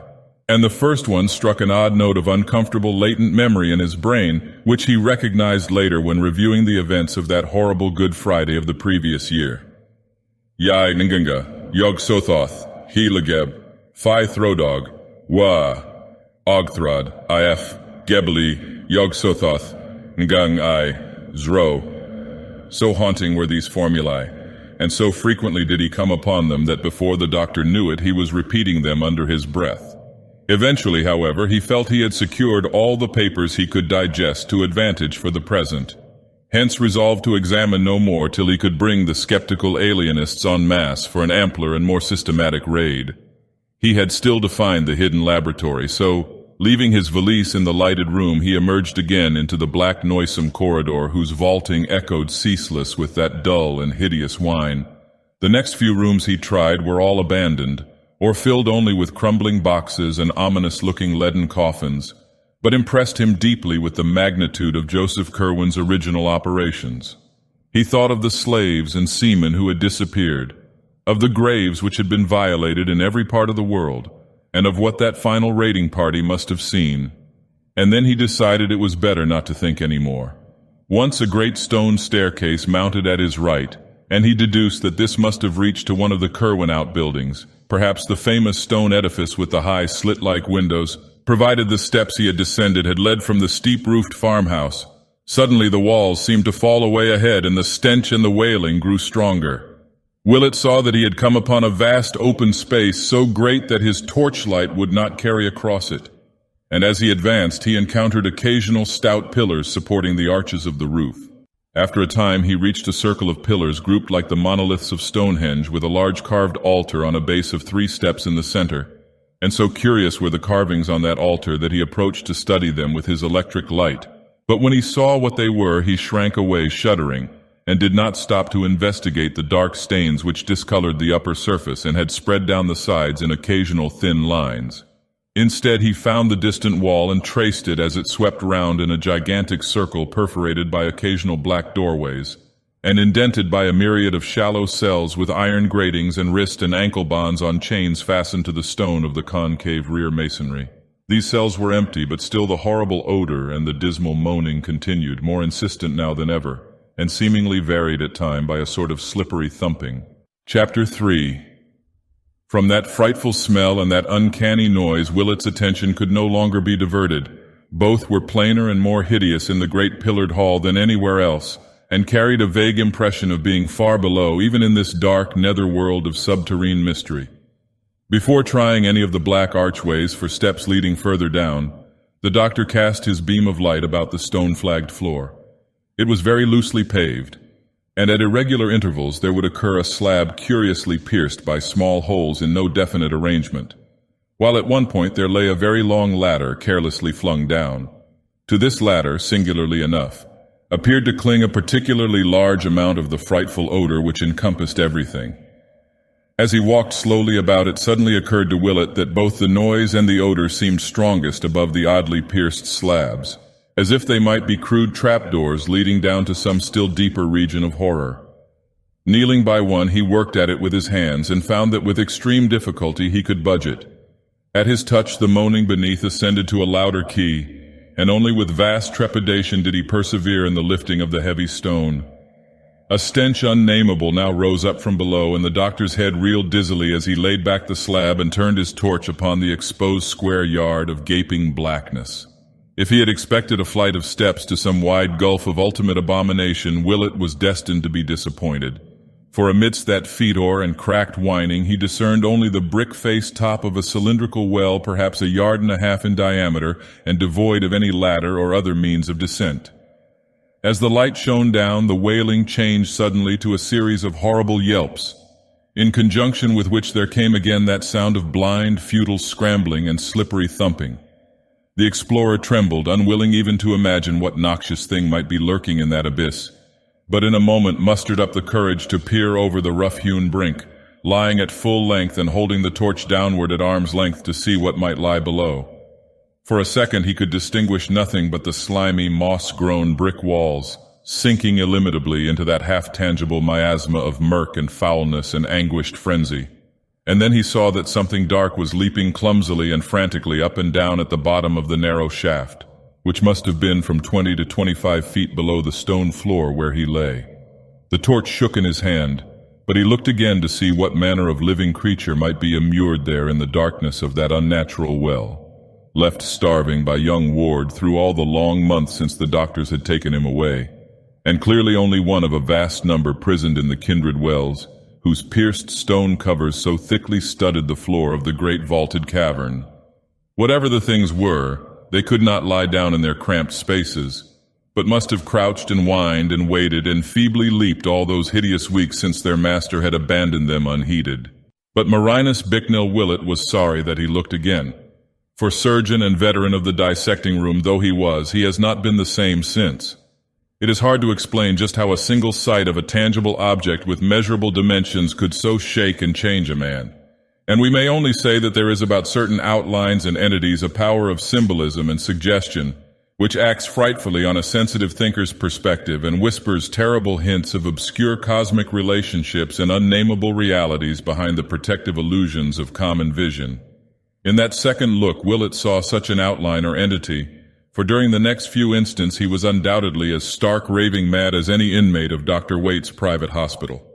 And the first one struck an odd note of uncomfortable latent memory in his brain, which he recognized later when reviewing the events of that horrible Good Friday of the previous year. Yai Ngunga, Yog Sothoth, He Legeb, Phi Throdog, Wa, Ogthrod, If, Gebeli, Yog Sothoth, Ngung I, Zro. So haunting were these formulae, and so frequently did he come upon them that before the doctor knew it, he was repeating them under his breath. Eventually, however, he felt he had secured all the papers he could digest to advantage for the present, hence resolved to examine no more till he could bring the skeptical alienists en masse for an ampler and more systematic raid. He had still to find the hidden laboratory, so, leaving his valise in the lighted room, he emerged again into the black noisome corridor whose vaulting echoed ceaseless with that dull and hideous whine. The next few rooms he tried were all abandoned, or filled only with crumbling boxes and ominous-looking leaden coffins, but impressed him deeply with the magnitude of Joseph Curwen's original operations. He thought of the slaves and seamen who had disappeared, of the graves which had been violated in every part of the world, and of what that final raiding party must have seen. And then he decided it was better not to think any more. Once a great stone staircase mounted at his right, and he deduced that this must have reached to one of the Curwen outbuildings, perhaps the famous stone edifice with the high slit-like windows, provided the steps he had descended had led from the steep-roofed farmhouse. Suddenly the walls seemed to fall away ahead, and the stench and the wailing grew stronger. Willett saw that he had come upon a vast open space so great that his torchlight would not carry across it, and as he advanced he encountered occasional stout pillars supporting the arches of the roof. After a time he reached a circle of pillars grouped like the monoliths of Stonehenge, with a large carved altar on a base of 3 steps in the center, and so curious were the carvings on that altar that he approached to study them with his electric light. But when he saw what they were, he shrank away shuddering, and did not stop to investigate the dark stains which discolored the upper surface and had spread down the sides in occasional thin lines. Instead, he found the distant wall and traced it as it swept round in a gigantic circle perforated by occasional black doorways, and indented by a myriad of shallow cells with iron gratings and wrist and ankle bonds on chains fastened to the stone of the concave rear masonry. These cells were empty, but still the horrible odor and the dismal moaning continued, more insistent now than ever, and seemingly varied at time by a sort of slippery thumping. Chapter 3. From that frightful smell and that uncanny noise, Willett's attention could no longer be diverted. Both were plainer and more hideous in the great pillared hall than anywhere else, and carried a vague impression of being far below, even in this dark netherworld of subterrene mystery. Before trying any of the black archways for steps leading further down, the doctor cast his beam of light about the stone-flagged floor. It was very loosely paved, and at irregular intervals there would occur a slab curiously pierced by small holes in no definite arrangement, while at one point there lay a very long ladder carelessly flung down. To this ladder, singularly enough, appeared to cling a particularly large amount of the frightful odor which encompassed everything. As he walked slowly about, it suddenly occurred to Willett that both the noise and the odor seemed strongest above the oddly pierced slabs, as if they might be crude trapdoors leading down to some still deeper region of horror. Kneeling by one, he worked at it with his hands and found that with extreme difficulty he could budge it. At his touch, the moaning beneath ascended to a louder key, and only with vast trepidation did he persevere in the lifting of the heavy stone. A stench unnameable now rose up from below, and the doctor's head reeled dizzily as he laid back the slab and turned his torch upon the exposed square yard of gaping blackness. If he had expected a flight of steps to some wide gulf of ultimate abomination, Willett was destined to be disappointed. For amidst that fetor and cracked whining, he discerned only the brick-faced top of a cylindrical well perhaps 1.5 yards in diameter and devoid of any ladder or other means of descent. As the light shone down, the wailing changed suddenly to a series of horrible yelps, in conjunction with which there came again that sound of blind, futile scrambling and slippery thumping. The explorer trembled, unwilling even to imagine what noxious thing might be lurking in that abyss, but in a moment mustered up the courage to peer over the rough-hewn brink, lying at full length and holding the torch downward at arm's length to see what might lie below. For a second he could distinguish nothing but the slimy, moss-grown brick walls, sinking illimitably into that half-tangible miasma of murk and foulness and anguished frenzy. And then he saw that something dark was leaping clumsily and frantically up and down at the bottom of the narrow shaft, which must have been from 20 to 25 feet below the stone floor where he lay. The torch shook in his hand, but he looked again to see what manner of living creature might be immured there in the darkness of that unnatural well, left starving by young Ward through all the long months since the doctors had taken him away, and clearly only one of a vast number prisoned in the kindred wells, whose pierced stone covers so thickly studded the floor of the great vaulted cavern. Whatever the things were, they could not lie down in their cramped spaces, but must have crouched and whined and waited and feebly leaped all those hideous weeks since their master had abandoned them unheeded. But Marinus Bicknell Willett was sorry that he looked again, for surgeon and veteran of the dissecting room though he was, he has not been the same since. It is hard to explain just how a single sight of a tangible object with measurable dimensions could so shake and change a man. And we may only say that there is about certain outlines and entities a power of symbolism and suggestion, which acts frightfully on a sensitive thinker's perspective and whispers terrible hints of obscure cosmic relationships and unnameable realities behind the protective illusions of common vision. In that second look, Willett saw such an outline or entity, for during the next few instants he was undoubtedly as stark raving mad as any inmate of Dr. Waite's private hospital.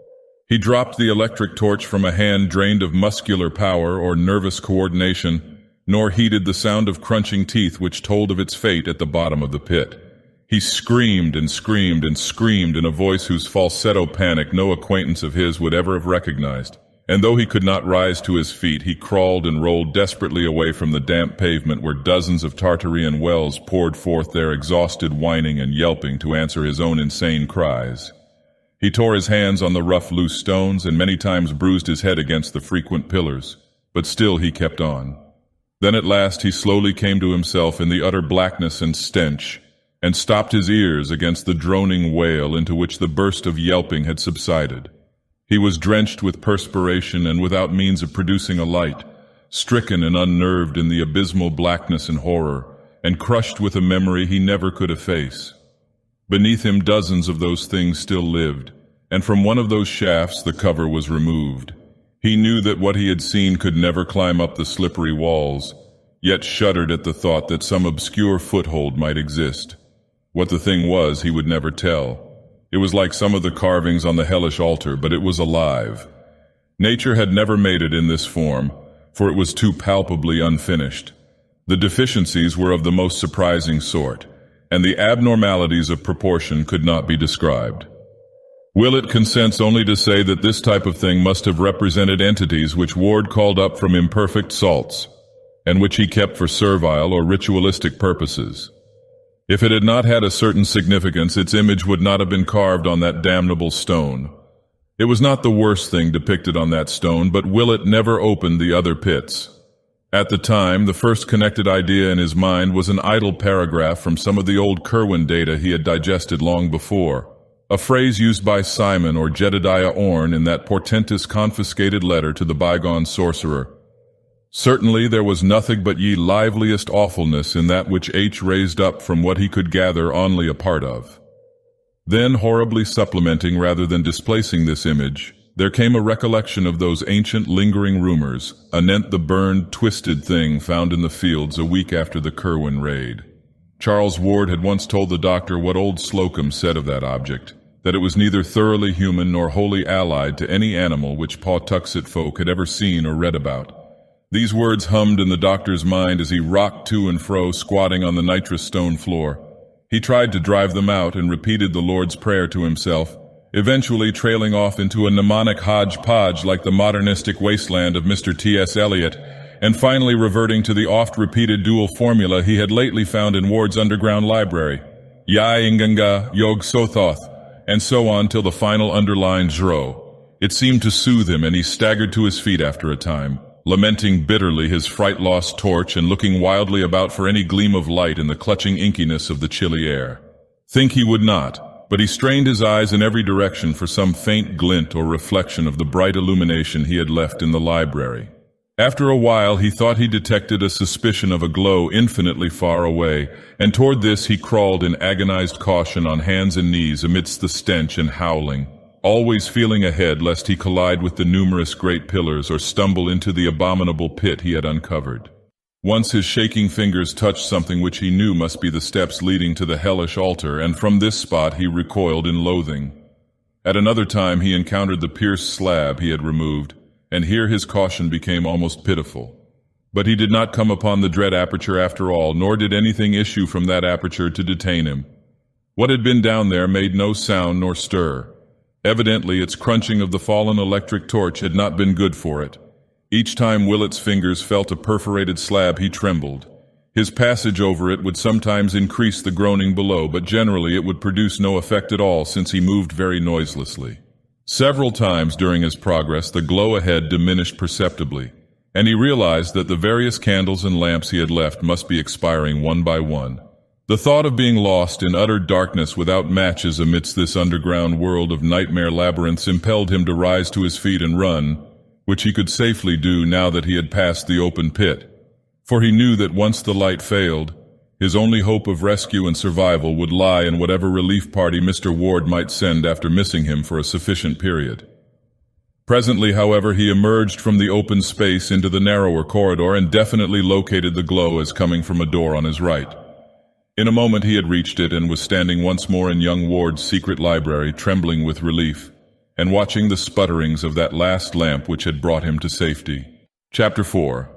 He dropped the electric torch from a hand drained of muscular power or nervous coordination, nor heeded the sound of crunching teeth which told of its fate at the bottom of the pit. He screamed and screamed and screamed in a voice whose falsetto panic no acquaintance of his would ever have recognized. And though he could not rise to his feet, he crawled and rolled desperately away from the damp pavement where dozens of Tartarian wells poured forth their exhausted whining and yelping to answer his own insane cries. He tore his hands on the rough, loose stones and many times bruised his head against the frequent pillars, but still he kept on. Then at last he slowly came to himself in the utter blackness and stench, and stopped his ears against the droning wail into which the burst of yelping had subsided. He was drenched with perspiration and without means of producing a light, stricken and unnerved in the abysmal blackness and horror, and crushed with a memory he never could efface. Beneath him dozens of those things still lived, and from one of those shafts the cover was removed. He knew that what he had seen could never climb up the slippery walls, yet shuddered at the thought that some obscure foothold might exist. What the thing was he would never tell. It was like some of the carvings on the hellish altar, but it was alive. Nature had never made it in this form, for it was too palpably unfinished. The deficiencies were of the most surprising sort, and the abnormalities of proportion could not be described. Willett consents only to say that this type of thing must have represented entities which Ward called up from imperfect salts, and which he kept for servile or ritualistic purposes. If it had not had a certain significance, its image would not have been carved on that damnable stone. It was not the worst thing depicted on that stone, but Willett never opened the other pits. At the time, the first connected idea in his mind was an idle paragraph from some of the old Kerwin data he had digested long before, a phrase used by Simon or Jedediah Orne in that portentous confiscated letter to the bygone sorcerer. Certainly there was nothing but ye liveliest awfulness in that which H raised up from what he could gather only a part of. Then, horribly supplementing rather than displacing this image, there came a recollection of those ancient lingering rumors anent the burned, twisted thing found in the fields a week after the Kerwin raid. Charles Ward had once told the doctor what old Slocum said of that object, that it was neither thoroughly human nor wholly allied to any animal which Pawtuxet folk had ever seen or read about. These words hummed in the doctor's mind as he rocked to and fro, squatting on the nitrous stone floor. He tried to drive them out and repeated the Lord's Prayer to himself, eventually trailing off into a mnemonic hodgepodge like the modernistic wasteland of Mr. T.S. Eliot, and finally reverting to the oft-repeated dual formula he had lately found in Ward's underground library, Yai Inganga Yog Sothoth, and so on till the final underlined Zro. It seemed to soothe him, and he staggered to his feet after a time, lamenting bitterly his fright-lost torch and looking wildly about for any gleam of light in the clutching inkiness of the chilly air. Think he would not, but he strained his eyes in every direction for some faint glint or reflection of the bright illumination he had left in the library. After a while he thought he detected a suspicion of a glow infinitely far away, and toward this he crawled in agonized caution on hands and knees amidst the stench and howling. always feeling ahead lest he collide with the numerous great pillars or stumble into the abominable pit he had uncovered. Once his shaking fingers touched something which he knew must be the steps leading to the hellish altar, and from this spot he recoiled in loathing. At another time he encountered the pierced slab he had removed, and here his caution became almost pitiful. But he did not come upon the dread aperture after all, nor did anything issue from that aperture to detain him. What had been down there made no sound nor stir. Evidently its crunching of the fallen electric torch had not been good for it. Each time Willett's fingers felt a perforated slab he trembled. His passage over it would sometimes increase the groaning below, but generally it would produce no effect at all since he moved very noiselessly. Several times during his progress the glow ahead diminished perceptibly, and he realized that the various candles and lamps he had left must be expiring one by one. The thought of being lost in utter darkness without matches amidst this underground world of nightmare labyrinths impelled him to rise to his feet and run, which he could safely do now that he had passed the open pit. For he knew that once the light failed, his only hope of rescue and survival would lie in whatever relief party Mr. Ward might send after missing him for a sufficient period. Presently, however, he emerged from the open space into the narrower corridor and definitely located the glow as coming from a door on his right. In a moment he had reached it and was standing once more in young Ward's secret library, trembling with relief, and watching the sputterings of that last lamp which had brought him to safety. Chapter 4.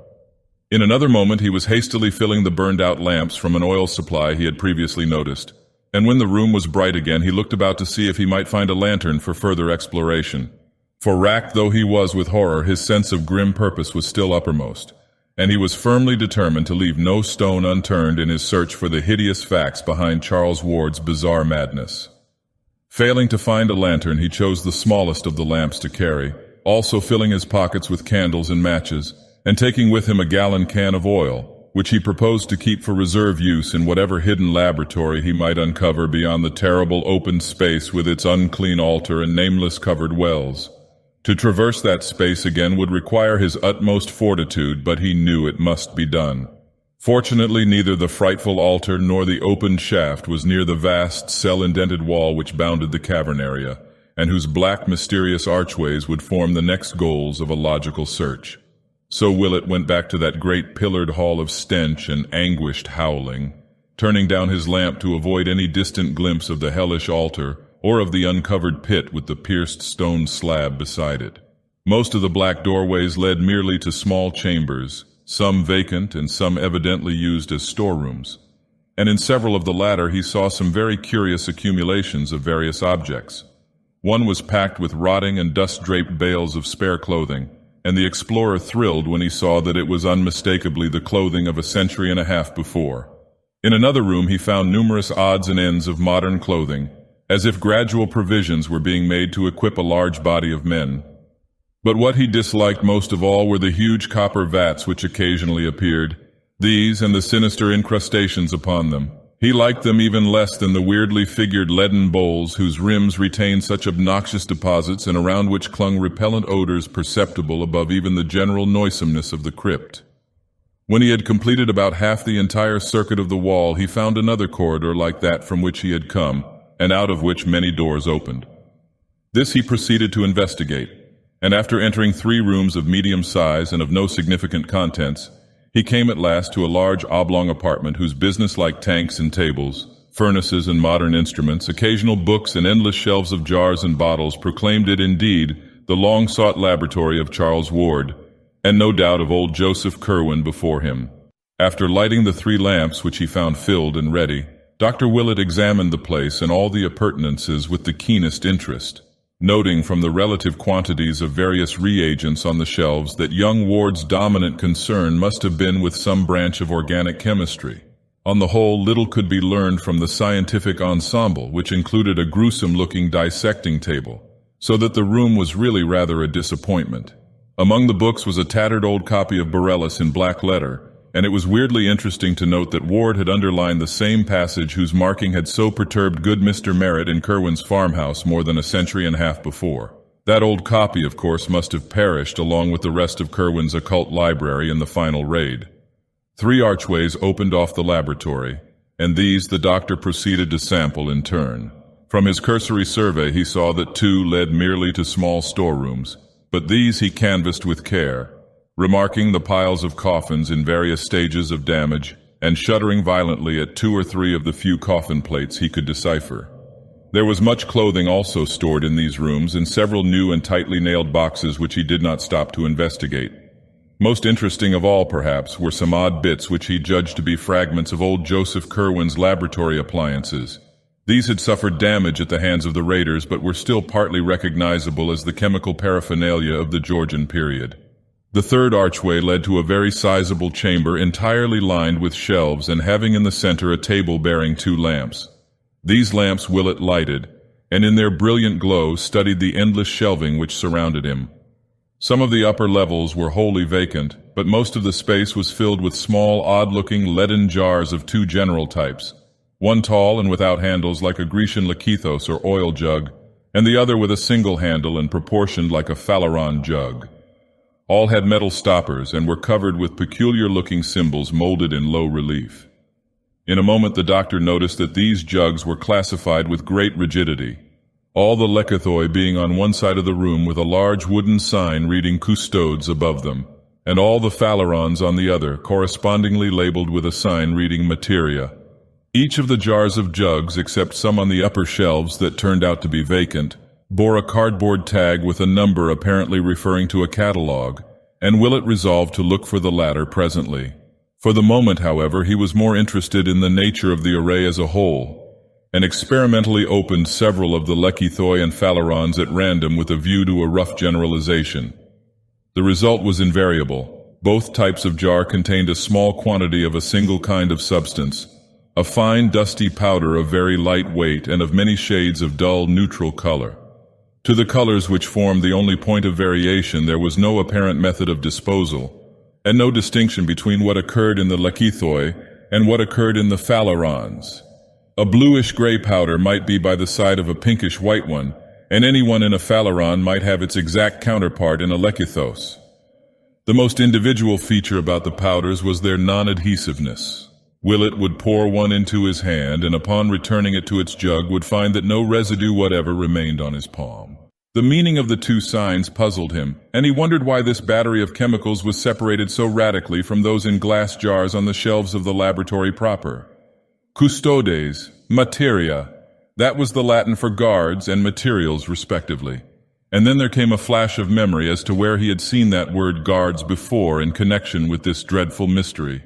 In another moment he was hastily filling the burned-out lamps from an oil supply he had previously noticed, and when the room was bright again he looked about to see if he might find a lantern for further exploration. For racked though he was with horror, his sense of grim purpose was still uppermost, and he was firmly determined to leave no stone unturned in his search for the hideous facts behind Charles Ward's bizarre madness. Failing to find a lantern, he chose the smallest of the lamps to carry, also filling his pockets with candles and matches, and taking with him a gallon can of oil, which he proposed to keep for reserve use in whatever hidden laboratory he might uncover beyond the terrible open space with its unclean altar and nameless covered wells. To traverse that space again would require his utmost fortitude, but he knew it must be done. Fortunately, neither the frightful altar nor the opened shaft was near the vast, cell-indented wall which bounded the cavern area, and whose black, mysterious archways would form the next goals of a logical search. So Willett went back to that great pillared hall of stench and anguished howling, turning down his lamp to avoid any distant glimpse of the hellish altar or of the uncovered pit with the pierced stone slab beside it. Most of the black doorways led merely to small chambers, some vacant and some evidently used as storerooms, and in several of the latter he saw some very curious accumulations of various objects. One was packed with rotting and dust-draped bales of spare clothing, and the explorer thrilled when he saw that it was unmistakably the clothing of a century and a half before. In another room he found numerous odds and ends of modern clothing, as if gradual provisions were being made to equip a large body of men. But what he disliked most of all were the huge copper vats which occasionally appeared, these and the sinister incrustations upon them. He liked them even less than the weirdly figured leaden bowls whose rims retained such obnoxious deposits and around which clung repellent odors perceptible above even the general noisomeness of the crypt. When he had completed about half the entire circuit of the wall, he found another corridor like that from which he had come, and out of which many doors opened. This he proceeded to investigate, and after entering 3 rooms of medium size and of no significant contents, he came at last to a large oblong apartment whose business-like tanks and tables, furnaces and modern instruments, occasional books and endless shelves of jars and bottles proclaimed it indeed the long-sought laboratory of Charles Ward, and no doubt of old Joseph Curwen before him. After lighting the 3 lamps which he found filled and ready, Dr. Willett examined the place and all the appurtenances with the keenest interest, noting from the relative quantities of various reagents on the shelves that young Ward's dominant concern must have been with some branch of organic chemistry. On the whole, little could be learned from the scientific ensemble, which included a gruesome-looking dissecting table, so that the room was really rather a disappointment. Among the books was a tattered old copy of Borellus in black letter, and it was weirdly interesting to note that Ward had underlined the same passage whose marking had so perturbed good Mr. Merritt in Curwen's farmhouse more than a century and a half before. That old copy, of course, must have perished along with the rest of Curwen's occult library in the final raid. 3 archways opened off the laboratory, and these the doctor proceeded to sample in turn. From his cursory survey he saw that 2 led merely to small storerooms, but these he canvassed with care, remarking the piles of coffins in various stages of damage and shuddering violently at 2 or 3 of the few coffin plates he could decipher. There was much clothing also stored in these rooms in several new and tightly nailed boxes which he did not stop to investigate. Most interesting of all, perhaps, were some odd bits which he judged to be fragments of old Joseph Curwen's laboratory appliances. These had suffered damage at the hands of the raiders, but were still partly recognizable as the chemical paraphernalia of the Georgian period. The 3rd archway led to a very sizable chamber entirely lined with shelves and having in the center a table bearing 2 lamps. These lamps Willett lighted, and in their brilliant glow studied the endless shelving which surrounded him. Some of the upper levels were wholly vacant, but most of the space was filled with small, odd-looking leaden jars of 2 general types, one tall and without handles like a Grecian lakithos or oil jug, and the other with a single handle and proportioned like a phaleron jug. All had metal stoppers and were covered with peculiar-looking symbols molded in low relief. In a moment the doctor noticed that these jugs were classified with great rigidity, all the lekythoi being on one side of the room with a large wooden sign reading custodes above them, and all the phalerons on the other, correspondingly labeled with a sign reading materia. Each of the jars of jugs, except some on the upper shelves that turned out to be vacant, bore a cardboard tag with a number apparently referring to a catalogue, and Willett resolved to look for the latter presently. For the moment, however, he was more interested in the nature of the array as a whole, and experimentally opened several of the lekythoi and phalerons at random with a view to a rough generalization. The result was invariable. Both types of jar contained a small quantity of a single kind of substance, a fine dusty powder of very light weight and of many shades of dull neutral color. To the colors which formed the only point of variation there was no apparent method of disposal, and no distinction between what occurred in the lekythoi and what occurred in the phalerons. A bluish-gray powder might be by the side of a pinkish-white one, and anyone in a phaleron might have its exact counterpart in a lekythos. The most individual feature about the powders was their non-adhesiveness. Willett would pour one into his hand, and upon returning it to its jug would find that no residue whatever remained on his palm. The meaning of the 2 signs puzzled him, and he wondered why this battery of chemicals was separated so radically from those in glass jars on the shelves of the laboratory proper. Custodes, materia, that was the Latin for guards and materials respectively. And then there came a flash of memory as to where he had seen that word guards before in connection with this dreadful mystery.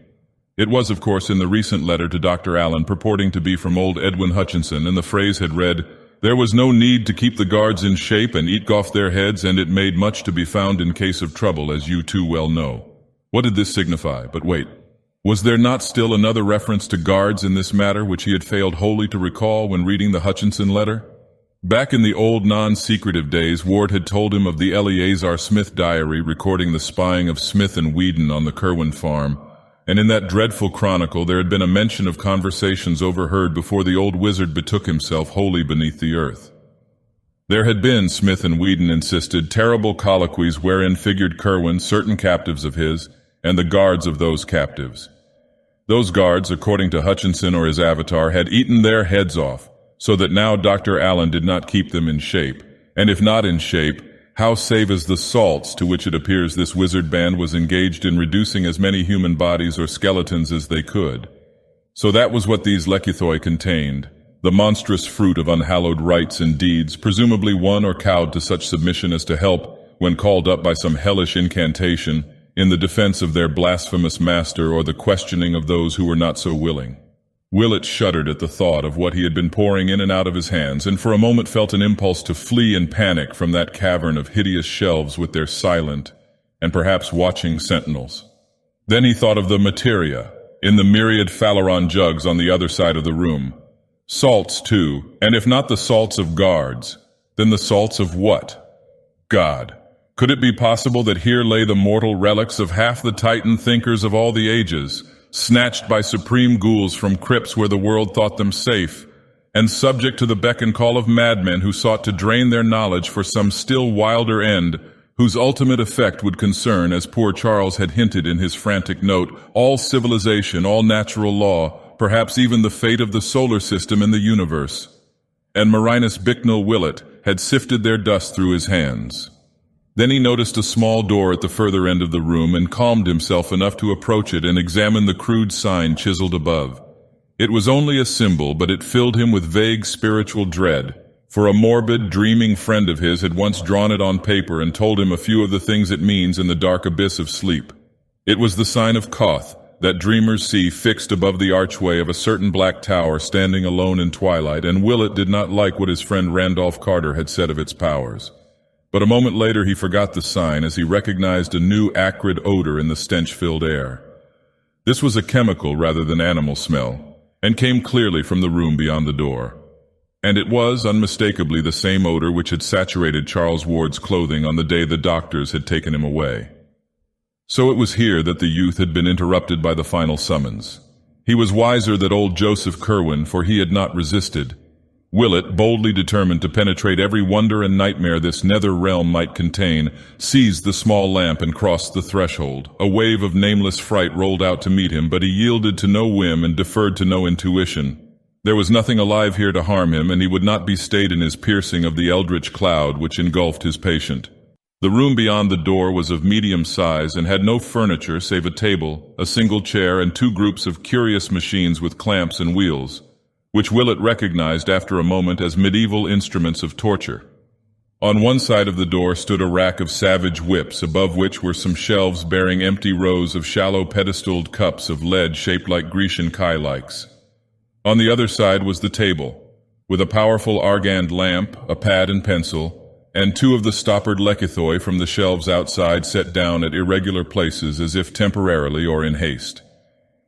It was, of course, in the recent letter to Dr. Allen purporting to be from old Edwin Hutchinson, and the phrase had read, "There was no need to keep the guards in shape and eat off their heads, and it made much to be found in case of trouble, as you too well know." What did this signify? But wait, was there not still another reference to guards in this matter which he had failed wholly to recall when reading the Hutchinson letter? Back in the old non-secretive days, Ward had told him of the Eleazar Smith diary recording the spying of Smith and Whedon on the Curwen farm, and in that dreadful chronicle there had been a mention of conversations overheard before the old wizard betook himself wholly beneath the earth. There had been, Smith and Whedon insisted, terrible colloquies wherein figured Curwen, certain captives of his, and the guards of those captives. Those guards, according to Hutchinson or his avatar, had eaten their heads off, so that now Dr. Allen did not keep them in shape, and if not in shape, how save as the salts to which it appears this wizard band was engaged in reducing as many human bodies or skeletons as they could. So that was what these lekythoi contained, the monstrous fruit of unhallowed rites and deeds, presumably won or cowed to such submission as to help, when called up by some hellish incantation, in the defense of their blasphemous master or the questioning of those who were not so willing. Willett shuddered at the thought of what he had been pouring in and out of his hands, and for a moment felt an impulse to flee in panic from that cavern of hideous shelves with their silent and perhaps watching sentinels. Then he thought of the materia, in the myriad phaleron jugs on the other side of the room. Salts, too, and if not the salts of guards, then the salts of what? God. Could it be possible that here lay the mortal relics of half the Titan thinkers of all the ages, snatched by supreme ghouls from crypts where the world thought them safe, and subject to the beck and call of madmen who sought to drain their knowledge for some still wilder end, whose ultimate effect would concern, as poor Charles had hinted in his frantic note, all civilization, all natural law, perhaps even the fate of the solar system and the universe. and Marinus Bicknell Willett had sifted their dust through his hands. Then he noticed a small door at the further end of the room and calmed himself enough to approach it and examine the crude sign chiseled above. It was only a symbol, but it filled him with vague spiritual dread, for a morbid, dreaming friend of his had once drawn it on paper and told him a few of the things it means in the dark abyss of sleep. It was the sign of Koth, that dreamers see fixed above the archway of a certain black tower standing alone in twilight, and Willett did not like what his friend Randolph Carter had said of its powers. But a moment later he forgot the sign as he recognized a new acrid odor in the stench-filled air. This was a chemical rather than animal smell, and came clearly from the room beyond the door. And it was unmistakably the same odor which had saturated Charles Ward's clothing on the day the doctors had taken him away. So it was here that the youth had been interrupted by the final summons. He was wiser than old Joseph Kerwin, for he had not resisted. Willett, boldly determined to penetrate every wonder and nightmare this nether realm might contain, seized the small lamp and crossed the threshold. A wave of nameless fright rolled out to meet him, but he yielded to no whim and deferred to no intuition. There was nothing alive here to harm him, and he would not be stayed in his piercing of the eldritch cloud which engulfed his patient. The room beyond the door was of medium size and had no furniture save a table, a single chair, and two groups of curious machines with clamps and wheels, which Willett recognized after a moment as medieval instruments of torture. On one side of the door stood a rack of savage whips, above which were some shelves bearing empty rows of shallow pedestaled cups of lead shaped like Grecian kylikes. On the other side was the table, with a powerful argand lamp, a pad and pencil, and two of the stoppered lekythoi from the shelves outside set down at irregular places as if temporarily or in haste.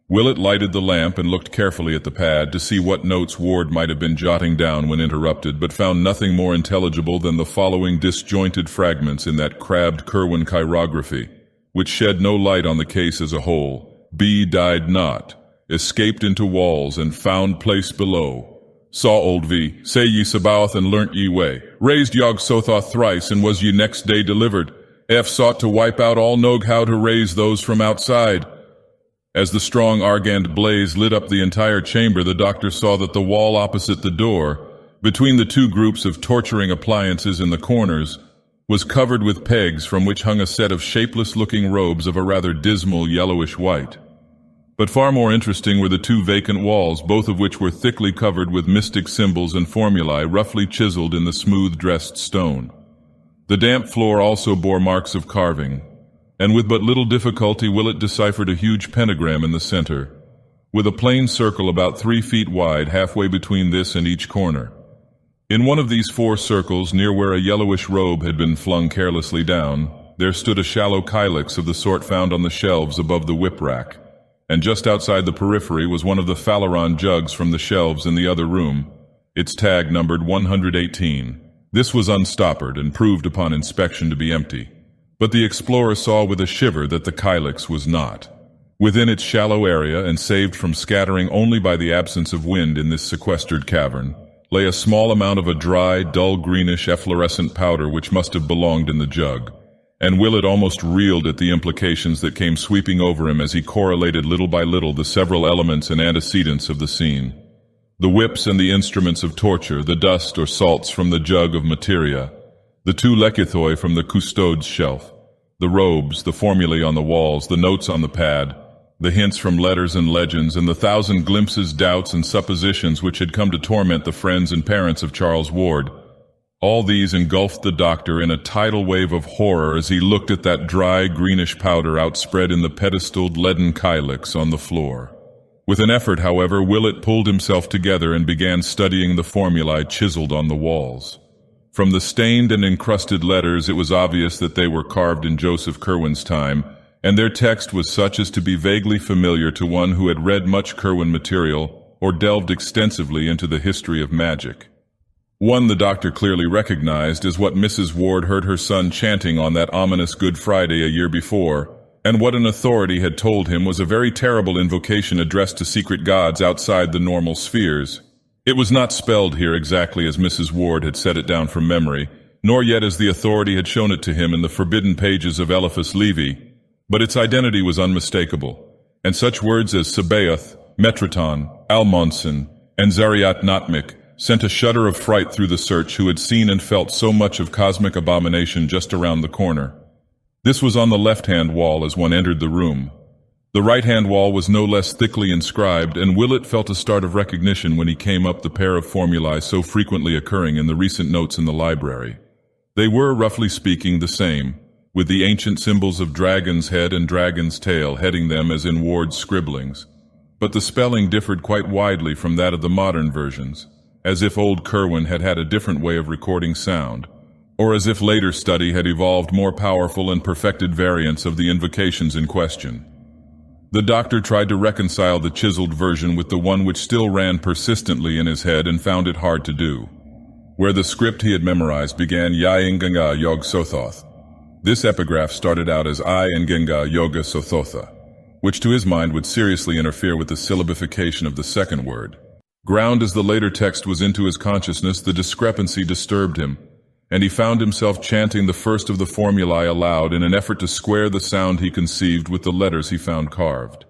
Willett lighted the lamp and looked carefully at the pad to see what notes Ward might have been jotting down when interrupted, but found nothing more intelligible than the following disjointed fragments in that crabbed Kerwin chirography, which shed no light on the case as a whole. B died not, escaped into walls and found place below. Saw old V, say ye Sabaoth and learnt ye way. Raised Yog Sothoth thrice and was ye next day delivered. F sought to wipe out all Nog how to raise those from outside. As the strong argand blaze lit up the entire chamber, the doctor saw that the wall opposite the door, between the two groups of torturing appliances in the corners, was covered with pegs from which hung a set of shapeless-looking robes of a rather dismal yellowish white. But far more interesting were the two vacant walls, both of which were thickly covered with mystic symbols and formulae roughly chiseled in the smooth-dressed stone. The damp floor also bore marks of carving, and with but little difficulty Willett deciphered a huge pentagram in the center, with a plain circle about 3 feet wide halfway between this and each corner. In one of these 4 circles, near where a yellowish robe had been flung carelessly down, there stood a shallow kylix of the sort found on the shelves above the whip rack, and just outside the periphery was one of the Phaleron jugs from the shelves in the other room, its tag numbered 118. This was unstoppered and proved upon inspection to be empty, but the explorer saw with a shiver that the kylix was not. Within its shallow area, and saved from scattering only by the absence of wind in this sequestered cavern, lay a small amount of a dry, dull greenish efflorescent powder which must have belonged in the jug. And Willett almost reeled at the implications that came sweeping over him as he correlated little by little the several elements and antecedents of the scene. The whips and the instruments of torture, the dust or salts from the jug of materia, the 2 lekythoi from the custode's shelf, the robes, the formulae on the walls, the notes on the pad, the hints from letters and legends, and the 1,000 glimpses, doubts, and suppositions which had come to torment the friends and parents of Charles Ward. All these engulfed the doctor in a tidal wave of horror as he looked at that dry, greenish powder outspread in the pedestaled leaden kylix on the floor. With an effort, however, Willett pulled himself together and began studying the formulae chiseled on the walls. From the stained and encrusted letters, it was obvious that they were carved in Joseph Kerwin's time, and their text was such as to be vaguely familiar to one who had read much Kerwin material or delved extensively into the history of magic. One the doctor clearly recognized as what Mrs. Ward heard her son chanting on that ominous Good Friday a year before, and what an authority had told him was a very terrible invocation addressed to secret gods outside the normal spheres. It was not spelled here exactly as Mrs. Ward had set it down from memory, nor yet as the authority had shown it to him in the forbidden pages of Eliphas Levi, but its identity was unmistakable, and such words as Sabaoth, Metraton, Almonson, and Zariat Notmik sent a shudder of fright through the search who had seen and felt so much of cosmic abomination just around the corner. This was on the left-hand wall as one entered the room. The right-hand wall was no less thickly inscribed, and Willett felt a start of recognition when he came up the pair of formulae so frequently occurring in the recent notes in the library. They were, roughly speaking, the same, with the ancient symbols of dragon's head and dragon's tail heading them as in Ward's scribblings. But the spelling differed quite widely from that of the modern versions, as if old Kerwin had had a different way of recording sound, or as if later study had evolved more powerful and perfected variants of the invocations in question. The doctor tried to reconcile the chiseled version with the one which still ran persistently in his head and found it hard to do. Where the script he had memorized began Yainganga Yog Sothoth. This epigraph started out as I Ngenga Yoga Sothotha, which to his mind would seriously interfere with the syllabification of the second word. Ground as the later text was into his consciousness, the discrepancy disturbed him, and he found himself chanting the first of the formulae aloud in an effort to square the sound he conceived with the letters he found carved.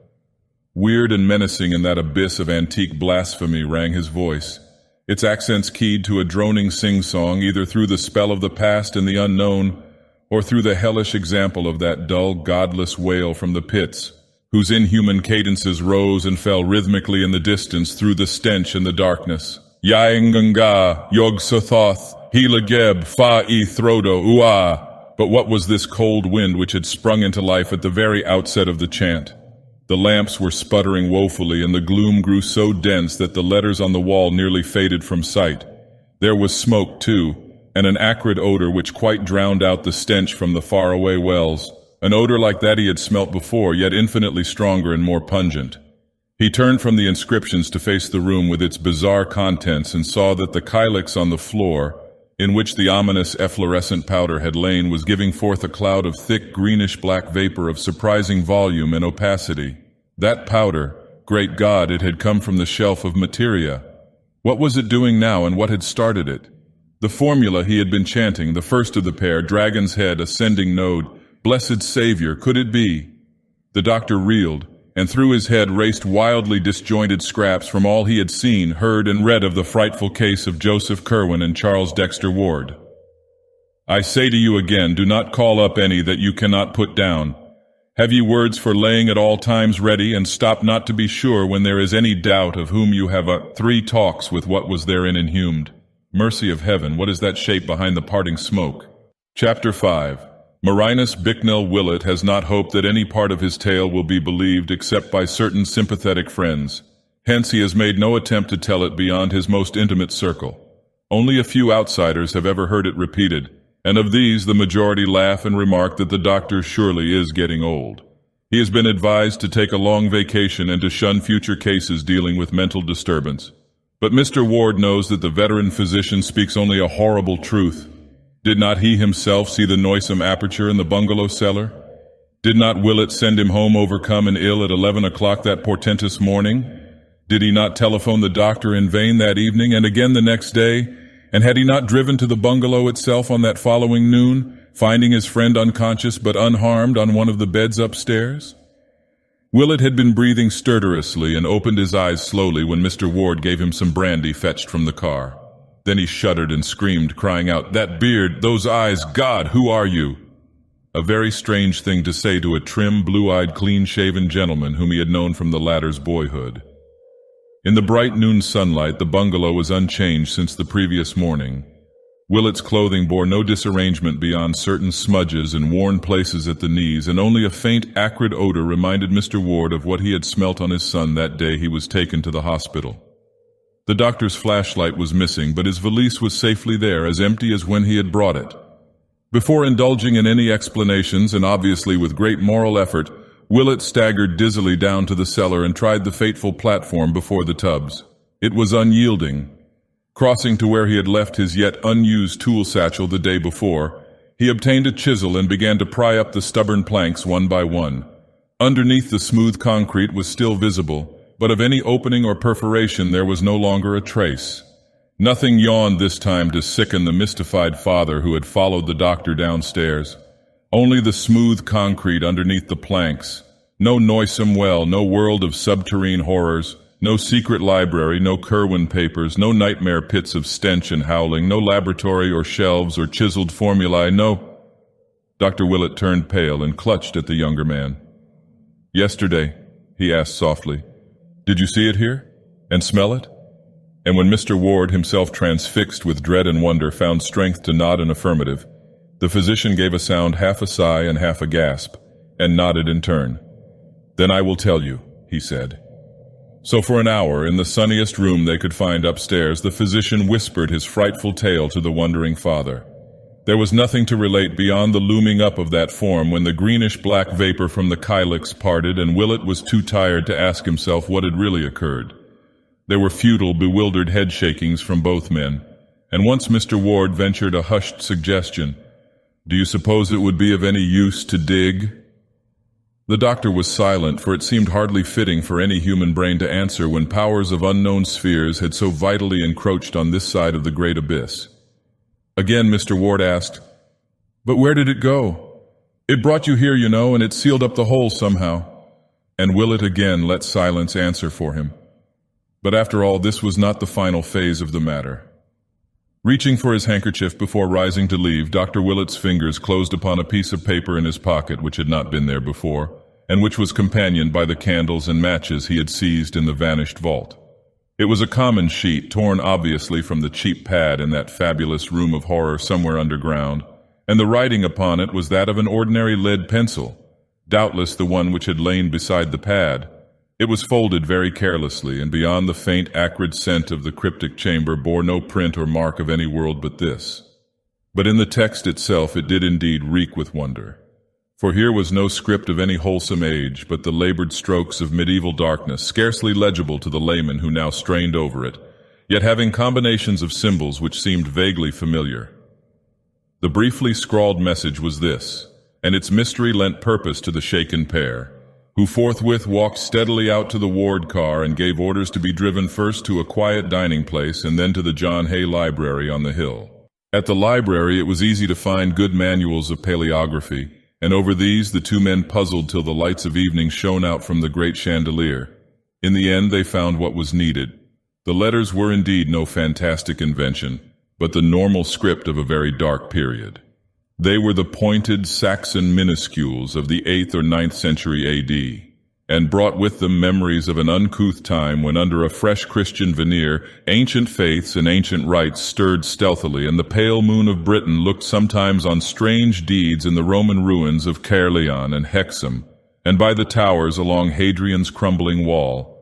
Weird and menacing in that abyss of antique blasphemy rang his voice, its accents keyed to a droning sing-song either through the spell of the past and the unknown, or through the hellish example of that dull, godless wail from the pits, whose inhuman cadences rose and fell rhythmically in the distance through the stench and the darkness. Yainganga Yog Sothoth Hilageb Fa-e Throdo Ua. But what was this cold wind which had sprung into life at the very outset of the chant? The lamps were sputtering woefully, and the gloom grew so dense that the letters on the wall nearly faded from sight. There was smoke, too, and an acrid odor which quite drowned out the stench from the faraway wells, an odor like that he had smelt before, yet infinitely stronger and more pungent. He turned from the inscriptions to face the room with its bizarre contents and saw that the kylix on the floor, in which the ominous efflorescent powder had lain, was giving forth a cloud of thick greenish-black vapor of surprising volume and opacity. That powder, great God, it had come from the shelf of materia. What was it doing now, and what had started it? The formula he had been chanting, the first of the pair, dragon's head, ascending node, blessed Savior, could it be? The doctor reeled, and through his head raced wildly disjointed scraps from all he had seen, heard, and read of the frightful case of Joseph Kerwin and Charles Dexter Ward. I say to you again, do not call up any that you cannot put down. Have ye words for laying at all times ready, and stop not to be sure when there is any doubt of whom you have 3 talks with what was therein inhumed. Mercy of heaven, what is that shape behind the parting smoke? Chapter 5. Marinus Bicknell Willett has not hoped that any part of his tale will be believed except by certain sympathetic friends. Hence he has made no attempt to tell it beyond his most intimate circle. Only a few outsiders have ever heard it repeated, and of these the majority laugh and remark that the doctor surely is getting old. He has been advised to take a long vacation and to shun future cases dealing with mental disturbance. But Mr. Ward knows that the veteran physician speaks only a horrible truth. Did not he himself see the noisome aperture in the bungalow cellar? Did not Willett send him home overcome and ill at 11 o'clock that portentous morning? Did he not telephone the doctor in vain that evening and again the next day? And had he not driven to the bungalow itself on that following noon, finding his friend unconscious but unharmed on one of the beds upstairs? Willett had been breathing stertorously and opened his eyes slowly when Mr. Ward gave him some brandy fetched from the car. Then he shuddered and screamed, crying out, "That beard, those eyes, God, who are you?" A very strange thing to say to a trim, blue-eyed, clean-shaven gentleman whom he had known from the latter's boyhood. In the bright noon sunlight, the bungalow was unchanged since the previous morning. Willett's clothing bore no disarrangement beyond certain smudges and worn places at the knees, and only a faint, acrid odor reminded Mr. Ward of what he had smelt on his son that day he was taken to the hospital. The doctor's flashlight was missing, but his valise was safely there, as empty as when he had brought it. Before indulging in any explanations, and obviously with great moral effort, Willett staggered dizzily down to the cellar and tried the fateful platform before the tubs. It was unyielding. Crossing to where he had left his yet unused tool satchel the day before, he obtained a chisel and began to pry up the stubborn planks one by one. Underneath the smooth concrete was still visible, but of any opening or perforation there was no longer a trace. Nothing yawned this time to sicken the mystified father who had followed the doctor downstairs. Only the smooth concrete underneath the planks. No noisome well, no world of subterrane horrors, No secret library, no Kerwin papers, no nightmare pits of stench and howling, no laboratory or shelves or chiseled formulae, no— Dr. Willett turned pale and clutched at the younger man. "Yesterday," he asked softly, "did you see it here? And smell it?" And when Mr. Ward, himself transfixed with dread and wonder, found strength to nod an affirmative, the physician gave a sound half a sigh and half a gasp, and nodded in turn. "Then I will tell you," he said. So for an hour, in the sunniest room they could find upstairs, the physician whispered his frightful tale to the wondering father. There was nothing to relate beyond the looming up of that form when the greenish-black vapor from the Alaylex parted, and Willett was too tired to ask himself what had really occurred. There were futile, bewildered head-shakings from both men, and once Mr. Ward ventured a hushed suggestion. "Do you suppose it would be of any use to dig?" The doctor was silent, for it seemed hardly fitting for any human brain to answer when powers of unknown spheres had so vitally encroached on this side of the great abyss. Again Mr. Ward asked, "But where did it go? It brought you here, you know, and it sealed up the hole somehow." And Willett again let silence answer for him. But after all, this was not the final phase of the matter. Reaching for his handkerchief before rising to leave, Dr. Willett's fingers closed upon a piece of paper in his pocket which had not been there before, and which was companioned by the candles and matches he had seized in the vanished vault. It was a common sheet, torn obviously from the cheap pad in that fabulous room of horror somewhere underground, and the writing upon it was that of an ordinary lead pencil, doubtless the one which had lain beside the pad. It was folded very carelessly, and beyond the faint, acrid scent of the cryptic chamber bore no print or mark of any world but this. But in the text itself it did indeed reek with wonder. For here was no script of any wholesome age, but the labored strokes of medieval darkness, scarcely legible to the layman who now strained over it, yet having combinations of symbols which seemed vaguely familiar. The briefly scrawled message was this, and its mystery lent purpose to the shaken pair, who forthwith walked steadily out to the ward car and gave orders to be driven first to a quiet dining place and then to the John Hay Library on the hill. At the library it was easy to find good manuals of paleography, and over these the two men puzzled till the lights of evening shone out from the great chandelier. In the end they found what was needed. The letters were indeed no fantastic invention, but the normal script of a very dark period. They were the pointed Saxon minuscules of the 8th or 9th century A.D., and brought with them memories of an uncouth time when under a fresh Christian veneer, ancient faiths and ancient rites stirred stealthily, and the pale moon of Britain looked sometimes on strange deeds in the Roman ruins of Caerleon and Hexham, and by the towers along Hadrian's crumbling wall.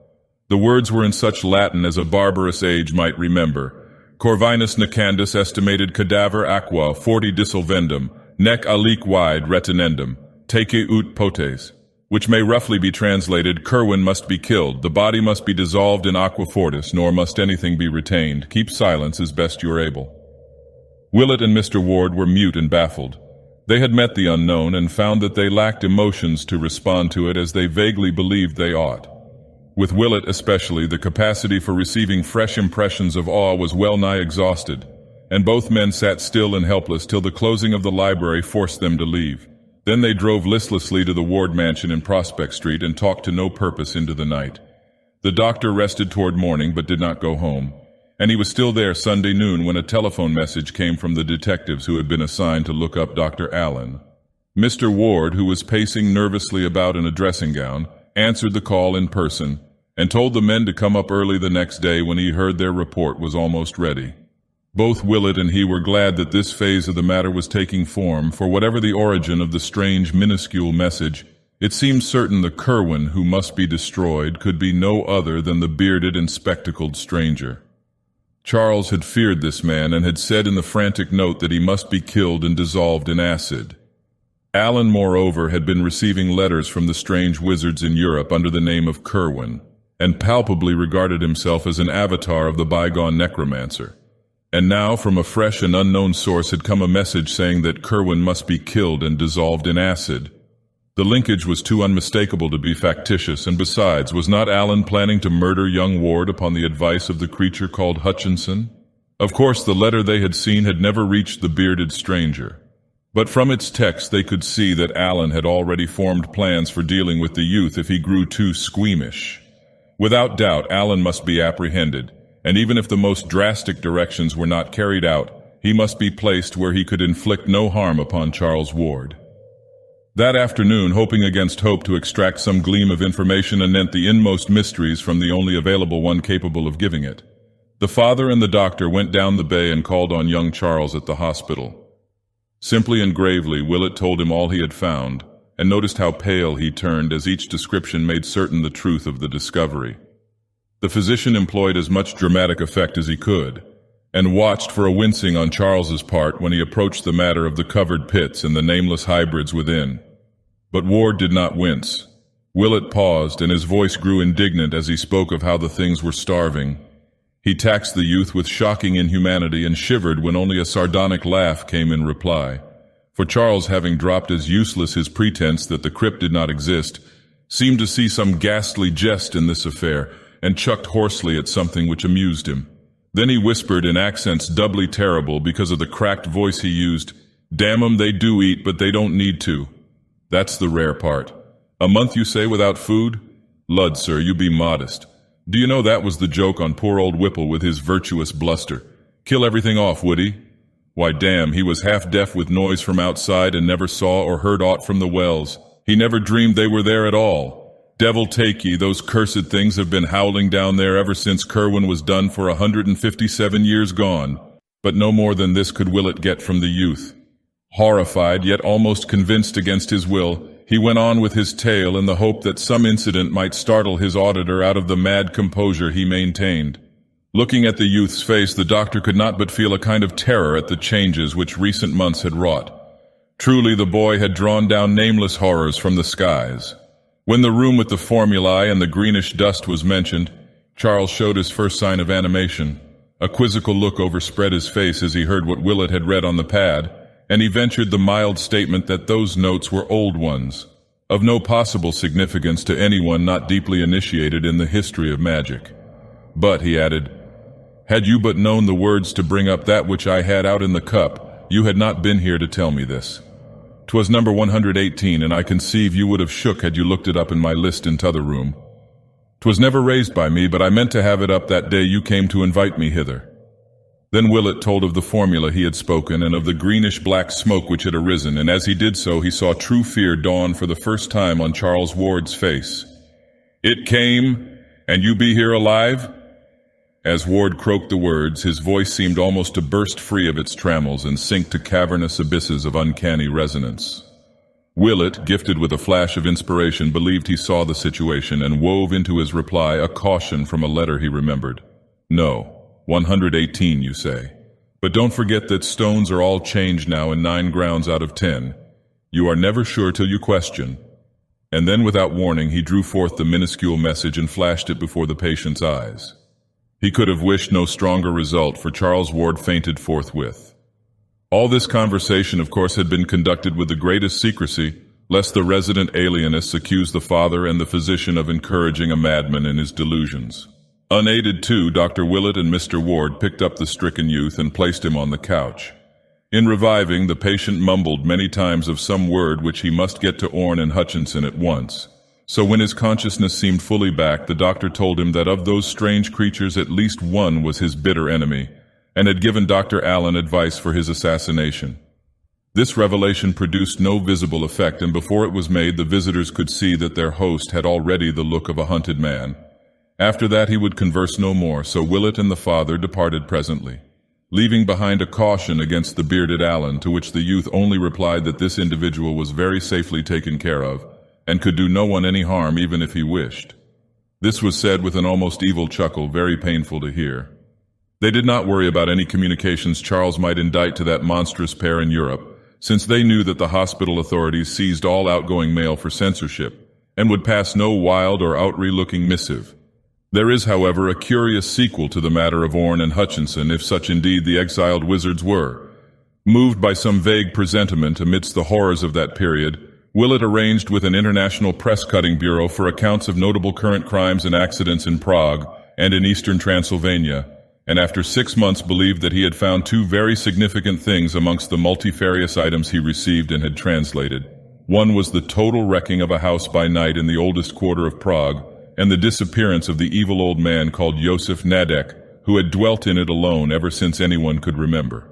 The words were in such Latin as a barbarous age might remember. Corvinus Nicandus estimated cadaver aqua 40 dissolvendum, nec alique wide retinendum, take ut potes, which may roughly be translated, Kerwin must be killed, the body must be dissolved in aqua fortis, nor must anything be retained. Keep silence as best you're able. Willett and Mr. Ward were mute and baffled. They had met the unknown and found that they lacked emotions to respond to it as they vaguely believed they ought. With Willett especially, the capacity for receiving fresh impressions of awe was well nigh exhausted, and both men sat still and helpless till the closing of the library forced them to leave. Then they drove listlessly to the Ward mansion in Prospect Street and talked to no purpose into the night. The doctor rested toward morning but did not go home, and he was still there Sunday noon when a telephone message came from the detectives who had been assigned to look up Dr. Allen. Mr. Ward, who was pacing nervously about in a dressing gown, answered the call in person, and told the men to come up early the next day when he heard their report was almost ready. Both Willett and he were glad that this phase of the matter was taking form, for whatever the origin of the strange, minuscule message, it seemed certain the Kerwin who must be destroyed could be no other than the bearded and spectacled stranger. Charles had feared this man and had said in the frantic note that he must be killed and dissolved in acid. Allen, moreover, had been receiving letters from the strange wizards in Europe under the name of Kerwin, and palpably regarded himself as an avatar of the bygone necromancer. And now from a fresh and unknown source had come a message saying that Kerwin must be killed and dissolved in acid. The linkage was too unmistakable to be factitious, and besides, was not Allen planning to murder young Ward upon the advice of the creature called Hutchinson? Of course, the letter they had seen had never reached the bearded stranger. But from its text they could see that Allen had already formed plans for dealing with the youth if he grew too squeamish. Without doubt, Alan must be apprehended, and even if the most drastic directions were not carried out, he must be placed where he could inflict no harm upon Charles Ward. That afternoon, hoping against hope to extract some gleam of information anent the inmost mysteries from the only available one capable of giving it, the father and the doctor went down the bay and called on young Charles at the hospital. Simply and gravely, Willett told him all he had found, and noticed how pale he turned as each description made certain the truth of the discovery. The physician employed as much dramatic effect as he could, and watched for a wincing on Charles's part when he approached the matter of the covered pits and the nameless hybrids within. But Ward did not wince. Willett paused, and his voice grew indignant as he spoke of how the things were starving. He taxed the youth with shocking inhumanity and shivered when only a sardonic laugh came in reply. For Charles, having dropped as useless his pretense that the crypt did not exist, seemed to see some ghastly jest in this affair, and chucked hoarsely at something which amused him. Then he whispered in accents doubly terrible because of the cracked voice he used, "Damn 'em, they do eat, but they don't need to. That's the rare part. A month, you say, without food? Lud, sir, you be modest. Do you know that was the joke on poor old Whipple with his virtuous bluster? Kill everything off, would he? Why, damn, he was half deaf with noise from outside and never saw or heard aught from the wells. He never dreamed they were there at all. Devil take ye, those cursed things have been howling down there ever since Kerwin was done for 157 years gone." But no more than this could Willett get from the youth. Horrified, yet almost convinced against his will, he went on with his tale in the hope that some incident might startle his auditor out of the mad composure he maintained. Looking at the youth's face, the doctor could not but feel a kind of terror at the changes which recent months had wrought. Truly, the boy had drawn down nameless horrors from the skies. When the room with the formulae and the greenish dust was mentioned, Charles showed his first sign of animation. A quizzical look overspread his face as he heard what Willett had read on the pad, and he ventured the mild statement that those notes were old ones, of no possible significance to anyone not deeply initiated in the history of magic. "But," he added, "had you but known the words to bring up that which I had out in the cup, you had not been here to tell me this. 'Twas number 118, and I conceive you would have shook had you looked it up in my list in t'other room. 'Twas never raised by me, but I meant to have it up that day you came to invite me hither." Then Willett told of the formula he had spoken and of the greenish-black smoke which had arisen, and as he did so he saw true fear dawn for the first time on Charles Ward's face. "It came, and you be here alive?" As Ward croaked the words, his voice seemed almost to burst free of its trammels and sink to cavernous abysses of uncanny resonance. Willett, gifted with a flash of inspiration, believed he saw the situation and wove into his reply a caution from a letter he remembered. "No. 118, you say. But don't forget that stones are all changed now in 9 grounds out of 10. You are never sure till you question." And then without warning he drew forth the minuscule message and flashed it before the patient's eyes. He could have wished no stronger result, for Charles Ward fainted forthwith. All this conversation, of course, had been conducted with the greatest secrecy, lest the resident alienists accuse the father and the physician of encouraging a madman in his delusions. Unaided, too, Dr. Willett and Mr. Ward picked up the stricken youth and placed him on the couch. In reviving, the patient mumbled many times of some word which he must get to Orne and Hutchinson at once. So when his consciousness seemed fully back, the doctor told him that of those strange creatures at least one was his bitter enemy, and had given Dr. Allen advice for his assassination. This revelation produced no visible effect, and before it was made the visitors could see that their host had already the look of a hunted man. After that he would converse no more, so Willett and the father departed presently, leaving behind a caution against the bearded Allen, to which the youth only replied that this individual was very safely taken care of, and could do no one any harm even if he wished. This was said with an almost evil chuckle, very painful to hear. They did not worry about any communications Charles might indite to that monstrous pair in Europe, since they knew that the hospital authorities seized all outgoing mail for censorship, and would pass no wild or outry-looking missive. There is, however, a curious sequel to the matter of Orne and Hutchinson, if such indeed the exiled wizards were. Moved by some vague presentiment amidst the horrors of that period, Willett arranged with an international press-cutting bureau for accounts of notable current crimes and accidents in Prague and in eastern Transylvania, and after 6 months believed that he had found 2 very significant things amongst the multifarious items he received and had translated. One was the total wrecking of a house by night in the oldest quarter of Prague, and the disappearance of the evil old man called Yosef Nadek, who had dwelt in it alone ever since anyone could remember.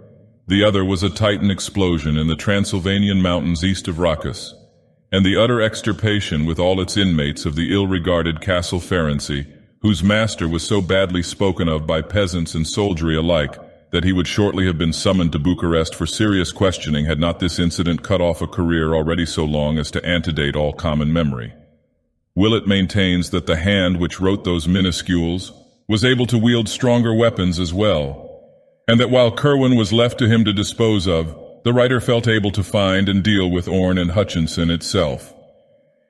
The other was a Titan explosion in the Transylvanian mountains east of Rakas, and the utter extirpation with all its inmates of the ill-regarded Castle Ferenczi, whose master was so badly spoken of by peasants and soldiery alike that he would shortly have been summoned to Bucharest for serious questioning had not this incident cut off a career already so long as to antedate all common memory. Willett maintains that the hand which wrote those minuscules was able to wield stronger weapons as well, and that while Kerwin was left to him to dispose of, the writer felt able to find and deal with Orne and Hutchinson itself.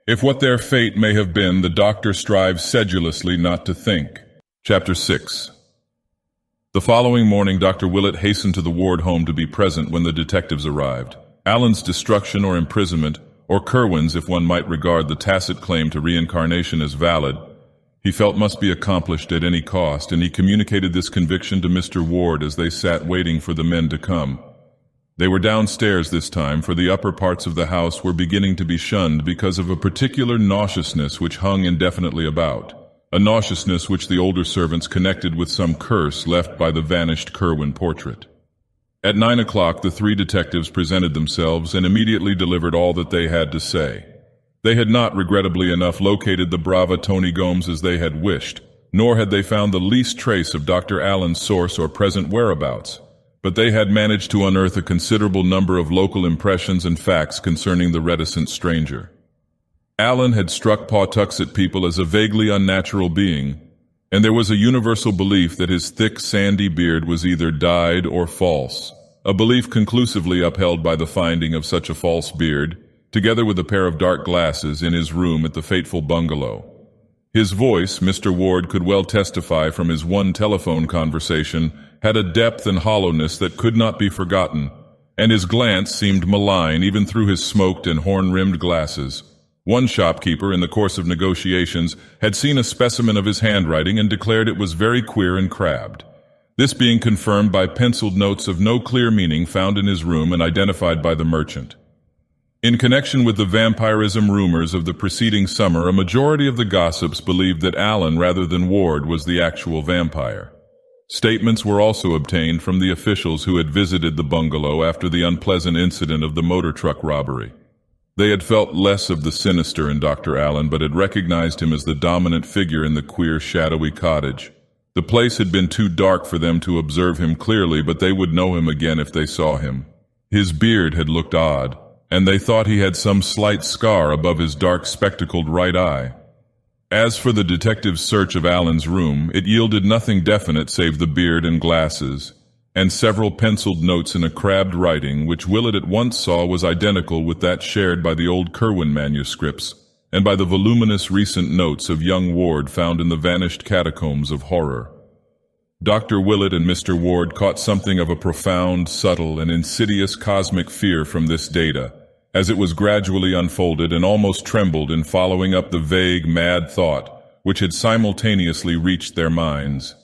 If what their fate may have been, the doctor strives sedulously not to think. Chapter 6. The following morning, Dr. Willett hastened to the ward home to be present when the detectives arrived. Alan's destruction or imprisonment, or Kerwin's if one might regard the tacit claim to reincarnation as valid, he felt must be accomplished at any cost, and he communicated this conviction to Mr. Ward as they sat waiting for the men to come. They were downstairs this time, for the upper parts of the house were beginning to be shunned because of a particular nauseousness which hung indefinitely about, a nauseousness which the older servants connected with some curse left by the vanished Kerwin portrait. At 9 o'clock, the three detectives presented themselves and immediately delivered all that they had to say. They had not, regrettably enough, located the brava Tony Gomes as they had wished, nor had they found the least trace of Dr. Allen's source or present whereabouts, but they had managed to unearth a considerable number of local impressions and facts concerning the reticent stranger. Allen had struck Pawtuxet people as a vaguely unnatural being, and there was a universal belief that his thick, sandy beard was either dyed or false, a belief conclusively upheld by the finding of such a false beard, together with a pair of dark glasses, in his room at the fateful bungalow. His voice, Mr. Ward could well testify from his one telephone conversation, had a depth and hollowness that could not be forgotten, and his glance seemed malign even through his smoked and horn-rimmed glasses. One shopkeeper, in the course of negotiations, had seen a specimen of his handwriting and declared it was very queer and crabbed, this being confirmed by penciled notes of no clear meaning found in his room and identified by the merchant. In connection with the vampirism rumors of the preceding summer, a majority of the gossips believed that Allen rather than Ward was the actual vampire. Statements were also obtained from the officials who had visited the bungalow after the unpleasant incident of the motor truck robbery. They had felt less of the sinister in Dr. Allen, but had recognized him as the dominant figure in the queer, shadowy cottage. The place had been too dark for them to observe him clearly, but they would know him again if they saw him. His beard had looked odd, and they thought he had some slight scar above his dark spectacled right eye. As for the detective's search of Allen's room, it yielded nothing definite save the beard and glasses, and several penciled notes in a crabbed writing which Willett at once saw was identical with that shared by the old Kerwin manuscripts and by the voluminous recent notes of young Ward found in the vanished catacombs of horror. Dr. Willett and Mr. Ward caught something of a profound, subtle, and insidious cosmic fear from this data, as it was gradually unfolded, and almost trembled in following up the vague, mad thought which had simultaneously reached their minds.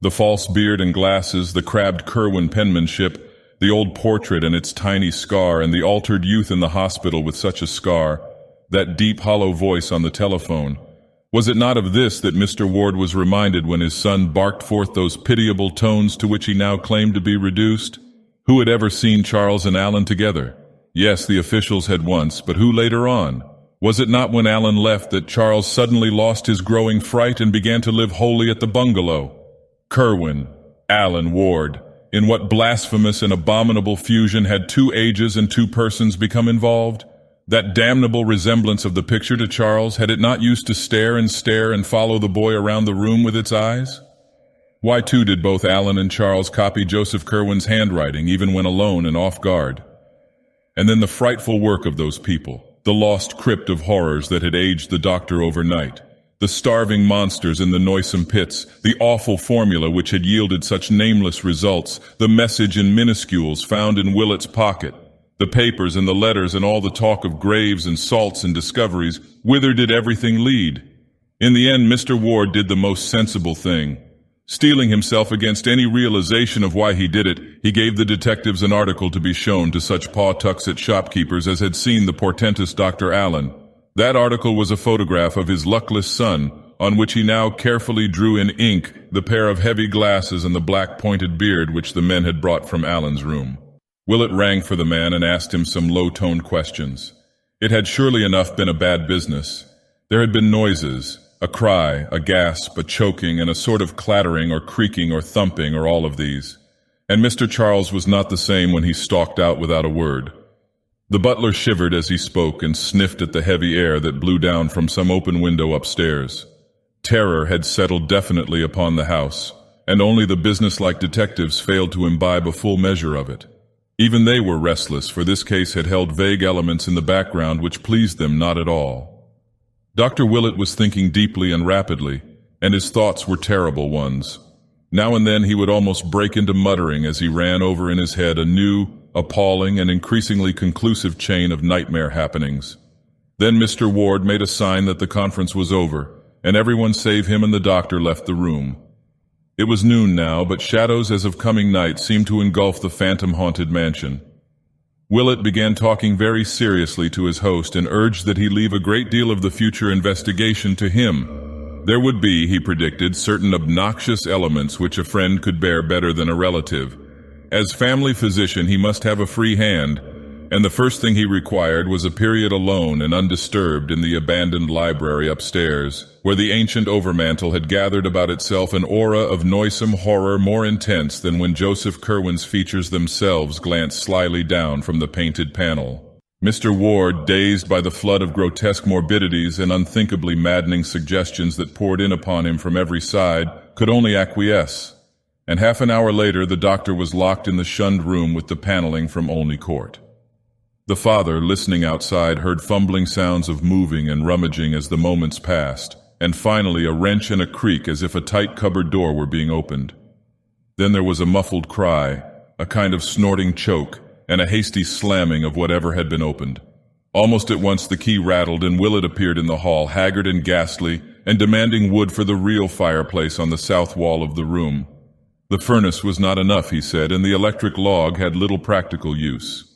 The false beard and glasses, the crabbed Kerwin penmanship, the old portrait and its tiny scar, and the altered youth in the hospital with such a scar, that deep, hollow voice on the telephone. Was it not of this that Mr. Ward was reminded when his son barked forth those pitiable tones to which he now claimed to be reduced? Who had ever seen Charles and Allen together? Yes, the officials had once, but who later on? Was it not when Allen left that Charles suddenly lost his growing fright and began to live wholly at the bungalow? Kerwin, Allen, Ward. In what blasphemous and abominable fusion had two ages and two persons become involved? That damnable resemblance of the picture to Charles, had it not used to stare and follow the boy around the room with its eyes? Why, too, did both Allen and Charles copy Joseph Kerwin's handwriting, even when alone and off guard? And then the frightful work of those people, the lost crypt of horrors that had aged the doctor overnight, the starving monsters in the noisome pits, the awful formula which had yielded such nameless results, the message in minuscules found in Willett's pocket, the papers and the letters and all the talk of graves and salts and discoveries. Whither did everything lead? In the end, Mr. Ward did the most sensible thing. Steeling himself against any realization of why he did it, he gave the detectives an article to be shown to such Pawtuxet shopkeepers as had seen the portentous Dr. Allen. That article was a photograph of his luckless son, on which he now carefully drew in ink the pair of heavy glasses and the black pointed beard which the men had brought from Alan's room. Willett rang for the man and asked him some low-toned questions. It had surely enough been a bad business. There had been noises, a cry, a gasp, a choking, and a sort of clattering or creaking or thumping or all of these. And Mr. Charles was not the same when he stalked out without a word. The butler shivered as he spoke and sniffed at the heavy air that blew down from some open window upstairs. Terror had settled definitely upon the house, and only the businesslike detectives failed to imbibe a full measure of it. Even they were restless, for this case had held vague elements in the background which pleased them not at all. Dr. Willett was thinking deeply and rapidly, and his thoughts were terrible ones. Now and then he would almost break into muttering as he ran over in his head a new, appalling, and increasingly conclusive chain of nightmare happenings. Then Mr. Ward made a sign that the conference was over, and everyone save him and the doctor left the room. It was noon now, but shadows as of coming night seemed to engulf the phantom-haunted mansion. Willett began talking very seriously to his host and urged that he leave a great deal of the future investigation to him. There would be, he predicted, certain obnoxious elements which a friend could bear better than a relative. As family physician, he must have a free hand, and the first thing he required was a period alone and undisturbed in the abandoned library upstairs, where the ancient overmantel had gathered about itself an aura of noisome horror more intense than when Joseph Curwen's features themselves glanced slyly down from the painted panel. Mr. Ward, dazed by the flood of grotesque morbidities and unthinkably maddening suggestions that poured in upon him from every side, could only acquiesce, and half an hour later the doctor was locked in the shunned room with the paneling from Olney Court. The father, listening outside, heard fumbling sounds of moving and rummaging as the moments passed, and finally a wrench and a creak as if a tight cupboard door were being opened. Then there was a muffled cry, a kind of snorting choke, and a hasty slamming of whatever had been opened. Almost at once the key rattled and Willett appeared in the hall, haggard and ghastly, and demanding wood for the real fireplace on the south wall of the room. The furnace was not enough, he said, and the electric log had little practical use.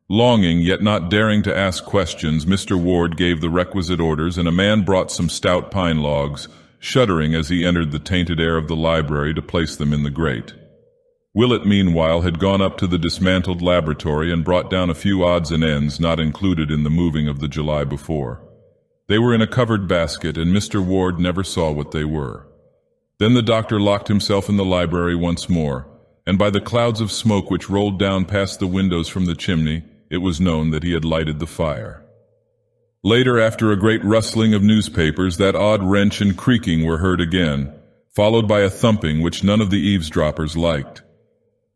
Longing, yet not daring to ask questions, Mr. Ward gave the requisite orders, and a man brought some stout pine logs, shuddering as he entered the tainted air of the library to place them in the grate. Willett, meanwhile, had gone up to the dismantled laboratory and brought down a few odds and ends not included in the moving of the July before. They were in a covered basket, and Mr. Ward never saw what they were. Then the doctor locked himself in the library once more, and by the clouds of smoke which rolled down past the windows from the chimney, it was known that he had lighted the fire. Later, after a great rustling of newspapers, that odd wrench and creaking were heard again, followed by a thumping which none of the eavesdroppers liked.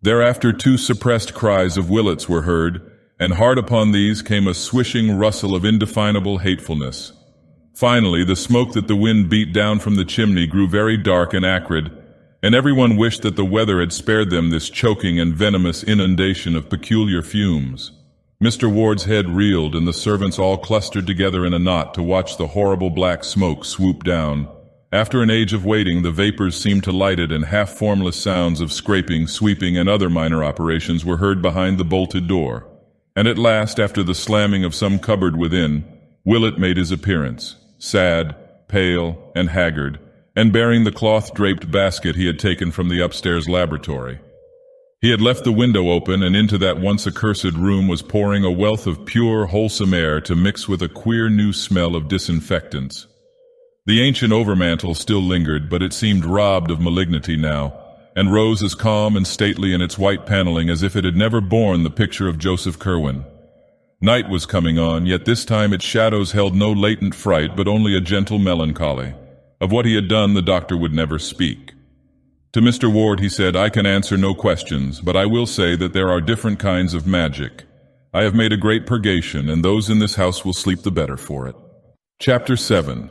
Thereafter 2 suppressed cries of Willett's were heard, and hard upon these came a swishing rustle of indefinable hatefulness. Finally, the smoke that the wind beat down from the chimney grew very dark and acrid, and everyone wished that the weather had spared them this choking and venomous inundation of peculiar fumes. Mr. Ward's head reeled, and the servants all clustered together in a knot to watch the horrible black smoke swoop down. After an age of waiting, the vapors seemed to light it, and half-formless sounds of scraping, sweeping, and other minor operations were heard behind the bolted door. And at last, after the slamming of some cupboard within, Willett made his appearance, sad, pale, and haggard, and bearing the cloth-draped basket he had taken from the upstairs laboratory. He had left the window open, and into that once accursed room was pouring a wealth of pure, wholesome air to mix with a queer new smell of disinfectants. The ancient overmantel still lingered, but it seemed robbed of malignity now, and rose as calm and stately in its white paneling as if it had never borne the picture of Joseph Curwen. Night was coming on, yet this time its shadows held no latent fright, but only a gentle melancholy. Of what he had done the doctor would never speak. To Mr. Ward he said, "I can answer no questions, but I will say that there are different kinds of magic. I have made a great purgation, and those in this house will sleep the better for it." Chapter 7.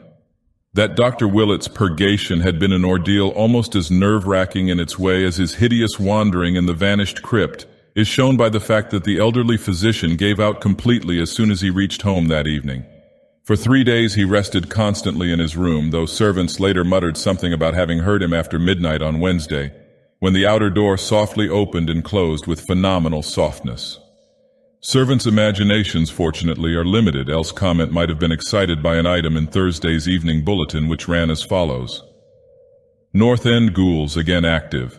That Dr. Willett's purgation had been an ordeal almost as nerve-wracking in its way as his hideous wandering in the vanished crypt is shown by the fact that the elderly physician gave out completely as soon as he reached home that evening. For 3 days he rested constantly in his room, though servants later muttered something about having heard him after midnight on Wednesday, when the outer door softly opened and closed with phenomenal softness. Servants' imaginations, fortunately, are limited, else comment might have been excited by an item in Thursday's evening bulletin which ran as follows. North End ghouls again active.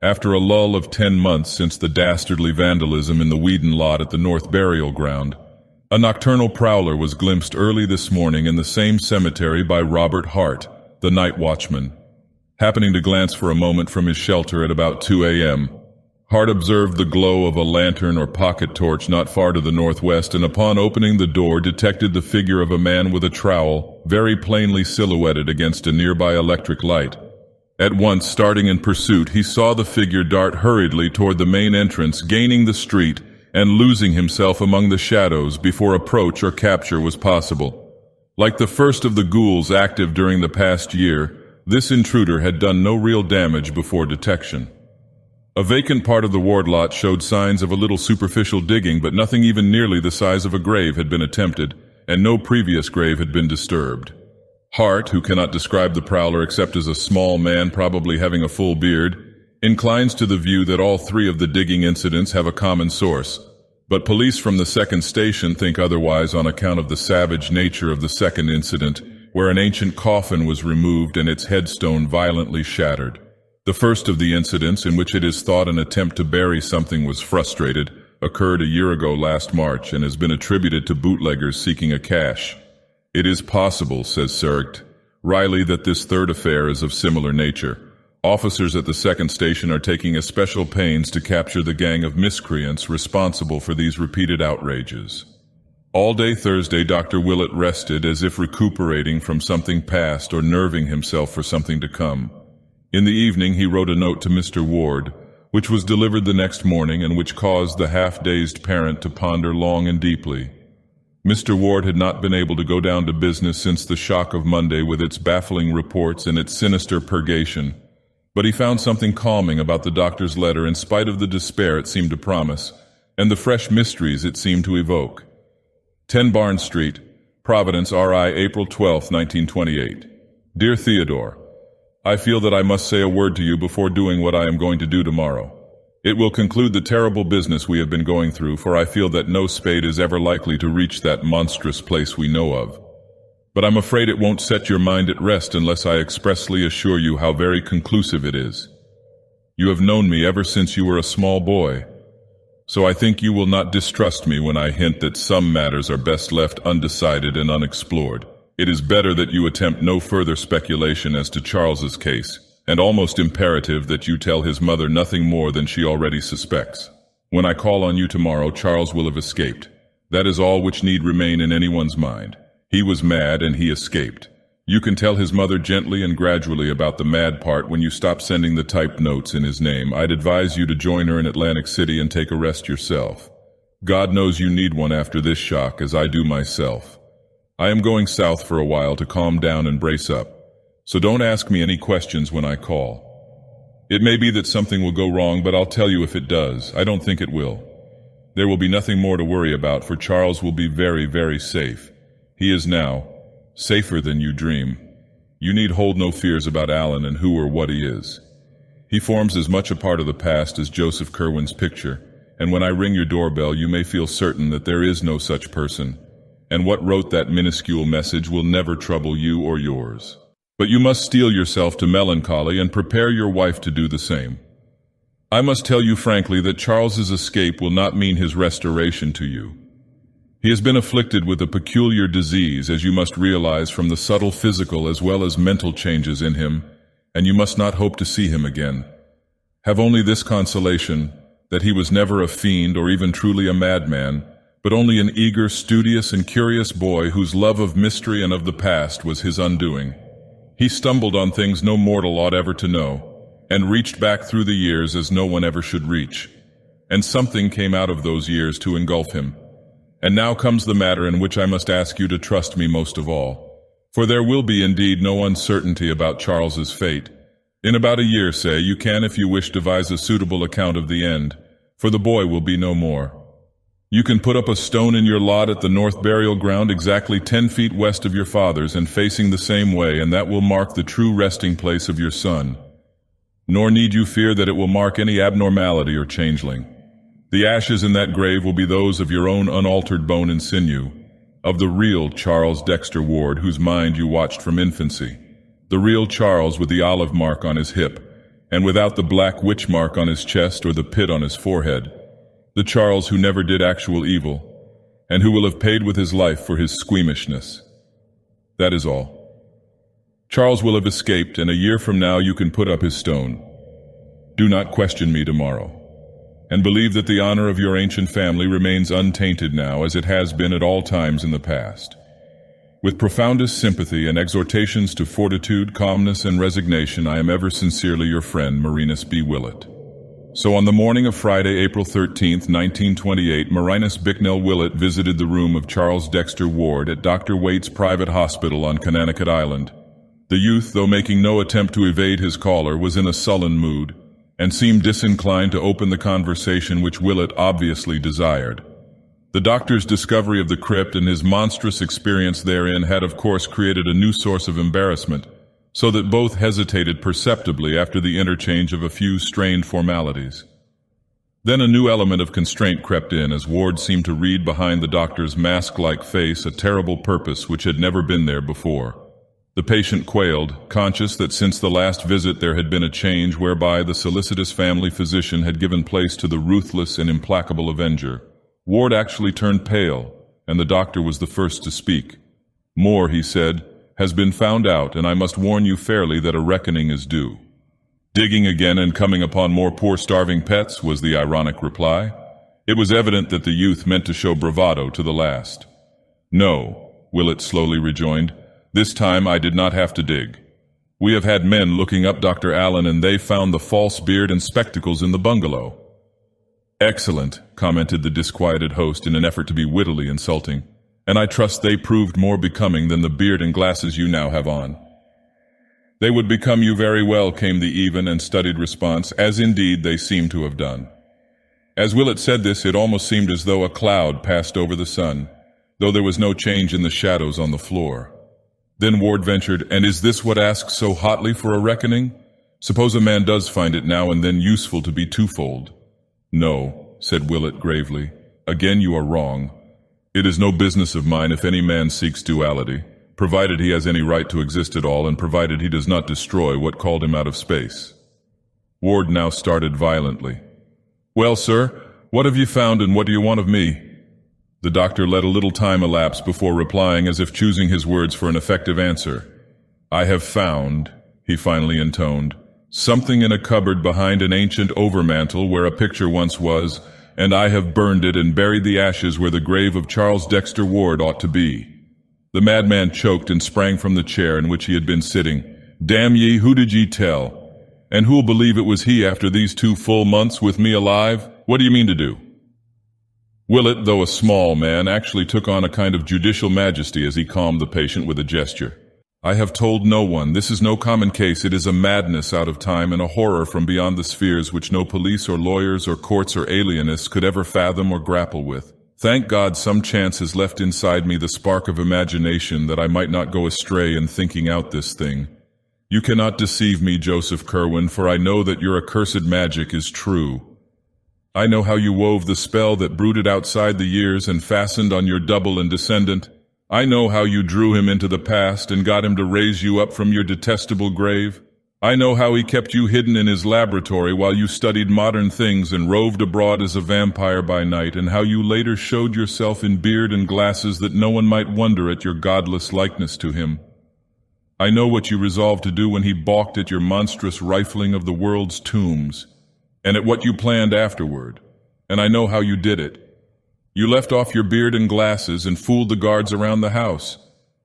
After a lull of 10 months since the dastardly vandalism in the Whedon lot at the North Burial Ground, a nocturnal prowler was glimpsed early this morning in the same cemetery by Robert Hart, the night watchman. Happening to glance for a moment from his shelter at about 2 a.m., Hart observed the glow of a lantern or pocket torch not far to the northwest, and upon opening the door detected the figure of a man with a trowel, very plainly silhouetted against a nearby electric light. At once, starting in pursuit, he saw the figure dart hurriedly toward the main entrance, gaining the street and losing himself among the shadows before approach or capture was possible. Like the first of the ghouls active during the past year, this intruder had done no real damage before detection. A vacant part of the ward lot showed signs of a little superficial digging, but nothing even nearly the size of a grave had been attempted, and no previous grave had been disturbed. Hart, who cannot describe the prowler except as a small man probably having a full beard, inclines to the view that all three of the digging incidents have a common source, but police from the second station think otherwise on account of the savage nature of the second incident, where an ancient coffin was removed and its headstone violently shattered. The first of the incidents, in which it is thought an attempt to bury something was frustrated, occurred a year ago last March and has been attributed to bootleggers seeking a cache. It is possible, says Sergt Riley, that this third affair is of similar nature. Officers at the second station are taking especial pains to capture the gang of miscreants responsible for these repeated outrages. All day Thursday, Dr. Willett rested as if recuperating from something past or nerving himself for something to come. In the evening, he wrote a note to Mr. Ward, which was delivered the next morning and which caused the half-dazed parent to ponder long and deeply. Mr. Ward had not been able to go down to business since the shock of Monday with its baffling reports and its sinister purgation, but he found something calming about the doctor's letter in spite of the despair it seemed to promise, and the fresh mysteries it seemed to evoke. 10 Barnes Street, Providence, R.I., April 12, 1928. Dear Theodore, I feel that I must say a word to you before doing what I am going to do tomorrow. It will conclude the terrible business we have been going through, for I feel that no spade is ever likely to reach that monstrous place we know of. But I'm afraid it won't set your mind at rest unless I expressly assure you how very conclusive it is. You have known me ever since you were a small boy, so I think you will not distrust me when I hint that some matters are best left undecided and unexplored. It is better that you attempt no further speculation as to Charles's case, and almost imperative that you tell his mother nothing more than she already suspects. When I call on you tomorrow, Charles will have escaped. That is all which need remain in anyone's mind. He was mad and he escaped. You can tell his mother gently and gradually about the mad part when you stop sending the typed notes in his name. I'd advise you to join her in Atlantic City and take a rest yourself. God knows you need one after this shock, as I do myself. I am going south for a while to calm down and brace up, so don't ask me any questions when I call. It may be that something will go wrong, but I'll tell you if it does. I don't think it will. There will be nothing more to worry about, for Charles will be very, very safe. He is now safer than you dream. You need hold no fears about Alan and who or what he is. He forms as much a part of the past as Joseph Curwen's picture, and when I ring your doorbell you may feel certain that there is no such person, and what wrote that minuscule message will never trouble you or yours. But you must steel yourself to melancholy and prepare your wife to do the same. I must tell you frankly that Charles's escape will not mean his restoration to you. He has been afflicted with a peculiar disease, as you must realize from the subtle physical as well as mental changes in him, and you must not hope to see him again. Have only this consolation, that he was never a fiend or even truly a madman, but only an eager, studious, and curious boy whose love of mystery and of the past was his undoing. He stumbled on things no mortal ought ever to know, and reached back through the years as no one ever should reach. And something came out of those years to engulf him. And now comes the matter in which I must ask you to trust me most of all. For there will be indeed no uncertainty about Charles's fate. In about a year, say, you can, if you wish, devise a suitable account of the end, for the boy will be no more. You can put up a stone in your lot at the North Burial Ground exactly 10 feet west of your father's and facing the same way, and that will mark the true resting place of your son. Nor need you fear that it will mark any abnormality or changeling. The ashes in that grave will be those of your own unaltered bone and sinew, of the real Charles Dexter Ward whose mind you watched from infancy, the real Charles with the olive mark on his hip, and without the black witch mark on his chest or the pit on his forehead, the Charles who never did actual evil, and who will have paid with his life for his squeamishness. That is all. Charles will have escaped, and a year from now you can put up his stone. Do not question me tomorrow, and believe that the honor of your ancient family remains untainted now as it has been at all times in the past. With profoundest sympathy and exhortations to fortitude, calmness, and resignation, I am ever sincerely your friend, Marinus B. Willett. So on the morning of Friday, April 13th, 1928, Marinus Bicknell Willett visited the room of Charles Dexter Ward at Dr. Waite's private hospital on Connecticut Island. The youth, though making no attempt to evade his caller, was in a sullen mood, and seemed disinclined to open the conversation which Willett obviously desired. The doctor's discovery of the crypt and his monstrous experience therein had of course created a new source of embarrassment, so that both hesitated perceptibly after the interchange of a few strained formalities. Then a new element of constraint crept in as Ward seemed to read behind the doctor's mask-like face a terrible purpose which had never been there before. The patient quailed, conscious that since the last visit there had been a change whereby the solicitous family physician had given place to the ruthless and implacable avenger. Ward actually turned pale, and the doctor was the first to speak. "More," he said, "has been found out, and I must warn you fairly that a reckoning is due." "Digging again and coming upon more poor starving pets," was the ironic reply. It was evident that the youth meant to show bravado to the last. "No," Willett slowly rejoined, "this time I did not have to dig. We have had men looking up Dr. Allen, and they found the false beard and spectacles in the bungalow." "Excellent," commented the disquieted host in an effort to be wittily insulting, "and I trust they proved more becoming than the beard and glasses you now have on." "They would become you very well," came the even and studied response, as indeed they seemed to have done. As Willett said this, it almost seemed as though a cloud passed over the sun, though there was no change in the shadows on the floor. Then Ward ventured, "And is this what asks so hotly for a reckoning? Suppose a man does find it now and then useful to be twofold." "No," said Willett gravely. "Again you are wrong. It is no business of mine if any man seeks duality, provided he has any right to exist at all and provided he does not destroy what called him out of space." Ward now started violently. "Well, sir, what have you found and what do you want of me?" The doctor let a little time elapse before replying, as if choosing his words for an effective answer. "I have found," he finally intoned, "something in a cupboard behind an ancient overmantel where a picture once was, and I have burned it and buried the ashes where the grave of Charles Dexter Ward ought to be." The madman choked and sprang from the chair in which he had been sitting. "Damn ye, who did ye tell? And who'll believe it was he after these 2 full months with me alive? What do you mean to do?" Willett, though a small man, actually took on a kind of judicial majesty as he calmed the patient with a gesture. "I have told no one. This is no common case. It is a madness out of time and a horror from beyond the spheres which no police or lawyers or courts or alienists could ever fathom or grapple with. Thank God some chance has left inside me the spark of imagination that I might not go astray in thinking out this thing. You cannot deceive me, Joseph Kerwin, for I know that your accursed magic is true. I know how you wove the spell that brooded outside the years and fastened on your double and descendant. I know how you drew him into the past and got him to raise you up from your detestable grave. I know how he kept you hidden in his laboratory while you studied modern things and roved abroad as a vampire by night, and how you later showed yourself in beard and glasses that no one might wonder at your godless likeness to him. I know what you resolved to do when he balked at your monstrous rifling of the world's tombs, and at what you planned afterward, and I know how you did it. You left off your beard and glasses and fooled the guards around the house.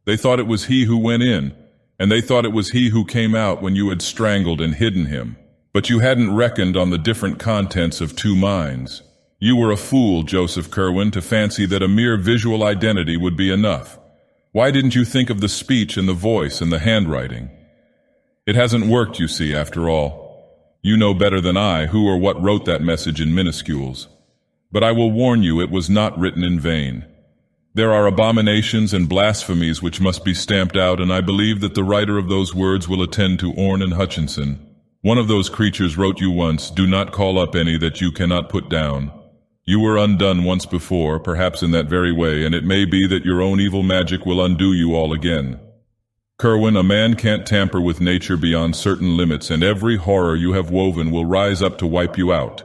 They thought it was he who went in, and they thought it was he who came out when you had strangled and hidden him. But you hadn't reckoned on the different contents of 2 minds. You were a fool, Joseph Kerwin, to fancy that a mere visual identity would be enough. Why didn't you think of the speech and the voice and the handwriting? It hasn't worked, you see, after all. You know better than I who or what wrote that message in minuscules. But I will warn you, it was not written in vain. There are abominations and blasphemies which must be stamped out, and I believe that the writer of those words will attend to Orne and Hutchinson. One of those creatures wrote you once, "Do not call up any that you cannot put down." You were undone once before, perhaps in that very way, and it may be that your own evil magic will undo you all again. Kerwin, a man can't tamper with nature beyond certain limits, and every horror you have woven will rise up to wipe you out.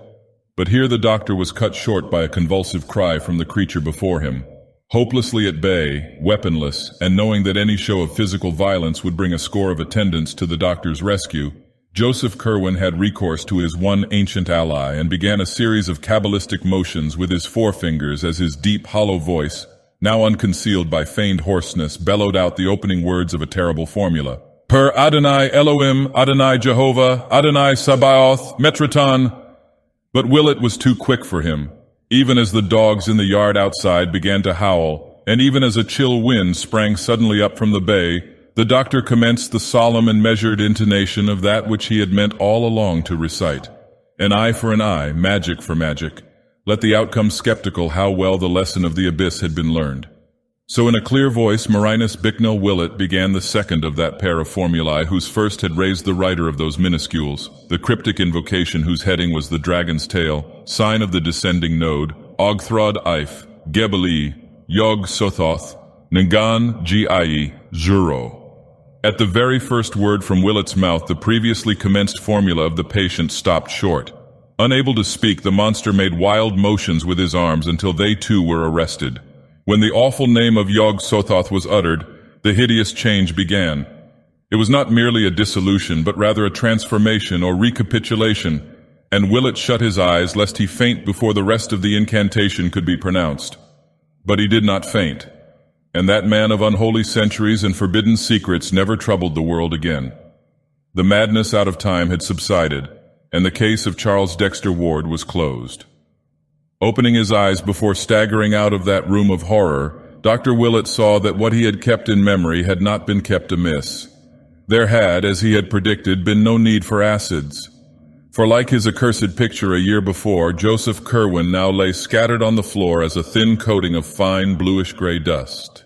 But here the doctor was cut short by a convulsive cry from the creature before him. Hopelessly at bay, weaponless, and knowing that any show of physical violence would bring a score of attendants to the doctor's rescue, Joseph Kerwin had recourse to his one ancient ally and began a series of cabalistic motions with his forefingers as his deep, hollow voice, now unconcealed by feigned hoarseness, bellowed out the opening words of a terrible formula. Per Adonai Elohim, Adonai Jehovah, Adonai Sabaoth, Metraton. But Willett was too quick for him. Even as the dogs in the yard outside began to howl, and even as a chill wind sprang suddenly up from the bay, the doctor commenced the solemn and measured intonation of that which he had meant all along to recite. An eye for an eye, magic for magic. Let the outcome skeptical how well the lesson of the abyss had been learned. So in a clear voice, Marinus Bicknell Willett began the second of that pair of formulae whose first had raised the writer of those minuscules, the cryptic invocation whose heading was the dragon's tail, sign of the descending node, Ogthrod Eif, Gebeli, Yog Sothoth, Ngan Gi Zuro. At the very first word from Willett's mouth, the previously commenced formula of the patient stopped short. Unable to speak, the monster made wild motions with his arms until they too were arrested. When the awful name of Yog Sothoth was uttered, the hideous change began. It was not merely a dissolution, but rather a transformation or recapitulation, and Willett shut his eyes lest he faint before the rest of the incantation could be pronounced. But he did not faint, and that man of unholy centuries and forbidden secrets never troubled the world again. The madness out of time had subsided, and the case of Charles Dexter Ward was closed. Opening his eyes before staggering out of that room of horror, Dr. Willett saw that what he had kept in memory had not been kept amiss. There had, as he had predicted, been no need for acids. For like his accursed picture a year before, Joseph Kerwin now lay scattered on the floor as a thin coating of fine bluish-gray dust.